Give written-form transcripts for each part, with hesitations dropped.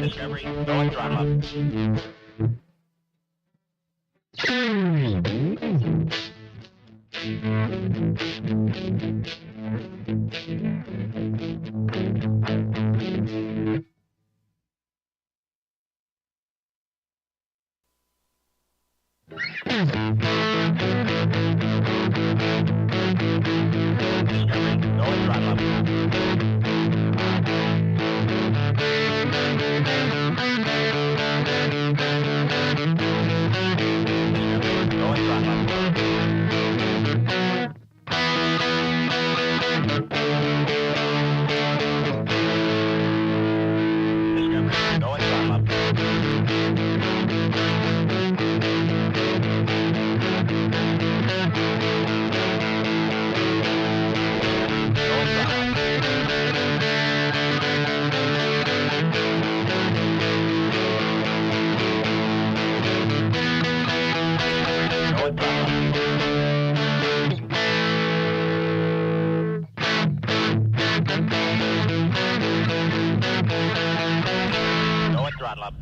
Discovery, go and throttle up. Discovery, go and throttle up. Discovery, go and throttle up. Discovery, go and throttle up. Discovery, go and throttle up. Discovery, go and throttle up. Go and throttle up.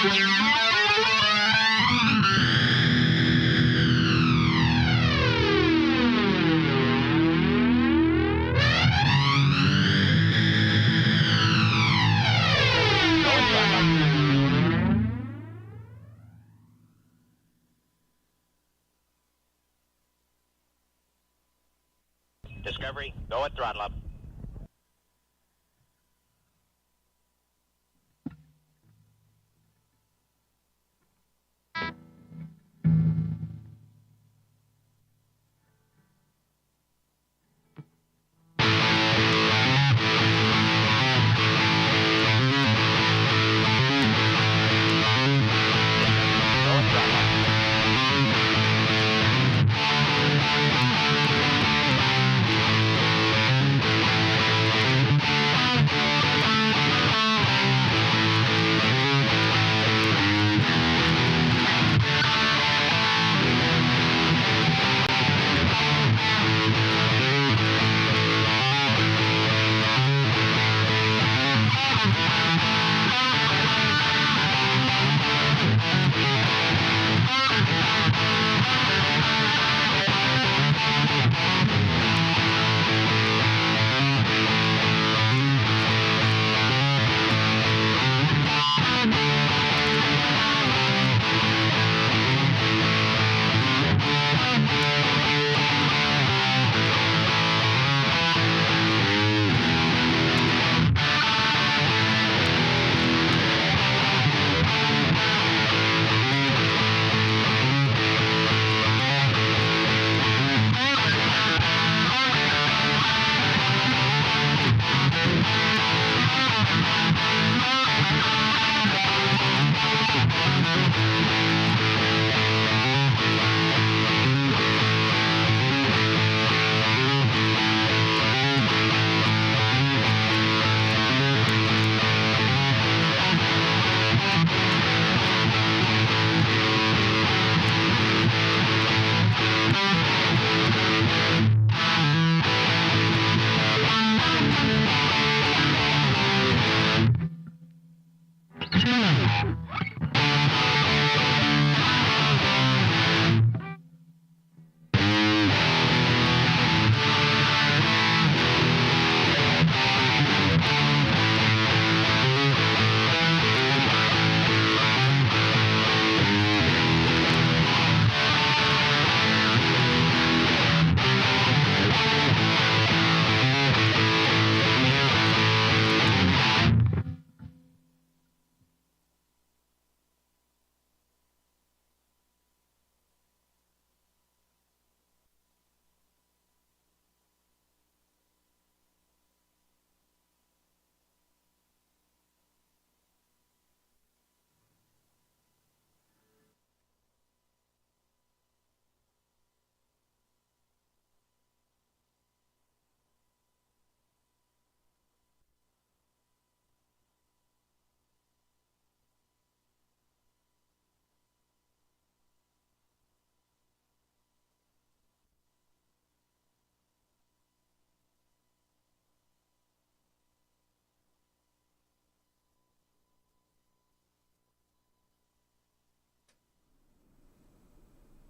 Going throttle up. Discovery, go at throttle up. Discovery, go at throttle up.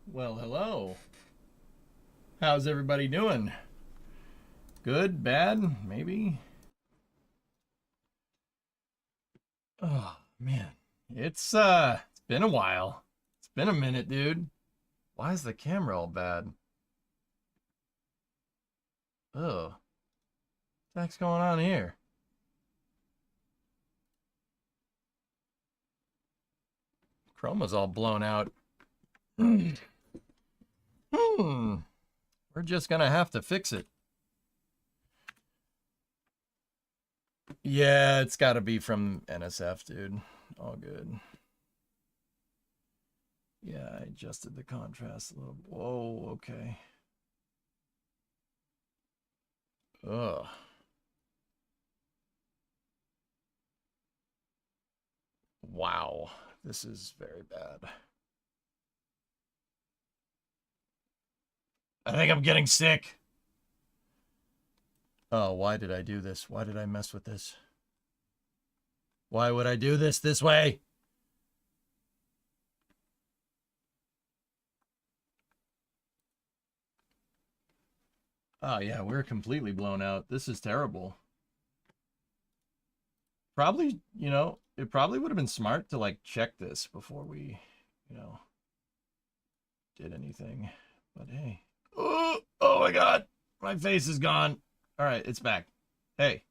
Well, hello. How's everybody doing? Good, bad, maybe? Oh, man. It's been a while. It's been a minute, dude. Why is the camera all bad? Ugh. What the heck's going on here? Chroma's all blown out. We're just gonna have to fix it. Yeah, it's gotta be from NSF, dude. All good. Yeah, I adjusted the contrast a little. Whoa, okay. Ugh. Wow, this is very bad. I think I'm getting sick. Oh, why did I do this? Why did I mess with this? Why would I do this way? Oh yeah, we're completely blown out. This is terrible. Probably, it probably would have been smart to like check this before we, you know, did anything. But hey. Oh my god. My face is gone. All right, it's back. Hey.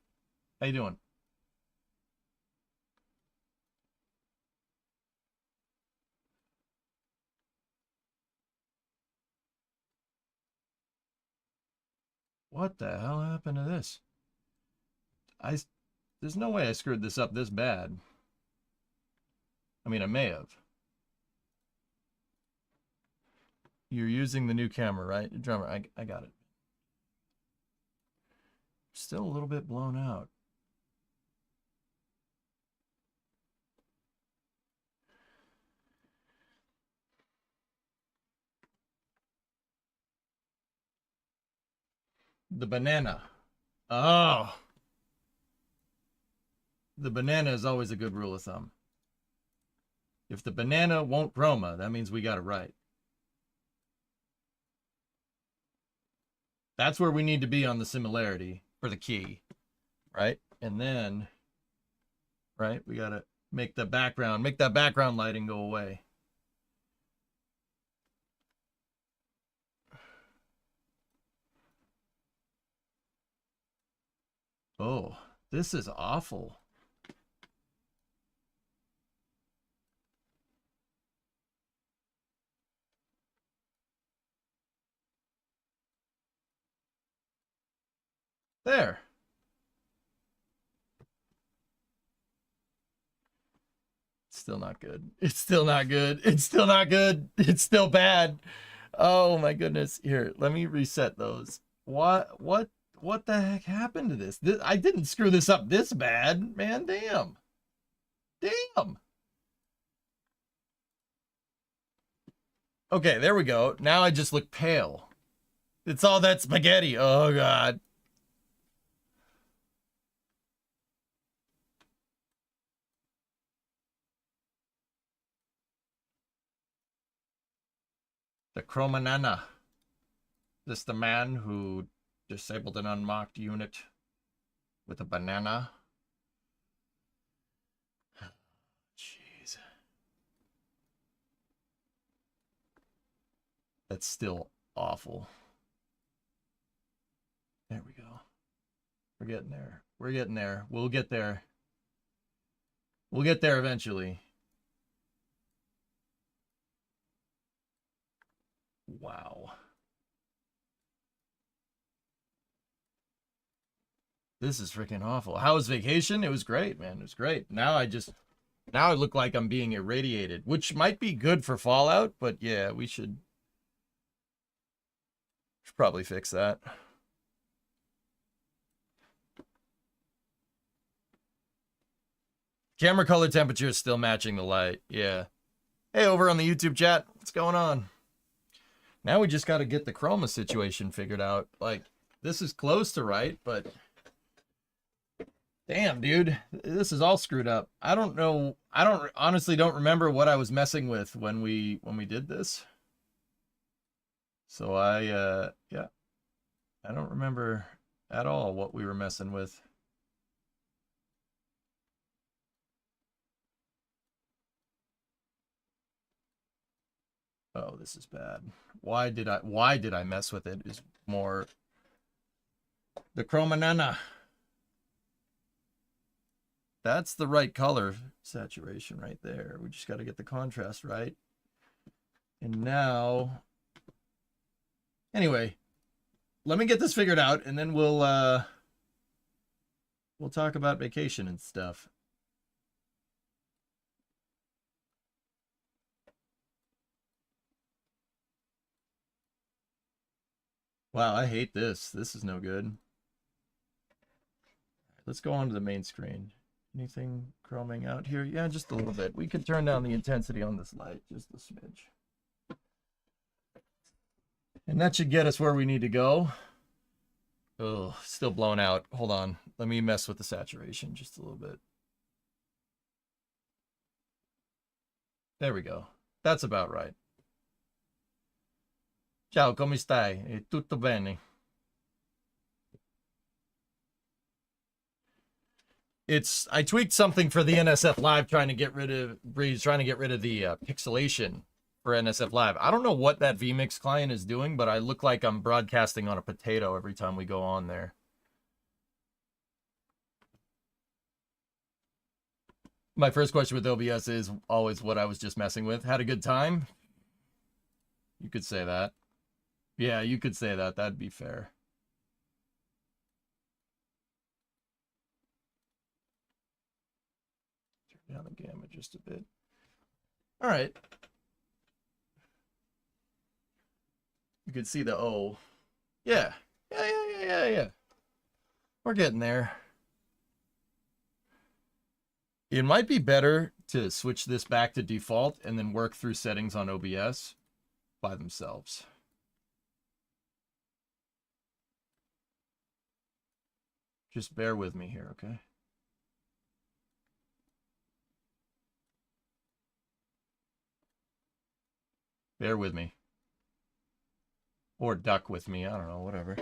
How you doing? What the hell happened to this? There's no way I screwed this up this bad. I mean, I may have. You're using the new camera, right? Drummer, I got it. Still a little bit blown out. The banana. Oh. The banana is always a good rule of thumb. If the banana won't chroma, that means we got it right. That's where we need to be on the similarity for the key, right? And then, right, we got to make that background lighting go away. Oh, this is awful. There. It's still not good. It's still not good. It's still not good. It's still bad. Oh my goodness. Here, let me reset those. What the heck happened to this? I didn't screw this up this bad, man. Damn. Damn. Okay, there we go. Now I just look pale. It's all that spaghetti. Oh god. The Chromanana. This the man who disabled an unmarked unit with a banana. Jeez. That's still awful. There we go. We're getting there. We're getting there. We'll get there. We'll get there eventually. Wow. This is freaking awful. How was vacation? It was great, man. It was great. Now I look like I'm being irradiated, which might be good for Fallout, but yeah, we should probably fix that. Camera color temperature is still matching the light. Yeah. Hey, over on the YouTube chat, what's going on? Now we just got to get the chroma situation figured out. Like, this is close to right, but damn, dude, this is all screwed up. I don't know. I honestly don't remember what I was messing with when we did this. So yeah, I don't remember at all what we were messing with. Oh, this is bad. Why did I mess with it is more the Chromanana. That's the right color saturation right there. We just got to get the contrast right. And now, anyway, let me get this figured out and then we'll talk about vacation and stuff. Wow, I hate this. This is no good. Let's go on to the main screen. Anything chroming out here? Yeah, just a little bit. We could turn down the intensity on this light just a smidge. And that should get us where we need to go. Oh, still blown out. Hold on. Let me mess with the saturation just a little bit. There we go. That's about right. Ciao, come stai? Tutto bene? I tweaked something for the NSF Live trying to get rid of the pixelation for NSF Live. I don't know what that vMix client is doing, but I look like I'm broadcasting on a potato every time we go on there. My first question with OBS is always what I was just messing with. Had a good time? You could say that. Yeah, you could say that. That'd be fair. Turn down the gamma just a bit. All right. You could see the O. Yeah. Yeah. We're getting there. It might be better to switch this back to default and then work through settings on OBS by themselves. Just bear with me here, okay? Bear with me. Or duck with me, I don't know, whatever.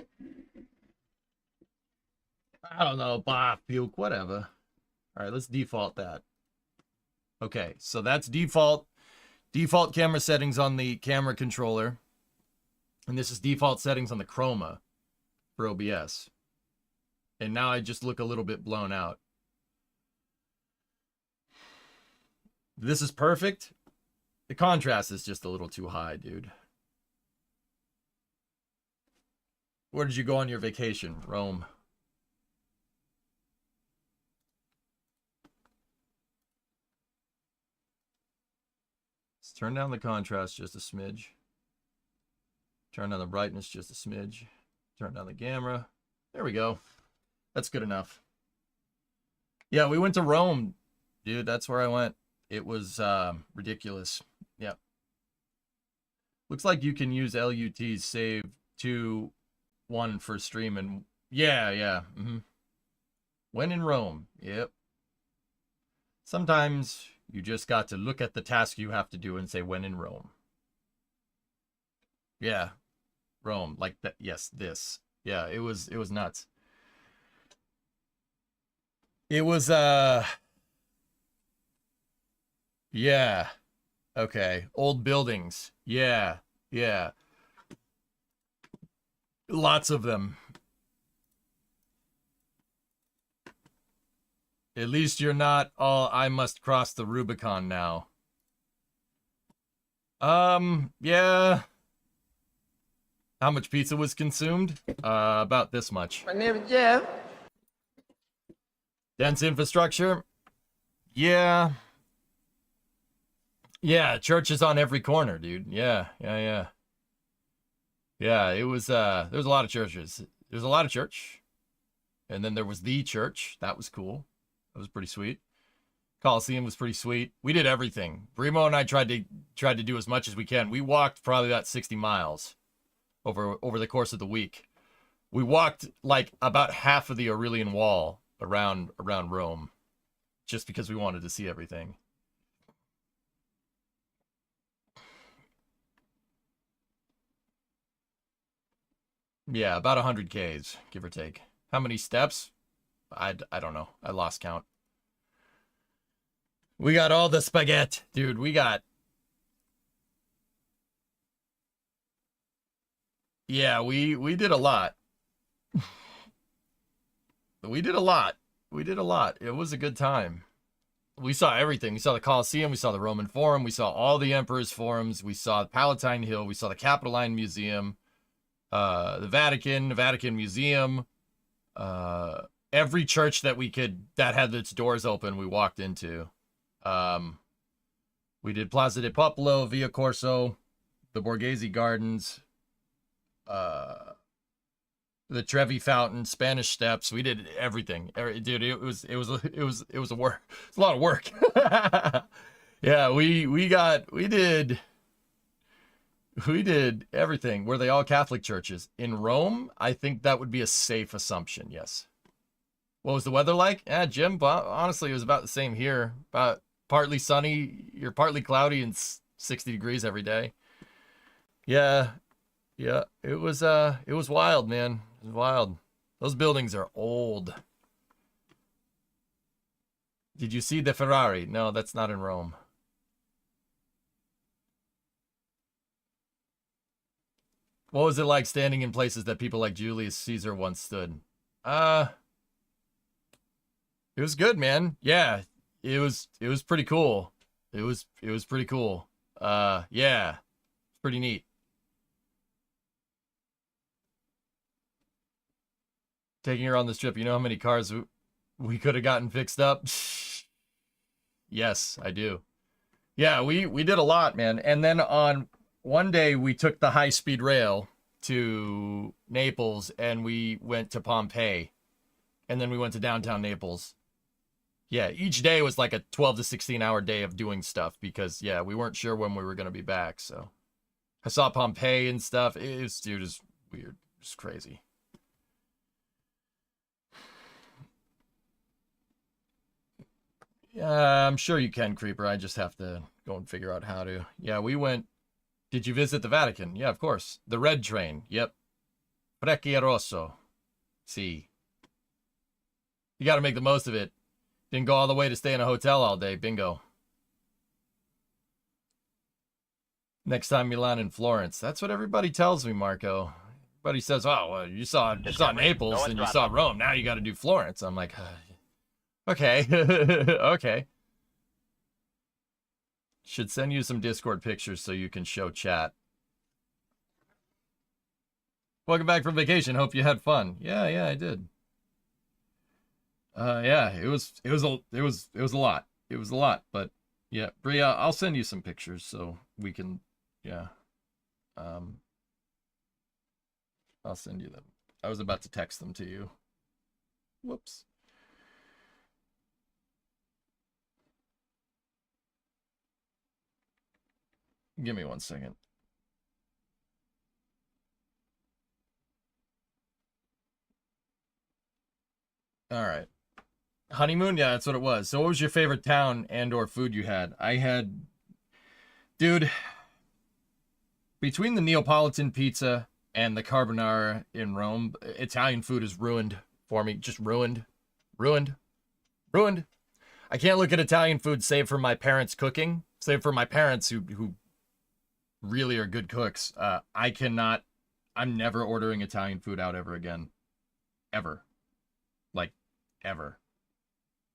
I don't know, bah, puke, whatever. All right, let's default that. Okay, so that's default camera settings on the camera controller. And this is default settings on the chroma for OBS. And now I just look a little bit blown out. This is perfect. The contrast is just a little too high, dude. Where did you go on your vacation? Rome. Let's turn down the contrast just a smidge. Turn down the brightness just a smidge. Turn down the camera. There we go. That's good enough. Yeah, we went to Rome, dude. That's where I went. It was ridiculous. Yeah. Looks like you can use LUT's save to 1 for stream and yeah. When in Rome. Yep. Sometimes you just got to look at the task you have to do and say when in Rome. Yeah. Rome, like that. Yes, this. Yeah, it was nuts. It was yeah. Okay. Old buildings. Yeah. Lots of them. At least you're not all I must cross the Rubicon now. Yeah. How much pizza was consumed? About this much. My name is Jeff. Dense infrastructure? Yeah. Yeah, churches on every corner, dude. Yeah. Yeah, it was, there's a lot of churches. There's a lot of church. And then there was the church. That was cool. That was pretty sweet. Coliseum was pretty sweet. We did everything. Brimo and I tried to do as much as we can. We walked probably about 60 miles over the course of the week. We walked like about half of the Aurelian Wall around Rome just because we wanted to see everything. Yeah, about 100 Ks, give or take. How many steps? I don't know. I lost count. We got all the spaghetti, dude. We got... Yeah, we did a lot. We did a lot. It was a good time. We saw everything. We saw the Colosseum. We saw the Roman Forum. We saw all the Emperor's Forums. We saw Palatine Hill. We saw the Capitoline Museum. The Vatican Museum. Every church that that had its doors open, we walked into. We did Plaza de Popolo, Via Corso, the Borghese Gardens, the Trevi Fountain, Spanish Steps. We did everything. Dude, it was a work. It's a lot of work. Yeah, we did everything. Were they all Catholic churches? In Rome, I think that would be a safe assumption, yes. What was the weather like? Jim, honestly, it was about the same here. About partly sunny, you're partly cloudy and 60 degrees every day. Yeah, it was wild, man. It was wild. Those buildings are old. Did you see the Ferrari? No, that's not in Rome. What was it like standing in places that people like Julius Caesar once stood? It was good, man. Yeah, it was pretty cool. It was pretty cool. Yeah, it's pretty neat. Taking her on this trip, you know how many cars we could have gotten fixed up? Yes, I do. Yeah, we did a lot, man. And then on one day we took the high-speed rail to Naples and we went to Pompeii. And then we went to downtown Naples. Yeah, each day was like a 12 to 16 hour day of doing stuff because, yeah, we weren't sure when we were going to be back. So I saw Pompeii and stuff. It was, dude, it's weird. It's crazy. Yeah, I'm sure you can, Creeper. I just have to go and figure out how to. Yeah, we went. Did you visit the Vatican? Yeah, of course. The red train. Yep. Freccia Rosso. See. You got to make the most of it. Didn't go all the way to stay in a hotel all day. Bingo. Next time, Milan and Florence. That's what everybody tells me, Marco. Everybody says, "Oh, well, you saw Naples and you saw Rome. Now you got to do Florence." I'm like, okay, okay. Should send you some Discord pictures so you can show chat. Welcome back from vacation. Hope you had fun. Yeah, I did. Yeah, it was a lot. It was a lot, but yeah, Bria, I'll send you some pictures so we can, yeah. I'll send you them. I was about to text them to you. Whoops. Give me 1 second. All right. Honeymoon? Yeah, that's what it was. So what was your favorite town and or food you had? I had, dude, between the Neapolitan pizza and the carbonara in Rome, Italian food is ruined for me. Just ruined. Ruined. Ruined. I can't look at Italian food save for my parents cooking, save for my parents who really are good cooks. I cannot, I'm never ordering Italian food out ever again. Ever. Like, ever.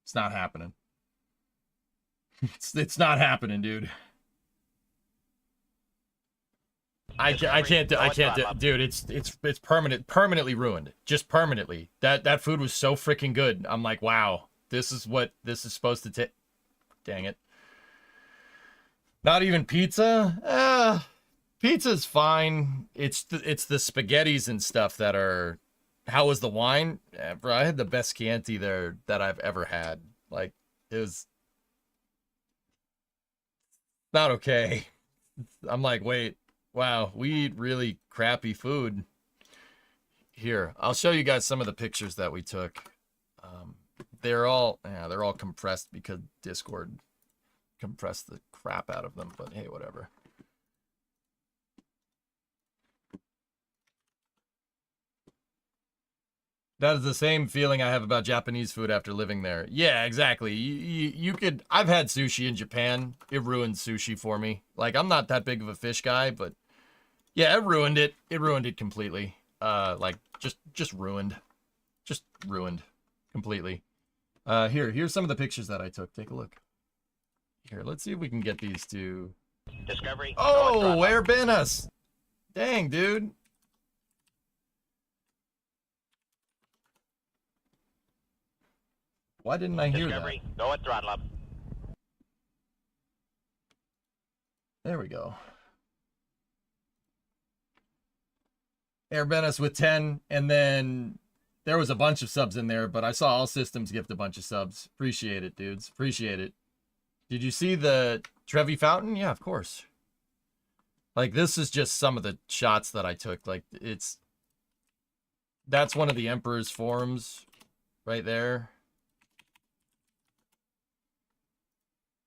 It's not happening. It's not happening, dude. I can't do, dude. It's permanently ruined. Just permanently. That food was so freaking good. I'm like, wow, this is what this is supposed to take. Dang it. Not even pizza. Pizza's fine. It's the spaghettis and stuff that are. How was the wine? Bro, I had the best Chianti there that I've ever had. Like, it was not okay. I'm like, wait, wow, we eat really crappy food. Here, I'll show you guys some of the pictures that we took. They're all compressed because Discord compressed the crap out of them, but hey, whatever. That is the same feeling I have about Japanese food after living there. Yeah, exactly. You could. I've had sushi in Japan. It ruined sushi for me. Like, I'm not that big of a fish guy, but yeah, it ruined it. It ruined it completely. Like just ruined. Just ruined completely. Here's some of the pictures that I took. Take a look. Here, let's see if we can get these to. Discovery. Oh, where been us? Dang, dude. Why didn't I hear Discovery. that? Go at throttle up. There we go. Air Bennis with 10, and then there was a bunch of subs in there, but I saw All Systems gift a bunch of subs. Appreciate it, dudes. Appreciate it. Did you see the Trevi Fountain? Yeah, of course. Like, this is just some of the shots that I took. Like, that's one of the Emperor's forms right there.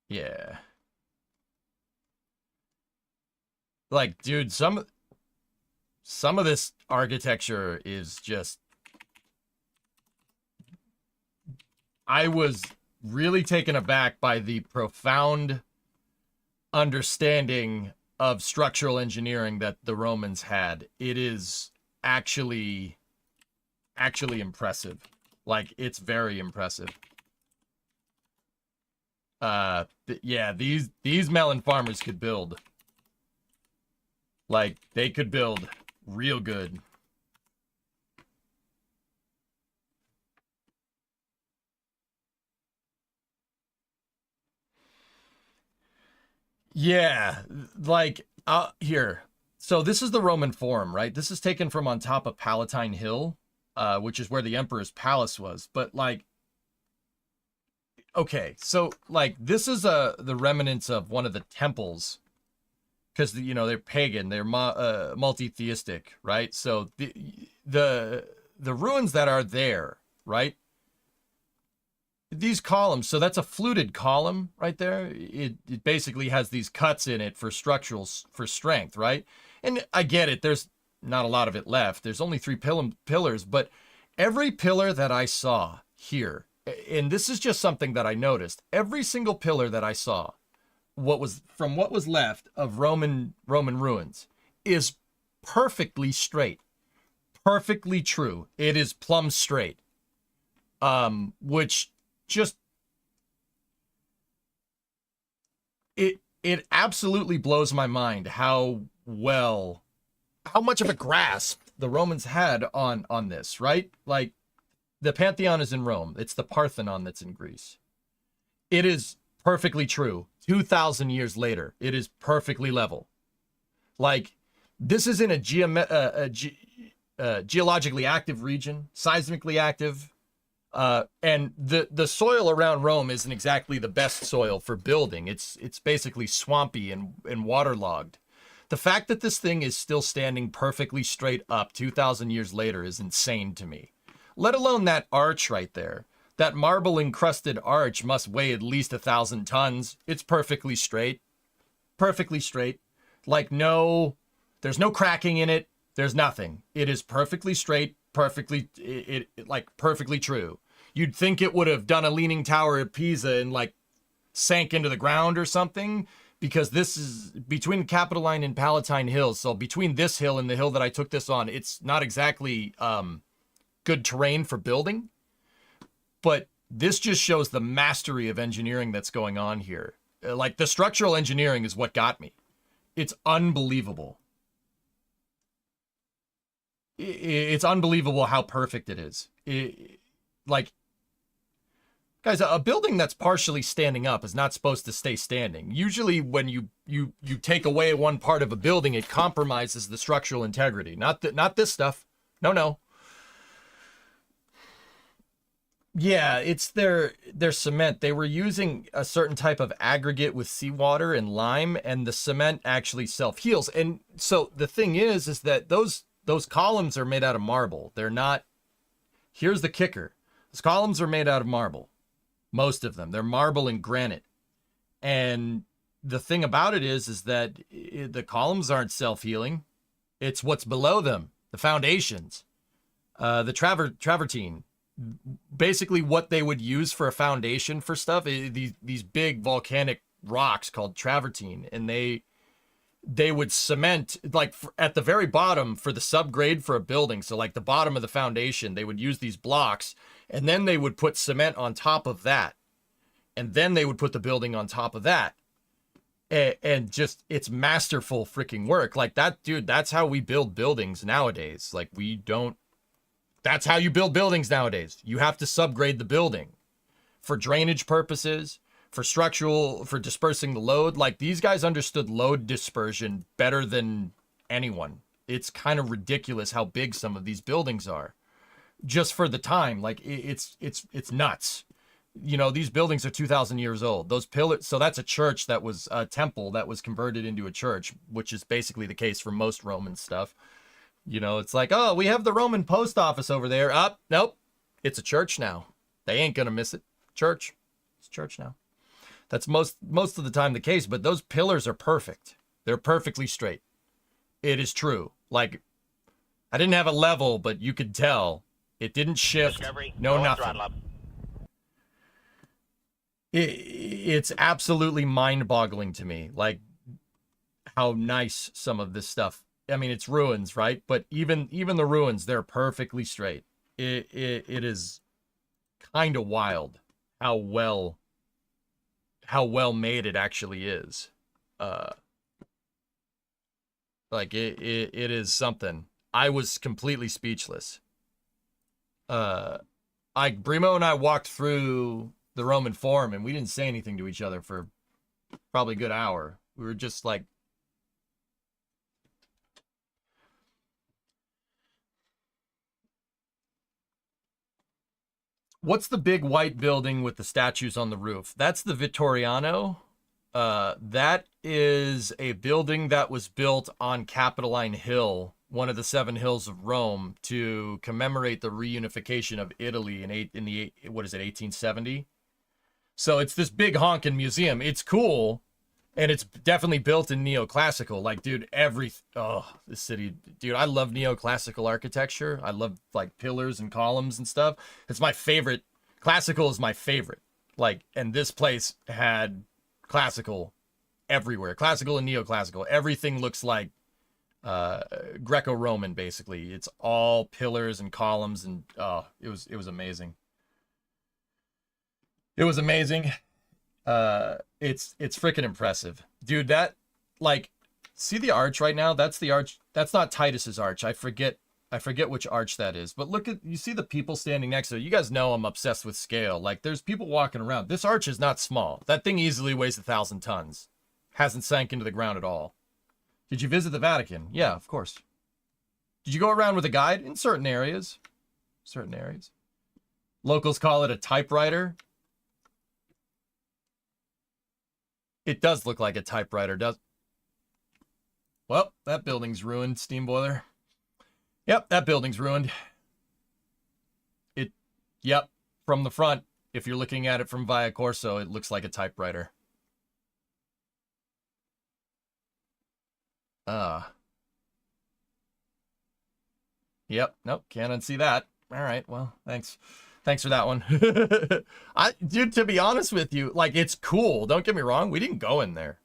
Yeah. Like, dude, some of this architecture is just. I was really taken aback by the profound understanding of structural engineering that the Romans had. It is actually impressive. Like, it's very impressive. Yeah, these melon farmers could build. Like, they could build real good. Yeah, like, here. So this is the Roman Forum, right? This is taken from on top of Palatine Hill, which is where the Emperor's palace was. But, like, okay, so, like, this is the remnants of one of the temples, because, you know, they're pagan, they're multi-theistic, right? So the ruins that are there, right? These columns, so that's a fluted column right there. It basically has these cuts in it for for strength, right? And I get it, there's not a lot of it left. There's only 3 pillars, but every pillar that I saw here, and this is just something that I noticed, every single pillar that I saw, what was left of Roman ruins, is perfectly straight, perfectly true. It is plumb straight, which just it absolutely blows my mind how much of a grasp the Romans had on this, right? Like, the Pantheon is in Rome. It's the Parthenon that's in Greece. It is perfectly true. 2,000 years later, it is perfectly level. Like, this is in a geologically active region, seismically active, and the soil around Rome isn't exactly the best soil for building. It's basically swampy and waterlogged. The fact that this thing is still standing perfectly straight up 2,000 years later is insane to me. Let alone that arch right there. That marble encrusted arch must weigh at least 1,000 tons. It's perfectly straight. Perfectly straight. Like, there's no cracking in it. There's nothing. It is perfectly straight, perfectly true. You'd think it would have done a leaning tower at Pisa and, like, sank into the ground or something, because this is between Capitoline and Palatine Hills. So between this hill and the hill that I took this on, it's not exactly good terrain for building. But this just shows the mastery of engineering that's going on here. Like, the structural engineering is what got me. It's unbelievable. It's unbelievable how perfect it is. Like, guys, a building that's partially standing up is not supposed to stay standing. Usually when you take away one part of a building, it compromises the structural integrity. Not this stuff. No. Yeah, it's their cement. They were using a certain type of aggregate with seawater and lime, and the cement actually self-heals. And so the thing is that those columns are made out of marble. They're not. Here's the kicker. Those columns are made out of marble. Most of them. They're marble and granite. And the thing about it is that the columns aren't self-healing. It's what's below them, the foundations, the travertine. Basically what they would use for a foundation for stuff, these big volcanic rocks called travertine, and they would cement, like, at the very bottom for the subgrade for a building. So, like, the bottom of the foundation, they would use these blocks, and then they would put cement on top of that, and then they would put the building on top of that. And just, it's masterful freaking work. Like, that, dude, that's how we build buildings nowadays. Like, that's how you build buildings nowadays. You have to subgrade the building for drainage purposes, for dispersing the load. Like, these guys understood load dispersion better than anyone. It's kind of ridiculous how big some of these buildings are, just for the time. Like, it's nuts. You know, these buildings are 2,000 years old. Those pillars. So that's a church that was a temple that was converted into a church, which is basically the case for most Roman stuff. You know, it's like, oh, we have the Roman post office over there. Nope. It's a church now. They ain't gonna miss it. Church. It's church now. That's most of the time the case, but those pillars are perfect. They're perfectly straight. It is true. Like, I didn't have a level, but you could tell it didn't shift. Discovery, No, go nothing. throttle up. It's absolutely mind-boggling to me, like how nice some of this stuff. I mean, it's ruins, right? But even the ruins, they're perfectly straight. It is kind of wild how well made it actually is. Like it is something. I was completely speechless. Brimo and I walked through the Roman Forum and we didn't say anything to each other for probably a good hour. We were just like, what's the big white building with the statues on the roof? That's the Vittoriano. That is a building that was built on Capitoline Hill, one of the 7 hills of Rome, to commemorate the reunification of Italy in the what is it, 1870? So it's this big honking museum. It's cool, and it's definitely built in neoclassical. Like, dude, this city, dude, I love neoclassical architecture. I love like pillars and columns and stuff. It's my favorite. Classical is my favorite. Like, and this place had classical everywhere. Classical and neoclassical. Everything looks like Greco-Roman, basically. It's all pillars and columns, and it was amazing. It was amazing. It's freaking impressive, dude. That, like, see the arch right now? That's the arch. That's not Titus's arch. I forget which arch that is. But look at, you see the people standing next to it. You guys know I'm obsessed with scale. Like, there's people walking around. This arch is not small. That thing easily weighs 1,000 tons. Hasn't sank into the ground at all. Did you visit the Vatican? Yeah, of course. Did you go around with a guide? In certain areas. Certain areas. Locals call it a typewriter. It does look like a typewriter, does. Well, that building's ruined, steam boiler. Yep, that building's ruined. Yep, from the front, if you're looking at it from Via Corso, it looks like a typewriter. Yep, nope, can't unsee that. All right, well, thanks. Thanks for that one. Dude, to be honest with you, like, it's cool. Don't get me wrong. We didn't go in there.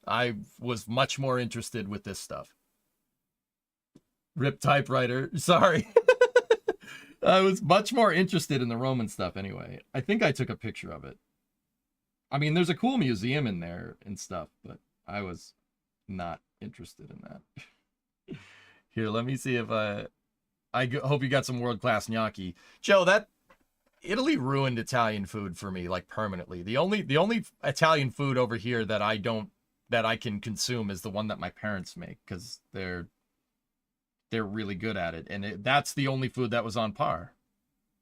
I was much more interested with this stuff. Rip typewriter. Sorry. I was much more interested in the Roman stuff anyway. I think I took a picture of it. I mean, there's a cool museum in there and stuff, but I was not interested in that. Here, let me see if I hope you got some world-class gnocchi. Joe, that Italy ruined Italian food for me, like, permanently. The only Italian food over here that I can consume is the one that my parents make, because they're really good at it. And that's the only food that was on par.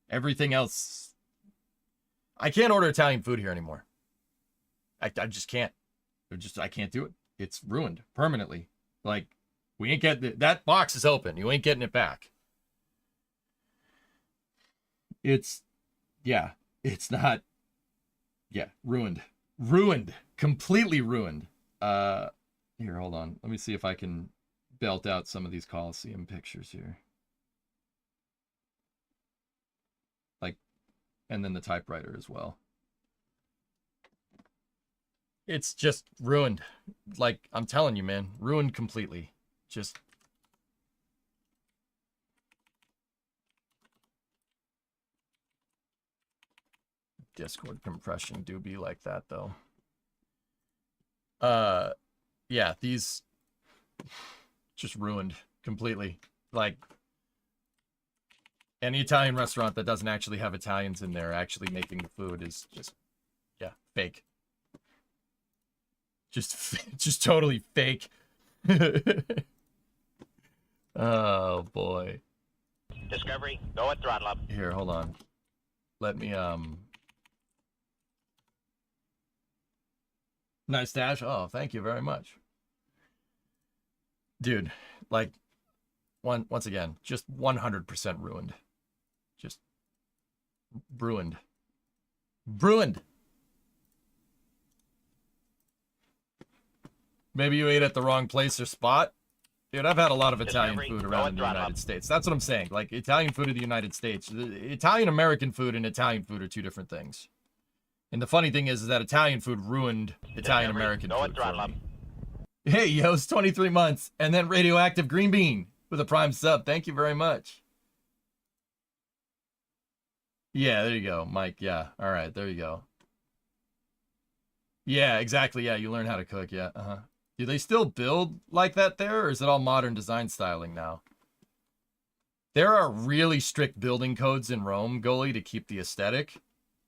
Everything else, I can't order Italian food here anymore. I just can't. I can't do it. It's ruined permanently. Like, we ain't getting it. That box is open. You ain't getting it back. It's not, ruined, completely ruined. Here, hold on. Let me see if I can belt out some of these Colosseum pictures here. Like, and then the typewriter as well. It's just ruined. Like, I'm telling you, man, ruined completely. Just... Discord compression do be like that, though. Yeah, these just ruined completely. Like, any Italian restaurant that doesn't actually have Italians in there actually making the food is just, yeah, fake. Just totally fake. Oh boy. Discovery, go at throttle up. Here, hold on. Let me Nice dash. Oh, thank you very much. Dude, like, once again, just 100% ruined. Just ruined. Ruined. Maybe you ate at the wrong place or spot. Dude, I've had a lot of Italian food around the United States. That's what I'm saying. Like, Italian food in the United States. Italian-American food and Italian food are two different things. And the funny thing is that Italian food ruined Italian American Go food and for throttle up. me. Hey, yo, it's 23 months. And then Radioactive Green Bean with a prime sub. Thank you very much. Yeah, there you go, Mike. Yeah. All right, there you go. Yeah, exactly. Yeah, you learn how to cook. Yeah. Uh-huh. Do they still build like that there, or is it all modern design styling now? There are really strict building codes in Rome, Goalie, to keep the aesthetic.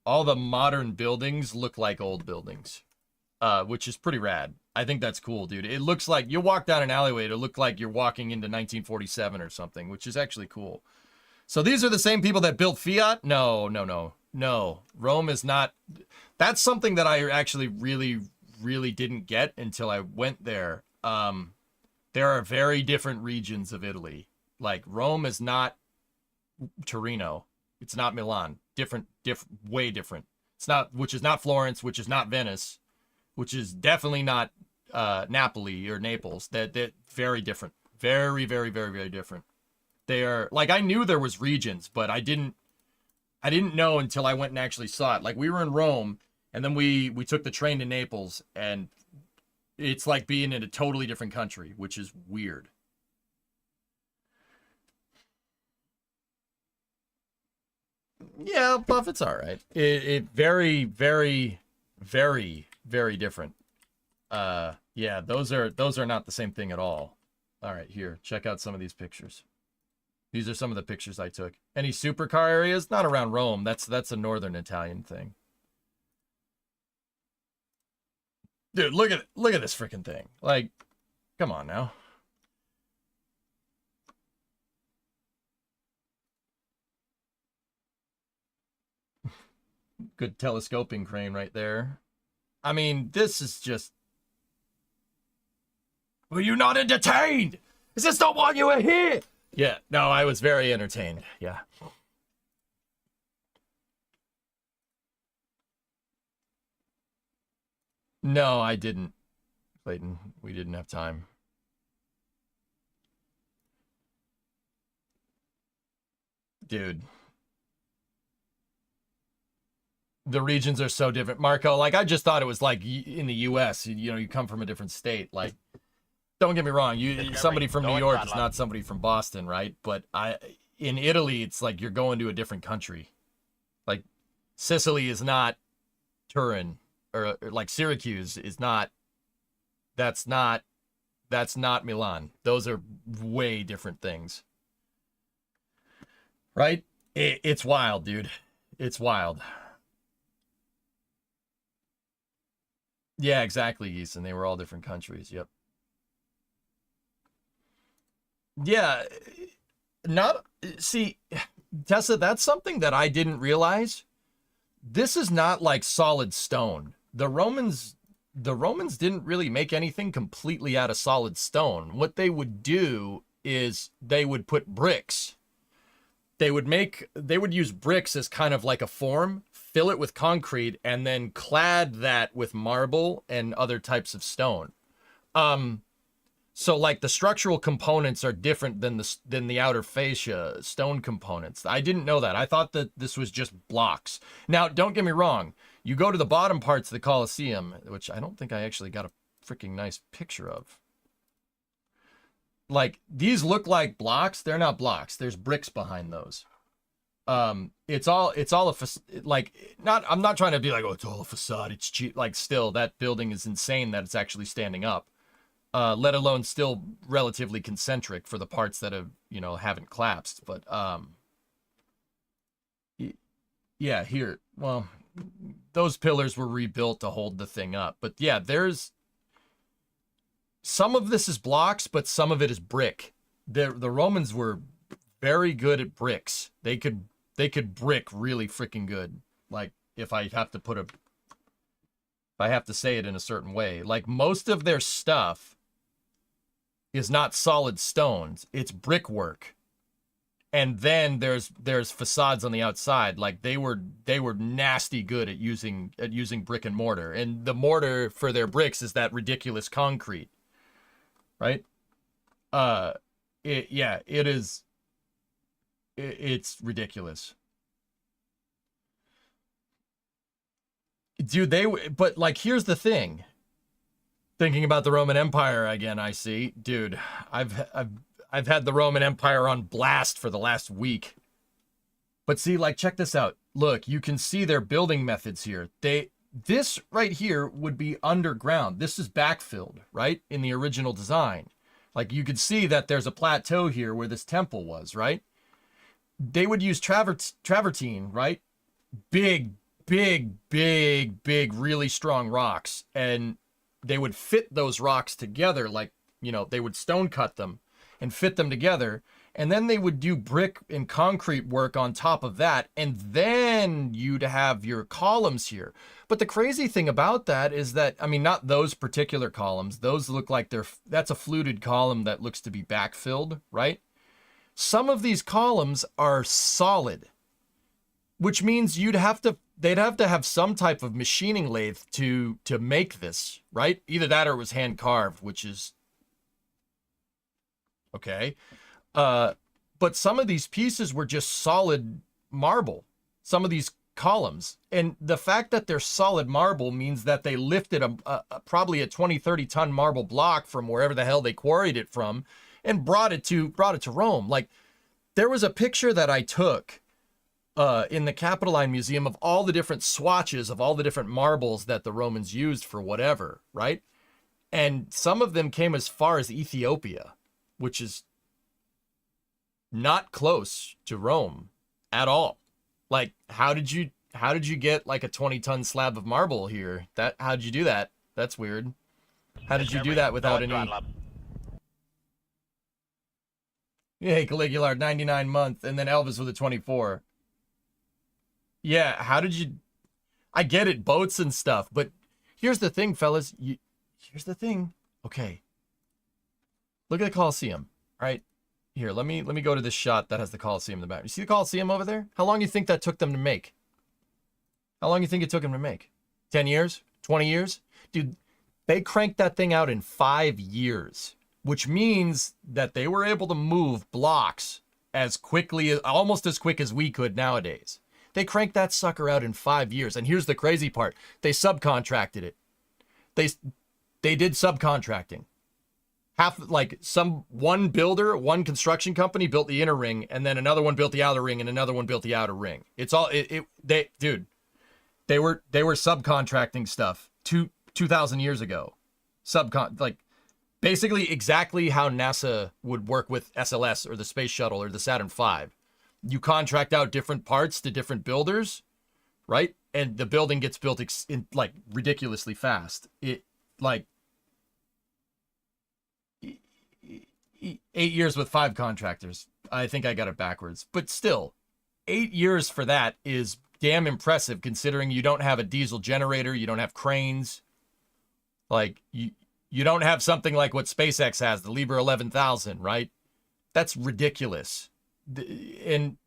All the modern buildings look like old buildings, which is pretty rad. I think that's cool, dude. It looks like you walk down an alleyway, it'll look like you're walking into 1947 or something, which is actually cool. So these are the same people that built Fiat? No, no, no. No. Rome is not. That's something that I actually really didn't get until I went there. There are very different regions of Italy. Like Rome is not Torino. It's not Milan. Different, way different. It's not, which is not Florence, which is not Venice, which is definitely not Napoli or Naples. That very different. Very different. They are like, I knew there was regions, but I didn't know until I went and actually saw it. Like we were in Rome, and then we took the train to Naples, and it's like being in a totally different country, which is weird. Yeah, Buffett's all right. It very different. Yeah, those are not the same thing at all. All right, here, check out some of these pictures. These are some of the pictures I took. Any supercar areas? Not around Rome. That's a northern Italian thing. Dude, look at this freaking thing. Like, come on now. Good telescoping crane right there. I mean, this is just... Were you not entertained? Is this not why you were here? Yeah, no, I was very entertained. Yeah. No, I didn't, Clayton. We didn't have time. Dude. The regions are so different. Marco, like, I just thought it was like in the U.S., you come from a different state. Like, don't get me wrong. Somebody from New York is not somebody from Boston, right? But in Italy, it's like you're going to a different country. Like, Sicily is not Turin, or like Syracuse is not. That's not Milan. Those are way different things. Right? It's wild, dude. It's wild. Yeah, exactly, Easton. They were all different countries. Yep. Yeah, see, Tessa, that's something that I didn't realize. This is not like solid stone. The Romans didn't really make anything completely out of solid stone. What they would do is they would put bricks. They would use bricks as kind of like a form, fill it with concrete, and then clad that with marble and other types of stone. So like the structural components are different than the outer fascia stone components. I didn't know that. I thought that this was just blocks. Now, don't get me wrong. You go to the bottom parts of the Colosseum, which I don't think I actually got a freaking nice picture of. Like, these look like blocks. They're not blocks. There's bricks behind those. It's all I'm not trying to be like, oh, it's all a facade. It's cheap. Like, still, that building is insane that it's actually standing up. Let alone still relatively concentric for the parts that have, haven't collapsed. But, yeah, here, well, those pillars were rebuilt to hold the thing up. But yeah, some of this is blocks, but some of it is brick. The Romans were very good at bricks. They could brick really freaking good. Like, if I have to say it in a certain way, like most of their stuff is not solid stones, it's brickwork. And then there's facades on the outside. Like they were nasty good at using brick and mortar. And the mortar for their bricks is that ridiculous concrete. Right? It's ridiculous. Dude, but like, here's the thing. Thinking about the Roman Empire again, I see. Dude, I've had the Roman Empire on blast for the last week. But see, like, check this out. Look, you can see their building methods here. This right here would be underground. This is backfilled, right? In the original design. Like, you could see that there's a plateau here where this temple was, right? They would use travertine, right? Big, really strong rocks. And they would fit those rocks together, like, you know, they would stone cut them and fit them together. And then they would do brick and concrete work on top of that. And then you'd have your columns here. But the crazy thing about that is that, I mean, not those particular columns. Those look like that's a fluted column that looks to be backfilled, right? Some of these columns are solid, which means they'd have to have some type of machining lathe to make this, right? Either that or it was hand carved, which is okay. But some of these pieces were just solid marble, some of these columns. And the fact that they're solid marble means that they lifted probably a 20, 30 ton marble block from wherever the hell they quarried it from and brought it to Rome. Like, there was a picture that I took in the Capitoline Museum of all the different swatches of all the different marbles that the Romans used for whatever, right? And some of them came as far as Ethiopia, which is not close to Rome at all. Like, how did you get like a 20-ton slab of marble here? How did you do that? That's weird. How did you do that without any? Hey, Caligula, 99 month, and then Elvis with a 24. Yeah, how did you? I get it, boats and stuff, but here's the thing, fellas. Here's the thing. Okay. Look at the Colosseum. All right. Here, let me go to this shot that has the Colosseum in the back. You see the Colosseum over there? How long do you think that took them to make? How long do you think it took them to make? 10 years? 20 years? Dude, they cranked that thing out in 5 years, which means that they were able to move blocks as quickly, almost as quick as we could nowadays. They cranked that sucker out in 5 years. And here's the crazy part. They subcontracted it. They did subcontracting. One builder, one construction company built the inner ring, and then another one built the outer ring, and another one built the outer ring. It's all they were subcontracting stuff 2,000 years ago. Basically exactly how NASA would work with SLS or the space shuttle or the Saturn V. You contract out different parts to different builders, right? And the building gets built in ridiculously fast. 8 years with 5 contractors. I think I got it backwards. But still, 8 years for that is damn impressive considering you don't have a diesel generator, you don't have cranes. Like, you don't have something like what SpaceX has, the Libre 11,000, right? That's ridiculous. And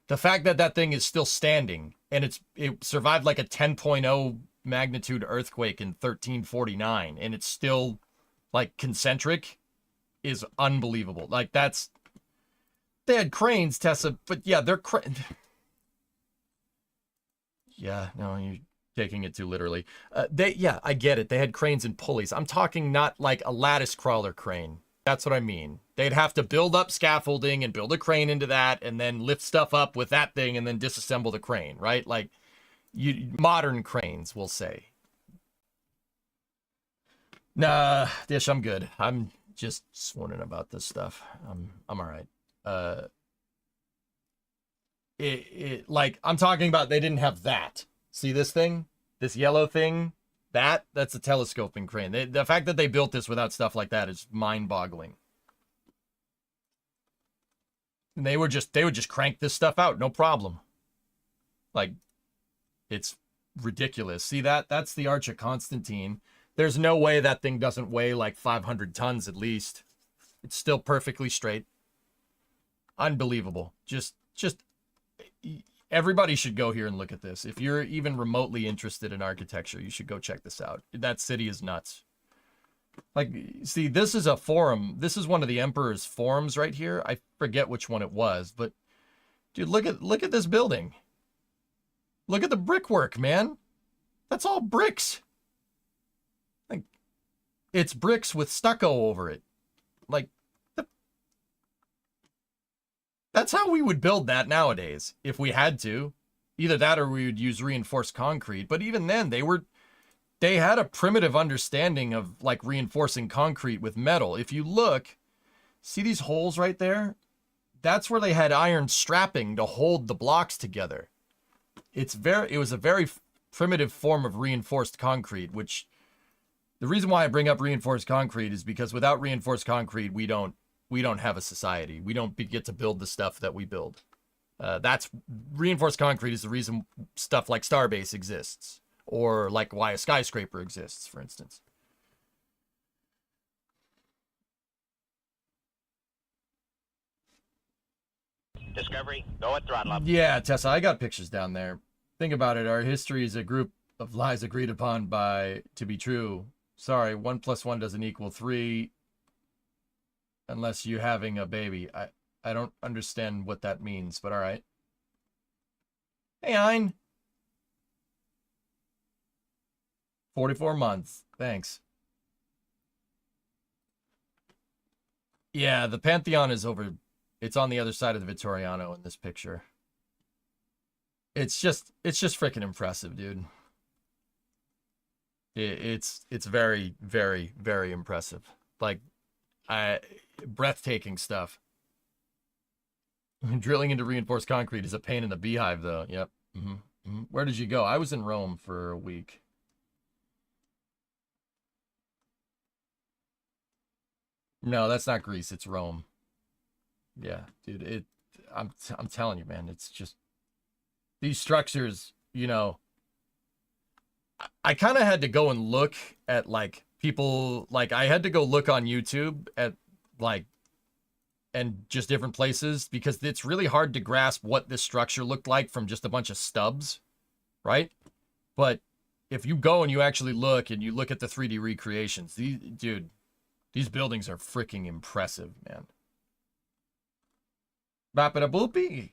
the fact that that thing is still standing and it survived like a 10.0 magnitude earthquake in 1349 and it's still like concentric is unbelievable. Like, they had cranes, Tessa, but yeah, they're yeah, no, you're taking it too literally. I get it. They had cranes and pulleys. I'm talking not like a lattice crawler crane. That's what I mean. They'd have to build up scaffolding and build a crane into that and then lift stuff up with that thing and then disassemble the crane, right? Like, modern cranes, we'll say. Nah, Dish, I'm good. I'm just swooning about this stuff. I'm all right. I'm talking about they didn't have that. See this thing? This yellow thing? That's a telescoping crane. The fact that they built this without stuff like that is mind-boggling. And they would just crank this stuff out, no problem. Like, it's ridiculous. See that? That's the Arch of Constantine. There's no way that thing doesn't weigh like 500 tons at least. It's still perfectly straight. Unbelievable. Just everybody should go here and look at this. If you're even remotely interested in architecture, you should go check this out. That city is nuts. Like, see, this is a forum. This is one of the Emperor's forums right here. I forget which one it was, but dude, look at this building. Look at the brickwork, man. That's all bricks. Like, it's bricks with stucco over it. Like, that's how we would build that nowadays if we had to. Either that or we would use reinforced concrete. But even then, they had a primitive understanding of like reinforcing concrete with metal. If you look, see these holes right there? That's where they had iron strapping to hold the blocks together. It was a very primitive form of reinforced concrete, which the reason why I bring up reinforced concrete is because without reinforced concrete, we don't have a society. We don't get to build the stuff that we build. That's reinforced concrete is the reason stuff like Starbase exists, or like why a skyscraper exists, for instance. Discovery, go at throttle up. Yeah, Tessa, I got pictures down there. Think about it. Our history is a group of lies agreed upon to be true. Sorry, 1 + 1 doesn't equal 3 unless you're having a baby. I don't understand what that means, but all right. Hey, Ein. 44 months. Thanks. Yeah, the Pantheon is over. It's on the other side of the Vittoriano in this picture. It's just freaking impressive, dude. It's very, very, very impressive. Like, breathtaking stuff. Drilling into reinforced concrete is a pain in the beehive, though. Yep. Where did you go? I was in Rome for a week. No, that's not Greece. It's Rome. Yeah, dude. I'm telling you, man. It's just these structures. You know, I kind of had to go and look at like people. Like I had to go look on YouTube at like and just different places because it's really hard to grasp what this structure looked like from just a bunch of stubs, right? But if you go and you actually look and you look at the 3D recreations, these buildings are freaking impressive, man. Bap it a boopy.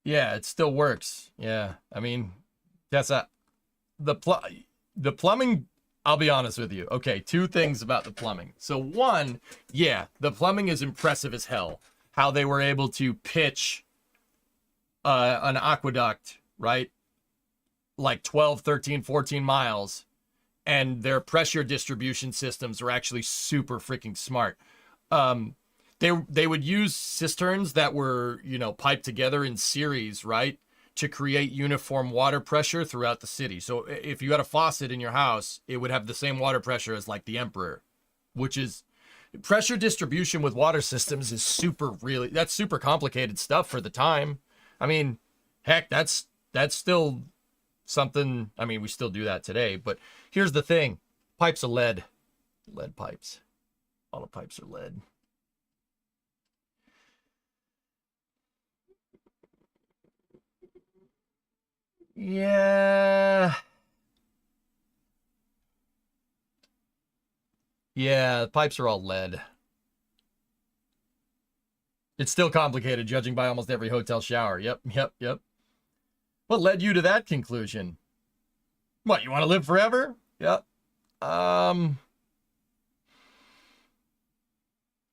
Yeah, it still works. Yeah, I mean, that's the plumbing. I'll be honest with you. Okay, two things about the plumbing. So one, yeah, the plumbing is impressive as hell. How they were able to pitch an aqueduct, right? Like 12, 13, 14 miles. And their pressure distribution systems are actually super freaking smart. They would use cisterns that were, piped together in series, right? To create uniform water pressure throughout the city. So if you had a faucet in your house, it would have the same water pressure as like the Emperor, which is pressure distribution with water systems is that's super complicated stuff for the time. I mean, heck, that's still something. I mean, we still do that today, but here's the thing. Pipes are lead pipes. All the pipes are lead. Yeah. Yeah, the pipes are all lead. It's still complicated, judging by almost every hotel shower. Yep. What led you to that conclusion? What, you want to live forever? Yep.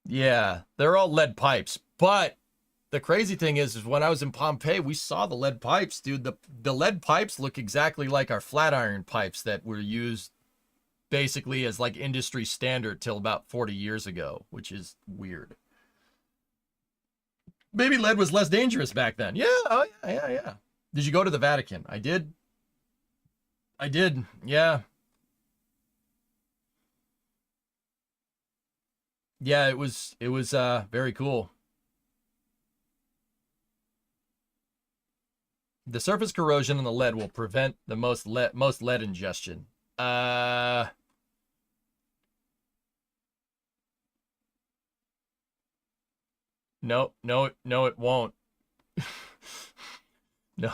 Yeah, they're all lead pipes, but the crazy thing is when I was in Pompeii, we saw the lead pipes, dude. The lead pipes look exactly like our flat iron pipes that were used basically as like industry standard till about 40 years ago, which is weird. Maybe lead was less dangerous back then. Yeah, oh yeah. Did you go to the Vatican? I did. Yeah. Yeah, it was very cool. The surface corrosion in the lead will prevent the most lead ingestion. No, it won't. No.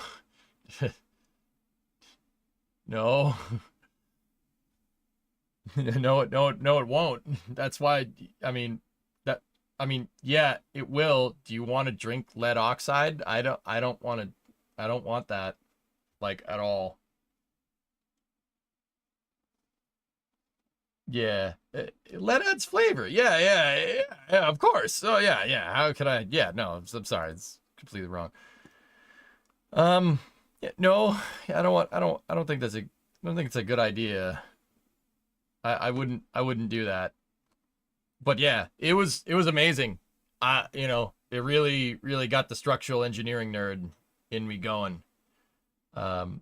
No. No, it won't. That's why, yeah, it will. Do you want to drink lead oxide? I don't want that. like at all. Yeah, lead adds flavor. Yeah, of course. Oh yeah. How could I? Yeah, no, I'm sorry. It's completely wrong. Yeah, no, I don't think I don't think it's a good idea. I wouldn't do that. But yeah, it was amazing. It really got the structural engineering nerd in me going. Um,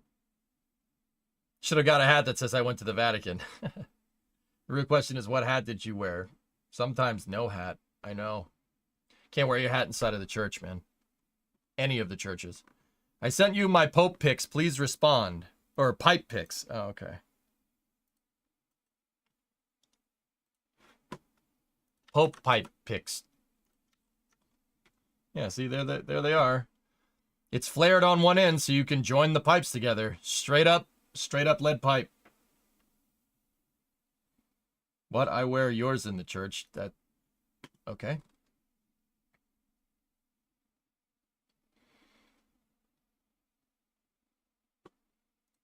should have got a hat that says I went to the Vatican. The real question is, what hat did you wear? Sometimes no hat. I know. Can't wear your hat inside of the church, man. Any of the churches. I sent you my Pope pics. Please respond. Or pipe pics. Oh, okay. Pope pipe pics. Yeah, see, there they are. It's flared on one end so you can join the pipes together. Straight up lead pipe. What? I wear yours in the church. That, okay.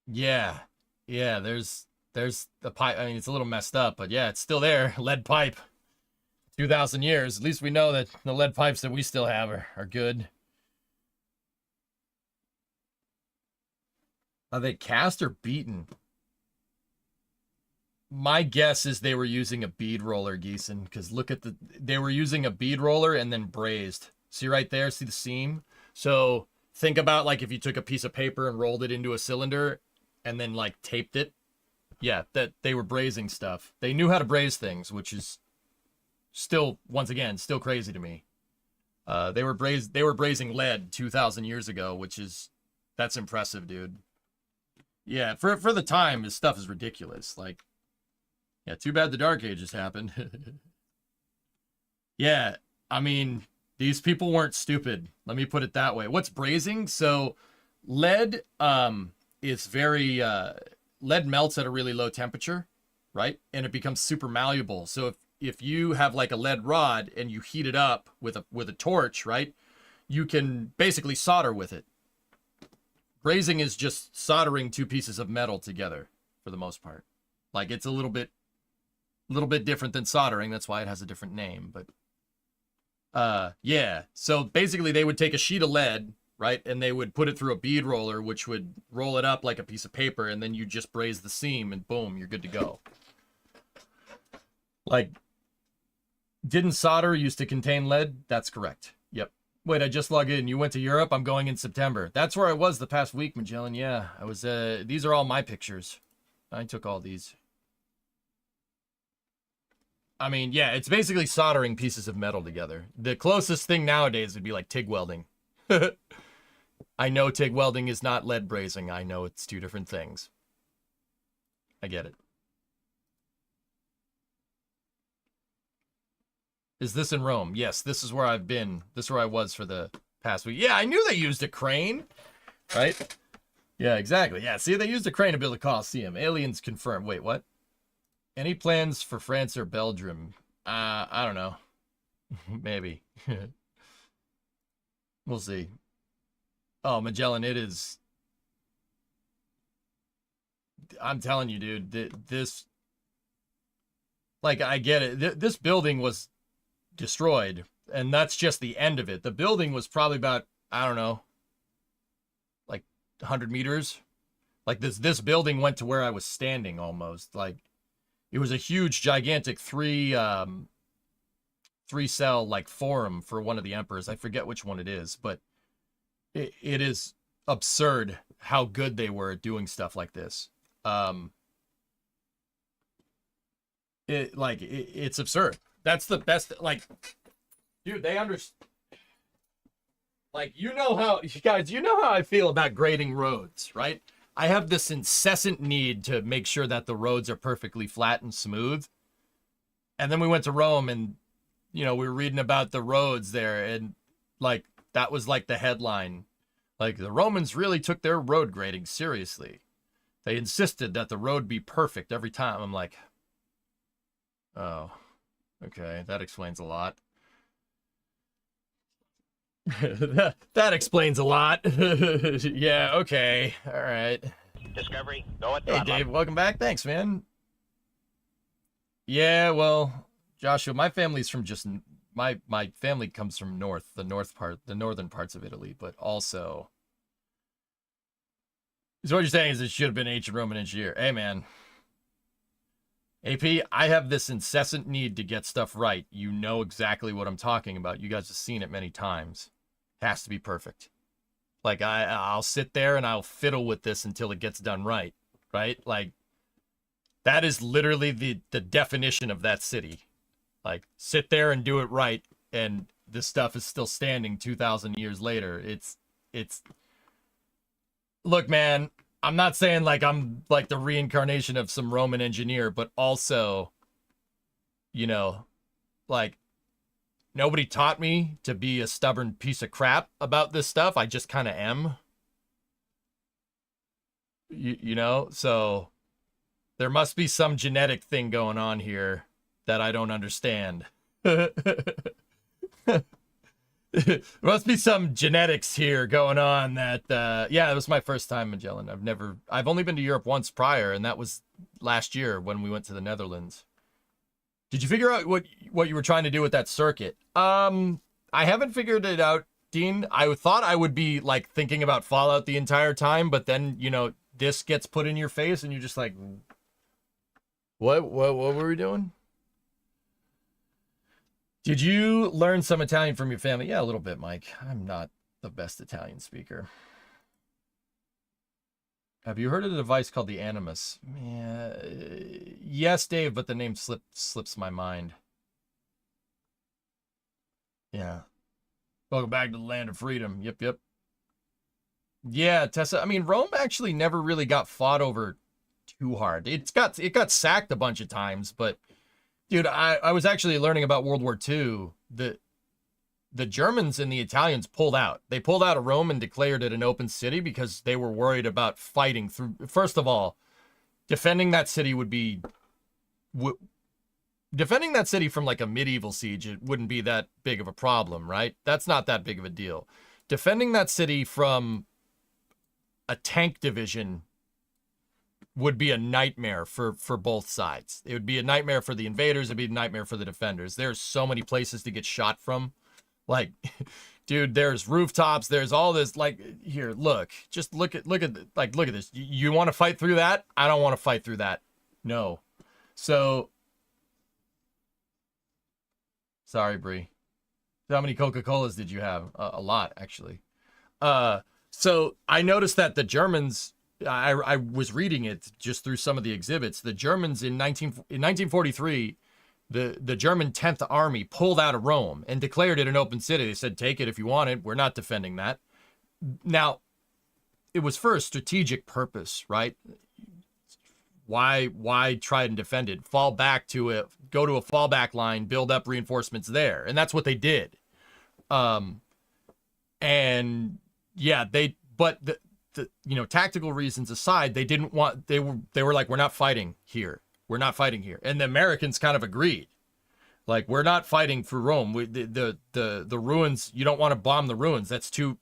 Yeah. Yeah, there's the pipe. I mean, it's a little messed up, but yeah, it's still there. Lead pipe. 2,000 years. At least we know that the lead pipes that we still have are good. Are they cast or beaten? My guess is they were using a bead roller, Geeson, because look at they were using a bead roller and then brazed. See right there? See the seam? So think about like if you took a piece of paper and rolled it into a cylinder and then like taped it. Yeah, that they were brazing stuff. They knew how to braze things, which is still, once again, still crazy to me. They were brazing lead 2,000 years ago, that's impressive, dude. Yeah, for the time, this stuff is ridiculous. Like, yeah, too bad the Dark Ages happened. Yeah, I mean, these people weren't stupid. Let me put it that way. What's brazing? So, lead is very lead melts at a really low temperature, right? And it becomes super malleable. So if you have like a lead rod and you heat it up with a torch, right? You can basically solder with it. Brazing is just soldering two pieces of metal together for the most part. Like it's a little bit different than soldering. That's why it has a different name. But yeah. So basically they would take a sheet of lead, right? And they would put it through a bead roller, which would roll it up like a piece of paper. And then you just braze the seam and boom, you're good to go. Like, didn't solder used to contain lead? That's correct. Yep. Wait, I just logged in. You went to Europe? I'm going in September. That's where I was the past week, Magellan. Yeah, I was, these are all my pictures. I took all these. I mean, yeah, it's basically soldering pieces of metal together. The closest thing nowadays would be like TIG welding. I know TIG welding is not lead brazing. I know it's two different things. I get it. Is this in Rome? Yes, this is where I've been. This is where I was for the past week. Yeah, I knew they used a crane, right? Yeah, exactly. Yeah, see, they used a crane to build a Colosseum. Aliens confirmed. Wait, what? Any plans for France or Belgium? I don't know. Maybe. We'll see. Oh, Magellan, it is. I'm telling you, dude, this. Like, I get it. This building was destroyed, and that's just the end of it. The building was probably about, I don't know, like 100 meters. Like this building went to where I was standing almost. Like it was a huge, gigantic three cell like forum for one of the emperors. I forget which one it is, but it is absurd how good they were at doing stuff like this. It's absurd. That's the best. Like, dude, they understand. Like, you know how, guys, you know how I feel about grading roads, right? I have this incessant need to make sure that the roads are perfectly flat and smooth. And then we went to Rome and, we were reading about the roads there. And, like, that was like the headline. Like, the Romans really took their road grading seriously. They insisted that the road be perfect every time. I'm like, oh, okay, that explains a lot. That explains a lot. Yeah, okay. All right. Discovery, go at Hey, throttle Dave, up. welcome back. Thanks, man. Yeah, well, Joshua, my family's from just my family comes from the northern parts of Italy, but also so what you're saying is it should have been ancient Roman engineer. Hey, man. AP, I have this incessant need to get stuff right. You know exactly what I'm talking about. You guys have seen it many times. Has to be perfect. Like I'll sit there and I'll fiddle with this until it gets done right, right? Like that is literally the definition of that city. Like sit there and do it right, and this stuff is still standing 2,000 years later. It's look, man. I'm not saying like I'm like the reincarnation of some Roman engineer, but also, you know, like nobody taught me to be a stubborn piece of crap about this stuff. I just kind of am. You know, so there must be some genetic thing going on here that I don't understand. There must be some genetics here going on that yeah, it was my first time, Magellan. I've only been to Europe once prior, and that was last year when we went to the Netherlands. Did you figure out what you were trying to do with that circuit? I haven't figured it out, Dean. I thought I would be like thinking about Fallout the entire time, but then, you know, this gets put in your face and you're just like, what were we doing? Did you learn some Italian from your family? Yeah, a little bit, Mike. I'm not the best Italian speaker. Have you heard of the device called the Animus? Yeah, yes, Dave, but the name slips my mind. Yeah. Welcome back to the land of freedom. Yep. Yeah, Tessa. I mean, Rome actually never really got fought over too hard. It got sacked a bunch of times, but dude, I was actually learning about World War II. The Germans and the Italians pulled out. They pulled out of Rome and declared it an open city because they were worried about fighting through. First of all, defending that city would be defending that city from like a medieval siege. It wouldn't be that big of a problem, right? That's not that big of a deal. Defending that city from a tank division would be a nightmare for both sides. It would be a nightmare for the invaders. It'd be a nightmare for the defenders. There's so many places to get shot from. Like, dude, there's rooftops. There's all this. Like, here, look. Just look at this. You want to fight through that? I don't want to fight through that. No. So, sorry, Bree. How many Coca-Colas did you have? A lot, actually. So I noticed that the Germans. I was reading it just through some of the exhibits. The Germans in 1943. The German 10th Army pulled out of Rome and declared it an open city. They said, take it if you want it. We're not defending that. Now, it was for a strategic purpose, right? Why try and defend it? Go to a fallback line, build up reinforcements there. And that's what they did. And yeah, but the tactical reasons aside, they were like, we're not fighting here. We're not fighting here. And the Americans kind of agreed. Like, we're not fighting for Rome. The ruins, you don't want to bomb the ruins. It's too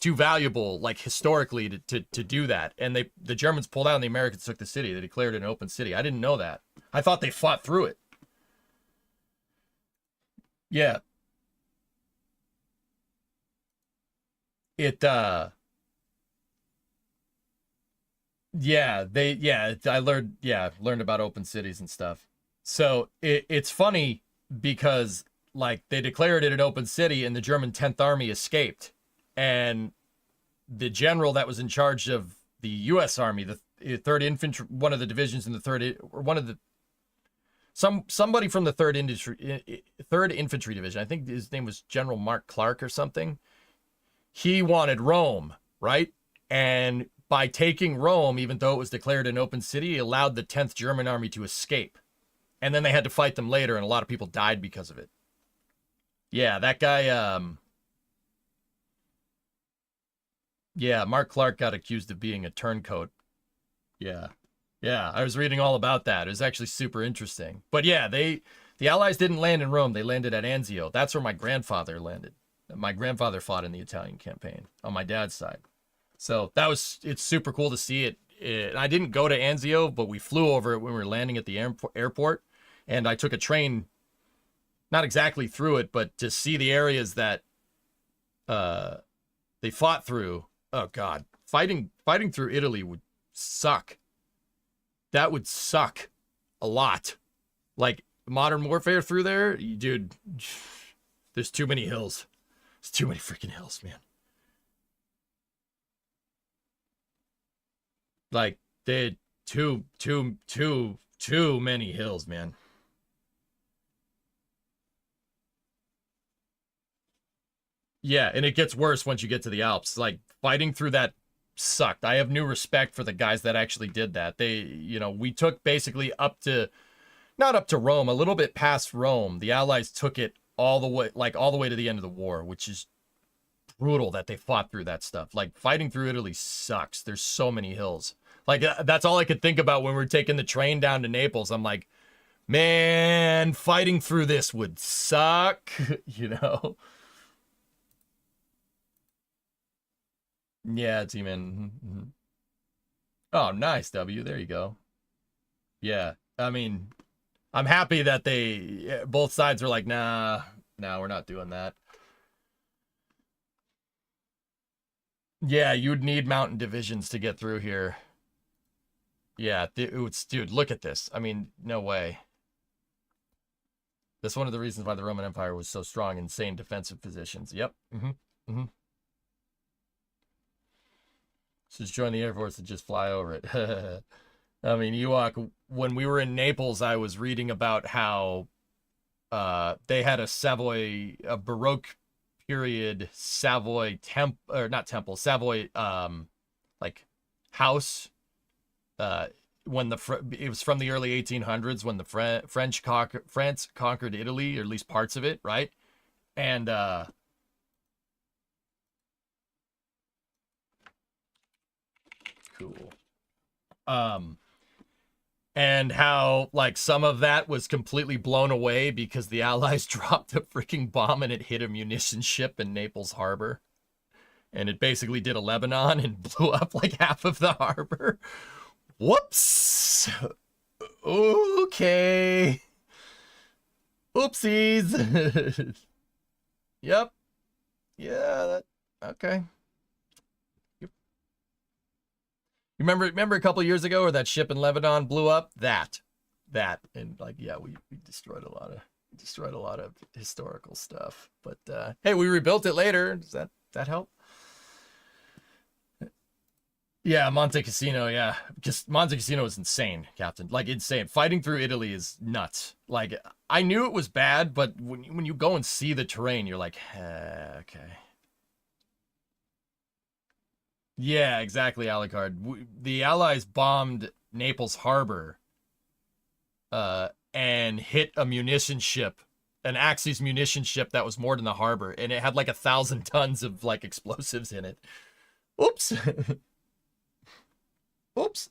valuable, like, historically to do that. And the Germans pulled out and the Americans took the city. They declared it an open city. I didn't know that. I thought they fought through it. Yeah. I learned about open cities and stuff. So it's funny because like they declared it an open city and the German 10th Army escaped, and the general that was in charge of the U.S. Army, the 3rd Infantry, one of the divisions in the somebody from the 3rd Infantry Division, I think his name was General Mark Clark or something. He wanted Rome, right? And by taking Rome, even though it was declared an open city, it allowed the 10th German Army to escape. And then they had to fight them later, and a lot of people died because of it. Yeah, that guy, Mark Clark got accused of being a turncoat. Yeah, I was reading all about that. It was actually super interesting. But yeah, The Allies didn't land in Rome. They landed at Anzio. That's where my grandfather landed. My grandfather fought in the Italian campaign on my dad's side. So it's super cool to see it. I didn't go to Anzio, but we flew over it when we were landing at the airport. And I took a train, not exactly through it, but to see the areas that they fought through. Oh, God. Fighting through Italy would suck. That would suck a lot. Like, modern warfare through there, dude, there's too many hills. There's too many freaking hills, man. Like, they had too many hills, man. Yeah, and it gets worse once you get to the Alps. Like, fighting through that sucked. I have new respect for the guys that actually did that. We took basically not up to Rome, a little bit past Rome. The Allies took it all the way to the end of the war, which is brutal that they fought through that stuff. Like, fighting through Italy sucks. There's so many hills. Like, that's all I could think about when we were taking the train down to Naples. I'm like, man, fighting through this would suck, Yeah, T-Man. Mm-hmm. Oh, nice, W. There you go. Yeah, I mean, I'm happy that both sides are like, nah, we're not doing that. Yeah, you'd need mountain divisions to get through here. Yeah, dude, look at this. I mean, no way. That's one of the reasons why the Roman Empire was so strong, insane defensive positions. Yep. Just join the Air Force and just fly over it. I mean, Ewok, when we were in Naples, I was reading about how they had a Baroque period Savoy Savoy like house. When it was from the early 1800s when the France conquered Italy, or at least parts of it, right? And cool. And how, like, some of that was completely blown away because the Allies dropped a freaking bomb and it hit a munition ship in Naples Harbor. And it basically did a Lebanon and blew up like half of the harbor. Whoops. Okay. Oopsies. Yep. Yeah, okay. You remember a couple years ago where that ship in Lebanon blew up? That. And like, yeah, we destroyed a lot of historical stuff. But hey, we rebuilt it later. Does that help? Yeah, Monte Cassino, yeah. Just Monte Cassino is insane, Captain. Like, insane. Fighting through Italy is nuts. Like, I knew it was bad, but when you go and see the terrain, you're like, okay. Yeah, exactly, Alucard. The Allies bombed Naples Harbor and hit a munition ship, an Axis munition ship that was moored in the harbor, and it had like 1,000 tons of like explosives in it. Oops. Oops.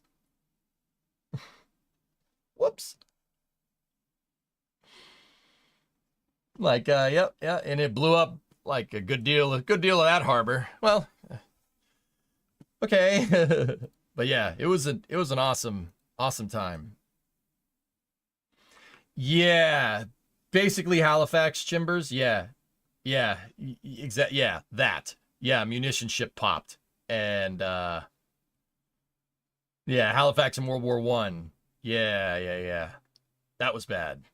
Whoops. Like, yeah, and it blew up like a good deal of that harbor. Well, okay. But yeah, it was an awesome time. Yeah, basically Halifax Chimbers. Yeah, exactly. Yeah, that. Yeah, munition ship popped, and yeah, Halifax in World War One. Yeah. That was bad.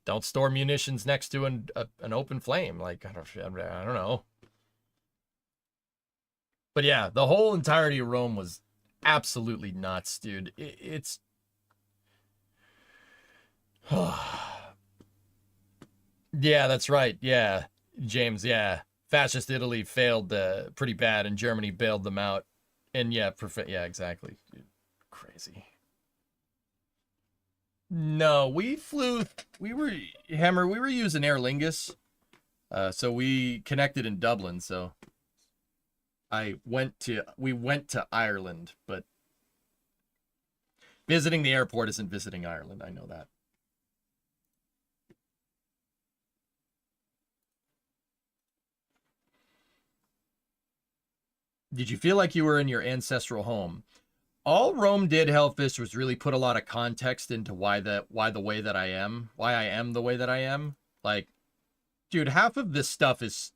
Don't store munitions next to an open flame. Like, I don't know. But yeah, the whole entirety of Rome was absolutely nuts, dude. It's yeah, that's right. Yeah, James. Yeah, fascist Italy failed pretty bad, and Germany bailed them out. And yeah, yeah, exactly. Dude, crazy. No, we were using Aer Lingus. So we connected in Dublin, so we went to Ireland, but visiting the airport isn't visiting Ireland. I know that. Did you feel like you were in your ancestral home? All Rome did, Hellfish, was really put a lot of context into why the way that I am, why I am the way that I am. Like, dude, half of this stuff is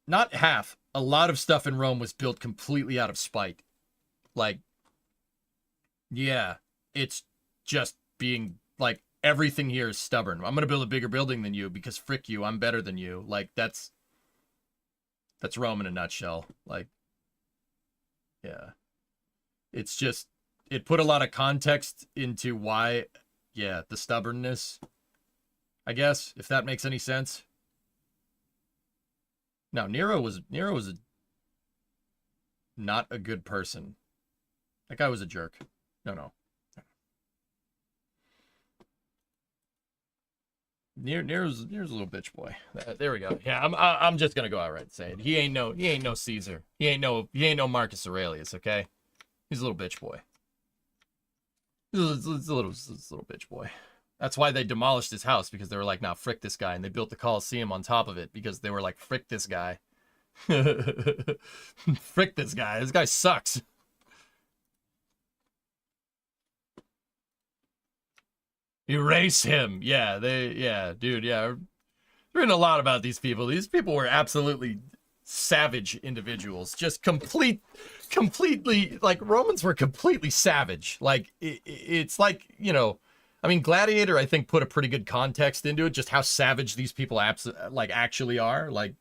not half. A lot of stuff in Rome was built completely out of spite. Like, yeah, it's just being like everything here is stubborn. I'm gonna build a bigger building than you because frick you, I'm better than you. Like that's Rome in a nutshell. Like, yeah. It's just, it put a lot of context into why, yeah, the stubbornness, I guess, if that makes any sense. No, Nero was not a good person. That guy was a jerk. No. Nero's a little bitch boy. There we go. Yeah, I'm just gonna go outright and say it. He ain't no Caesar. He ain't no Marcus Aurelius. Okay, he's a little bitch boy. He's a little bitch boy. That's why they demolished his house, because they were like, nah, frick this guy, and they built the Colosseum on top of it because they were like, frick this guy. Frick this guy. This guy sucks. Erase him. Yeah, dude, yeah. Written a lot about these people. These people were absolutely savage individuals. Just completely, like, Romans were completely savage. Like, it's like, you know, I mean, Gladiator, I think, put a pretty good context into it, just how savage these people actually are. Like,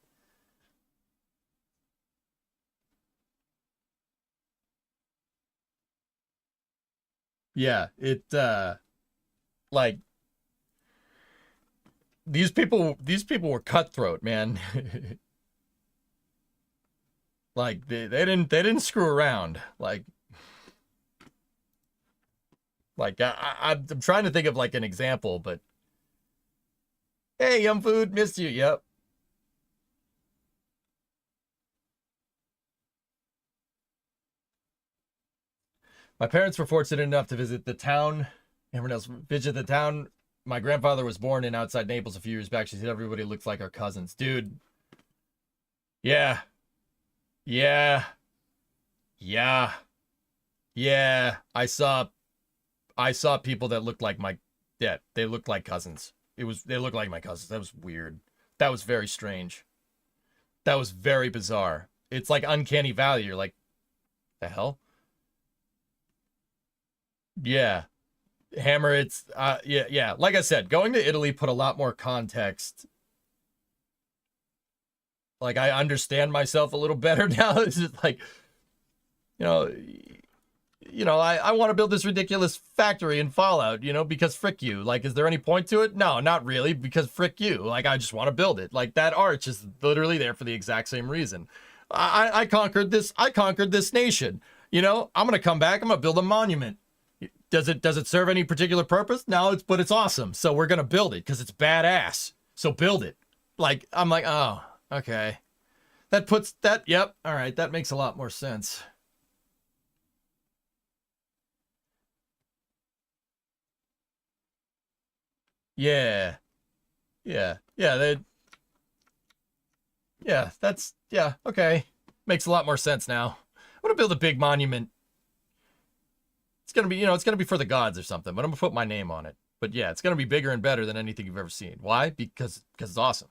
yeah, like, these people were cutthroat, man. Like, they didn't screw around. Like I'm trying to think of like an example, but hey, Yum Food, missed you. Yep. My parents were fortunate enough to visit the town. Everyone else visit the town my grandfather was born in outside Naples a few years back. She said everybody looks like our cousins. Dude. Yeah. Yeah. Yeah. Yeah. I saw people that looked like they looked like cousins. They looked like my cousins. That was weird. That was very strange. That was very bizarre. It's like uncanny valley. You're like, the hell? Yeah. Hammer, it's yeah. Like I said, going to Italy put a lot more context. Like, I understand myself a little better now. It's just like, you know, I want to build this ridiculous factory in Fallout, you know, because frick you. Like, is there any point to it? No, not really, because frick you. Like, I just want to build it. Like, that arch is literally there for the exact same reason. I conquered this nation. You know, I'm gonna come back. I'm gonna build a monument. Does it serve any particular purpose? No, but it's awesome. So we're gonna build it because it's badass. So build it. Like, I'm like, oh, okay. That puts that. Yep. All right. That makes a lot more sense. Yeah. Yeah. Yeah. That's, yeah. Okay. Makes a lot more sense now. I'm gonna build a big monument. It's gonna be, it's gonna be for the gods or something, but I'm gonna put my name on it. But yeah, it's gonna be bigger and better than anything you've ever seen. Why? Because it's awesome.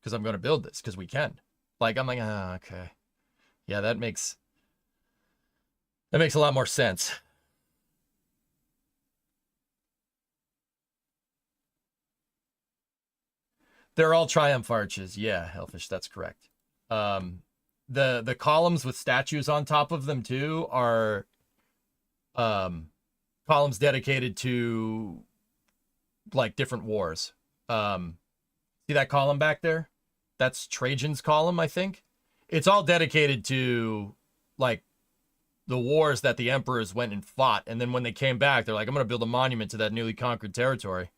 Because I'm gonna build this. Because we can. Like, I'm like, okay. Yeah, that makes a lot more sense. They're all triumph arches. Yeah, Hellfish, that's correct. The columns with statues on top of them too are columns dedicated to like different wars. See that column back there? That's Trajan's column, I think. It's all dedicated to like the wars that the emperors went and fought, and then when they came back, they're like, I'm gonna build a monument to that newly conquered territory.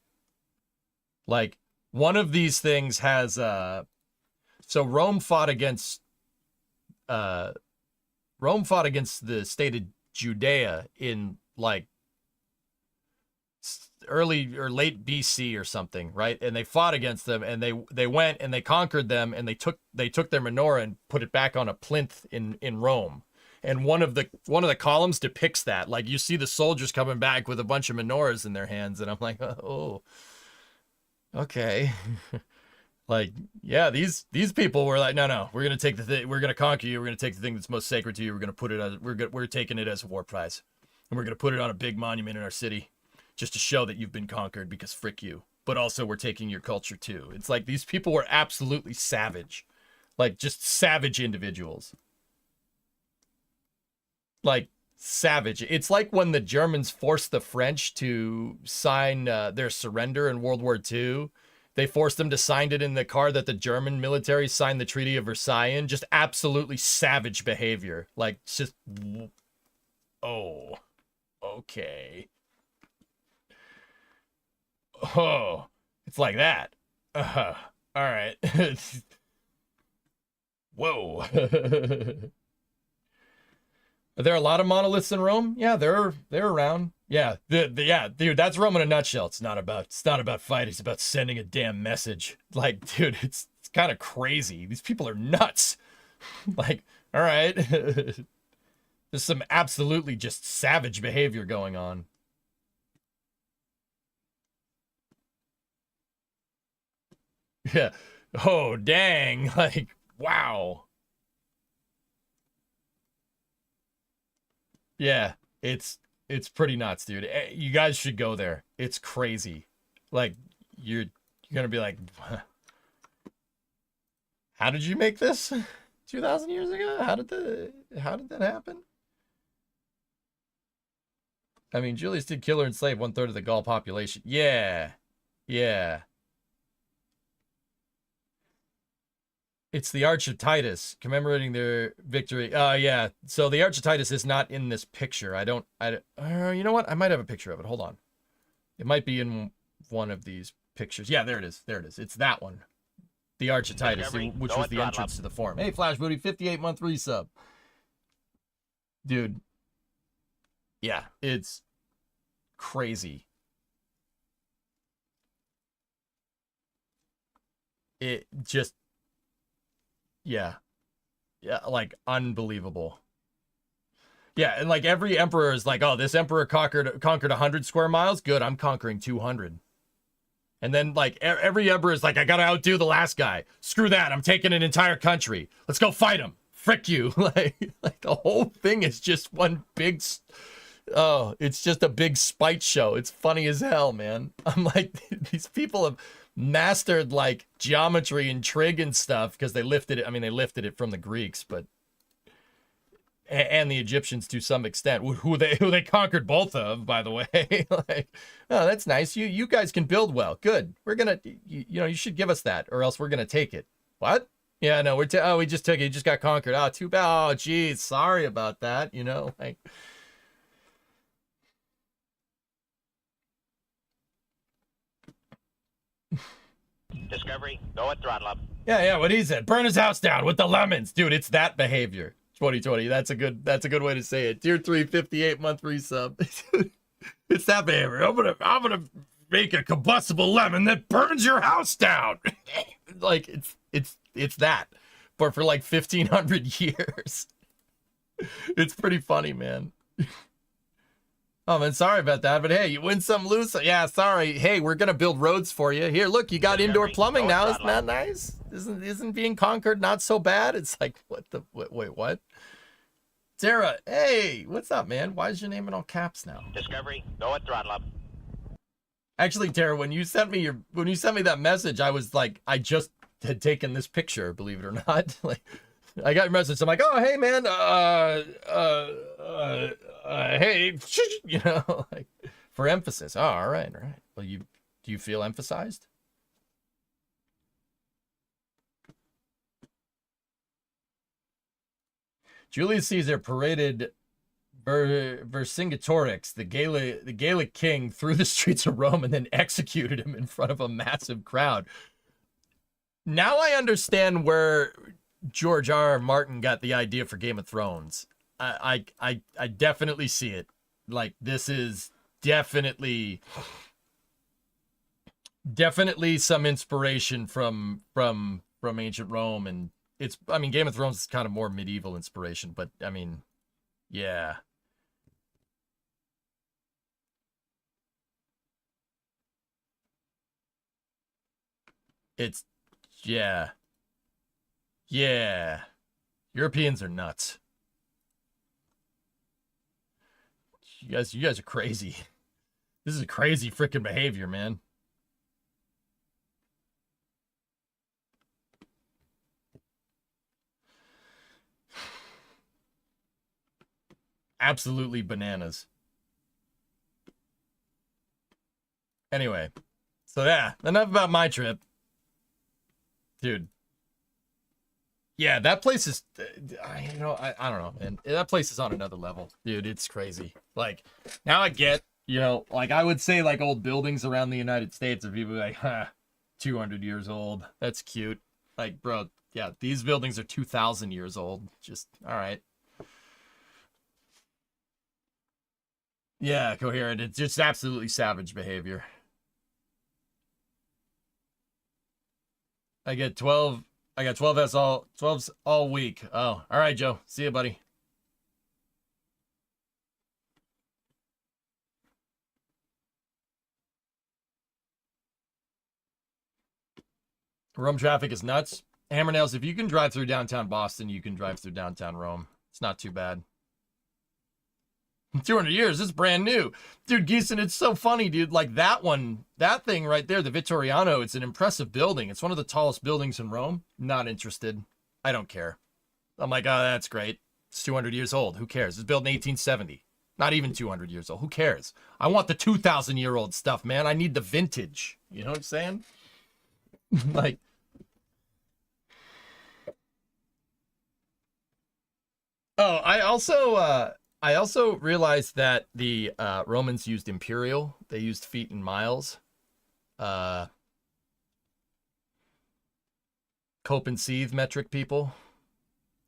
Like, one of these things has so Rome fought against the state of Judea in like early or late BC or something, right? And they fought against them, and they went and they conquered them, and they took their menorah and put it back on a plinth in Rome. And one of the columns depicts that. Like, you see the soldiers coming back with a bunch of menorahs in their hands, and I'm like, oh, okay. Like, yeah, these people were like, no, we're gonna take the thing, we're gonna conquer you, we're gonna take the thing that's most sacred to you, we're gonna put it as we're taking it as a war prize, and we're gonna put it on a big monument in our city, just to show that you've been conquered, because frick you. But also, we're taking your culture too. It's like these people were absolutely savage, like just savage individuals. Like, savage. It's like when the Germans forced the French to sign their surrender in World War II. They forced them to sign it in the car that the German military signed the Treaty of Versailles in. Just absolutely savage behavior. Like, just, oh, okay. Oh, it's like that. All right. Whoa. Are there a lot of monoliths in Rome? Yeah, they're around. Yeah, yeah, dude, that's Rome in a nutshell. It's not about fighting. It's about sending a damn message. Like, dude, it's kind of crazy. These people are nuts. Like, all right, there's some absolutely just savage behavior going on. Yeah. Oh, dang. Like, wow. Yeah, it's pretty nuts, dude. You guys should go there. It's crazy. Like, you're gonna be like, how did you make this 2,000 years ago? How did that happen? I mean, Julius did kill or enslave 1/3 of the Gaul population. Yeah, yeah. It's the Arch of Titus commemorating their victory. Yeah. So the Arch of Titus is not in this picture. You know what? I might have a picture of it. Hold on. It might be in one of these pictures. Yeah, there it is. There it is. It's that one. The Arch of Titus, which was the entrance to the Forum. Hey, Flash Booty, 58-month resub. Dude. Yeah, it's crazy. It just, yeah, like unbelievable. Yeah, and like every emperor is like, oh, this emperor conquered 100 square miles. Good, I'm conquering 200. And then like every emperor is like, I gotta outdo the last guy. Screw that, I'm taking an entire country. Let's go fight him. Frick you. like the whole thing is just one big, oh, it's just a big spite show. It's funny as hell, man. I'm like, these people have mastered like geometry and trig and stuff because they lifted it. I mean, they lifted it from the Greeks, but and the Egyptians to some extent, who they conquered both of, by the way. Like, oh, that's nice. You guys can build well. Good. We're gonna, you should give us that, or else we're gonna take it. What? Yeah, no, we just took it. You just got conquered. Oh, too bad. Oh, geez, sorry about that. Like. Discovery, go and throttle up. Yeah, what he said. Burn his house down with the lemons. Dude, it's that behavior. 2020. That's a good way to say it. Tier 3, 58-month resub. It's that behavior. I'm gonna make a combustible lemon that burns your house down. Like it's that. But for like 1,500 years. It's pretty funny, man. Oh, man, sorry about that, but hey, you win some, lose some. Yeah, sorry. Hey, we're gonna build roads for you. Here, look, you got indoor plumbing now. Isn't that nice? Isn't being conquered not so bad? It's like, wait, what? Sarah, hey, what's up, man? Why is your name in all caps now? Discovery, go and throttle up. Actually, Tara, when you sent me that message, I was like, I just had taken this picture, believe it or not. Like, I got your message. I'm like, oh, hey, man, hey, like, for emphasis. Oh, all right. Well, do you feel emphasized? Julius Caesar paraded Vercingetorix, the Gallic king, through the streets of Rome and then executed him in front of a massive crowd. Now I understand where George R. Martin got the idea for Game of Thrones. I definitely see it. Like, this is definitely some inspiration from ancient Rome, and it's, I mean, Game of Thrones is kind of more medieval inspiration, but I mean, yeah. It's, yeah. Yeah. Europeans are nuts. You guys are crazy. This is crazy freaking behavior, man. Absolutely bananas. Anyway, so yeah, enough about my trip. Dude. Yeah, that place is, I don't know, man. That place is on another level. Dude, it's crazy. Like, now I get, like I would say like old buildings around the United States are people like, 200 years old. That's cute. Like, bro, yeah, these buildings are 2,000 years old. Just, all right. Yeah, coherent. It's just absolutely savage behavior. I get 12. I got 12's all week. Oh, all right, Joe. See you, buddy. Rome traffic is nuts. Hammer Nails, if you can drive through downtown Boston, you can drive through downtown Rome. It's not too bad. 200 years, it's brand new. Dude, Geeson, it's so funny, dude. Like that one, that thing right there, the Vittoriano, it's an impressive building. It's one of the tallest buildings in Rome. Not interested. I don't care. I'm like, oh, that's great. It's 200 years old. Who cares? It's built in 1870. Not even 200 years old. Who cares? I want the 2,000-year-old stuff, man. I need the vintage. You know what I'm saying? Like, oh, I also realized that the Romans used imperial. They used feet and miles. Uh, Cope and seethe metric people.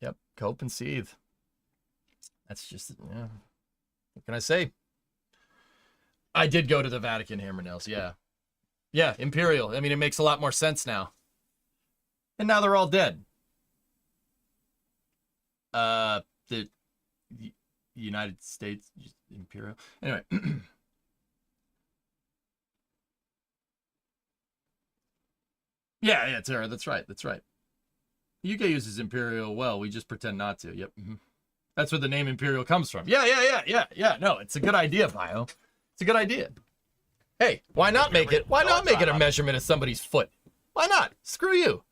Yep, cope and seethe. That's just, yeah. What can I say? I did go to the Vatican, Hammer Nails. Yeah, yeah, imperial. I mean, it makes a lot more sense now. And now they're all dead. The United States imperial. Anyway. Yeah, Tara, that's right. That's right. The UK uses imperial well. We just pretend not to. Yep. That's where the name imperial comes from. Yeah. No, it's a good idea, Bio. It's a good idea. Hey, why not make it? Why not make it a measurement of somebody's foot? Why not? Screw you.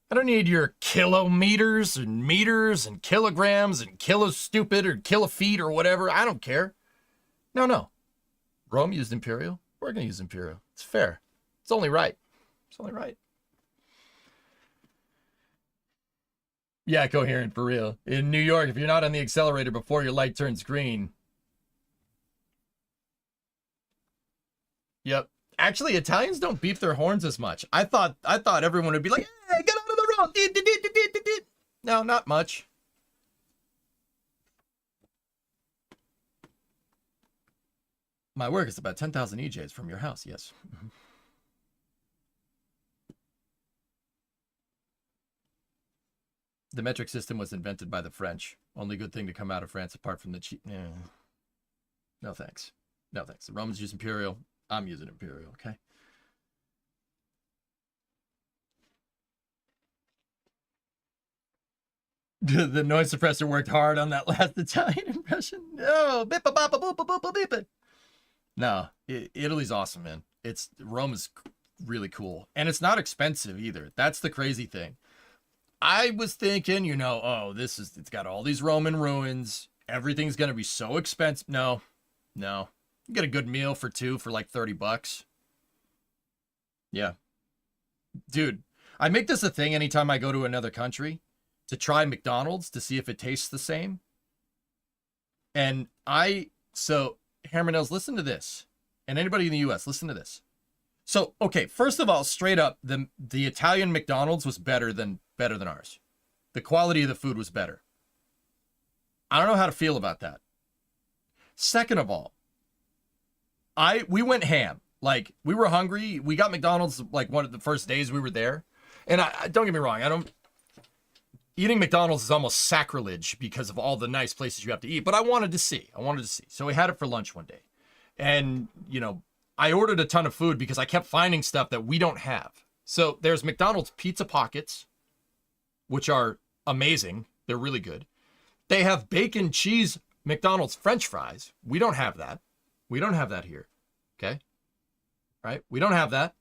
I don't need your kilometers and meters and kilograms and kilo stupid or kilo feet or whatever. I don't care. No. Rome used imperial. We're going to use imperial. It's fair. It's only right. It's only right. Yeah, coherent for real. In New York, if you're not on the accelerator before your light turns green. Yep. Actually, Italians don't beep their horns as much. I thought everyone would be like, hey, get out of the road. No, not much. My work is about 10,000 EJs from your house, yes. The metric system was invented by the French. Only good thing to come out of France apart from the cheap. No thanks. No thanks. The Romans use imperial. I'm using imperial, okay? The noise suppressor worked hard on that last Italian impression. No, no, Italy's awesome, man. Rome is really cool, and it's not expensive either. That's the crazy thing. I was thinking, it's got all these Roman ruins. Everything's gonna be so expensive. No. You get a good meal for two for like $30. Yeah, dude. I make this a thing anytime I go to another country to try McDonald's to see if it tastes the same. And Hammer Nails, listen to this. And anybody in the US, listen to this. So, okay, first of all, straight up, the Italian McDonald's was better than ours. The quality of the food was better. I don't know how to feel about that. Second of all, we went ham. Like, we were hungry. We got McDonald's like one of the first days we were there. And I don't get me wrong, eating McDonald's is almost sacrilege because of all the nice places you have to eat, but I wanted to see. So we had it for lunch one day. And, you know, I ordered a ton of food because I kept finding stuff that we don't have. So there's McDonald's pizza pockets, which are amazing. They're really good. They have bacon cheese McDonald's French fries. We don't have that. We don't have that here. Okay? Right? We don't have that.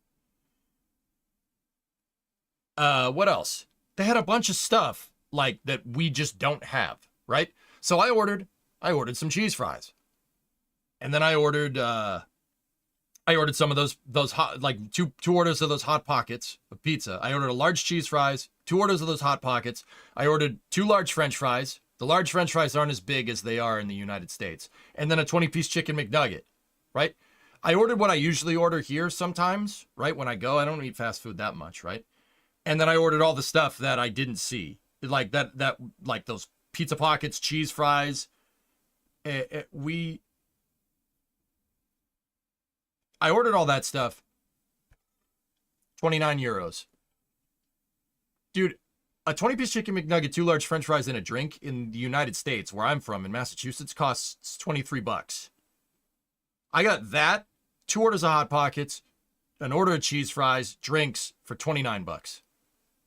What else? They had a bunch of stuff like that we just don't have, right? So I ordered some cheese fries. And then I ordered some of those hot, like two orders of those Hot Pockets of pizza. I ordered a large cheese fries, 2 orders of those Hot Pockets. I ordered 2 large French fries. The large French fries aren't as big as they are in the United States. And then a 20-piece chicken McNugget, right? I ordered what I usually order here sometimes, right? When I go, I don't eat fast food that much, right? And then I ordered all the stuff that I didn't see. Like like those pizza pockets, cheese fries. I ordered all that stuff. 29 euros. Dude, a 20-piece chicken McNugget, 2 large French fries, and a drink in the United States, where I'm from, in Massachusetts, costs $23. I got that, 2 orders of Hot Pockets, an order of cheese fries, drinks for $29.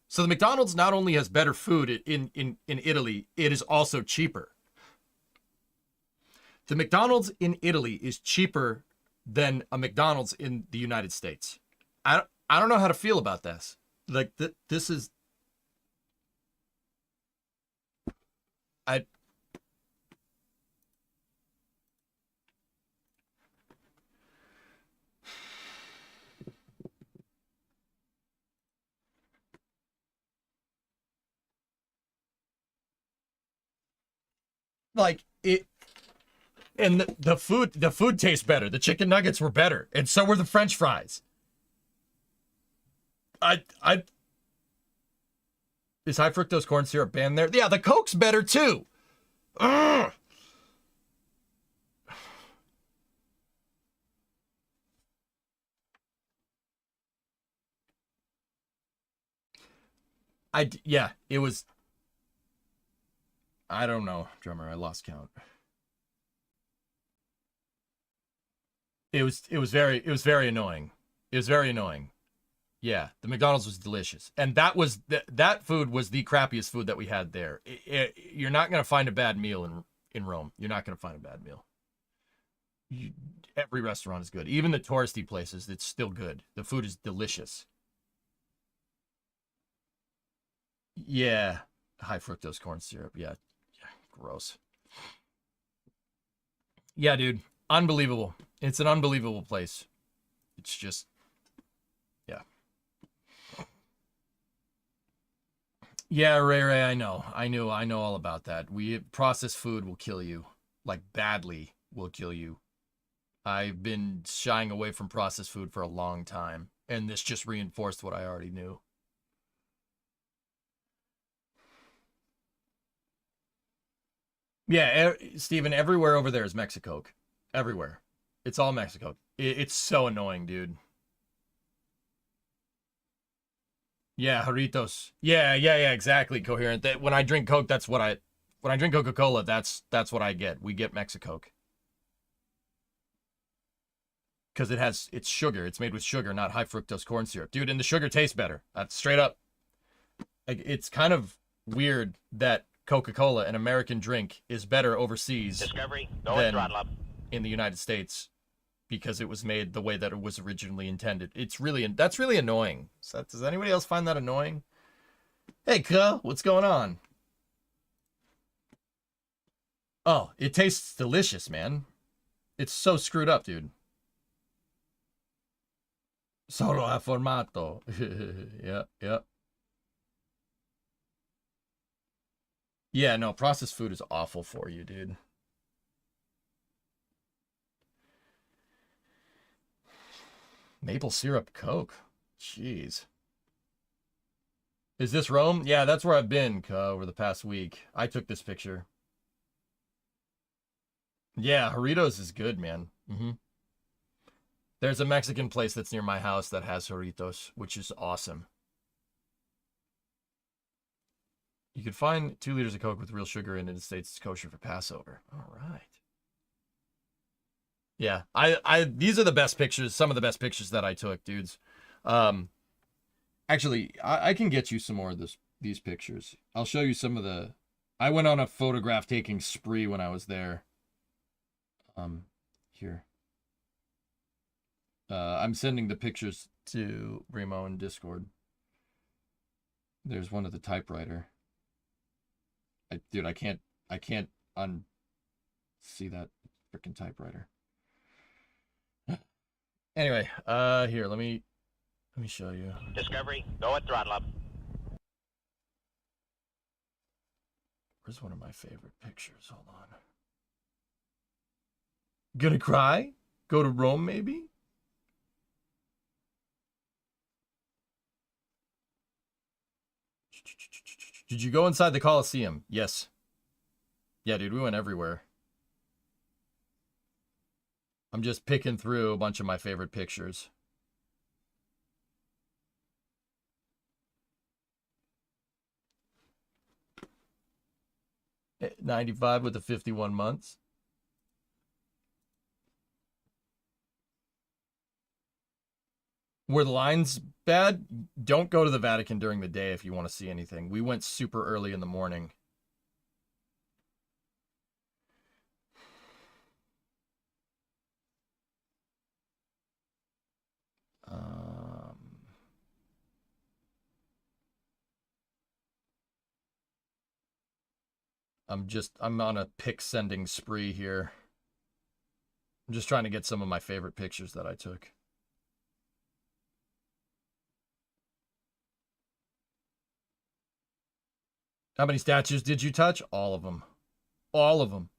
So the McDonald's not only has better food in Italy, it is also cheaper. The McDonald's in Italy is cheaper than a McDonald's in the United States. I don't know how to feel about this. Like, this is... Like, it... And the food tastes better. The chicken nuggets were better. And so were the French fries. Is high fructose corn syrup banned there? Yeah, the Coke's better too. Ugh. Yeah, it was... I don't know, drummer. I lost count. It was very annoying. It was very annoying. Yeah, the McDonald's was delicious. And that food was the crappiest food that we had there. You're not going to find a bad meal in Rome. You're not going to find a bad meal. Every restaurant is good. Even the touristy places, it's still good. The food is delicious. Yeah, high fructose corn syrup. Yeah, gross. Yeah, dude. Unbelievable. It's an unbelievable place. It's just, yeah. Yeah, Ray, I know. I know all about that. Processed food will kill you. Like, badly will kill you. I've been shying away from processed food for a long time, and this just reinforced what I already knew. Yeah, Steven, everywhere over there is Mexico. Everywhere. It's all Mexico. It's so annoying, dude. Yeah, Jarritos. Yeah, exactly. Coherent. When I drink Coke, when I drink Coca-Cola, that's what I get. We get Mexicoke. Because it's sugar. It's made with sugar, not high fructose corn syrup. Dude, and the sugar tastes better. That's straight up. Like, it's kind of weird that Coca-Cola, an American drink, is better overseas Discovery, than throttle up. in the United States because it was made the way that it was originally intended. That's really annoying. Does anybody else find that annoying? Hey, Ka, what's going on? Oh, it tastes delicious, man. It's so screwed up, dude. Solo a formato. Yeah. Yeah, no, processed food is awful for you, dude. Maple syrup Coke. Jeez. Is this Rome? Yeah, that's where I've been over the past week. I took this picture. Yeah, Jarritos is good, man. There's a Mexican place that's near my house that has Doritos, which is awesome. You could find 2 liters of Coke with real sugar in the States. It's kosher for Passover. All right. Yeah, these are the best pictures, some of the best pictures that I took, dudes. Actually, I can get you some more of these pictures. I'll show you some of the. I went on a photograph taking spree when I was there. Here. I'm sending the pictures to Remo in Discord. There's one of the typewriter. Dude, I can't see that freaking typewriter. Anyway, here, let me show you. Discovery, go at throttle up. Where's one of my favorite pictures? Hold on. Gonna cry? Go to Rome, maybe? Did you go inside the Colosseum? Yes. Yeah, dude, we went everywhere. I'm just picking through a bunch of my favorite pictures. At 95 with the 51 months. Were the lines bad? Don't go to the Vatican during the day if you want to see anything. We went super early in the morning. I'm on a pic sending spree here. I'm just trying to get some of my favorite pictures that I took. How many statues did you touch? All of them. All of them.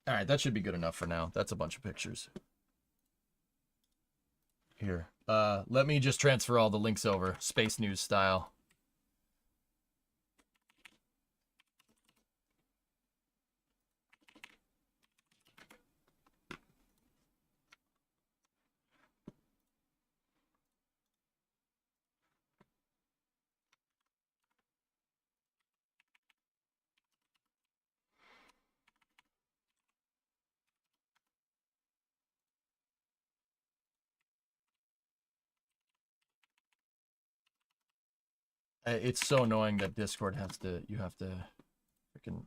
All right, that should be good enough for now. That's a bunch of pictures. Here. Let me just transfer all the links over, Space News style. It's so annoying that Discord you have to freaking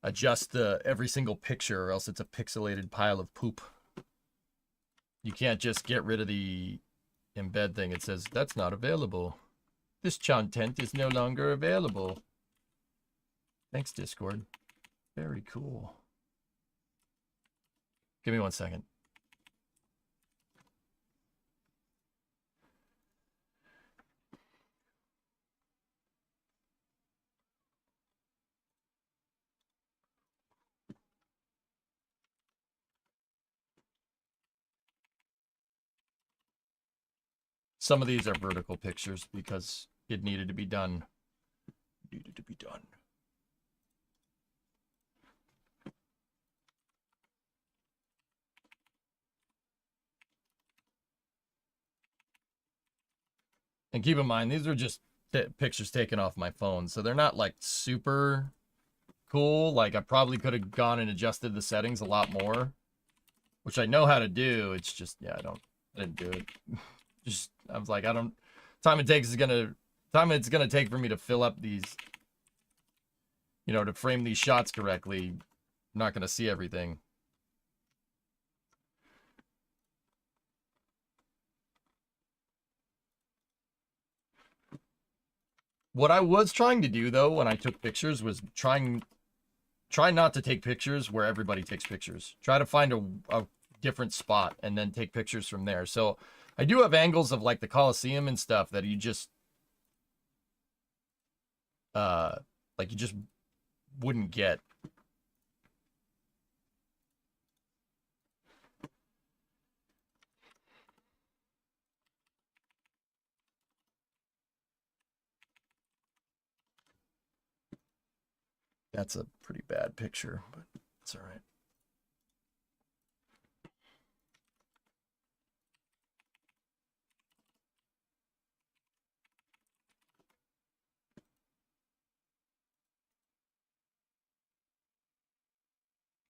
adjust every single picture or else it's a pixelated pile of poop. You can't just get rid of the embed thing. It says, that's not available. This content is no longer available. Thanks, Discord. Very cool. Give me 1 second. Some of these are vertical pictures because it needed to be done. And keep in mind, these are just pictures taken off my phone, so they're not like super cool. Like I probably could have gone and adjusted the settings a lot more, which I know how to do. It's just, yeah, I didn't do it. Just, I was like, time it's gonna take for me to fill up these, to frame these shots correctly. I'm not gonna see everything. What I was trying to do though when I took pictures was try not to take pictures where everybody takes pictures. Try to find a different spot and then take pictures from there. So I do have angles of like the Colosseum and stuff that you just wouldn't get. That's a pretty bad picture, but it's all right.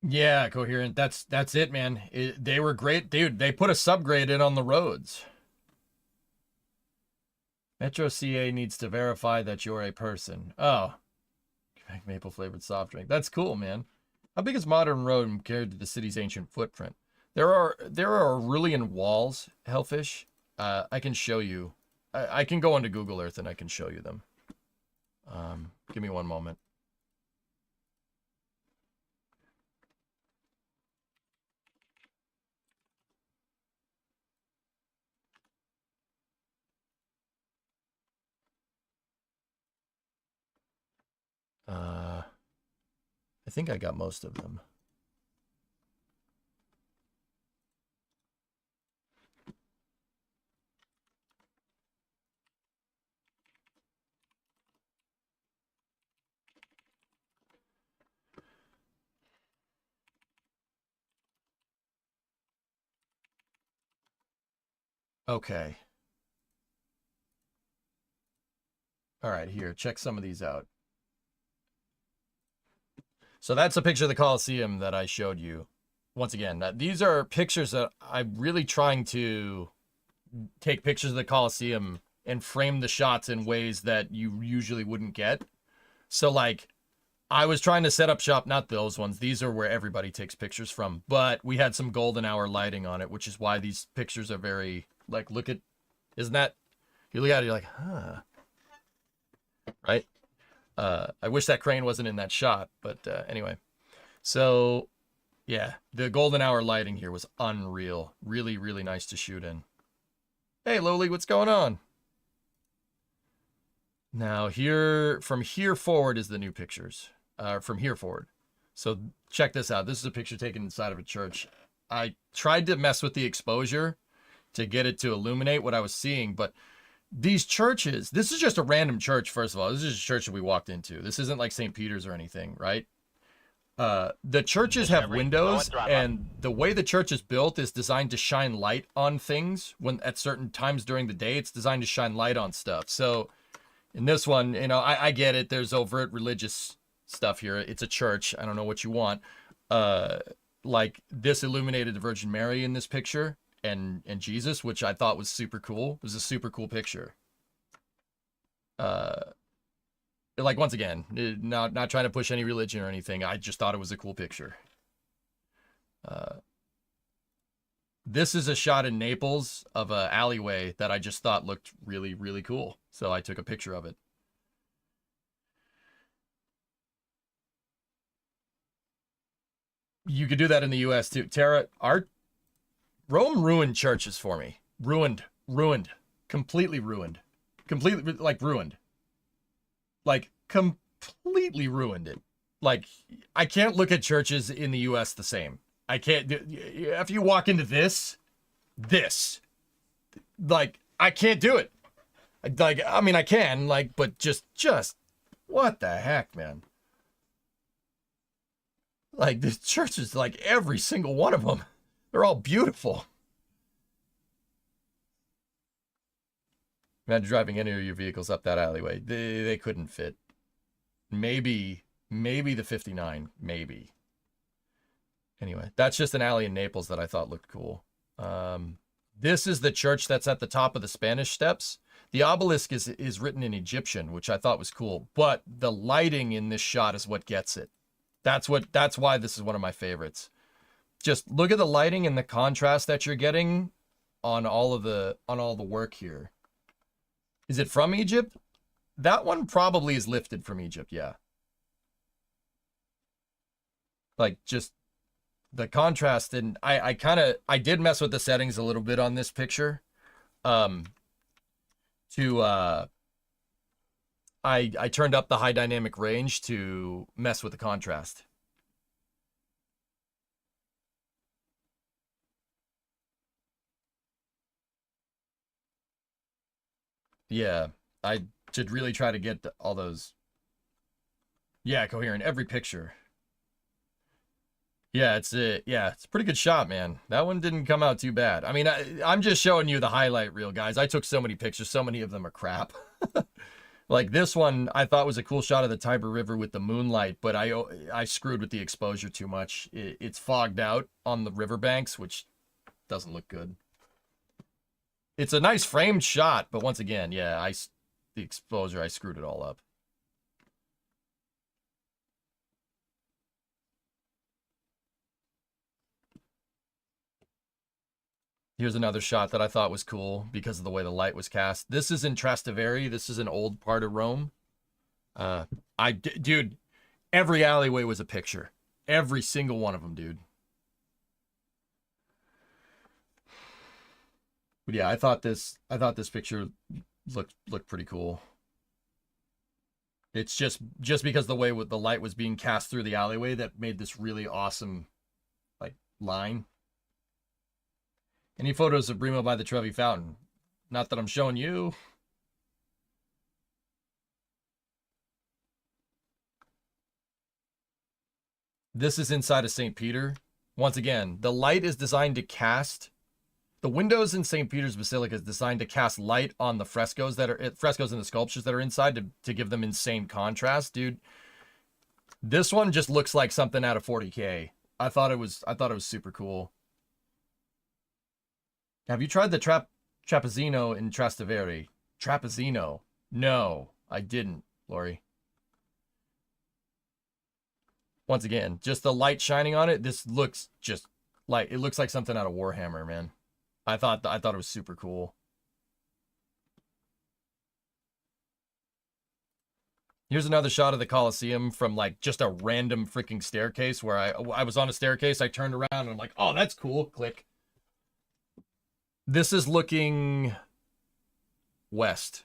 Yeah, coherent. That's it, man. They were great, dude. They put a subgrade in on the roads. Metro CA needs to verify that you're a person. Oh, maple flavored soft drink. That's cool, man. How big is Modern Road compared to the city's ancient footprint? There are Aurelian walls, Hellfish. I can show you. I can go onto Google Earth and I can show you them. Give me one moment. I think I got most of them. Okay. All right, here, check some of these out. So that's a picture of the Colosseum that I showed you. Once again, these are pictures that I'm really trying to take pictures of the Colosseum and frame the shots in ways that you usually wouldn't get. So, like, I was trying to set up shop, not those ones. These are where everybody takes pictures from. But we had some golden hour lighting on it, which is why these pictures are very, like, look at, isn't that, you look at it, you're like, huh. Right? I wish that crane wasn't in that shot, but anyway. So, yeah, the golden hour lighting here was unreal. Really, really nice to shoot in. Hey, Lowly, what's going on? Now, here, from here forward is the new pictures. From here forward. So, check this out. This is a picture taken inside of a church. I tried to mess with the exposure to get it to illuminate what I was seeing, but these churches, this is just a random church, first of all. This is just a church that we walked into. This isn't like St. Peter's or anything, right? The churches have windows, and the way the church is built is designed to shine light on things when at certain times during the day. It's designed to shine light on stuff. So in this one, you know, I get it. There's overt religious stuff here. It's a church. I don't know what you want. Like this illuminated the Virgin Mary in this picture and Jesus, which I thought was super cool. It was a super cool picture. Like once again, not trying to push any religion or anything. I just thought it was a cool picture. This is a shot in Naples of an alleyway that I just thought looked really, really cool. So I took a picture of it. You could do that in the US too. Tara, Rome ruined churches for me. Ruined. Completely ruined. Completely, like, ruined. Like, completely ruined it. Like, I can't look at churches in the US the same. I can't. If you walk into this, like, I can't do it. Like, I mean, I can, like, but just, what the heck, man? Like, the churches, like, every single one of them, they're all beautiful. Imagine driving any of your vehicles up that alleyway. They couldn't fit. Maybe the 59, maybe. Anyway, that's just an alley in Naples that I thought looked cool. This is the church that's at the top of the Spanish Steps. The obelisk is written in Egyptian, which I thought was cool, but the lighting in this shot is what gets it. That's why this is one of my favorites. Just look at the lighting and the contrast that you're getting on all the work here. Is it from Egypt? That one probably is lifted from Egypt, yeah. Like, just the contrast, and I did mess with the settings a little bit on this picture. I turned up the high dynamic range to mess with the contrast. Yeah, I should really try to get all those. Yeah, coherent every picture. Yeah, it's a pretty good shot, man. That one didn't come out too bad. I mean, I'm just showing you the highlight reel, guys. I took so many pictures, so many of them are crap. Like this one, I thought was a cool shot of the Tiber River with the moonlight, but I screwed with the exposure too much. It's fogged out on the riverbanks, which doesn't look good. It's a nice framed shot, but once again, yeah, the exposure, I screwed it all up. Here's another shot that I thought was cool because of the way the light was cast. This is in Trastevere. This is an old part of Rome. Dude, every alleyway was a picture. Every single one of them, dude. But yeah, I thought this picture looked pretty cool. It's just because the way the light was being cast through the alleyway that made this really awesome, like, line. Any photos of Bremo by the Trevi Fountain? Not that I'm showing you. This is inside of St. Peter. Once again, the light is designed to cast. The windows in St. Peter's Basilica is designed to cast light on the frescoes and the sculptures that are inside to give them insane contrast, dude. This one just looks like something out of 40K. I thought it was super cool. Have you tried the Trapezzino in Trastevere? Trapezzino? No, I didn't, Lori. Once again, just the light shining on it. This looks just like, it looks like something out of Warhammer, man. I thought it was super cool. Here's another shot of the Colosseum from like just a random freaking staircase where I was on a staircase. I turned around and I'm like, oh, that's cool. Click. This is looking west.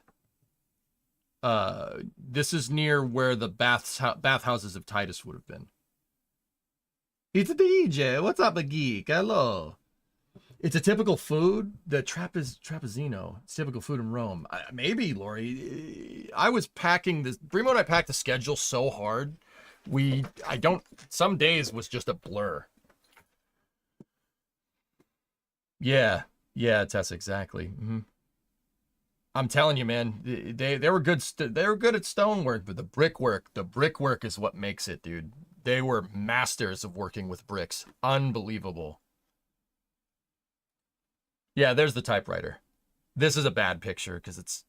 This is near where the bathhouses of Titus would have been. It's a DJ. What's up, a geek? Hello. It's a typical food. The Trapezzino. It's typical food in Rome. Maybe, Lori. I was packing this. Bremo and I packed the schedule so hard. Some days was just a blur. Yeah, Tessa, exactly. Mm-hmm. I'm telling you, man, they were good. They were good at stonework, but the brickwork is what makes it, dude. They were masters of working with bricks. Unbelievable. Yeah, there's the typewriter. This is a bad picture because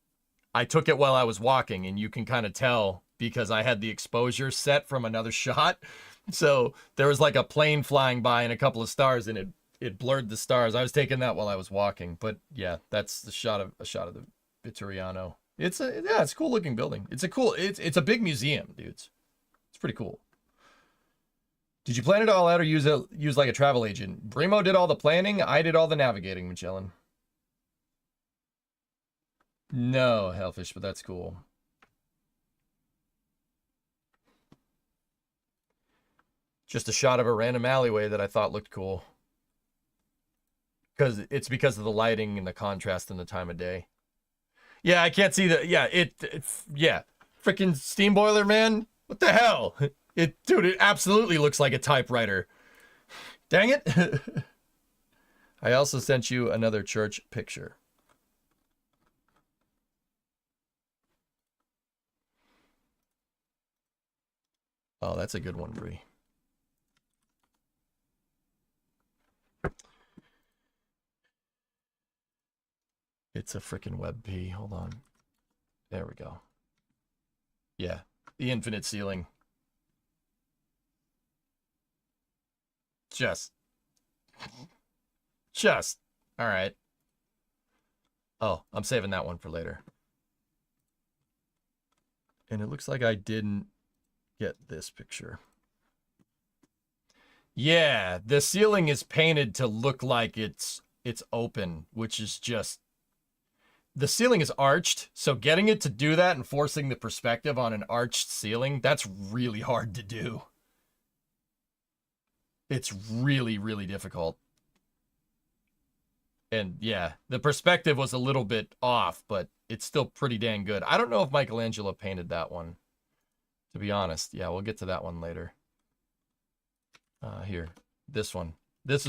I took it while I was walking, and you can kind of tell because I had the exposure set from another shot. So there was like a plane flying by and a couple of stars, and it blurred the stars. I was taking that while I was walking, but yeah, that's a shot of the Vittoriano. It's a cool looking building. It's a big museum, dudes. It's pretty cool. Did you plan it all out or use like a travel agent? Bremo did all the planning. I did all the navigating, Michelin. No, Hellfish, but that's cool. Just a shot of a random alleyway that I thought looked cool. Because of the lighting and the contrast and the time of day. Yeah, I can't see the... Yeah, yeah. Freaking steam boiler, man. What the hell? Dude, it absolutely looks like a typewriter. Dang it. I also sent you another church picture. Oh, that's a good one, Bree. It's a freaking WebP. Hold on. There we go. Yeah, the infinite ceiling. Just. All right. Oh, I'm saving that one for later. And it looks like I didn't get this picture. Yeah, the ceiling is painted to look like it's open, which is just... The ceiling is arched, so getting it to do that and forcing the perspective on an arched ceiling, that's really hard to do. It's really, really difficult. And yeah, the perspective was a little bit off, but it's still pretty dang good. I don't know if Michelangelo painted that one, to be honest. Yeah, we'll get to that one later. Here, this one. This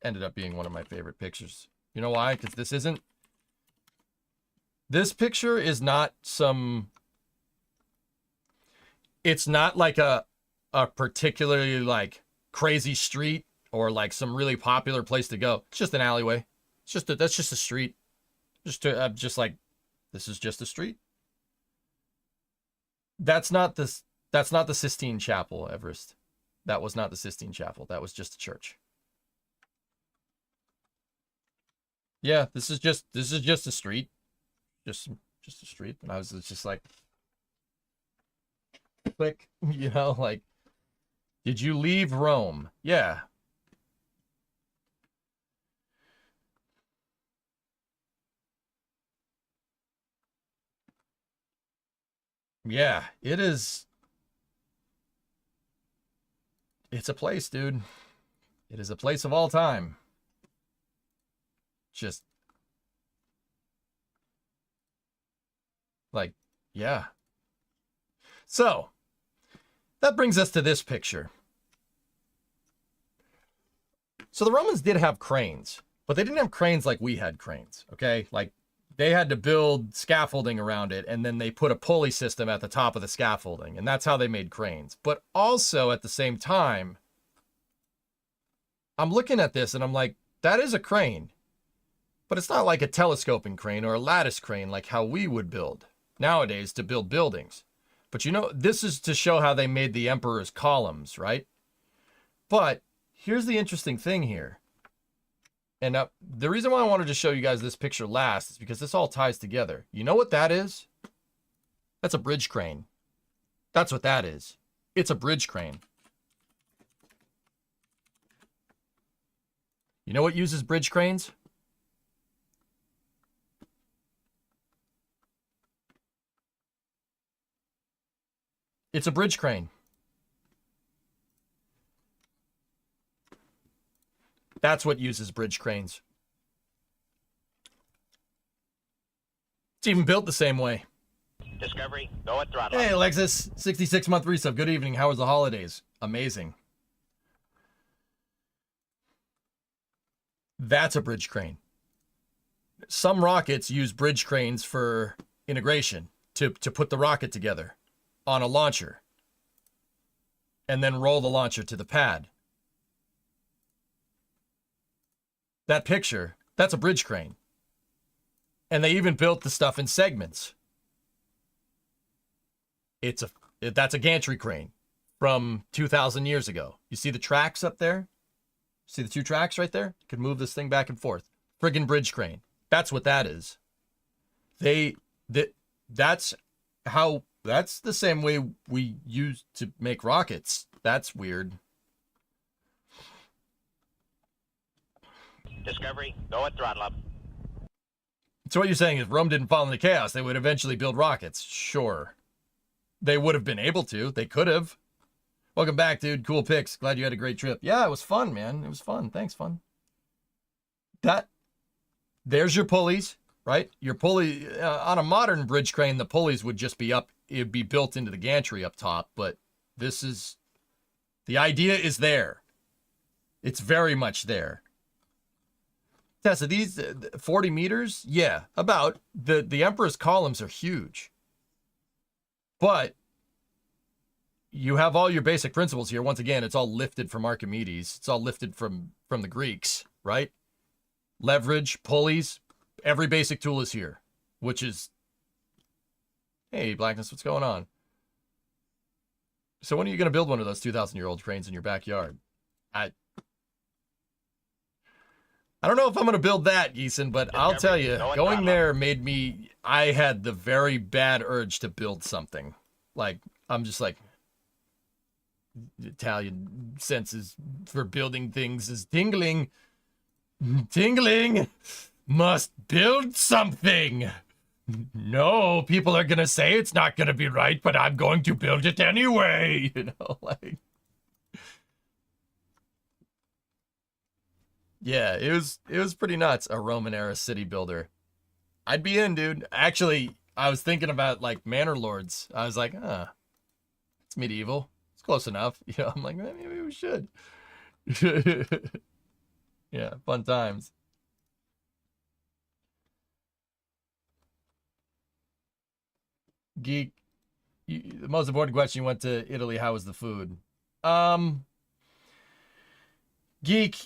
ended up being one of my favorite pictures. You know why? Because this picture is not it's not like a particularly like crazy street or like some really popular place to go. It's just an alleyway. That's just a street. Just like, this is just a street. That's not the Sistine Chapel, Everest. That was not the Sistine Chapel. That was just a church. Yeah, this is just a street. Just a street. And I was just like, click, you know, like, did you leave Rome? Yeah. Yeah, it is. It's a place, dude. It is a place of all time. Just like, yeah. So, that brings us to this picture. So the Romans did have cranes, but they didn't have cranes like we had cranes, okay? Like, they had to build scaffolding around it, and then they put a pulley system at the top of the scaffolding, and that's how they made cranes. But also, at the same time, I'm looking at this, and I'm like, that is a crane. But it's not like a telescoping crane or a lattice crane like how we would build nowadays to build buildings. But you know, this is to show how they made the emperor's columns, right? But here's the interesting thing here. And the reason why I wanted to show you guys this picture last is because this all ties together. You know what that is? That's a bridge crane. That's what that is. It's a bridge crane. You know what uses bridge cranes? It's a bridge crane. That's what uses bridge cranes. It's even built the same way. Discovery, go at throttle. Hey, Alexis, 66-month resub. Good evening. How was the holidays? Amazing. That's a bridge crane. Some rockets use bridge cranes for integration to put the rocket together on a launcher and then roll the launcher to the pad. That picture, that's a bridge crane. And they even built the stuff in segments. That's a gantry crane from 2,000 years ago. You see the tracks up there? See the two tracks right there? You can move this thing back and forth. Friggin' bridge crane. That's what that is. That's the same way we used to make rockets. That's weird. Discovery, go at throttle up. So what you're saying is Rome didn't fall into chaos. They would eventually build rockets. Sure. They would have been able to. They could have. Welcome back, dude. Cool pics. Glad you had a great trip. Yeah, it was fun, man. It was fun. Thanks, fun. There's your pulleys, right? Your pulley, on a modern bridge crane, the pulleys would just be up. It'd be built into the gantry up top. But the idea is there. It's very much there. Tessa, these 40 meters? Yeah, about. The Emperor's columns are huge. But you have all your basic principles here. Once again, it's all lifted from Archimedes. It's all lifted from the Greeks, right? Leverage, pulleys, every basic tool is here, which is, hey, Blackness, what's going on? So when are you going to build one of those 2,000-year-old cranes in your backyard? I don't know if I'm going to build that, Geeson, but I'll tell you, going there made me, I had the very bad urge to build something. Like, I'm just like, Italian senses for building things is tingling. Tingling must build something. No, people are going to say it's not going to be right, but I'm going to build it anyway. You know, like. Yeah, it was pretty nuts, a Roman era city builder. I'd be in, dude. Actually, I was thinking about like manor lords. I was like, It's medieval. It's close enough. You know, I'm like, maybe we should. Yeah, fun times. Geek, the most important question, you went to Italy, how was the food? Geek,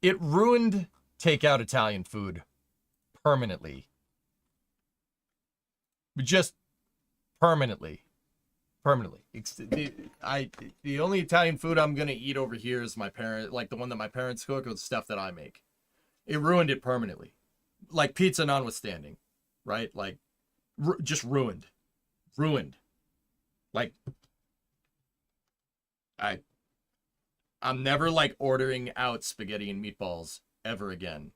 it ruined takeout Italian food permanently. Just permanently. The only Italian food I'm gonna eat over here is my parent, like the one that my parents cook, or the stuff that I make. It ruined it permanently, like pizza notwithstanding, right? Like, just ruined. Like, I'm never like ordering out spaghetti and meatballs ever again,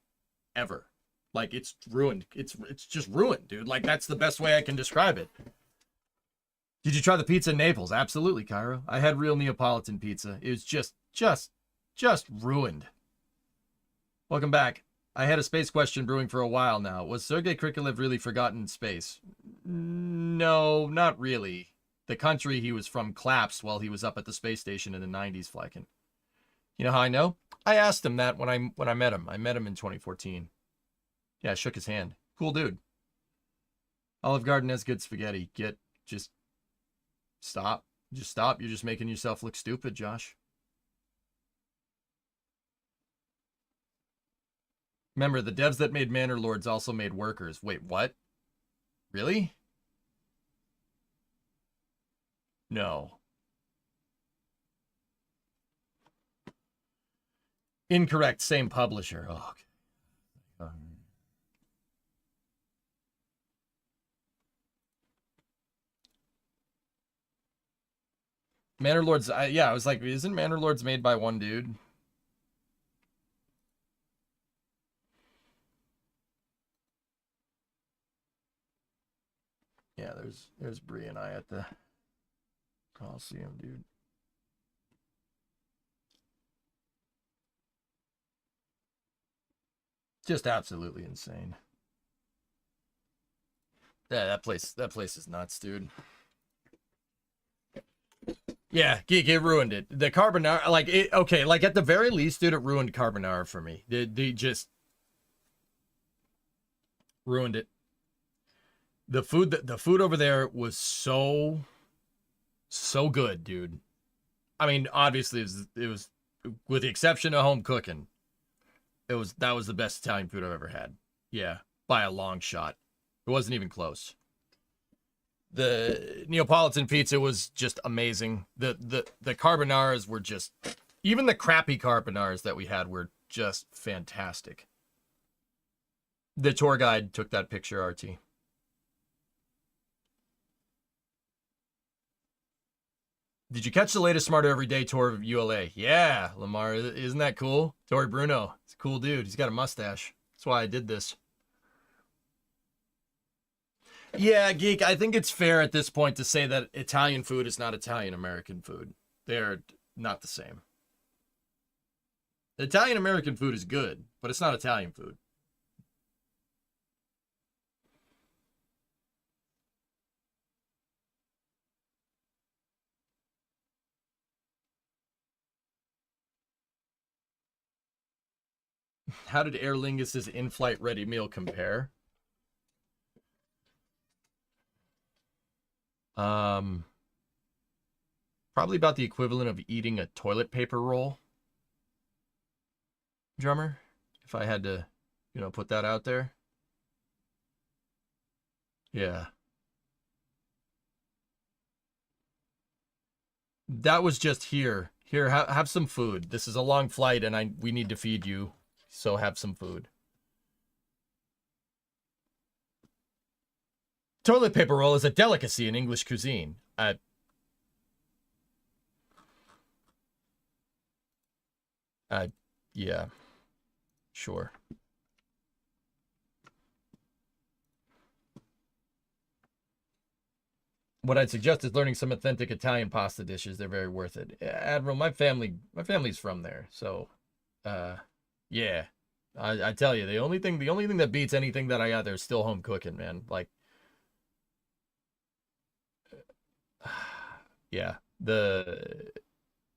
ever. Like, it's ruined. It's just ruined, dude. Like, that's the best way I can describe it. Did you try the pizza in Naples? Absolutely, Cairo. I had real Neapolitan pizza. It was just ruined. Welcome back. I had a space question brewing for a while now. Was Sergei Krikalev really forgotten in space? No, not really. The country he was from collapsed while he was up at the space station in the 90s, Flecken. You know how I know? I asked him that when I met him. I met him in 2014. Yeah, I shook his hand. Cool dude. Olive Garden has good spaghetti. Just stop. Just stop. You're just making yourself look stupid, Josh. Remember, the devs that made Manor Lords also made Workers. Wait, what? Really? No. Incorrect. Same publisher. Oh, okay. Manor Lords, yeah, I was like, isn't Manor Lords made by one dude? Yeah, there's Bree and I at the Coliseum, dude. Just absolutely insane. Yeah, that place is nuts, dude. Yeah, Geek, it ruined it. The carbonara, like, okay, like at the very least, dude, it ruined carbonara for me. They just ruined it. The food over there was so good, dude. I mean, obviously it was with the exception of home cooking. That was the best Italian food I've ever had. Yeah, by a long shot. It wasn't even close. The Neapolitan pizza was just amazing. The carbonaras were just, even the crappy carbonaras that we had were just fantastic. The tour guide took that picture, RT. Did you catch the latest Smarter Everyday tour of ULA? Yeah, Lamar, isn't that cool? Tori Bruno, it's a cool dude. He's got a mustache. That's why I did this. Yeah, Geek, I think it's fair at this point to say that Italian food is not Italian-American food. They're not the same. Italian-American food is good, but it's not Italian food. How did Aer Lingus's in-flight ready meal compare? Probably about the equivalent of eating a toilet paper roll. Drummer, if I had to, put that out there. Yeah. That was just here. Here, have some food. This is a long flight and we need to feed you. So have some food. Toilet paper roll is a delicacy in English cuisine. Yeah. Sure. What I'd suggest is learning some authentic Italian pasta dishes. They're very worth it. Admiral, my family's from there. So, yeah. I tell you, the only thing that beats anything that I got there is still home cooking, man. Like, Yeah,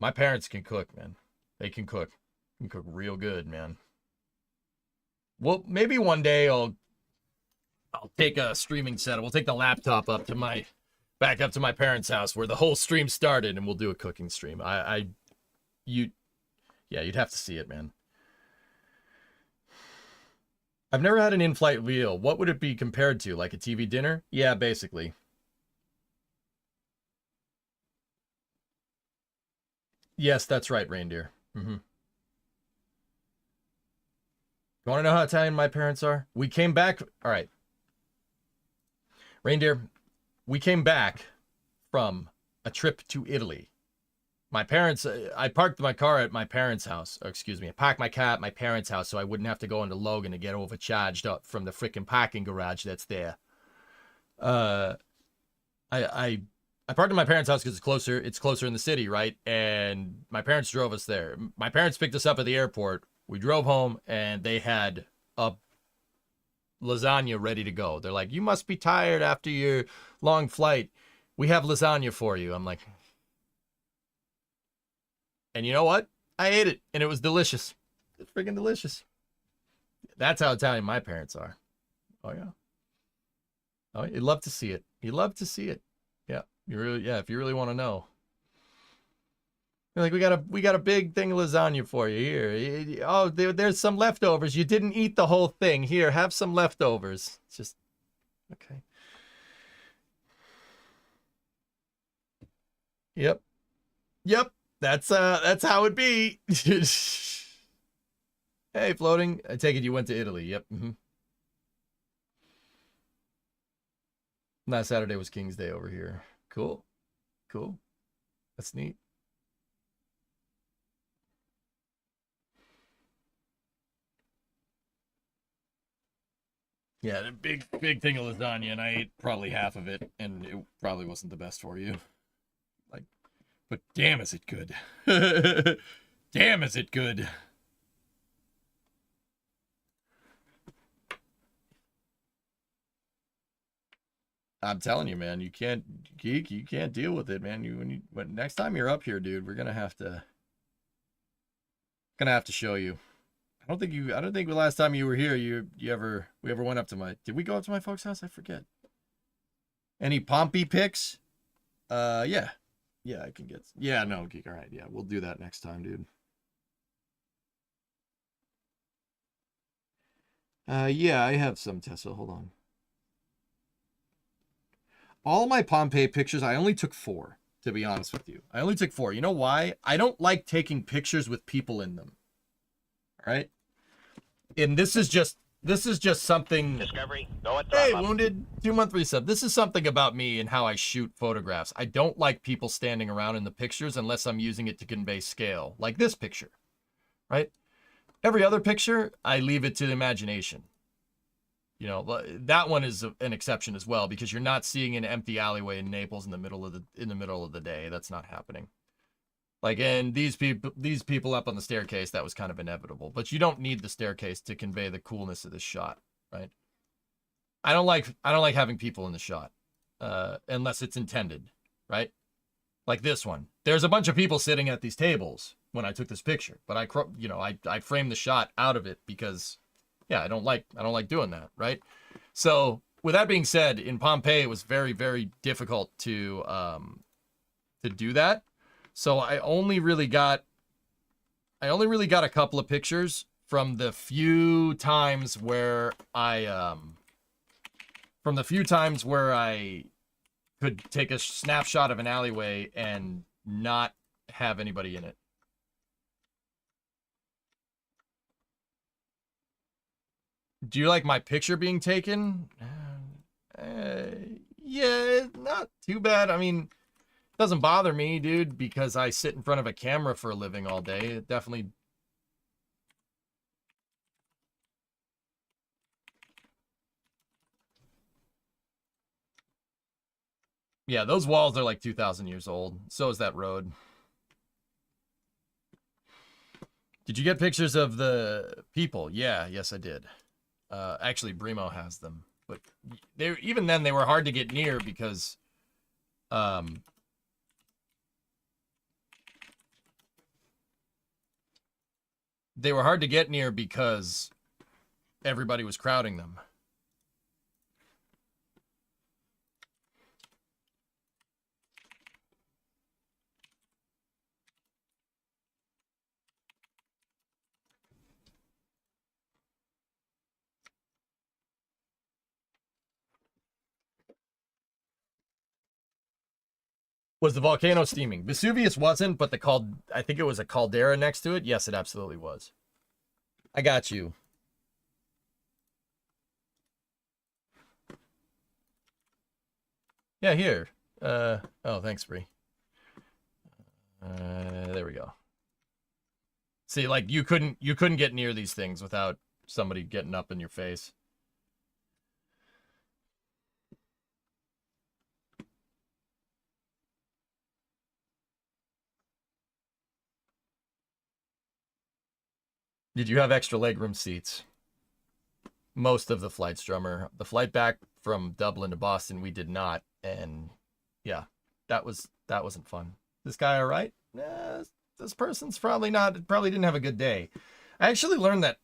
my parents can cook, man. They can cook. Can cook real good, man. Well, maybe one day I'll take a streaming set. We'll take the laptop back up to my parents' house where the whole stream started, and we'll do a cooking stream. You'd have to see it, man. I've never had an in-flight meal. What would it be compared to? Like a TV dinner? Yeah, basically. Yes, that's right, reindeer. Mm-hmm. You want to know how Italian my parents are? We came back. All right. Reindeer, we came back from a trip to Italy. My parents, I parked my car at my parents' house. Or excuse me, I parked my car at my parents' house so I wouldn't have to go into Logan to get overcharged up from the freaking parking garage that's there. I parked at my parents' house because it's closer. It's closer in the city, right? And my parents drove us there. My parents picked us up at the airport. We drove home, and they had a lasagna ready to go. They're like, "You must be tired after your long flight. We have lasagna for you." I'm like, and you know what? I ate it, and it was delicious. It's freaking delicious. That's how Italian my parents are. Oh yeah. Oh, you'd love to see it. You love to see it. Yeah, if you really want to know. You're like, we got a big thing of lasagna for you here. Oh, there's some leftovers. You didn't eat the whole thing. Here, have some leftovers. It's just okay. Yep. That's how it be. Hey, floating. I take it you went to Italy. Yep. Mm-hmm. Last Saturday was King's Day over here. Cool. That's neat. Yeah, the big thing of lasagna, and I ate probably half of it, and it probably wasn't the best for you. Like, but damn, is it good? Damn, is it good? I'm telling you, man, you can't deal with it, man. When next time you're up here, dude, we're gonna have to show you. I don't think the last time you were here, we ever went up to did we go up to my folks' house? I forget. Any Pompey pics? Yeah, I can get. Yeah, no, geek. All right, yeah, we'll do that next time, dude. Yeah, I have some Tesla. Hold on. All my Pompeii pictures, I only took 4, to be honest with you. I only took 4. You know why? I don't like taking pictures with people in them. All right? And this is just something. Discovery, go at Hey, throttle. Wounded, 2-month resub. This is something about me and how I shoot photographs. I don't like people standing around in the pictures unless I'm using it to convey scale, like this picture, right? Every other picture, I leave it to the imagination. You know, that one is an exception as well because you're not seeing an empty alleyway in Naples in the middle of the day. That's not happening. Like, and these people up on the staircase, that was kind of inevitable. But you don't need the staircase to convey the coolness of this shot, right? I don't like having people in the shot, unless it's intended, right? Like this one. There's a bunch of people sitting at these tables when I took this picture, but I framed the shot out of it because. Yeah, I don't like doing that, right? So with that being said, in Pompeii, it was very, very difficult to do that. So I only really got a couple of pictures from the few times where I could take a snapshot of an alleyway and not have anybody in it. Do you like my picture being taken? Yeah, not too bad. I mean, it doesn't bother me, dude, because I sit in front of a camera for a living all day. It definitely. Yeah, those walls are like 2,000 years old. So is that road. Did you get pictures of the people? Yeah, yes, I did. Actually, Brimo has them, but even then they were hard to get near because, They were hard to get near because everybody was crowding them. Was the volcano steaming? Vesuvius wasn't, but I think it was a caldera next to it. Yes, it absolutely was. I got you. Yeah, here. Oh, thanks, Bree. There we go. See, like you couldn't get near these things without somebody getting up in your face. Did you have extra legroom seats? Most of the flights, drummer. The flight back from Dublin to Boston, we did not, and yeah, that wasn't fun. This guy all right? This person's probably didn't have a good day. I actually learned that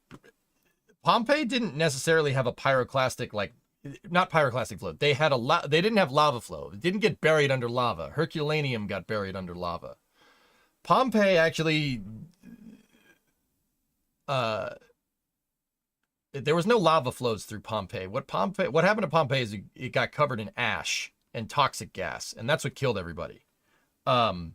Pompeii didn't necessarily have a pyroclastic, like, not pyroclastic flow. They didn't have lava flow. It didn't get buried under lava. Herculaneum got buried under lava. Pompeii actually, there was no lava flows through Pompeii. What happened to Pompeii is it got covered in ash and toxic gas, and that's what killed everybody. So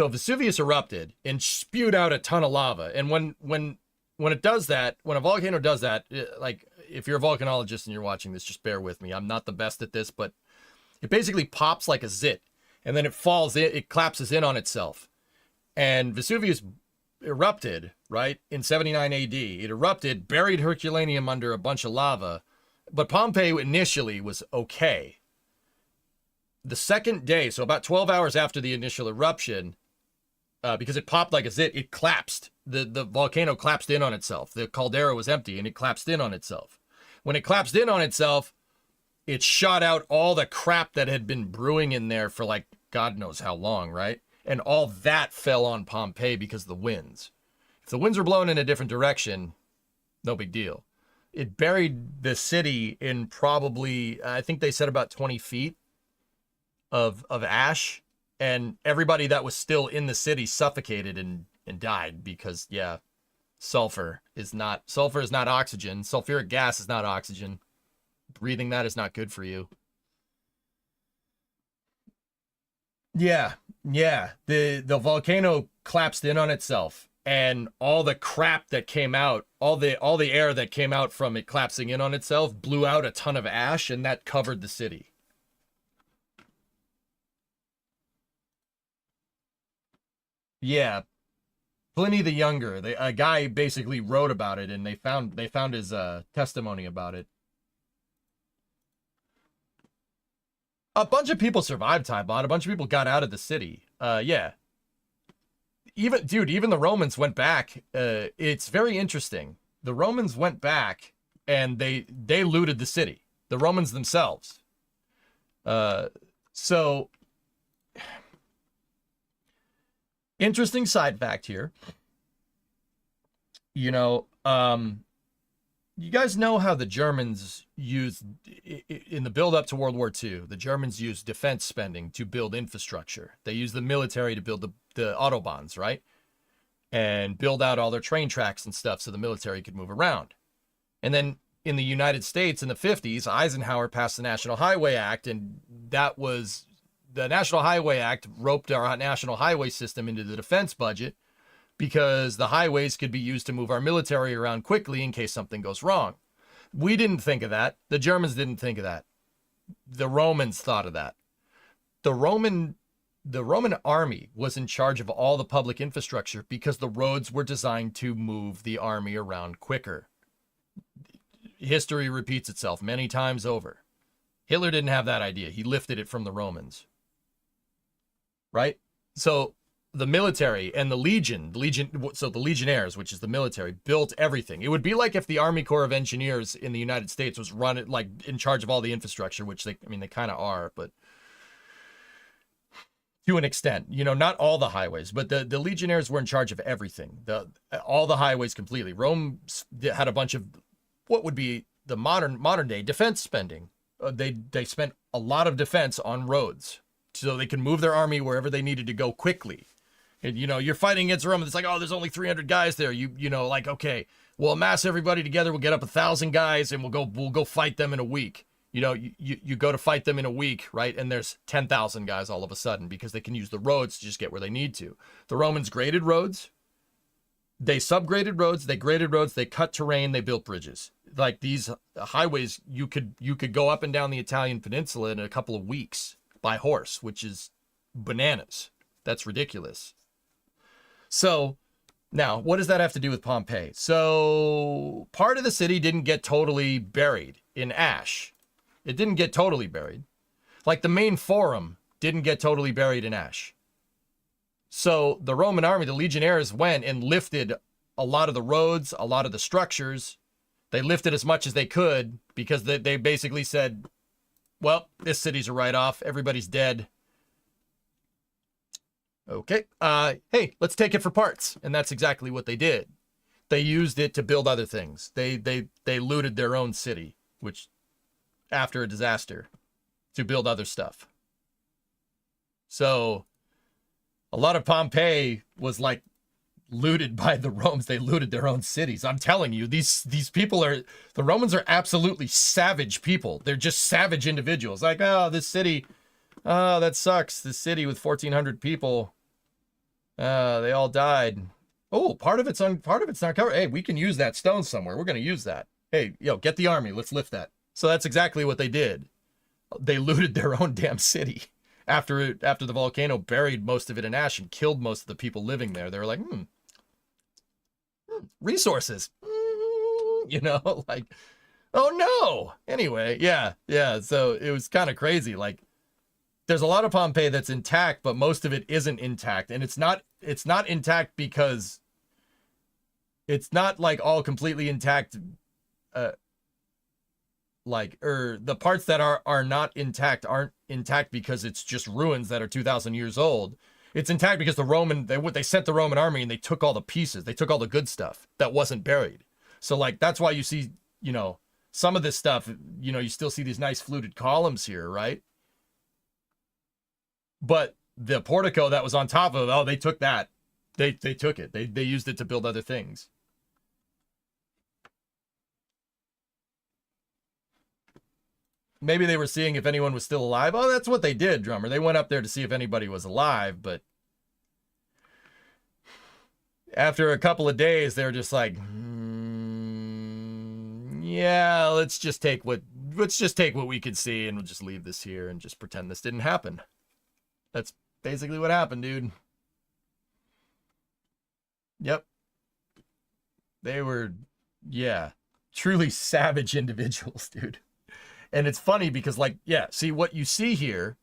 Vesuvius erupted and spewed out a ton of lava. And when it does that, when a volcano does that, like if you're a volcanologist and you're watching this, just bear with me. I'm not the best at this, but it basically pops like a zit, and then it falls in, it collapses in on itself. And Vesuvius erupted, right, in 79 AD. It erupted, buried Herculaneum under a bunch of lava, but Pompeii initially was okay. The second day, so about 12 hours after the initial eruption, because it popped like a zit, it collapsed. The volcano collapsed in on itself. The caldera was empty, and it collapsed in on itself. When it collapsed in on itself, it shot out all the crap that had been brewing in there for like God knows how long, right? And all that fell on Pompeii because of the winds. If the winds were blowing in a different direction, no big deal. It buried the city in probably, I think they said about 20 feet of ash, and everybody that was still in the city suffocated and died because, yeah, sulfur is not oxygen. Sulfuric gas is not oxygen. Breathing that is not good for you. Yeah. The volcano collapsed in on itself, and all the crap that came out, all the air that came out from it collapsing in on itself blew out a ton of ash, and that covered the city. Yeah, Pliny the Younger, a guy basically wrote about it, and they found his testimony about it. A bunch of people survived Tybot. A bunch of people got out of the city. Yeah. Even the Romans went back. It's very interesting. The Romans went back and they looted the city. The Romans themselves. So interesting side fact here. You know, you guys know how the Germans used, in the build up to World War II, the Germans used defense spending to build infrastructure. They used the military to build the autobahns, right? And build out all their train tracks and stuff so the military could move around. And then in the United States in the 50s, Eisenhower passed the National Highway Act, and that was, the National Highway Act roped our national highway system into the defense budget, because the highways could be used to move our military around quickly in case something goes wrong. We didn't think of that. The Germans didn't think of that. The Romans thought of that. The Roman army was in charge of all the public infrastructure because the roads were designed to move the army around quicker. History repeats itself many times over. Hitler didn't have that idea. He lifted it from the Romans. Right? So the military and the legionnaires, which is the military, built everything. It would be like if the Army Corps of Engineers in the United States was in charge of all the infrastructure, which they kind of are, but to an extent. You know, not all the highways, but the legionnaires were in charge of everything. All the highways completely. Rome had a bunch of what would be the modern day defense spending. They spent a lot of defense on roads so they can move their army wherever they needed to go quickly. And, you know, you're fighting against Rome, and it's like, oh, there's only 300 guys there. You know, like, okay, we'll amass everybody together. We'll get up 1,000 guys, and we'll go fight them in a week. You know, you go to fight them in a week, right? And there's 10,000 guys all of a sudden because they can use the roads to just get where they need to. The Romans graded roads. They subgraded roads. They graded roads. They cut terrain. They built bridges. Like these highways, you could go up and down the Italian peninsula in a couple of weeks by horse, which is bananas. That's ridiculous. So now, what does that have to do with Pompeii? So part of the city didn't get totally buried in ash. It didn't get totally buried. Like the main forum didn't get totally buried in ash. So the Roman army, the legionnaires, went and lifted a lot of the roads, a lot of the structures. They lifted as much as they could because they basically said, well, this city's a write-off. Everybody's dead. Okay. Hey, let's take it for parts. And that's exactly what they did. They used it to build other things. They looted their own city, which after a disaster, to build other stuff. So a lot of Pompeii was like looted by the Romans. They looted their own cities. I'm telling you, these people the Romans are absolutely savage people. They're just savage individuals. Like, oh, this city, oh, that sucks. This city with 1,400 people, they all died. Oh, part of it's not covered. Hey, we can use that stone somewhere. We're going to use that. Hey, yo, get the army. Let's lift that. So that's exactly what they did. They looted their own damn city after the volcano buried most of it in ash and killed most of the people living there. They were like, resources, you know, like, oh no. Anyway, yeah. So it was kind of crazy. Like, there's a lot of Pompeii that's intact, but most of it isn't intact, and it's not intact because it's not like all completely intact. The parts that are not intact aren't intact because it's just ruins that are 2,000 years old. It's intact because they sent the Roman army and they took all the pieces. They took all the good stuff that wasn't buried. So like, that's why you see, you know, some of this stuff, you know, you still see these nice fluted columns here, right? But the portico that was on top of it, oh, they took that. They took it. They used it to build other things. Maybe they were seeing if anyone was still alive. Oh, that's what they did, Drummer. They went up there to see if anybody was alive, but after a couple of days, they were just like, yeah, let's just take what we could see, and we'll just leave this here and just pretend this didn't happen. That's basically what happened, dude. Yep. They were, yeah, truly savage individuals, dude. And it's funny because, like, yeah, see what you see here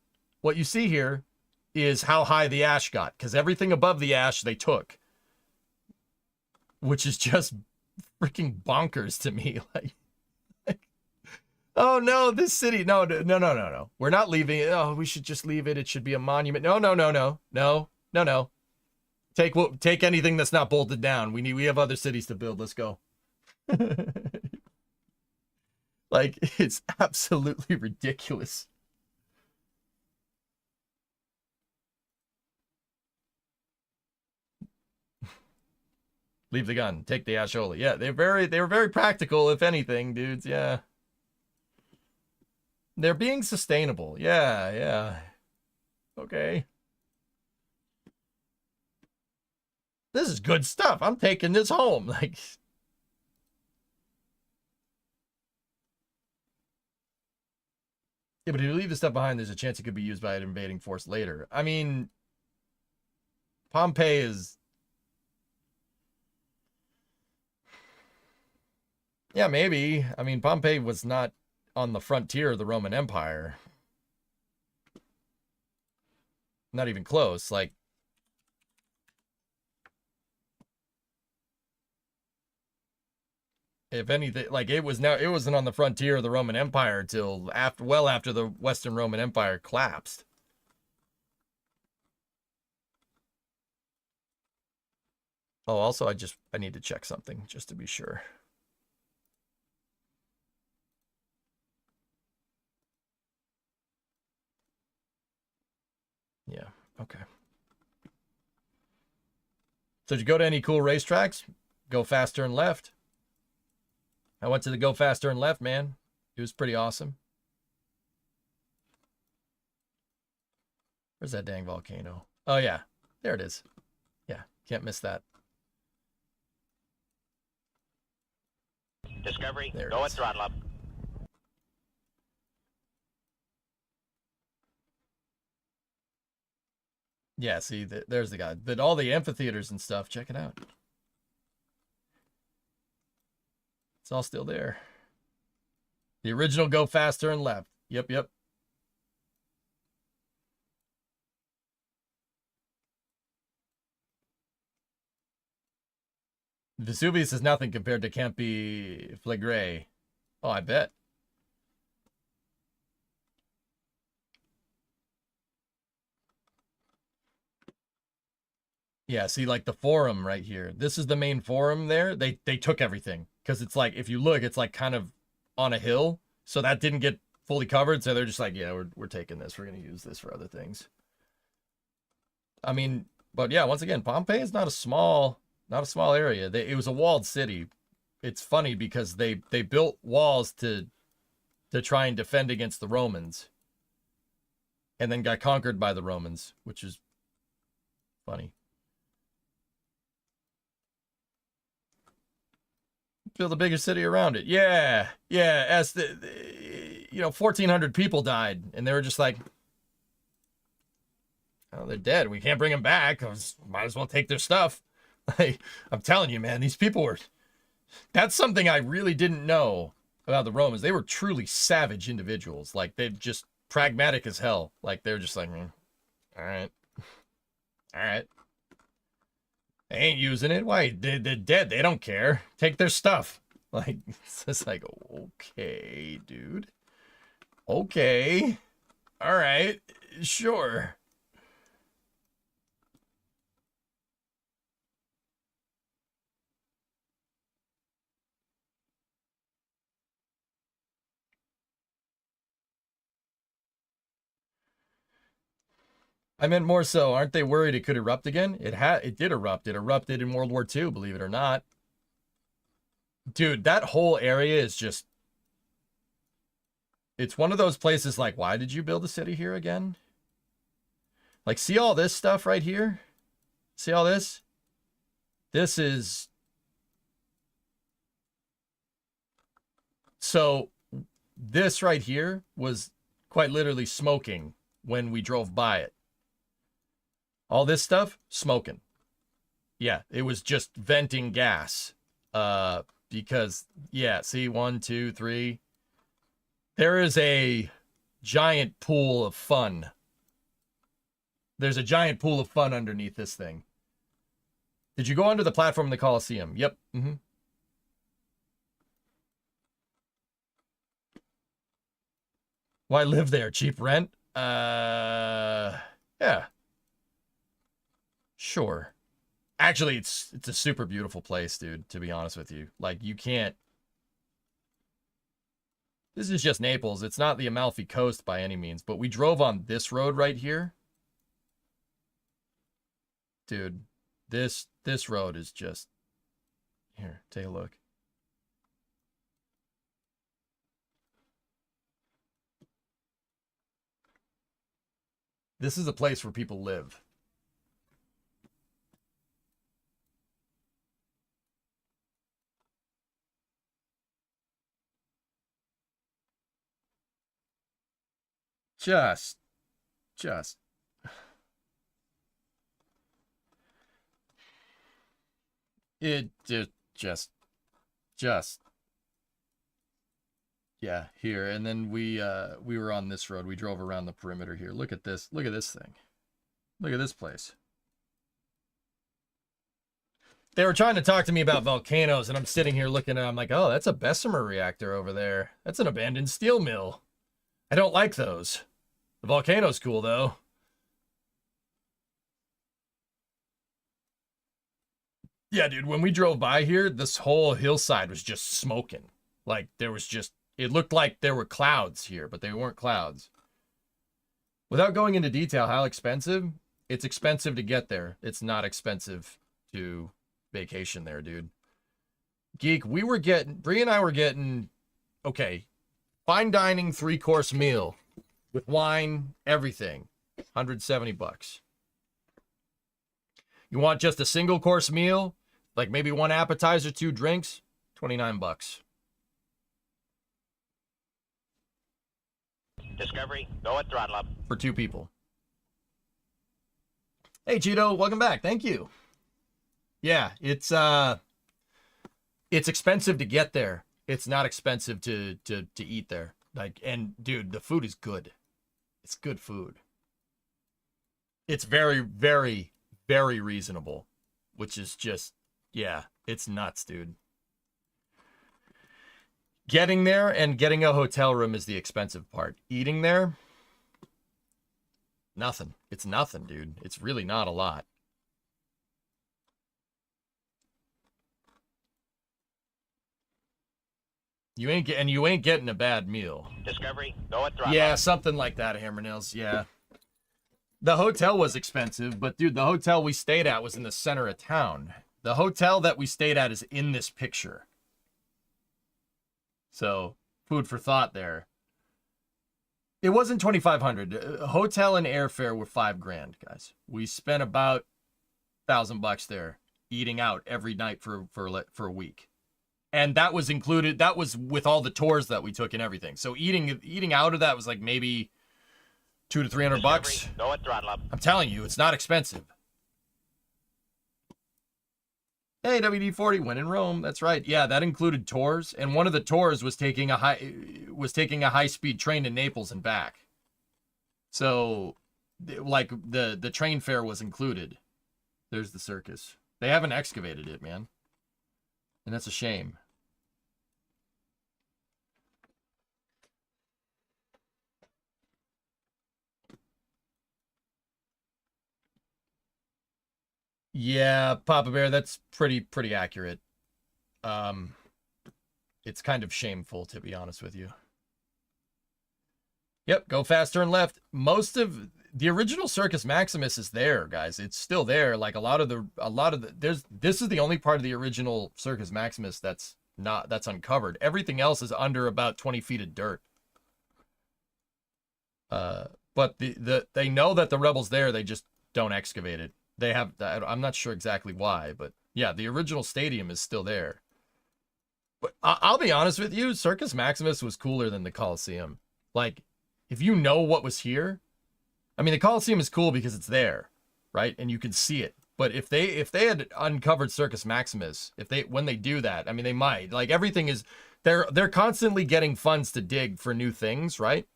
is how high the ash got, because everything above the ash they took, which is just freaking bonkers to me. Like, oh no, this city, no. We're not leaving it. Oh, we should just leave it. It should be a monument. No. Take anything that's not bolted down. We have other cities to build. Let's go. Like, it's absolutely ridiculous. Leave the gun. Take the Ashola. Yeah, they were very practical, if anything, dudes. Yeah. They're being sustainable. Yeah. Okay. This is good stuff. I'm taking this home. Like, yeah, but if you leave the stuff behind, there's a chance it could be used by an invading force later. I mean, Pompeii is... yeah, maybe. I mean, Pompeii was not on the frontier of the Roman Empire. Not even close. Like, if anything, like, it wasn't on the frontier of the Roman Empire till well after the Western Roman Empire collapsed. Oh, also, I need to check something just to be sure. Yeah, okay. So did you go to any cool racetracks? Go Faster and Left. I went to the Go Faster and Left, man. It was pretty awesome. Where's that dang volcano? Oh, yeah. There it is. Yeah, can't miss that. Discovery, There it go is. at throttle up. Yeah, see, there's the guy. But all the amphitheaters and stuff, check it out. It's all still there. The original Go Faster and Left. Yep, yep. Vesuvius is nothing compared to Campi Flegrei. Oh, I bet. Yeah, see, like the forum right here. This is the main forum there. They took everything. Because it's like, if you look, it's like kind of on a hill. So that didn't get fully covered. So they're just like, yeah, we're taking this. We're going to use this for other things. I mean, but yeah, once again, Pompeii is not a small area. It was a walled city. It's funny because they built walls to try and defend against the Romans. And then got conquered by the Romans, which is funny. Build a bigger city around it. Yeah. As 1,400 people died, and they were just like, oh, they're dead. We can't bring them back. Might as well take their stuff. Like, I'm telling you, man, these people were. That's something I really didn't know about the Romans. They were truly savage individuals. Like, they're just pragmatic as hell. Like, they're just like, all right. They ain't using it. Why? They're dead. They don't care. Take their stuff. Like, it's just like, okay, dude. Okay. All right. Sure. I meant more so, aren't they worried it could erupt again? It did erupt. It erupted in World War II, believe it or not. Dude, that whole area is just... It's one of those places like, why did you build a city here again? Like, see all this stuff right here? See all this? This is... So, this right here was quite literally smoking when we drove by it. All this stuff, smoking. Yeah, it was just venting gas. Because, yeah, see, 1, 2, 3. There is a giant pool of fun. There's a giant pool of fun underneath this thing. Did you go under the platform in the Coliseum? Yep. Mm-hmm. Why live there? Cheap rent? Yeah. Sure. Actually, it's a super beautiful place, dude, to be honest with you. Like, you can't... This is just Naples. It's not the Amalfi Coast by any means, but we drove on this road right here. Dude, this road is just... Here, take a look. This is a place where people live. Just. It just. Yeah, here. And then we were on this road. We drove around the perimeter here. Look at this. Look at this thing. Look at this place. They were trying to talk to me about volcanoes, and I'm sitting here looking at it. I'm like, oh, that's a Bessemer reactor over there. That's an abandoned steel mill. I don't like those. The volcano's cool, though. Yeah, dude, when we drove by here, this whole hillside was just smoking. Like there was just, it looked like there were clouds here, but they weren't clouds. Without going into detail, how expensive? It's expensive to get there. It's not expensive to vacation there, dude. Geek, Bree and I were getting, okay, fine dining 3-course meal with wine, everything, $170. You want just a single course meal, like maybe one appetizer, 2 drinks, $29. Discovery, go at throttle up. For 2 people. Hey Cheeto, welcome back. Thank you. Yeah, it's expensive to get there. It's not expensive to eat there. Like, and dude, the food is good. It's good food. It's very, very, very reasonable, which is just, yeah, it's nuts, dude. Getting there and getting a hotel room is the expensive part. Eating there, nothing. It's nothing, dude. It's really not a lot. You ain't getting a bad meal. Discovery, go at throttle. Yeah, something like that, Hammer Nails. Yeah. The hotel was expensive, but dude, the hotel we stayed at was in the center of town. The hotel that we stayed at is in this picture. So, food for thought there. It wasn't $2,500. Hotel and airfare were $5,000, guys. We spent about $1,000 there eating out every night for a week. And that was included. That was with all the tours that we took and everything. So eating out of that was like maybe $200 to $300. Go at throttle up. I'm telling you, it's not expensive. Hey, WD-40 went in Rome. That's right. Yeah, that included tours, and one of the tours was taking a high-speed train to Naples and back. So, like the train fare was included. There's the circus. They haven't excavated it, man. And that's a shame. Yeah, Papa Bear, that's pretty accurate. It's kind of shameful, to be honest with you. Yep, go faster and left. Most of the original Circus Maximus is there, guys. It's still there. Like this is the only part of the original Circus Maximus that's uncovered. Everything else is under about 20 feet of dirt. But they know that the Rebel's there. They just don't excavate it. They have, I'm not sure exactly why, but yeah, the original stadium is still there. But I'll be honest with you, Circus Maximus was cooler than the Coliseum. Like, if you know what was here, I mean, the Coliseum is cool because it's there, right? And you can see it. But if they had uncovered Circus Maximus, when they do that, I mean, they might. Like, everything is, they're constantly getting funds to dig for new things, right?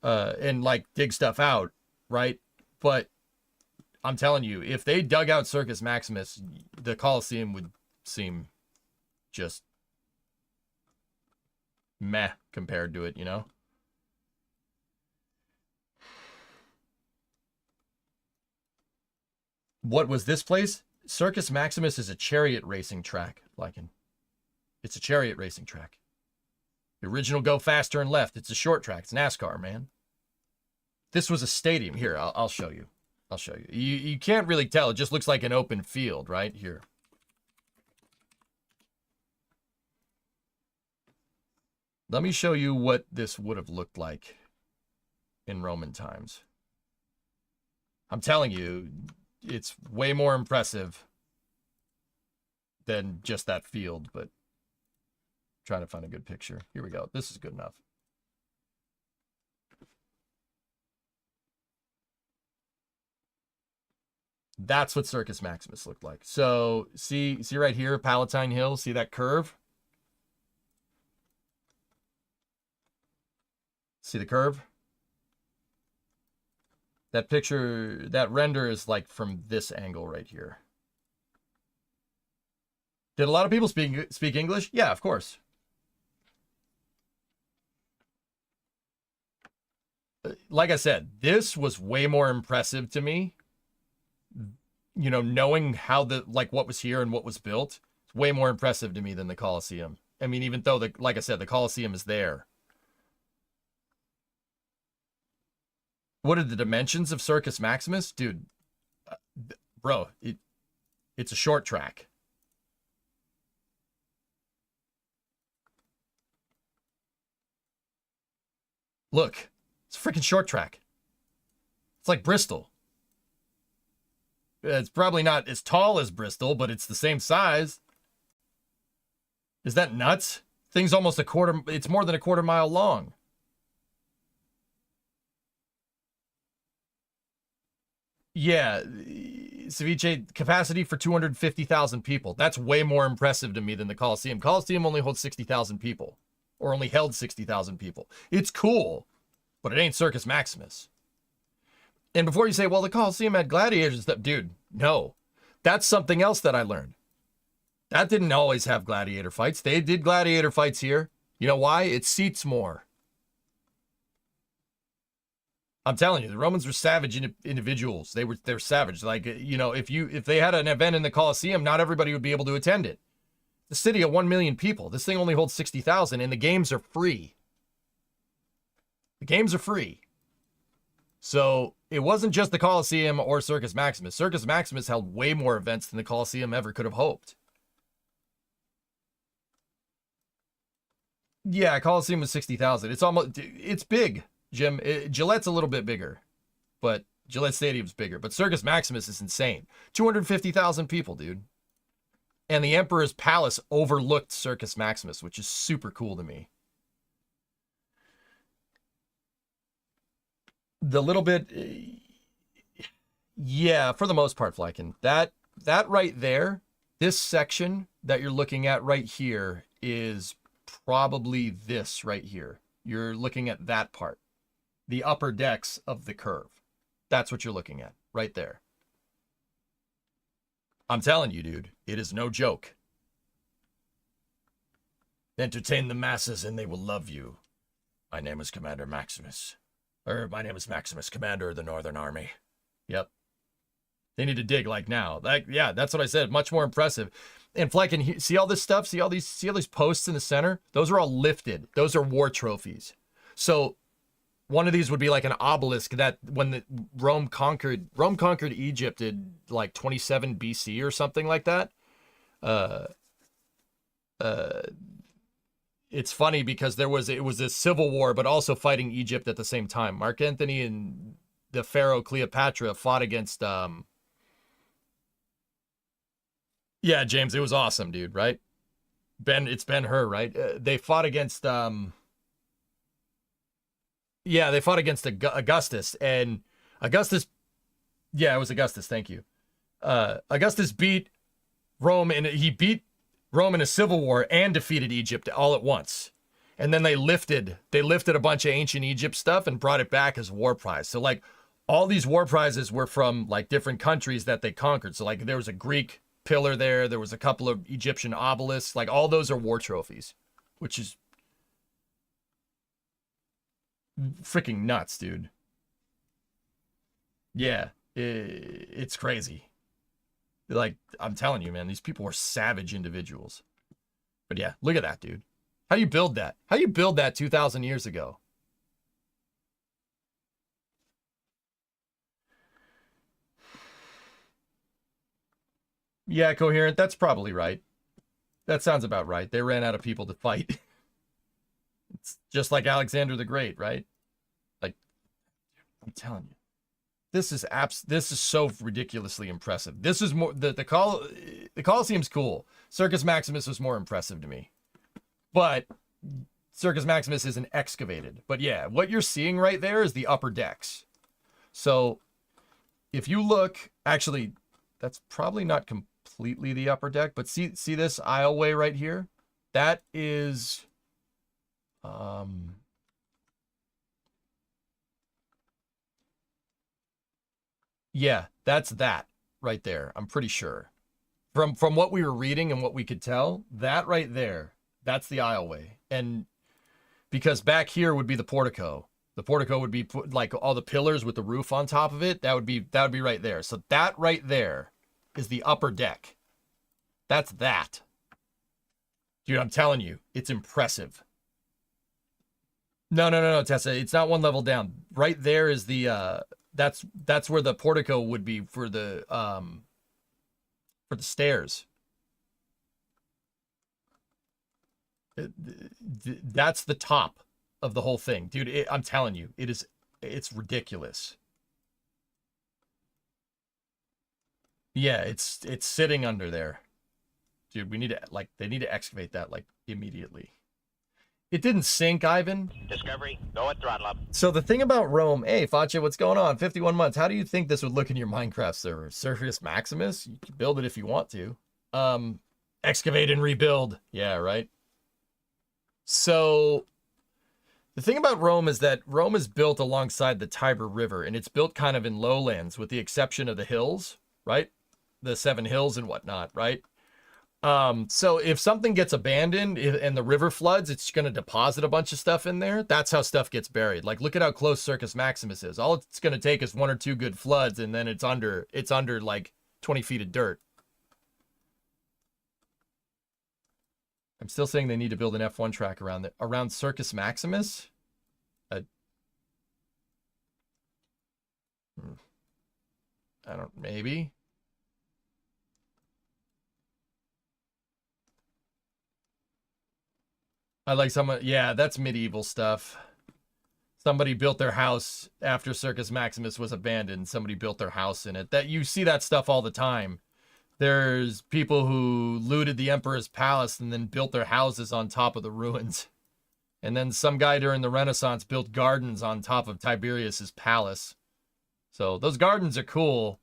And like dig stuff out, right? But I'm telling you, if they dug out Circus Maximus, the Coliseum would seem just meh compared to it, you know? What was this place? Circus Maximus is a chariot racing track, Lycan. It's a chariot racing track. The original go faster and left. It's a short track. It's NASCAR, man. This was a stadium. Here, I'll show you. I'll show you. You can't really tell. It just looks like an open field, right? Here. Let me show you what this would have looked like in Roman times. I'm telling you, it's way more impressive than just that field, but I'm trying to find a good picture. Here we go. This is good enough. That's what Circus Maximus looked like. So see right here, Palatine Hill, see that curve? See the curve? That picture, that render is like from this angle right here. Did a lot of people speak English? Yeah, of course. Like I said, this was way more impressive to me. you know, knowing how like what was here and what was built, it's way more impressive to me than the Colosseum. I mean, even though like I said, the Colosseum is there. What are the dimensions of Circus Maximus? Dude, bro, it's a short track. Look, it's a freaking short track. It's like Bristol. It's probably not as tall as Bristol, but it's the same size. Is that nuts? Thing's almost it's more than a quarter mile long. Yeah, Ceviche, capacity for 250,000 people. That's way more impressive to me than the Coliseum. Coliseum only holds 60,000 people, or only held 60,000 people. It's cool, but it ain't Circus Maximus. And before you say, well, the Coliseum had gladiators and stuff, dude, no. That's something else that I learned. That didn't always have gladiator fights. They did gladiator fights here. You know why? It seats more. I'm telling you, the Romans were savage individuals. They're savage. Like, you know, if they had an event in the Colosseum, not everybody would be able to attend it. The city of 1 million people. This thing only holds 60,000, and the games are free. The games are free. So it wasn't just the Colosseum or Circus Maximus. Circus Maximus held way more events than the Colosseum ever could have hoped. Yeah, Colosseum was 60,000. It's big. Jim, Gillette's a little bit bigger, but Gillette Stadium's bigger. But Circus Maximus is insane. 250,000 people, dude. And the Emperor's Palace overlooked Circus Maximus, which is super cool to me. The little bit, yeah, for the most part, Flykin. That right there, this section that you're looking at right here is probably this right here. You're looking at that part. The upper decks of the curve. That's what you're looking at right there. I'm telling you, dude, it is no joke. Entertain the masses and they will love you. My name is Commander Maximus. My name is Maximus, Commander of the Northern Army. Yep. They need to dig like now. Yeah, that's what I said. Much more impressive. And Flykin, see all this stuff? See all these posts in the center? Those are all lifted. Those are war trophies. So one of these would be like an obelisk that when Rome conquered Egypt in like 27 BC or something like that. It's funny because it was a civil war, but also fighting Egypt at the same time. Mark Antony and the Pharaoh Cleopatra fought against yeah, James, it was awesome, dude, right? It's Ben-Hur, right? They fought against yeah, they fought against Augustus, and Augustus, yeah, it was Augustus, thank you. Augustus beat Rome, and he beat Rome in a civil war and defeated Egypt all at once. And then they lifted a bunch of ancient Egypt stuff and brought it back as war prize. So like all these war prizes were from like different countries that they conquered. So like there was a Greek pillar there was a couple of Egyptian obelisks, like all those are war trophies, which is freaking nuts, dude. Yeah, it's crazy. Like, I'm telling you, man, these people were savage individuals. But yeah, look at that, dude. How do you build that? How do you build that 2,000 years ago? Yeah, Coherent, that's probably right. That sounds about right. They ran out of people to fight. It's just like Alexander the Great, right? Like, I'm telling you. This is so ridiculously impressive. This is more the Colosseum's cool. Circus Maximus was more impressive to me. But Circus Maximus isn't excavated. But yeah, what you're seeing right there is the upper decks. So if you look, actually, that's probably not completely the upper deck, but see this aisleway right here? That is yeah, that's that right there. I'm pretty sure. From what we were reading and what we could tell, that right there, that's the aisleway. And because back here would be the portico. The portico would be like all the pillars with the roof on top of it. That would be right there. So that right there is the upper deck. That's that. Dude, I'm telling you, it's impressive. No, Tessa. It's not one level down. Right there is the that's where the portico would be for the stairs. That's the top of the whole thing, dude. I'm telling you, it's ridiculous. Yeah, it's sitting under there, dude. We need to they need to excavate that immediately. It didn't sink, Ivan. Discovery, go at throttle up. So the thing about Rome, hey, Facha, what's going on? 51 months. How do you think this would look in your Minecraft server? Surface Maximus? You can build it if you want to. Excavate and rebuild. Yeah, right. So the thing about Rome is that Rome is built alongside the Tiber River, and it's built kind of in lowlands with the exception of the hills, right? The 7 hills and whatnot, right? So if something gets abandoned and the river floods, it's going to deposit a bunch of stuff in there. That's how stuff gets buried. Like, look at how close Circus Maximus is. All it's going to take is 1 or 2 good floods, and then it's under like 20 feet of dirt. I'm still saying they need to build an F1 track around Circus Maximus. I don't, maybe. I like someone, yeah, that's medieval stuff. Somebody built their house after Circus Maximus was abandoned. Somebody built their house in it. That you see that stuff all the time. There's people who looted the Emperor's palace and then built their houses on top of the ruins. And then some guy during the Renaissance built gardens on top of Tiberius's palace. So those gardens are cool,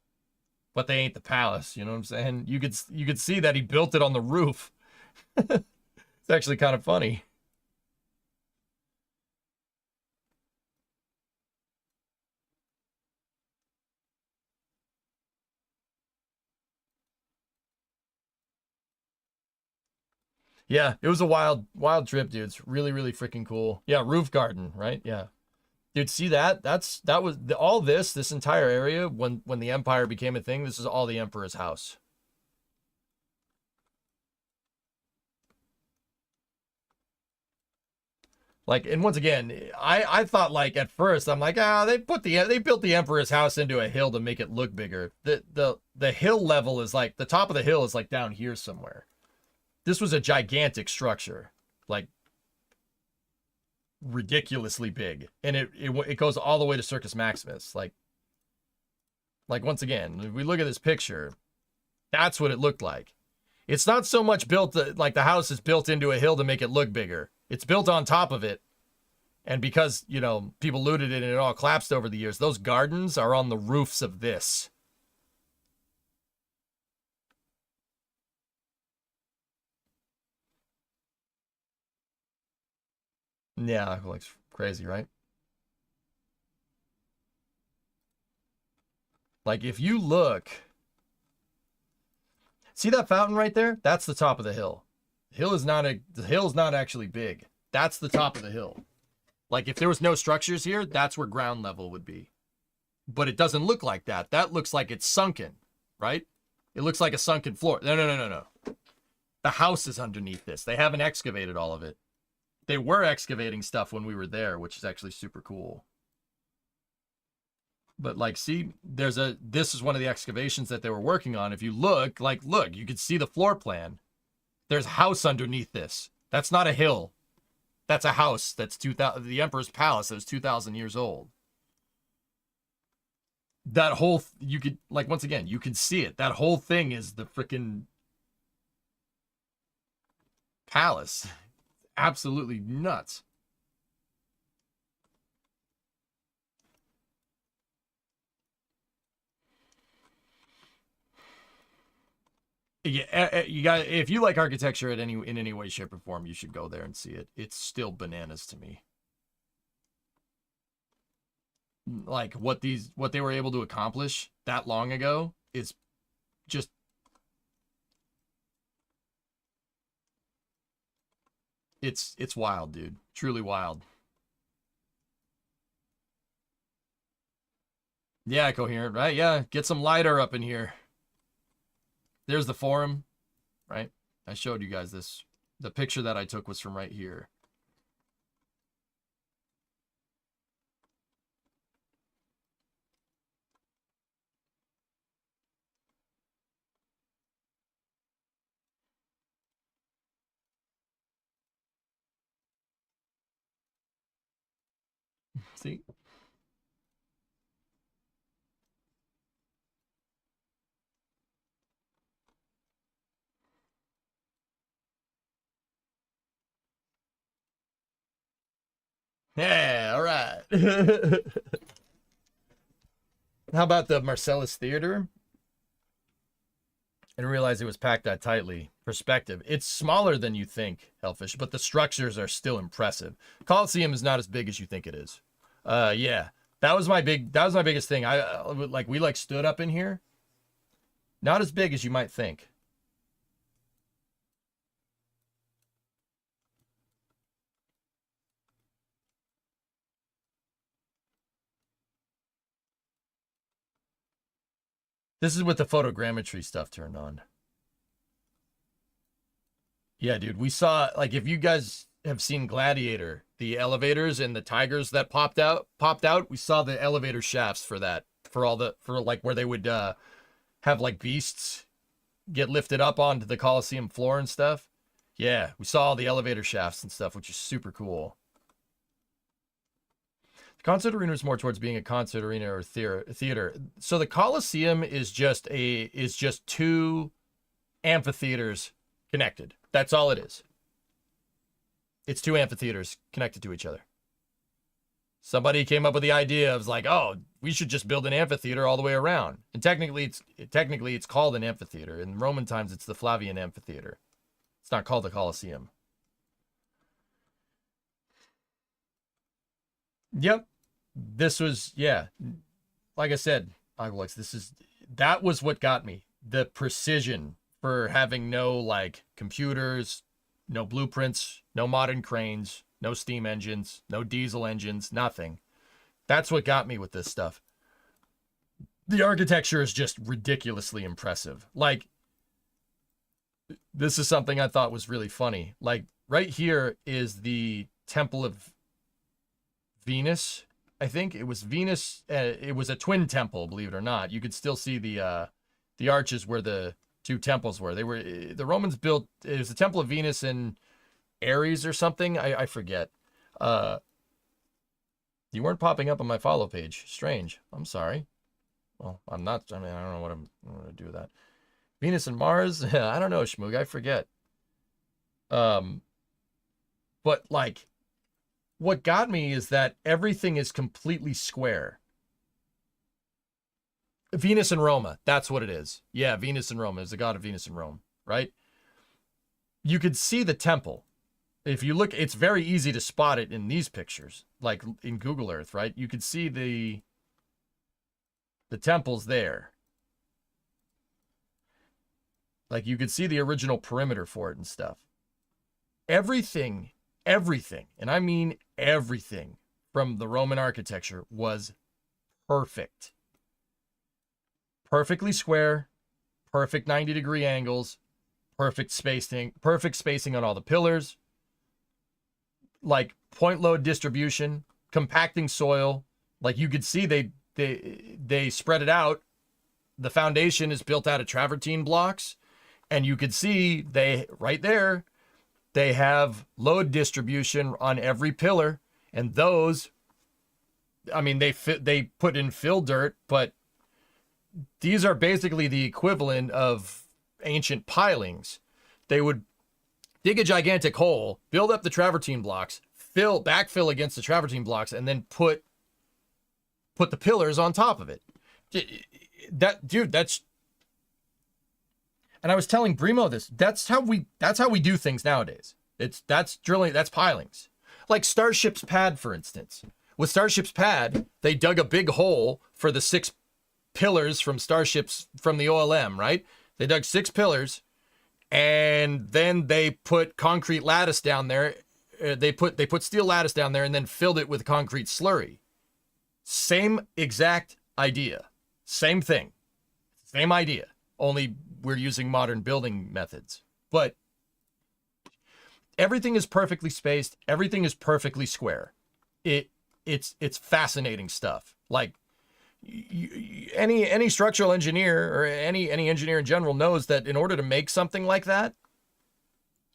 but they ain't the palace. You know what I'm saying? You could see that he built it on the roof. It's actually kind of funny. Yeah, it was a wild trip, dude. It's really, really freaking cool. Yeah, roof garden, right? Yeah. Dude, see that? That was all this entire area when the Empire became a thing. This is all the Emperor's house. Like, and once again, I thought like at first I'm like, they built the Emperor's house into a hill to make it look bigger. The hill level is like the top of the hill is like down here somewhere. This was a gigantic structure, like ridiculously big, and it goes all the way to Circus Maximus. Like once again, if we look at this picture, that's what it looked like. It's not so much built like the house is built into a hill to make it look bigger. It's built on top of it, and because people looted it and it all collapsed over the years, those gardens are on the roofs of this. Yeah, like crazy, right? Like if you look, see that fountain right there? That's the top of the hill. The hill's not actually big. That's the top of the hill. Like if there was no structures here, that's where ground level would be. But it doesn't look like that. That looks like it's sunken, right? It looks like a sunken floor. No. The house is underneath this. They haven't excavated all of it. They were excavating stuff when we were there, which is actually super cool. But like, see, this is one of the excavations that they were working on. If you look, you can see the floor plan. There's a house underneath this. That's not a hill. That's a house. That's the Emperor's palace that was 2,000 years old. That whole, you could, like, once again, you can see it. That whole thing is the freaking palace. Absolutely nuts. Yeah, you got, if you like architecture in any way, shape, or form, you should go there and see it. It's still bananas to me. Like what they were able to accomplish that long ago is just it's wild, dude. Truly wild. Yeah, coherent, right? Yeah, get some lidar up in here. there's the forum, right? I showed you guys this. The picture that I took was from right here. See? Yeah, all right. How about the Marcellus Theater? I didn't realize it was packed that tightly. Perspective. It's smaller than you think, Hellfish, but the structures are still impressive. Coliseum is not as big as you think it is. Yeah. That was my biggest thing. We stood up in here. Not as big as you might think. This is with the photogrammetry stuff turned on. Yeah, dude, we saw, like, if you guys have seen Gladiator, the elevators and the tigers that popped out, we saw the elevator shafts for that, for where they would have like beasts get lifted up onto the Coliseum floor and stuff. Yeah, we saw all the elevator shafts and stuff, which is super cool. The concert arena is more towards being a concert arena or theater. So the Coliseum is just two amphitheaters connected. That's all it is. It's two amphitheaters connected to each other. Somebody came up with the idea of like, oh, we should just build an amphitheater all the way around. And technically it's called an amphitheater. In Roman times, it's the Flavian Amphitheater. It's not called the Colosseum. Yep. This was, yeah. Like I said, that was what got me. The precision for having no like computers, no blueprints, no modern cranes, no steam engines, no diesel engines, nothing. That's what got me with this stuff. The architecture is just ridiculously impressive. Like, this is something I thought was really funny. Like, right here is the Temple of Venus. I think it was Venus. It was a twin temple, believe it or not. You could still see the arches where the two temples were. The Romans built, it was the Temple of Venus in Ares or something. I forget. You weren't popping up on my follow page. Strange. I'm sorry. Well, I'm not. I mean, I don't know what I'm going to do with that. Venus and Mars. I don't know, Schmoog. I forget. But like, what got me is that everything is completely square. Venus and Roma. That's what it is. Yeah, Venus and Roma is the god of Venus and Rome, right? You could see the temple. If you look, it's very easy to spot it in these pictures, like in Google Earth, right? You could see the temples there. Like, you could see the original perimeter for it and stuff. Everything, and I mean everything from the Roman architecture was perfect. Perfectly square, perfect 90-degree angles, perfect spacing on all the pillars, like point load distribution, compacting soil. Like, you could see they spread it out. The foundation is built out of travertine blocks, and you could see right there, they have load distribution on every pillar, and those, I mean, they put in fill dirt, but these are basically the equivalent of ancient pilings. They would dig a gigantic hole, build up the travertine blocks, backfill against the travertine blocks, and then put the pillars on top of it. That's. And I was telling Brimo this. That's how we do things nowadays. That's drilling. That's pilings. Like Starship's pad, for instance. With Starship's pad, they dug a big hole for the 6 pillars from the OLM, right? They dug 6 pillars, and then they put concrete lattice down there. They put steel lattice down there and then filled it with concrete slurry. Same exact idea. Same thing. Same idea. Only we're using modern building methods. But everything is perfectly spaced. Everything is perfectly square. It's fascinating stuff. Like any structural engineer or any engineer in general knows that in order to make something like that,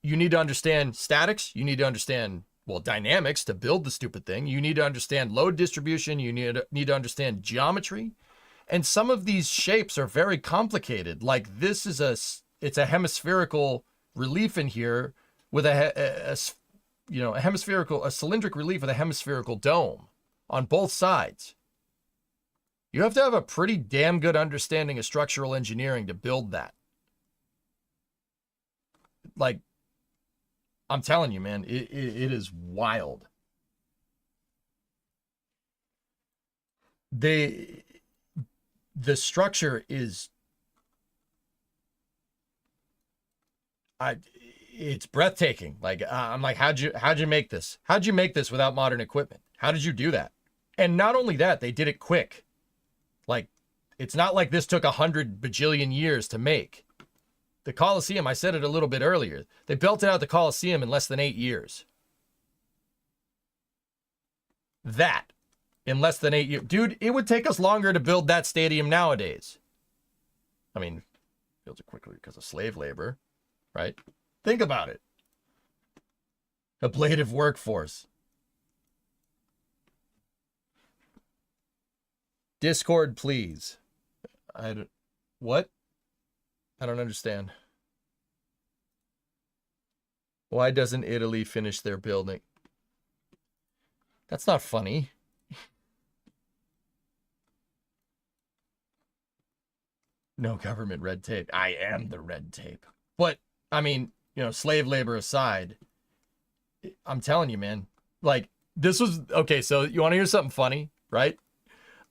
you need to understand statics. You need to understand, well, dynamics to build the stupid thing. You need to understand load distribution. You need to understand geometry. And some of these shapes are very complicated. Like this is it's a hemispherical relief in here with a cylindric relief with a hemispherical dome on both sides. You have to have a pretty damn good understanding of structural engineering to build that. Like, I'm telling you, man, it is wild. The structure is, it's breathtaking. Like, I'm like, how'd you make this? How'd you make this without modern equipment? How did you do that? And not only that, they did it quick. Like, it's not like this took 100 bajillion years to make. The Colosseum, I said it a little bit earlier, they built it out the Colosseum in less than 8 years. That, in less than 8 years. Dude, it would take us longer to build that stadium nowadays. I mean, built it quickly because of slave labor, right? Think about it. Ablative workforce. Discord, please. What? I don't understand. Why doesn't Italy finish their building? That's not funny. No government red tape. I am the red tape. But, I mean, you know, slave labor aside, I'm telling you, man, like, this was, okay, so you want to hear something funny, right?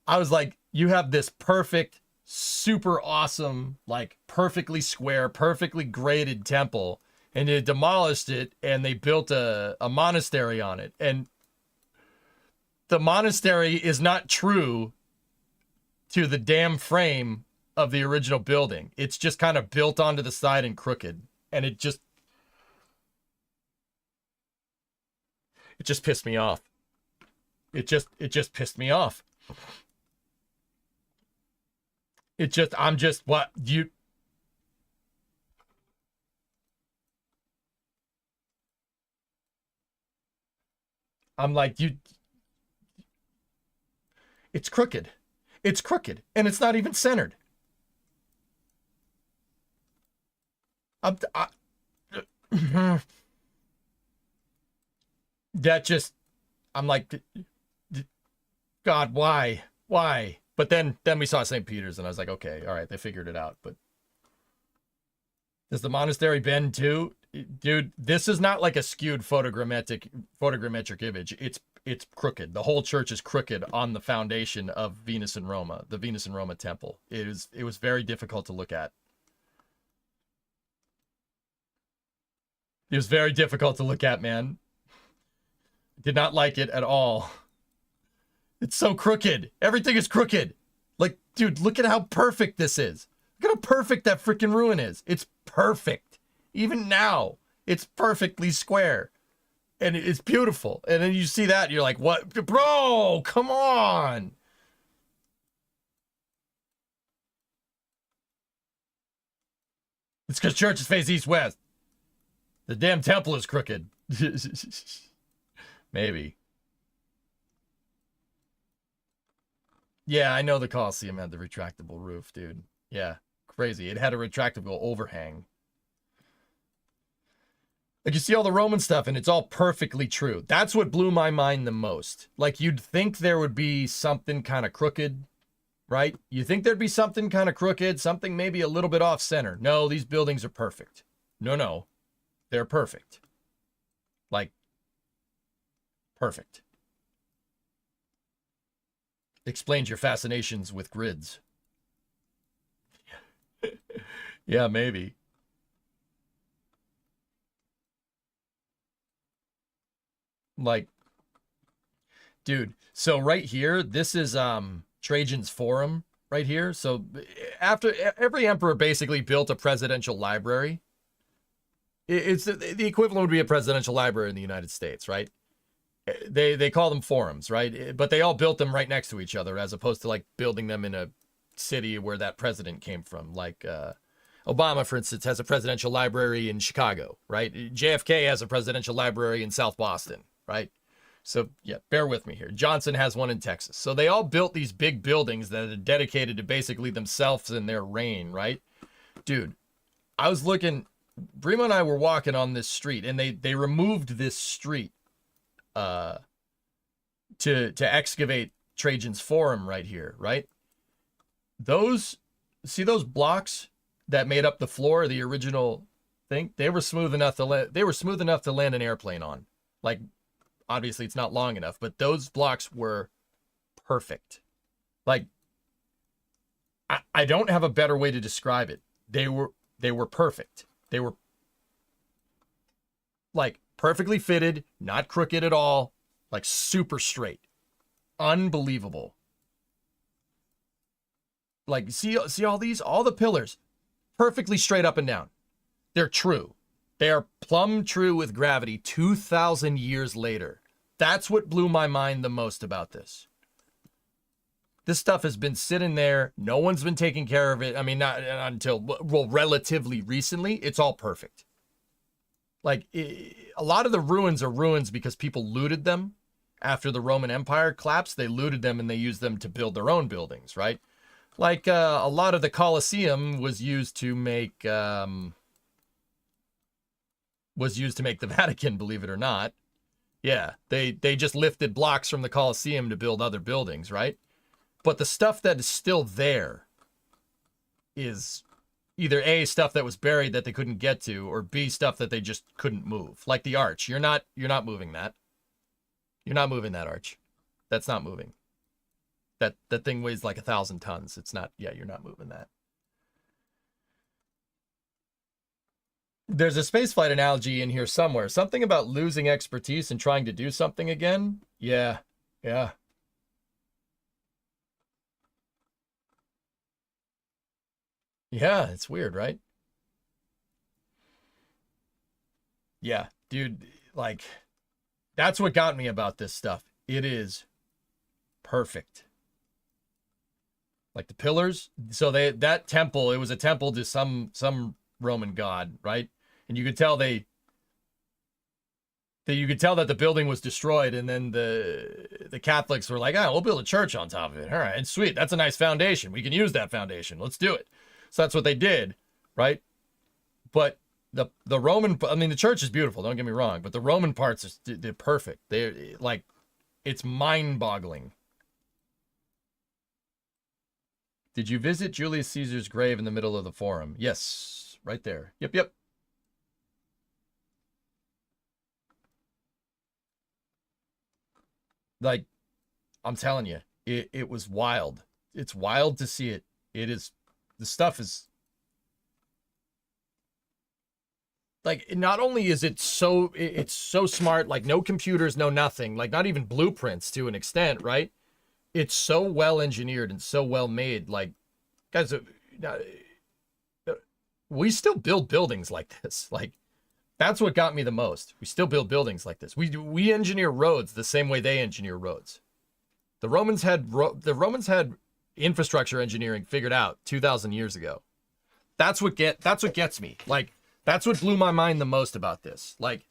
I was like, you have this perfect, super awesome, like perfectly square, perfectly graded temple, and they demolished it and they built a monastery on it. And the monastery is not true to the damn frame of the original building. It's just kind of built onto the side and crooked. And it just pissed me off. It just pissed me off. I'm like, it's crooked. It's crooked, and it's not even centered. I'm like, God, why? But then we saw St. Peter's, and I was like, okay, all right, they figured it out. But does the monastery bend too? Dude, this is not like a skewed photogrammetric image. It's crooked. The whole church is crooked on the foundation of Venus and Roma, the Venus and Roma temple. It was very difficult to look at. It was very difficult to look at, man. Did not like it at all. It's so crooked. Everything is crooked. Like, dude, look at how perfect this is. Look at how perfect that freaking ruin is. It's perfect. Even now, it's perfectly square. And it's beautiful. And then you see that, and you're like, what? Bro, come on. It's because churches face east-west. The damn temple is crooked. Maybe. Yeah, I know the Colosseum had the retractable roof, dude. Yeah, crazy. It had a retractable overhang. Like, you see all the Roman stuff, and it's all perfectly true. That's what blew my mind the most. Like, you'd think there would be something kind of crooked, right? You think there'd be something kind of crooked, something maybe a little bit off-center. No, these buildings are perfect. No. They're perfect. Like, perfect. Explains your fascinations with grids. Yeah, maybe. Like, dude, so right here, this is Trajan's Forum. right here. So after every emperor basically built a presidential library. It's the equivalent would be a presidential library in the United States, right? They call them forums, right? But they all built them right next to each other, as opposed to like building them in a city where that president came from. Like Obama, for instance, has a presidential library in Chicago, right? JFK has a presidential library in South Boston, right? So yeah, bear with me here. Johnson has one in Texas. So they all built these big buildings that are dedicated to basically themselves and their reign, right? Dude, I was looking. Brima and I were walking on this street, and they removed this street to excavate Trajan's Forum right here, right? See those blocks that made up the floor of the original thing? They were smooth enough to land an airplane on. Like, obviously it's not long enough, but those blocks were perfect. Like, I don't have a better way to describe it. They were perfect. They were like perfectly fitted, not crooked at all, like super straight. Unbelievable. Like, see all the pillars, perfectly straight up and down. They're true. They are plumb true with gravity 2,000 years later. That's what blew my mind the most about this. This stuff has been sitting there. No one's been taking care of it. I mean, not until, well, relatively recently. It's all perfect. Like, a lot of the ruins are ruins because people looted them. After the Roman Empire collapsed, they looted them and they used them to build their own buildings, right? Like, a lot of the Colosseum was used to make the Vatican, believe it or not. Yeah, they just lifted blocks from the Colosseum to build other buildings, right? But the stuff that is still there is either A, stuff that was buried that they couldn't get to, or B, stuff that they just couldn't move. Like the arch. You're not moving that. You're not moving that arch. That's not moving. That thing weighs like 1,000 tons. It's not, yeah, you're not moving that. There's a spaceflight analogy in here somewhere. Something about losing expertise and trying to do something again. Yeah. Yeah. Yeah, it's weird, right? Yeah, dude, like, that's what got me about this stuff. It is perfect. Like the pillars. So that temple, it was a temple to some Roman god, right? And you could tell that the building was destroyed, and then the Catholics were like, we'll build a church on top of it. All right, and sweet, that's a nice foundation. We can use that foundation. Let's do it. So that's what they did, right? But the Roman, I mean, the church is beautiful, don't get me wrong, but the Roman parts, they're perfect. They're like, it's mind-boggling. Did you visit Julius Caesar's grave in the middle of the forum? Yes, right there. Yep. Like, I'm telling you, it was wild. It's wild to see it. It is, the stuff is, like, not only is it's so smart, like no computers, no nothing, like not even blueprints to an extent, right? It's so well engineered and so well made. Like, guys, we still build buildings like this. Like, that's what got me the most. We still build buildings like this. We engineer roads the same way they engineer roads. The Romans had infrastructure engineering figured out 2,000 years ago. That's what gets me. Like, that's what blew my mind the most about this. Like,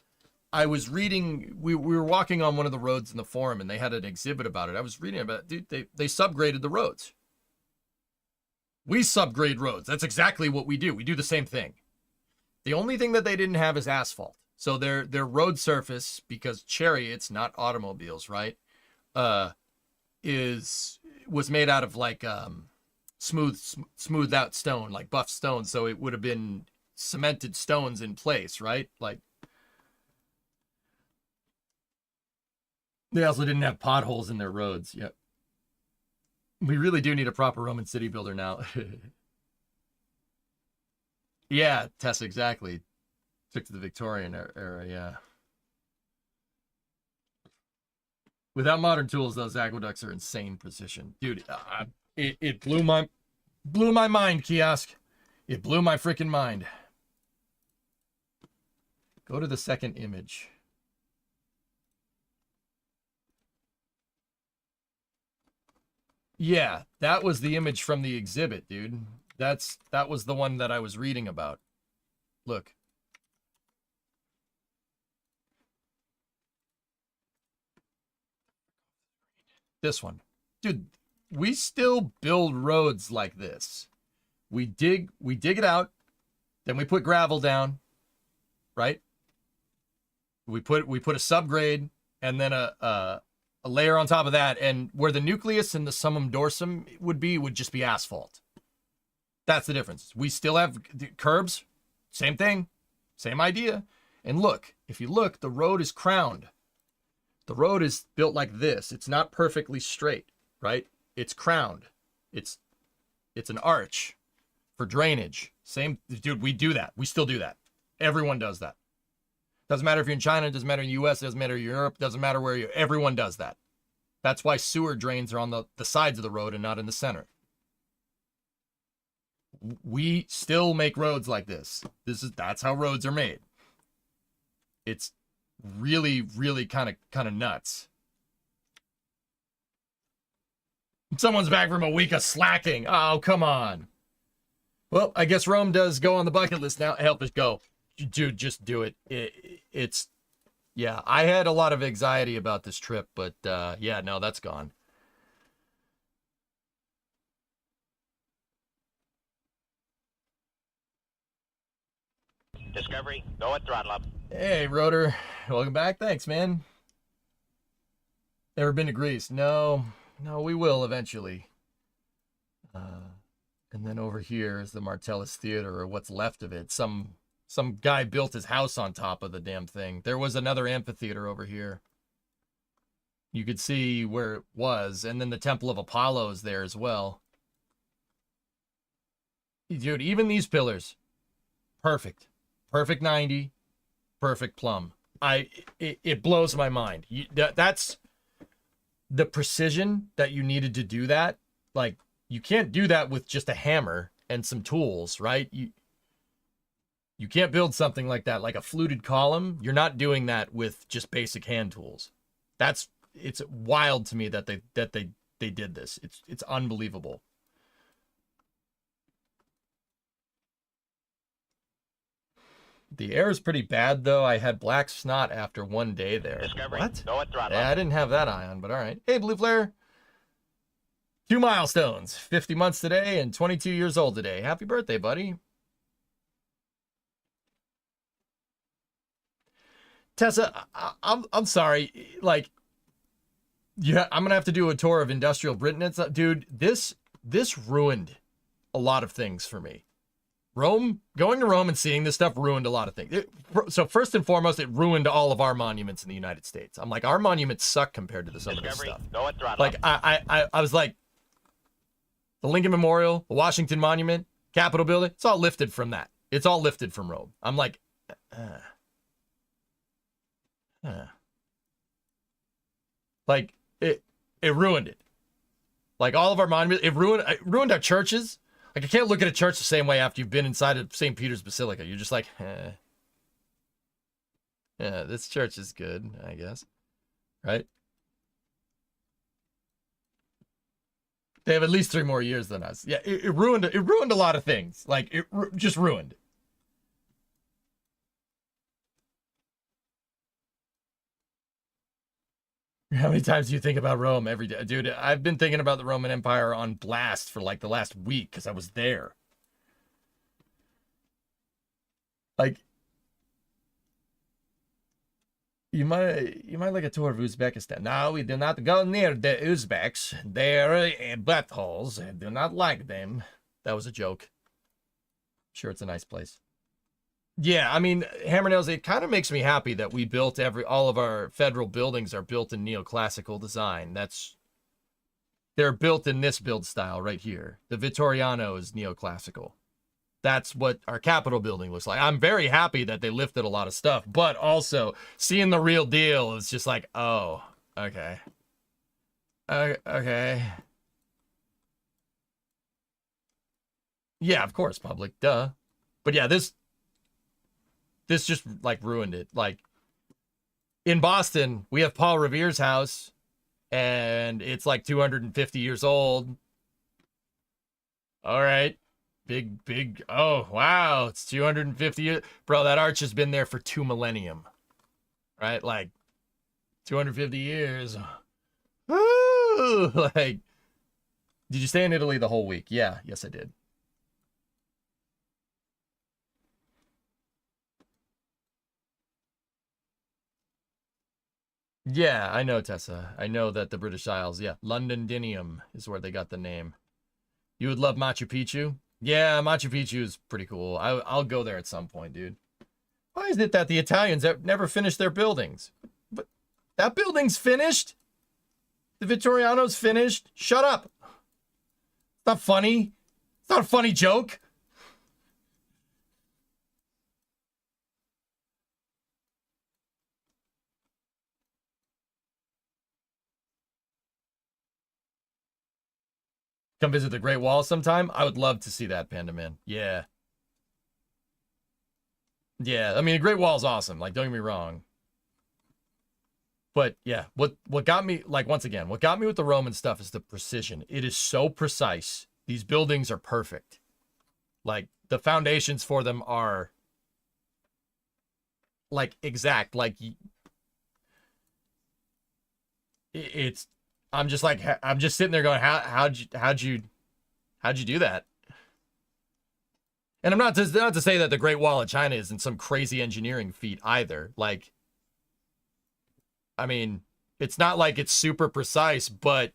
I was reading, we were walking on one of the roads in the forum, and they had an exhibit about it. I was reading about it. Dude, they subgraded the roads. We subgrade roads. That's exactly what we do. We do the same thing. The only thing that they didn't have is asphalt. So their road surface, because chariots, not automobiles, right, was made out of like smoothed out stone, like buff stone. So it would have been cemented stones in place, right? Like, they also didn't have potholes in their roads. Yep. We really do need a proper Roman city builder now. Yeah, Tessa, exactly. Took to the Victorian era, yeah. Without modern tools, those aqueducts are insane precision. Dude, It blew my mind, Kiosk. It blew my freaking mind. Go to the second image. Yeah, that was the image from the exhibit, dude. That was the one that I was reading about. Look. This one. Dude, we still build roads like this. We dig it out, then we put gravel down, right? We put a subgrade and then a layer on top of that, and where the nucleus and the summum dorsum would just be asphalt. That's the difference. We still have curbs, same thing, same idea. And look, if you look, the road is crowned. The road is built like this. It's not perfectly straight, right? It's crowned. It's an arch for drainage. Same, dude, we do that. We still do that. Everyone does that. Doesn't matter if you're in China, doesn't matter in the US, doesn't matter in Europe, doesn't matter where you're, everyone does that. That's why sewer drains are on the sides of the road and not in the center. We still make roads like this. That's how roads are made. It's really, really kind of nuts. Someone's back from a week of slacking. Oh, come on. Well, I guess Rome does go on the bucket list now. Help us go. Dude, just do it. It's, yeah, I had a lot of anxiety about this trip, but yeah, no, that's gone. Discovery, go at throttle up. Hey, Rotor. Welcome back. Thanks, man. Ever been to Greece? No, we will eventually. And then over here is the Martellus Theater, or what's left of it. Some guy built his house on top of the damn thing. There was another amphitheater over here. You could see where it was, and then the Temple of Apollo is there as well. Dude, even these pillars, perfect. Perfect 90, perfect plumb. It blows my mind. That's the precision that you needed to do that. Like, you can't do that with just a hammer and some tools, right? You can't build something like that, like a fluted column. You're not doing that with just basic hand tools. It's wild to me that they did this. It's unbelievable. The air is pretty bad, though. I had black snot after one day there. Discovery, What? go at throttle. Yeah, I didn't have that eye on, but all right. Hey, Blue Flare. 2 milestones. 50 months today and 22 years old today. Happy birthday, buddy. Tessa, I'm sorry. Like, yeah, I'm gonna have to do a tour of industrial Britain. Dude, this ruined a lot of things for me. Rome, going to Rome and seeing this stuff ruined a lot of things. So first and foremost, it ruined all of our monuments in the United States. I'm like, our monuments suck compared to some of this stuff. Go at throttle. Like, I was like, the Lincoln Memorial, the Washington Monument, Capitol Building, it's all lifted from that. It's all lifted from Rome. I'm like, like it ruined it. Like all of our monuments, it ruined our churches. Like, I can't look at a church the same way after you've been inside of St. Peter's Basilica. You're just like, yeah, this church is good, I guess. Right? They have at least 3 more years than us. Yeah, it ruined a lot of things. Like, it just ruined. How many times do you think about Rome every day? Dude, I've been thinking about the Roman Empire on blast for like the last week because I was there. Like, you might like a tour of Uzbekistan. No, we do not go near the Uzbeks. They're buttholes. I do not like them. That was a joke. Sure, it's a nice place. Yeah, I mean, Hammernails, it kind of makes me happy that we built all of our federal buildings are built in neoclassical design. They're built in this build style right here. The Vittoriano is neoclassical. That's what our Capitol building looks like. I'm very happy that they lifted a lot of stuff, but also seeing the real deal is just like, oh, okay. Okay. Yeah, of course, public, duh. But yeah, this just like ruined it. Like in Boston, we have Paul Revere's house, and it's like 250 years old. All right. Big. Oh, wow. It's 250 years. Bro, that arch has been there for 2 millennium. Right? Like 250 years. Woo! Like, did you stay in Italy the whole week? Yeah. Yes, I did. Yeah, I know, Tessa. I know that the British Isles, yeah, Londoninium is where they got the name. You would love Machu Picchu? Yeah, Machu Picchu is pretty cool. I'll go there at some point, dude. Why is it that the Italians have never finished their buildings? But that building's finished? The Vittoriano's finished? Shut up. It's not funny. It's not a funny joke. Come visit the Great Wall sometime. I would love to see that, Panda Man. Yeah. Yeah, I mean, the Great Wall is awesome. Like, don't get me wrong. But yeah, what got me, like, once again, what got me with the Roman stuff is the precision. It is so precise. These buildings are perfect. Like, the foundations for them are, like, exact. Like, it's, I'm just like, I'm just sitting there going, how'd you do that? And I'm not to say that the Great Wall of China isn't some crazy engineering feat either. Like, I mean, it's not like it's super precise, but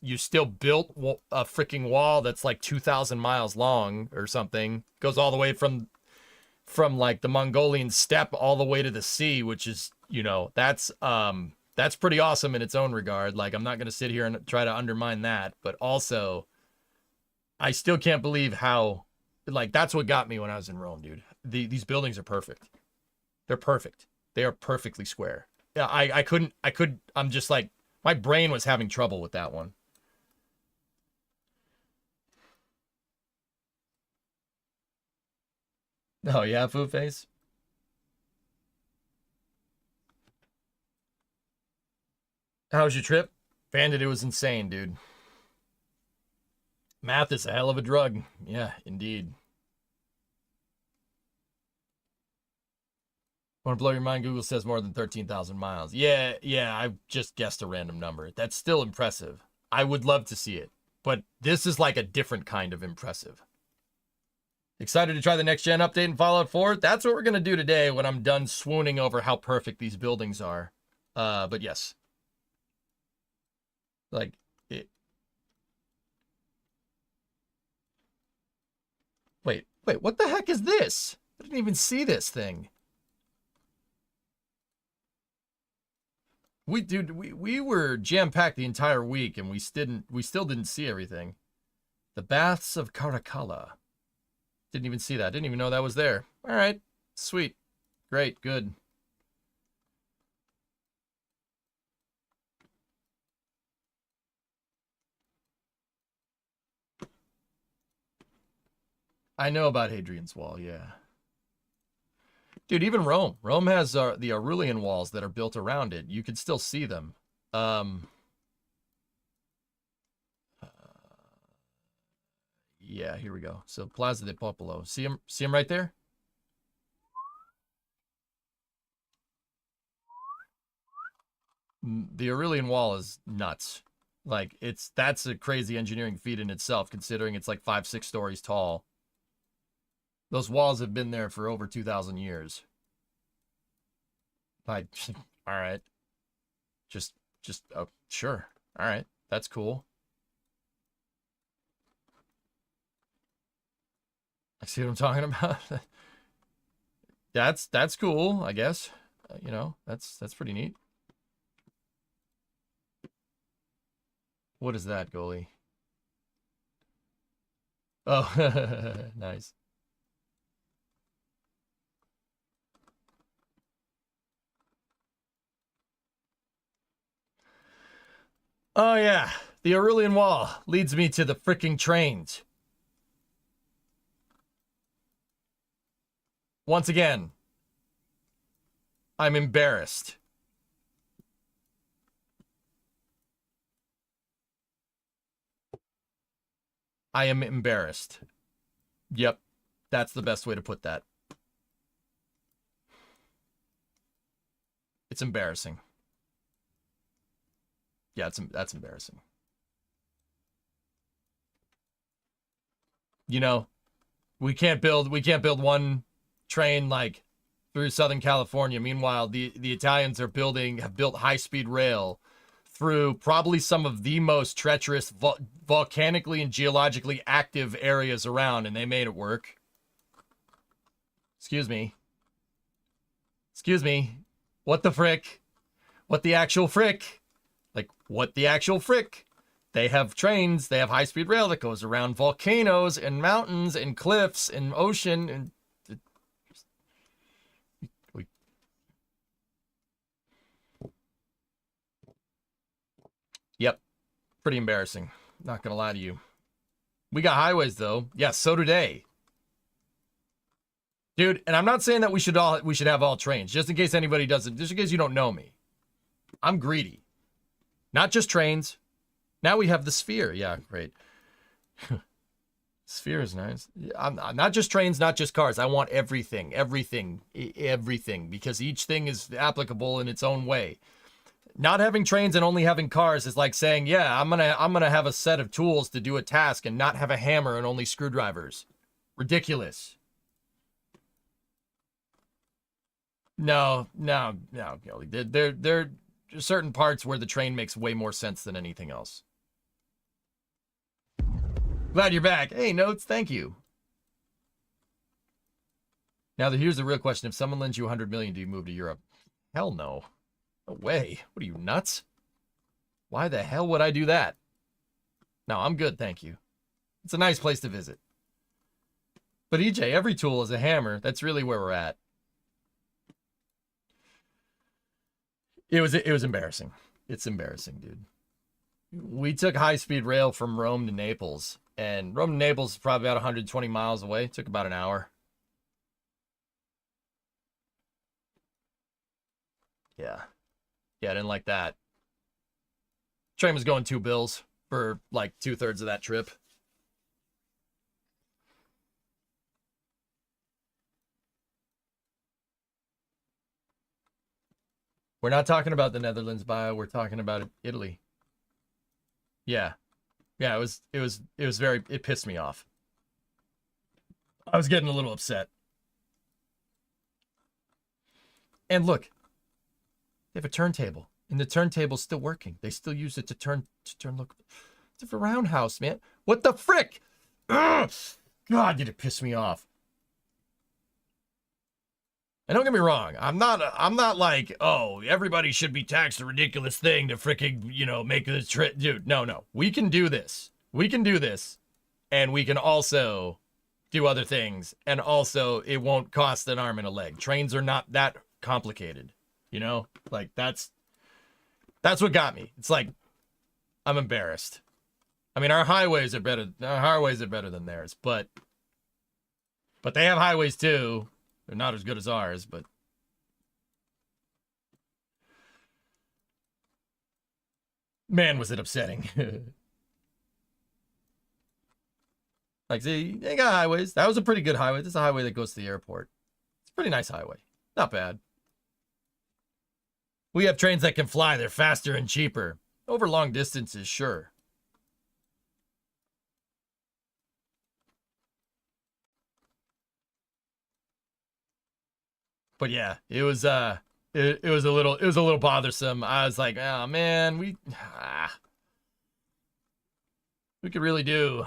you still built a freaking wall that's like 2,000 miles long or something. Goes all the way from like the Mongolian steppe all the way to the sea, which is, you know, that's pretty awesome in its own regard. Like, I'm not going to sit here and try to undermine that, but also I still can't believe how, like, that's what got me when I was in Rome, dude. These buildings are perfect. They're perfect. They are perfectly square. Yeah, I'm just like, my brain was having trouble with that one. Oh yeah, Food Face. How was your trip? Bandit, it was insane, dude. Math is a hell of a drug. Yeah, indeed. Want to blow your mind? Google says more than 13,000 miles. Yeah, I just guessed a random number. That's still impressive. I would love to see it, but this is like a different kind of impressive. Excited to try the next gen update in Fallout 4? That's what we're going to do today when I'm done swooning over how perfect these buildings are. But yes. Like, it... Wait, what the heck is this? I didn't even see this thing. We were jam-packed the entire week and we still didn't see everything. The Baths of Caracalla. Didn't even see that. Didn't even know that was there. All right. Sweet. Great. Good. I know about Hadrian's Wall, yeah. Dude, even Rome. Rome has the Aurelian walls that are built around it. You can still see them. Yeah, here we go. So Plaza de Popolo. See him right there? The Aurelian Wall is nuts. Like, that's a crazy engineering feat in itself, considering it's like 5-6 stories tall. Those walls have been there for over 2,000 years. Like, all right. Just, oh, sure. All right. That's cool. I see what I'm talking about. That's cool, I guess. You know, that's pretty neat. What is that, goalie? Oh, nice. Oh yeah, the Aurelian Wall leads me to the freaking trains. Once again, I'm embarrassed. I am embarrassed. Yep, that's the best way to put that. It's embarrassing. Yeah, that's embarrassing. You know, we can't build one train like through Southern California. Meanwhile, the Italians have built high-speed rail through probably some of the most treacherous volcanically and geologically active areas around, and they made it work. Excuse me. Excuse me. What the frick? What the actual frick? Like, what the actual frick? They have trains, they have high-speed rail that goes around volcanoes and mountains and cliffs and ocean and... Yep. Pretty embarrassing. Not gonna lie to you. We got highways, though. Yeah, so do they. Dude, and I'm not saying that we should have all trains, just in case anybody doesn't, just in case you don't know me. I'm greedy. Not just trains. Now we have the sphere. Yeah, great. Sphere is nice. I'm not just trains, not just cars. I want everything, because each thing is applicable in its own way. Not having trains and only having cars is like saying, yeah, I'm gonna have a set of tools to do a task and not have a hammer and only screwdrivers. Ridiculous. No, Gilly. There are certain parts where the train makes way more sense than anything else. Glad you're back. Hey, Notes, thank you. Now, here's the real question. If someone lends you 100 million, do you move to Europe? Hell no. No way. What are you, nuts? Why the hell would I do that? No, I'm good, thank you. It's a nice place to visit. But EJ, every tool is a hammer. That's really where we're at. It was embarrassing. It's embarrassing, dude. We took high-speed rail from Rome to Naples, and Rome to Naples is probably about 120 miles away. It took about an hour. Yeah. Yeah, I didn't like that. Train was going $2 for like 2/3 of that trip. We're not talking about the Netherlands bio. We're talking about Italy. Yeah. Yeah, it pissed me off. I was getting a little upset. And look, they have a turntable, and the turntable's still working. They still use it to turn. Look, it's a roundhouse, man. What the frick? Ugh! God, did it piss me off? And don't get me wrong, I'm not like, oh, everybody should be taxed a ridiculous thing to fricking, make the trip. Dude, no. We can do this. We can do this. And we can also do other things. And also, it won't cost an arm and a leg. Trains are not that complicated. Like, that's what got me. It's like, I'm embarrassed. I mean, our highways are better than theirs, but they have highways too. They're not as good as ours, but... Man, was it upsetting. Like, see, they got highways. That was a pretty good highway. This is a highway that goes to the airport. It's a pretty nice highway. Not bad. We have trains that can fly. They're faster and cheaper. Over long distances, sure. But yeah, it was a little bothersome. I was like, oh man, we could really do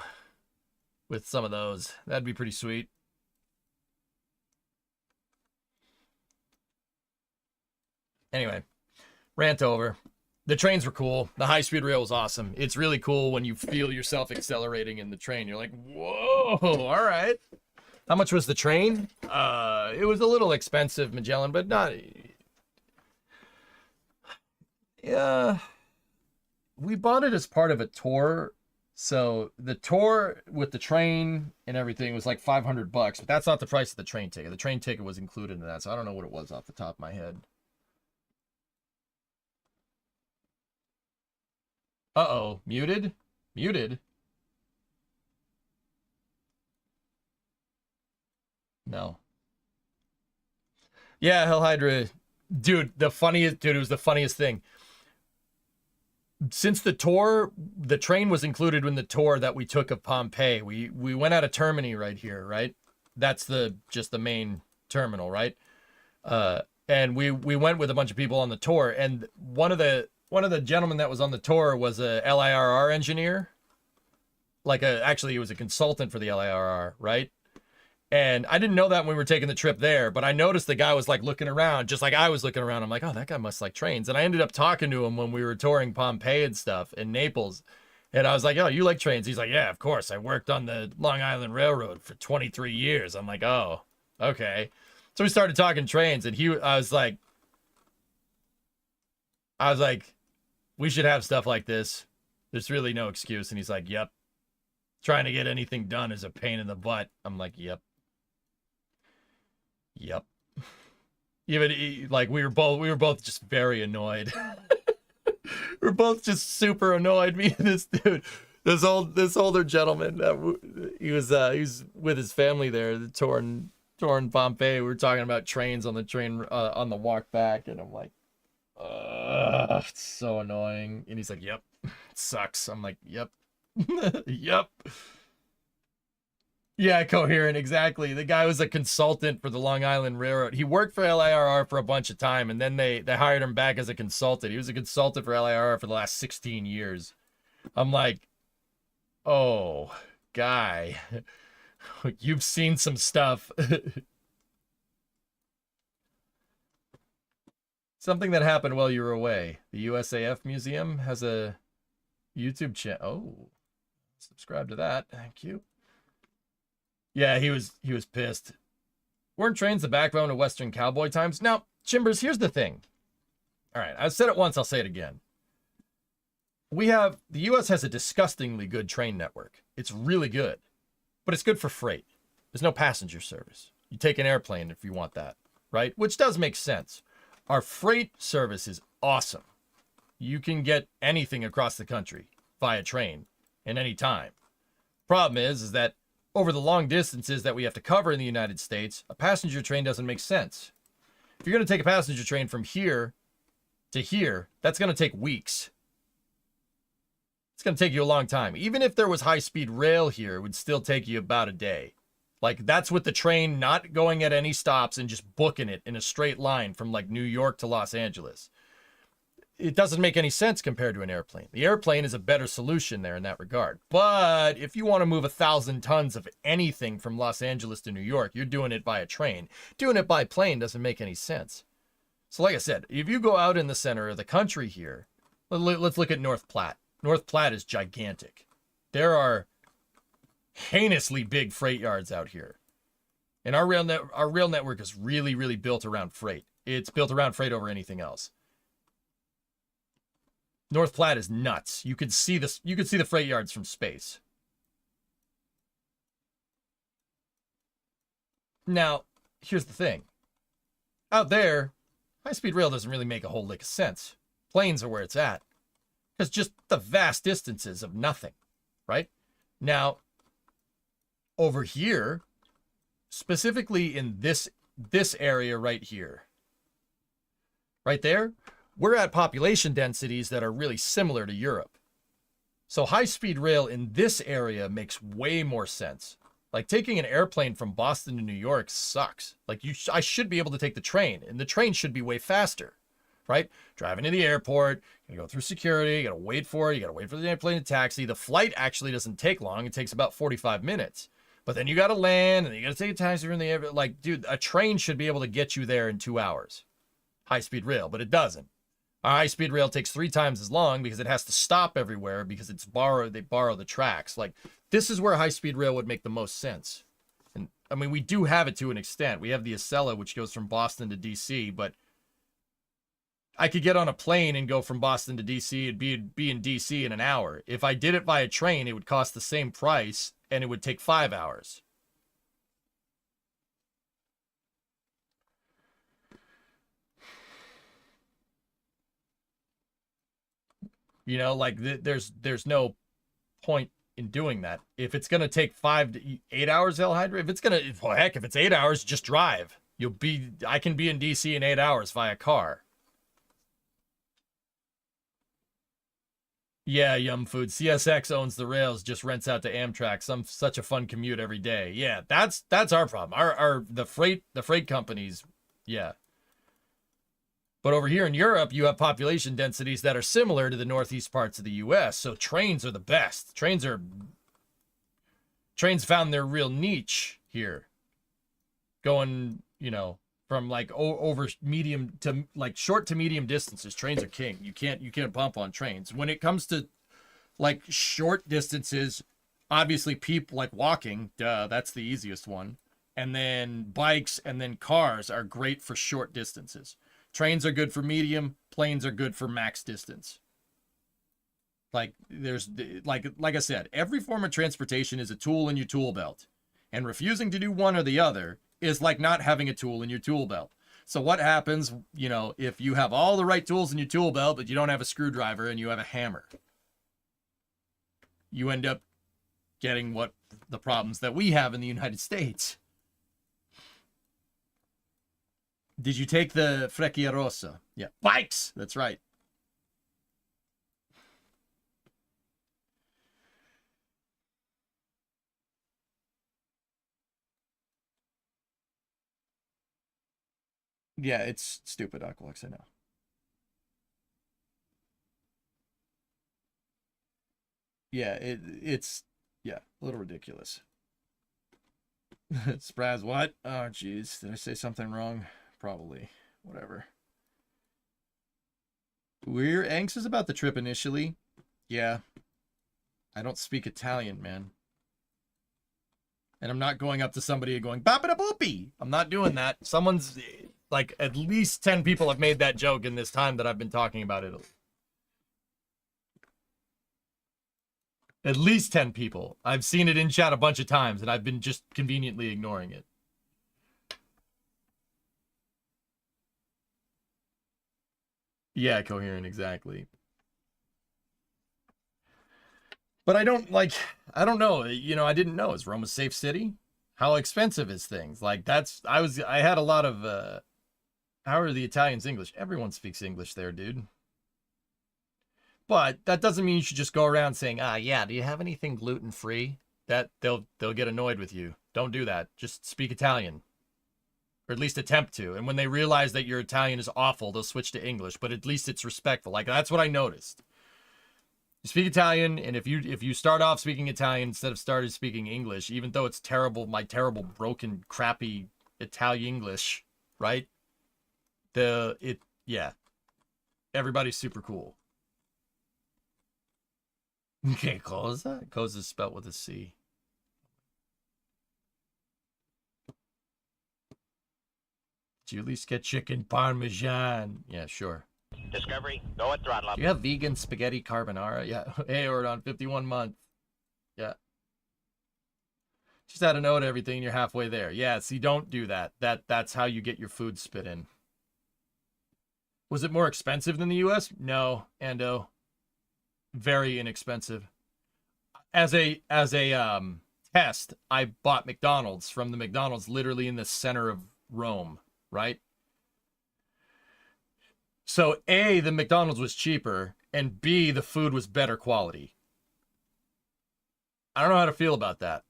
with some of those. That'd be pretty sweet. Anyway, rant over. The trains were cool. The high-speed rail was awesome. It's really cool when you feel yourself accelerating in the train. You're like, whoa, all right. How much was the train? It was a little expensive, Magellan, but not... Yeah. We bought it as part of a tour, So the tour with the train and everything was like $500, but that's not the price of the train ticket. The train ticket was included in that, so I don't know what it was off the top of my head. Uh-oh, muted? Muted? No. Yeah, Hell Hydra. Dude, it was the funniest thing. Since the tour, the train was included in the tour that we took of Pompeii. We went out of Termini right here, right? That's just the main terminal, right? And we went with a bunch of people on the tour, and one of the gentlemen that was on the tour was a LIRR engineer. Actually, he was a consultant for the LIRR, right? And I didn't know that when we were taking the trip there, but I noticed the guy was like looking around, just like I was looking around. I'm like, oh, that guy must like trains. And I ended up talking to him when we were touring Pompeii and stuff in Naples. And I was like, oh, you like trains? He's like, yeah, of course. I worked on the Long Island Railroad for 23 years. I'm like, oh, okay. So we started talking trains, and I was like, we should have stuff like this. There's really no excuse. And he's like, yep. Trying to get anything done is a pain in the butt. I'm like, yep. Yep. Even like we were both just very annoyed. We're both just super annoyed. Me and this dude, this older gentleman. He was with his family there, touring Pompeii. We were talking about trains on the train on the walk back, and I'm like, it's so annoying. And he's like, yep, it sucks. I'm like, yep. Yep. Yeah, coherent, exactly. The guy was a consultant for the Long Island Railroad. He worked for LIRR for a bunch of time, and then they hired him back as a consultant. He was a consultant for LIRR for the last 16 years. I'm like, oh, guy, you've seen some stuff. Something that happened while you were away. The USAF Museum has a YouTube channel. Oh, subscribe to that. Thank you. Yeah, he was pissed. Weren't trains the backbone of Western cowboy times? Now, Chimbers, here's the thing. All right, I've said it once, I'll say it again. The U.S. has a disgustingly good train network. It's really good, but it's good for freight. There's no passenger service. You take an airplane if you want that, right? Which does make sense. Our freight service is awesome. You can get anything across the country via train in any time. Problem is that over the long distances that we have to cover in the United States, a passenger train doesn't make sense. If you're going to take a passenger train from here to here, that's going to take weeks. It's going to take you a long time. Even if there was high-speed rail here, it would still take you about a day. Like, that's with the train not going at any stops and just booking it in a straight line from, like, New York to Los Angeles. It doesn't make any sense compared to an airplane. The airplane is a better solution there in that regard. But if you want to move 1,000 tons of anything from Los Angeles to New York, you're doing it by a train. Doing it by plane doesn't make any sense. So like I said, if you go out in the center of the country here, let's look at North Platte. North Platte is gigantic. There are heinously big freight yards out here. And our rail network is really, really built around freight. It's built around freight over anything else. North Platte is nuts. You could see this. You could see the freight yards from space. Now, here's the thing. Out there, high-speed rail doesn't really make a whole lick of sense. Planes are where it's at. It's just the vast distances of nothing, right? Now, over here, specifically in this area right here, right there, we're at population densities that are really similar to Europe. So high-speed rail in this area makes way more sense. Like taking an airplane from Boston to New York sucks. Like I should be able to take the train, and the train should be way faster, right? Driving to the airport, you go through security, you gotta wait for it, you gotta wait for the airplane to taxi. The flight actually doesn't take long. It takes about 45 minutes. But then you gotta land, and you gotta take a taxi from the air. Like, dude, a train should be able to get you there in 2 hours. High-speed rail, but it doesn't. A high-speed rail takes 3 times as long because it has to stop everywhere because they borrow the tracks. Like, this is where high-speed rail would make the most sense. And, I mean, we do have it to an extent. We have the Acela, which goes from Boston to D.C., but I could get on a plane and go from Boston to DC and be in DC in an hour. If I did it via train, it would cost the same price and it would take 5 hours. You know, like there's no point in doing that. If it's going to take 5 to 8 hours, El Hydra, if it's going to, well, heck, if it's 8 hours, just drive. I can be in DC in 8 hours via car. Yeah, Yum Food. CSX owns the rails, just rents out to Amtrak. Such a fun commute every day. Yeah, that's our problem. The freight companies, yeah. But over here in Europe, you have population densities that are similar to the northeast parts of the US. So trains are the best. Trains found their real niche here. Going, you know, from like over medium to like short to medium distances, trains are king. You can't bump on trains. When it comes to like short distances, obviously people like walking, that's the easiest one. And then bikes and then cars are great for short distances. Trains are good for medium, planes are good for max distance. Like there's like I said, every form of transportation is a tool in your tool belt. And refusing to do one or the other is like not having a tool in your tool belt. So what happens, you know, if you have all the right tools in your tool belt, but you don't have a screwdriver and you have a hammer? You end up getting what the problems that we have in the United States. Did you take the Freccia Rossa? Yeah. Bikes! That's right. Yeah, it's stupid, Aqualux, I know. Yeah, it's a little ridiculous. Spraz, what? Oh, jeez. Did I say something wrong? Probably. Whatever. We're anxious about the trip initially. Yeah. I don't speak Italian, man. And I'm not going up to somebody and going, Bapida boopy. I'm not doing that. Someone's, like, at least 10 people have made that joke in this time that I've been talking about Italy. At least 10 people. I've seen it in chat a bunch of times, and I've been just conveniently ignoring it. Yeah, coherent, exactly. But I don't know. You know, I didn't know. Is Rome a safe city? How expensive is things? Like I had a lot of, how are the Italians English? Everyone speaks English there, dude. But that doesn't mean you should just go around saying, yeah, do you have anything gluten-free? That they'll get annoyed with you. Don't do that. Just speak Italian. Or at least attempt to. And when they realize that your Italian is awful, they'll switch to English. But at least it's respectful. Like, that's what I noticed. You speak Italian, and if you start off speaking Italian instead of started speaking English, even though it's terrible, my terrible, broken, crappy Italian English, right? Yeah. Everybody's super cool. Okay, cosa? Cosa is spelled with a C. Do you at least get chicken parmesan? Yeah, sure. Discovery, go at throttle up. Do you have vegan spaghetti carbonara? Yeah. Hey, or on 51 month. Yeah. Just add a note to everything and you're halfway there. Yeah, see, don't do that. That's how you get your food spit in. Was it more expensive than the US? No, Ando. Very inexpensive. As a test, I bought McDonald's from the McDonald's literally in the center of Rome, right? So A, the McDonald's was cheaper, and B, the food was better quality. I don't know how to feel about that.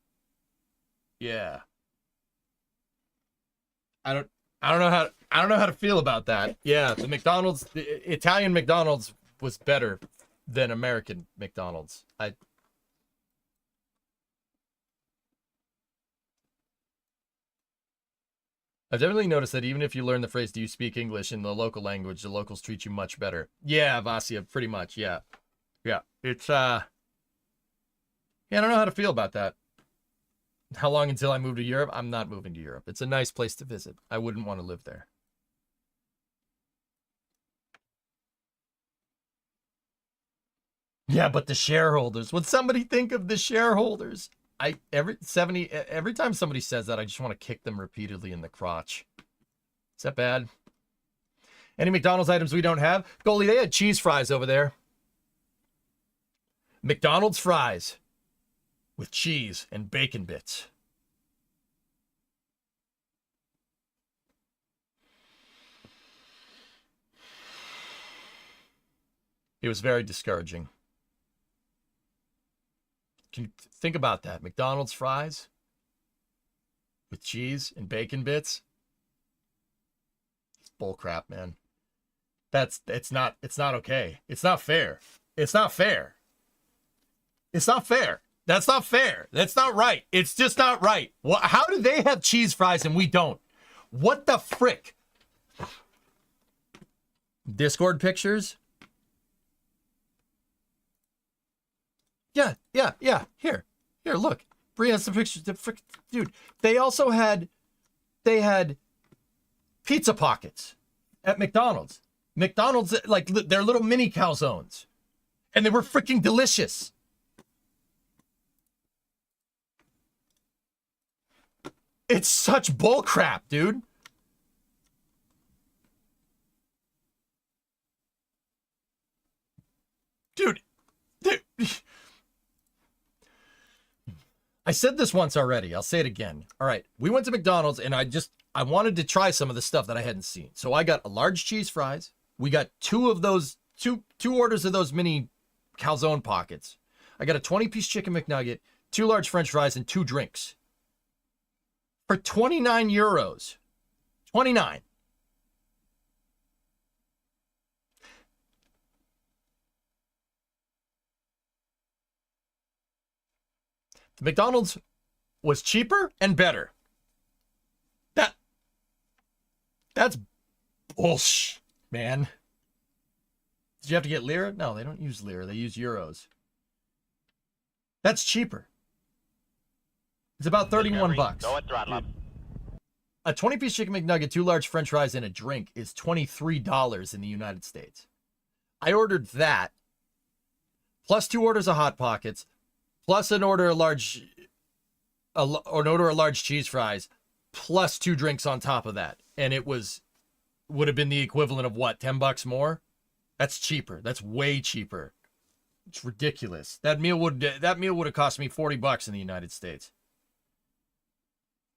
Yeah. I don't know how to feel about that. Yeah, the Italian McDonald's was better than American McDonald's. I've definitely noticed that even if you learn the phrase, do you speak English in the local language, the locals treat you much better. Yeah, Vasia, pretty much, yeah. Yeah, it's, yeah, I don't know how to feel about that. How long until I move to Europe? I'm not moving to Europe. It's a nice place to visit. I wouldn't want to live there. Yeah, but the shareholders. Would somebody think of the shareholders? Every time somebody says that, I just want to kick them repeatedly in the crotch. Is that bad? Any McDonald's items we don't have? Goalie, they had cheese fries over there. McDonald's fries with cheese and bacon bits. It was very discouraging. Can you think about that? McDonald's fries with cheese and bacon bits. It's bull crap, man. It's not okay. It's not fair. It's not fair. It's not fair. That's not fair. That's not right. It's just not right. How do they have cheese fries and we don't? What the frick? Discord pictures? Yeah. Here, look. Brie has some pictures. Dude, they had pizza pockets at McDonald's. McDonald's, like, they're little mini calzones. And they were freaking delicious. It's such bull crap, dude. Dude. I said this once already. I'll say it again. All right. We went to McDonald's and I wanted to try some of the stuff that I hadn't seen. So I got a large cheese fries. We got two orders of those mini calzone pockets. I got a 20-piece chicken McNugget, 2 large French fries, and 2 drinks. For 29 euros. 29. The McDonald's was cheaper and better. That's bullshit, man. Did you have to get lira? No, they don't use lira. They use euros. That's cheaper. It's about 31 bucks. Go at throttle up. A 20-piece chicken McNugget, 2 large French fries, and a drink is $23 in the United States. I ordered that, plus 2 orders of Hot Pockets, plus an order of large cheese fries, plus 2 drinks on top of that, and it would have been the equivalent of what, $10 more? That's cheaper. That's way cheaper. It's ridiculous. That meal would have cost me $40 in the United States.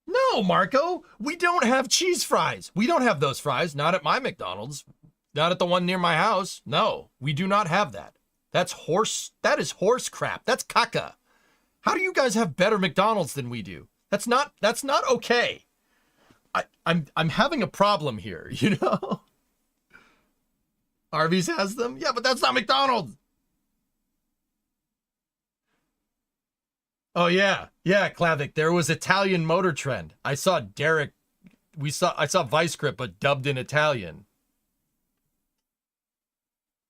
No, Marco, we don't have cheese fries. We don't have those fries. Not at my McDonald's. Not at the one near my house. No, we do not have that. That is horse crap. That's caca. How do you guys have better McDonald's than we do? That's not okay. I'm having a problem here, you know? Arby's has them? Yeah, but that's not McDonald's. Oh yeah, Klavic. There was Italian motor trend. I saw Derek. I saw Vice Grip, but dubbed in Italian.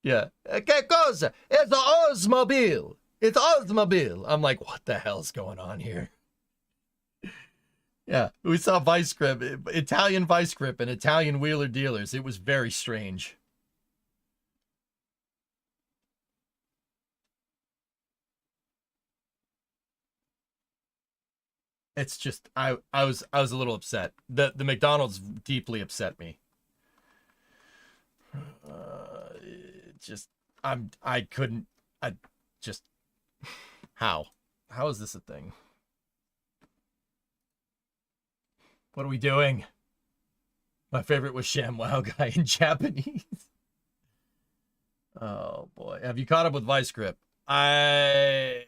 Yeah. Che cosa? It's Oldsmobile. It's Oldsmobile. I'm like, what the hell's going on here? Yeah, we saw Vice Grip, Italian Vice Grip, and Italian Wheeler Dealers. It was very strange. It's just I was a little upset. The McDonald's deeply upset me. How is this a thing? What are we doing? My favorite was ShamWow guy in Japanese. Oh boy, have you caught up with Vice Grip? I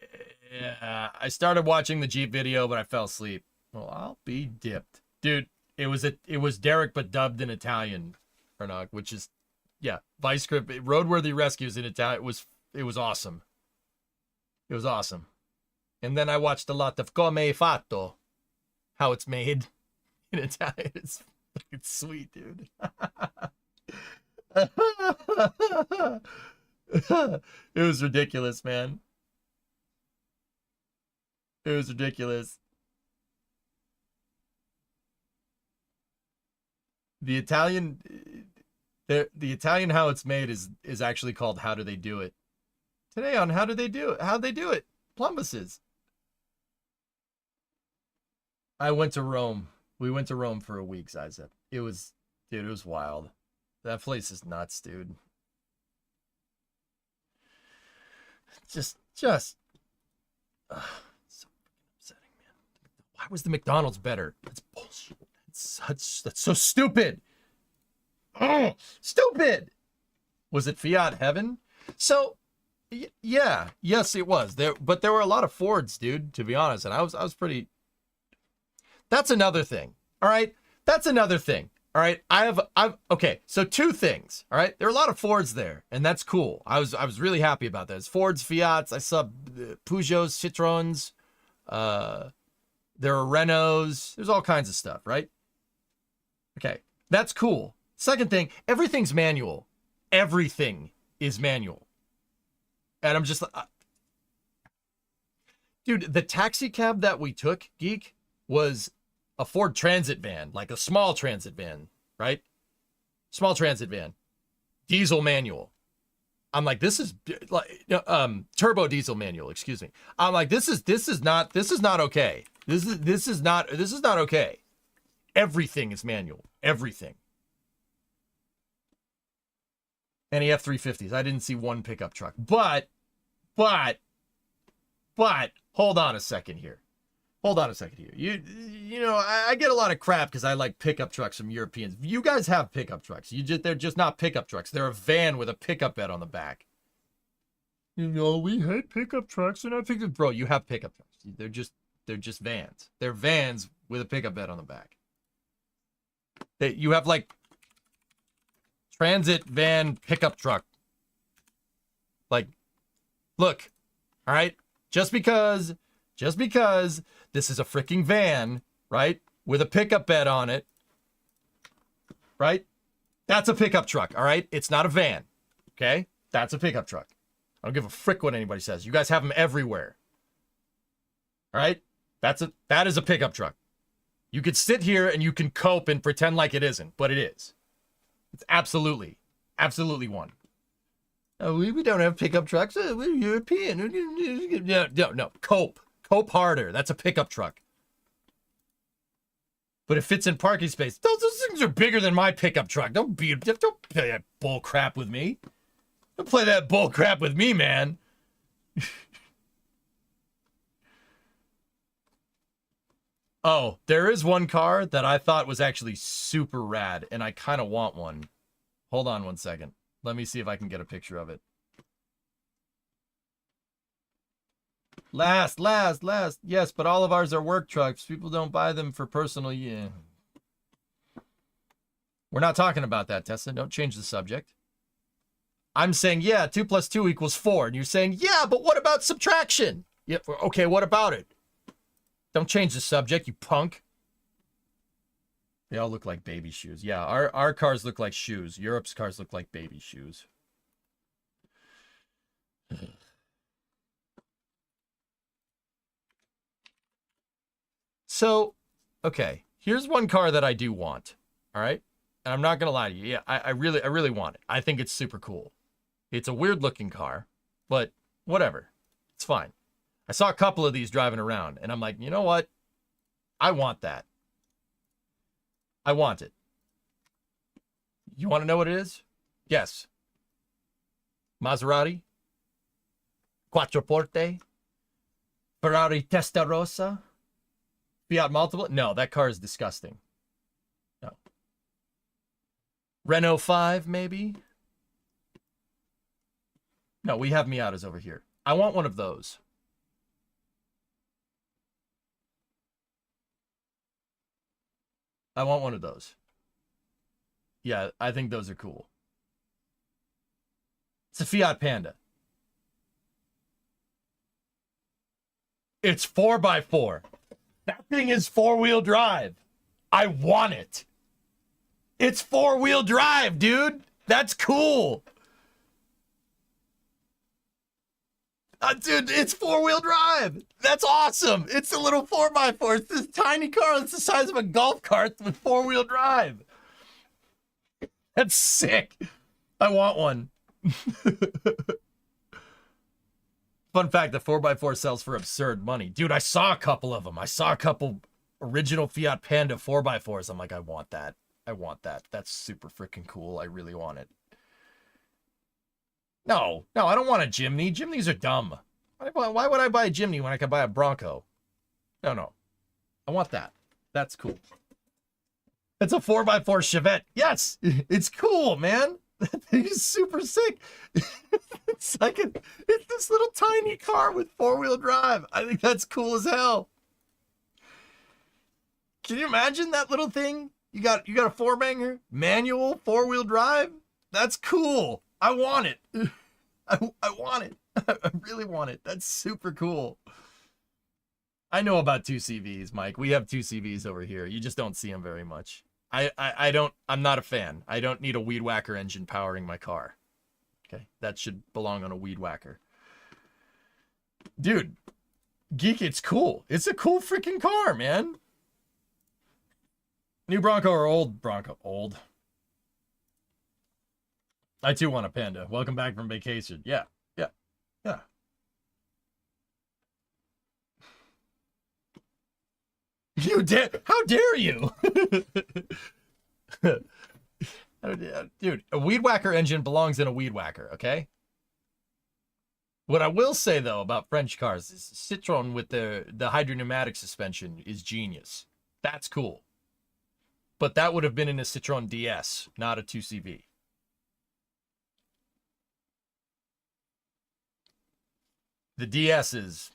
started watching the Jeep video, but I fell asleep. Well, I'll be dipped, dude. It was Derek, but dubbed in Italian, which is, yeah, Vice Grip, Roadworthy Rescues in Italian. It was awesome. It was awesome. And then I watched a lot of Come è fatto, how it's made in Italian. It's fucking sweet, dude. It was ridiculous, man. It was ridiculous. The Italian how it's made is actually called How Do They Do It? today on how do they do it? How'd they do it? Plumbuses. I went to Rome. We went to Rome for a week, Zizep. It was, dude, it was wild. That place is nuts, dude. Just, so upsetting, man. Why was the McDonald's better? That's bullshit. That's so stupid. Oh, stupid. Was it Fiat Heaven? So, yeah, yes, it was. But there were a lot of Fords, dude, to be honest, and I was pretty. That's another thing. All right? That's another thing. All right? I've okay, so two things. All right? There are a lot of Fords there, and that's cool. I was really happy about that. It's Fords, Fiats, I saw Peugeots, Citroens, there are Renaults, there's all kinds of stuff, right? Okay. That's cool. Second thing, everything's manual. Everything is manual. And I'm just dude, the taxi cab that we took, Geek, was a Ford Transit van, like a small transit van, right? Small transit van, diesel manual. I'm like, this is like turbo diesel manual. Excuse me. I'm like, this is not okay. This is not okay. Everything is manual. Everything. Any F-350s. I didn't see one pickup truck, but hold on a second here. You know, I get a lot of crap because I like pickup trucks from Europeans. You guys have pickup trucks. They're just not pickup trucks. They're a van with a pickup bed on the back. You know, we hate pickup trucks. They're not pickup. Bro, you have pickup trucks. They're just vans. They're vans with a pickup bed on the back. You have like transit van pickup truck. Like, look, all right? Just because this is a freaking van, right? With a pickup bed on it, right? That's a pickup truck, all right? It's not a van, okay? That's a pickup truck. I don't give a frick what anybody says. You guys have them everywhere, all right? That is a pickup truck. You could sit here and you can cope and pretend like it isn't, but it is. It's absolutely one. Oh, we don't have pickup trucks. We're European. No. Cope harder. That's a pickup truck. But it fits in parking space. Those things are bigger than my pickup truck. Don't play that bull crap with me. Don't play that bull crap with me, man. Oh, there is one car that I thought was actually super rad, and I kind of want one. Hold on one second. Let me see if I can get a picture of it. Last. Yes, but all of ours are work trucks. People don't buy them for personal use. We're not talking about that, Tessa. Don't change the subject. I'm saying, yeah, 2 + 2 = 4. And you're saying, yeah, but what about subtraction? Yeah, okay, what about it? Don't change the subject, you punk. They all look like baby shoes. Yeah, our cars look like shoes. Europe's cars look like baby shoes. So, okay, here's one car that I do want. All right, and I'm not gonna lie to you. Yeah, I really want it. I think it's super cool. It's a weird looking car, but whatever, it's fine. I saw a couple of these driving around, and I'm like, you know what? I want that. I want it. You want to know what it is? Yes. Maserati, Quattroporte, Ferrari Testarossa, Fiat Multiple. No, that car is disgusting. No. Renault 5, maybe? No, we have Miatas over here. I want one of those. I want one of those. Yeah, I think those are cool. It's a Fiat Panda. It's 4x4. That thing is 4-wheel drive. I want it. It's 4-wheel drive, dude. That's cool. Dude, it's 4-wheel drive. That's awesome. It's a little 4x4. It's this tiny car that's the size of a golf cart with 4-wheel drive. That's sick. I want one. Fun fact, the 4x4 sells for absurd money. Dude, I saw a couple of them. I saw a couple original Fiat Panda 4x4s. I'm like, I want that. I want that. That's super freaking cool. I really want it. No, I don't want a Jimny. Jimnys are dumb. Why would I buy a Jimny when I can buy a Bronco? No. I want that. That's cool. It's a 4x4 Chevette. Yes, it's cool, man. That thing is super sick. It's this little tiny car with 4-wheel drive. I think that's cool as hell. Can you imagine that little thing? You got a 4-banger, manual, 4-wheel drive. That's cool. I want it. I want it. I really want it. That's super cool. I know about 2CVs, Mike. We have 2CVs over here. You just don't see them very much. I'm not a fan. I don't need a weed whacker engine powering my car. Okay, that should belong on a weed whacker. Dude, Geek, it's cool. It's a cool freaking car, man. New Bronco or old Bronco? Old. I too want a Panda. Welcome back from vacation. Yeah. You dare? How dare you? Dude, a weed whacker engine belongs in a weed whacker, okay? What I will say, though, about French cars is Citroen with the hydropneumatic suspension is genius. That's cool. But that would have been in a Citroen DS, not a 2CV. The DS is,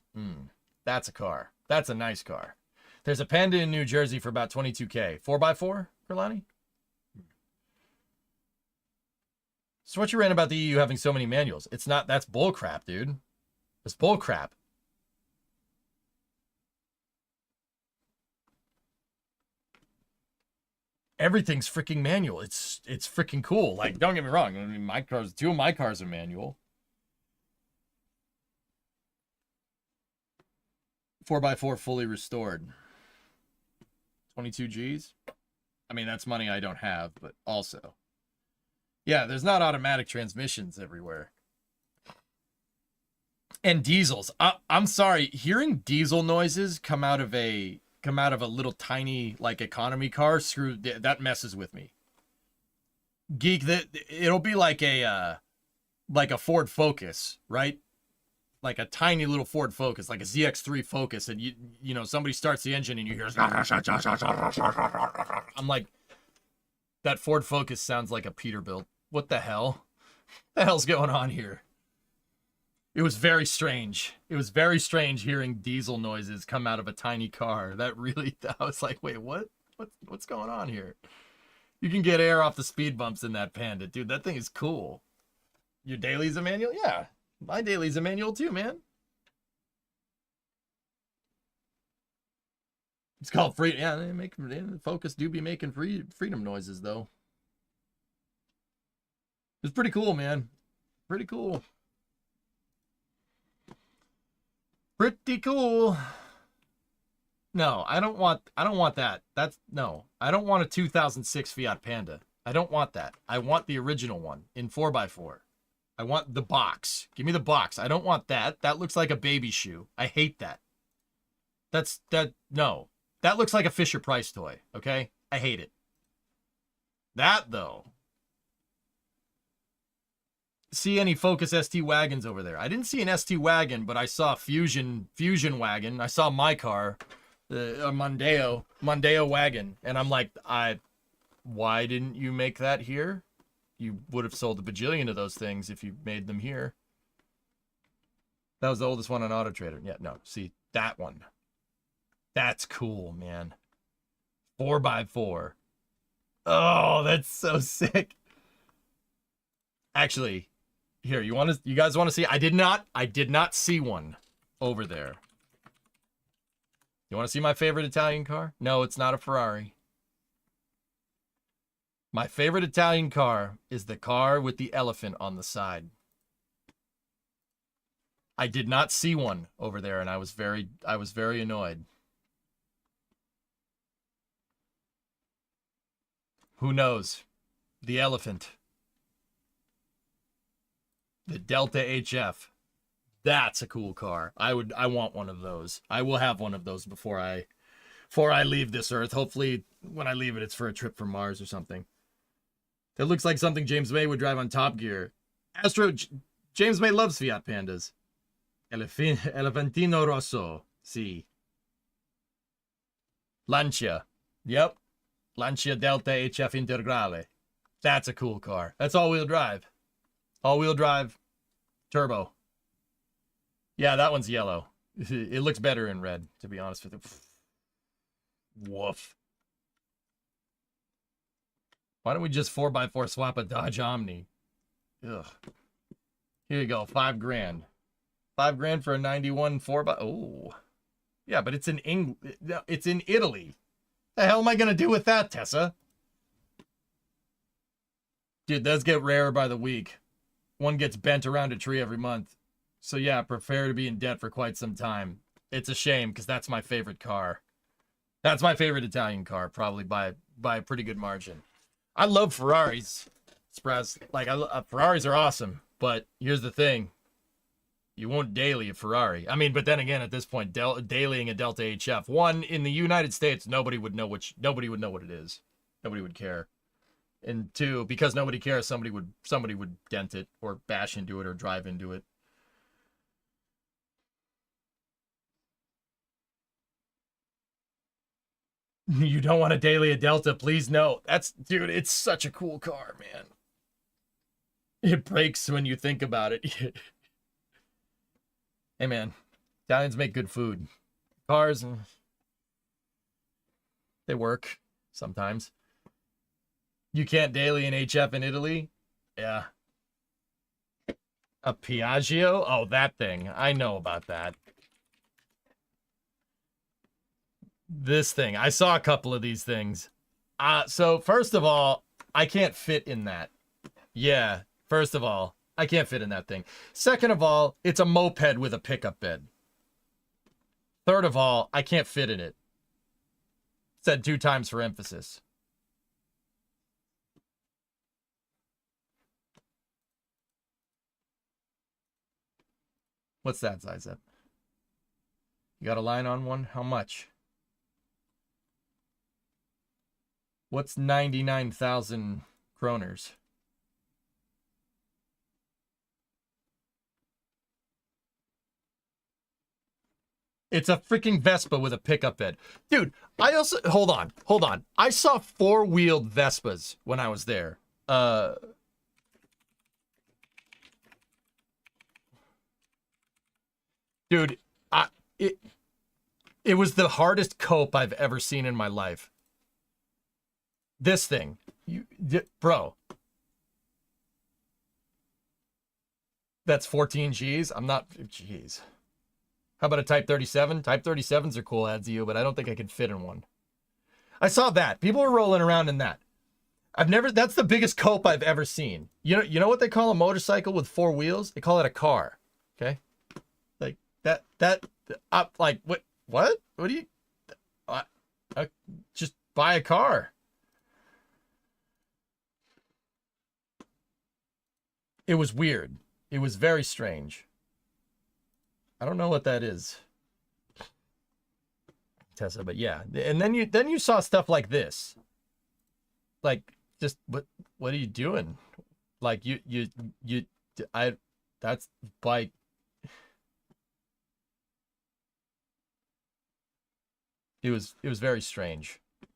that's a car. That's a nice car. There's a Panda in New Jersey for about $22K. 4x4, Kurlani? So what you ran about the EU having so many manuals? It's not, that's bullcrap, dude. It's bullcrap. Everything's freaking manual. It's freaking cool. Like, don't get me wrong. I mean, two of my cars are manual. 4x4 fully restored. 22 G's. I mean, that's money I don't have, but also. Yeah, there's not automatic transmissions everywhere. And diesels. I'm sorry, hearing diesel noises come out of a little tiny economy car, that messes with me. Geek, that it'll be like a Ford Focus, right? Like a tiny little Ford Focus, like a ZX3 Focus, and you know somebody starts the engine and you hear I'm like, that Ford Focus sounds like a Peterbilt. What the hell? The hell's going on here? It was very strange. It was very strange hearing diesel noises come out of a tiny car. I was like, wait, what's going on here? You can get air off the speed bumps in that Panda, dude. That thing is cool. Your daily's a manual? Yeah. My daily's a manual too, man. It's called free. Yeah, Focus do be making freedom noises though. It's pretty cool, man. Pretty cool. Pretty cool. No, I don't want that. No. I don't want a 2006 Fiat Panda. I don't want that. I want the original one in 4x4. I want the box. Give me the box. I don't want that. That looks like a baby shoe. I hate that. No. That looks like a Fisher-Price toy, okay? I hate it. That, though. See any Focus ST wagons over there? I didn't see an ST wagon, but I saw a Fusion wagon. I saw my car, a Mondeo wagon. And I'm like, why didn't you make that here? You would have sold a bajillion of those things if you made them here. That was the oldest one on Auto Trader. Yeah, no. See, that one. That's cool, man. 4x4. Oh, that's so sick. Actually, here, you guys want to see? I did not see one over there. You want to see my favorite Italian car? No, it's not a Ferrari. My favorite Italian car is the car with the elephant on the side. I did not see one over there, and I was very annoyed. Who knows? The elephant. The Delta HF. That's a cool car. I want one of those. I will have one of those before I leave this earth. Hopefully when I leave it, it's for a trip from Mars or something. It looks like something James May would drive on Top Gear. James May loves Fiat Pandas. Elefantino Rosso. Si. Lancia. Yep. Lancia Delta HF Integrale. That's a cool car. That's all-wheel drive. All-wheel drive. Turbo. Yeah, that one's yellow. It looks better in red, to be honest with you. Woof. Why don't we just 4x4 swap a Dodge Omni? Ugh. Here you go, $5,000. $5,000 for a 91 4x. Oh. Yeah, but it's in it's in Italy. The hell am I gonna do with that, Tessa? Dude, those get rarer by the week. One gets bent around a tree every month. So yeah, prepare to be in debt for quite some time. It's a shame, because that's my favorite car. That's my favorite Italian car, probably by a pretty good margin. I love Ferraris. Like, Ferraris are awesome, but here's the thing. You won't daily a Ferrari. I mean, but then again, at this point, dailying a Delta HF. One, in the United States, nobody would know what it is. Nobody would care. And two, because nobody cares, somebody would dent it or bash into it or drive into it. You don't want to daily a Delta, please no. Dude, it's such a cool car, man. It breaks when you think about it. Hey, man, Italians make good food. Cars, they work sometimes. You can't daily an HF in Italy? Yeah. A Piaggio? Oh, that thing. I know about that. This thing. I saw a couple of these things. So, first of all, I can't fit in that. Yeah, first of all, I can't fit in that thing. Second of all, it's a moped with a pickup bed. Third of all, I can't fit in it. Said 2 times for emphasis. What's that size up? You got a line on one? How much? What's 99,000 kroners? It's a freaking Vespa with a pickup bed. Dude, I also... Hold on. I saw 4-wheeled Vespas when I was there. Dude, it was the hardest cope I've ever seen in my life. This thing. Bro. That's 14 Gs? I'm not... Jeez. How about a Type 37? Type 37s are cool, Adzio, but I don't think I could fit in one. I saw that. People were rolling around in that. That's the biggest cope I've ever seen. You know what they call a motorcycle with 4 wheels? They call it a car. Okay? Like, like, what? What do you... just buy a car. It was weird. It was very strange. I don't know what that is, Tessa, but yeah. And then you saw stuff like this. Like, just what are you doing? Like that's bike. It was very strange. I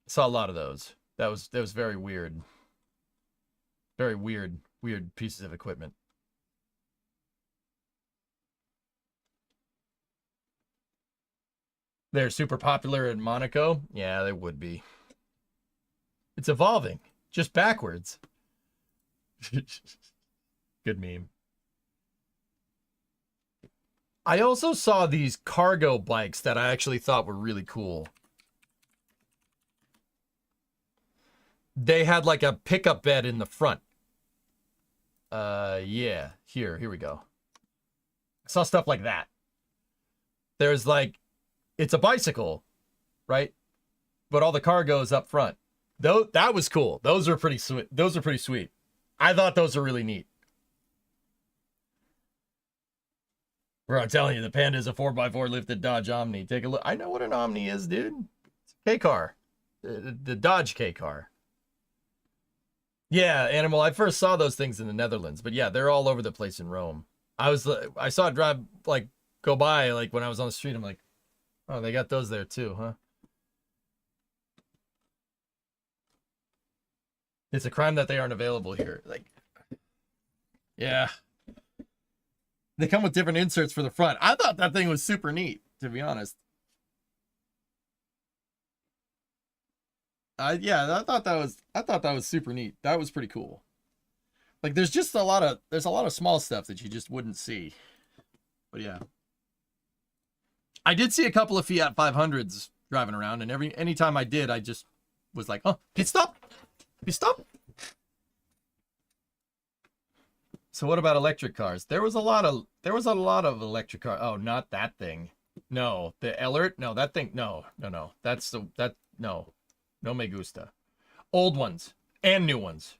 saw a lot of those. That was very weird. Very weird pieces of equipment. They're super popular in Monaco. Yeah, they would be. It's evolving, just backwards. Good meme. I also saw these cargo bikes that I actually thought were really cool. They had like a pickup bed in the front. Yeah. Here we go. I saw stuff like that. There's like, it's a bicycle, right? But all the cargo is up front. That was cool. Those are pretty sweet. I thought those were really neat. Bro, I'm telling you, the Panda is a 4x4 lifted Dodge Omni. Take a look. I know what an Omni is, dude. It's a K car. The Dodge K car. Yeah, Animal. I first saw those things in the Netherlands, but yeah, they're all over the place in Rome. I saw it drive, like, go by, like, when I was on the street. I'm like, oh, they got those there too, huh? It's a crime that they aren't available here. Like, yeah. They come with different inserts for the front. I thought that thing was super neat, to be honest. Yeah, I thought that was super neat. That was pretty cool. Like, there's a lot of small stuff that you just wouldn't see. But yeah. I did see a couple of Fiat 500s driving around, and anytime I did, I just was like, oh, pit stop. Pit stop. So what about electric cars? There was a lot of electric cars. Oh, not that thing. No, the Ellert. No, that thing. No. No me gusta. Old ones and new ones.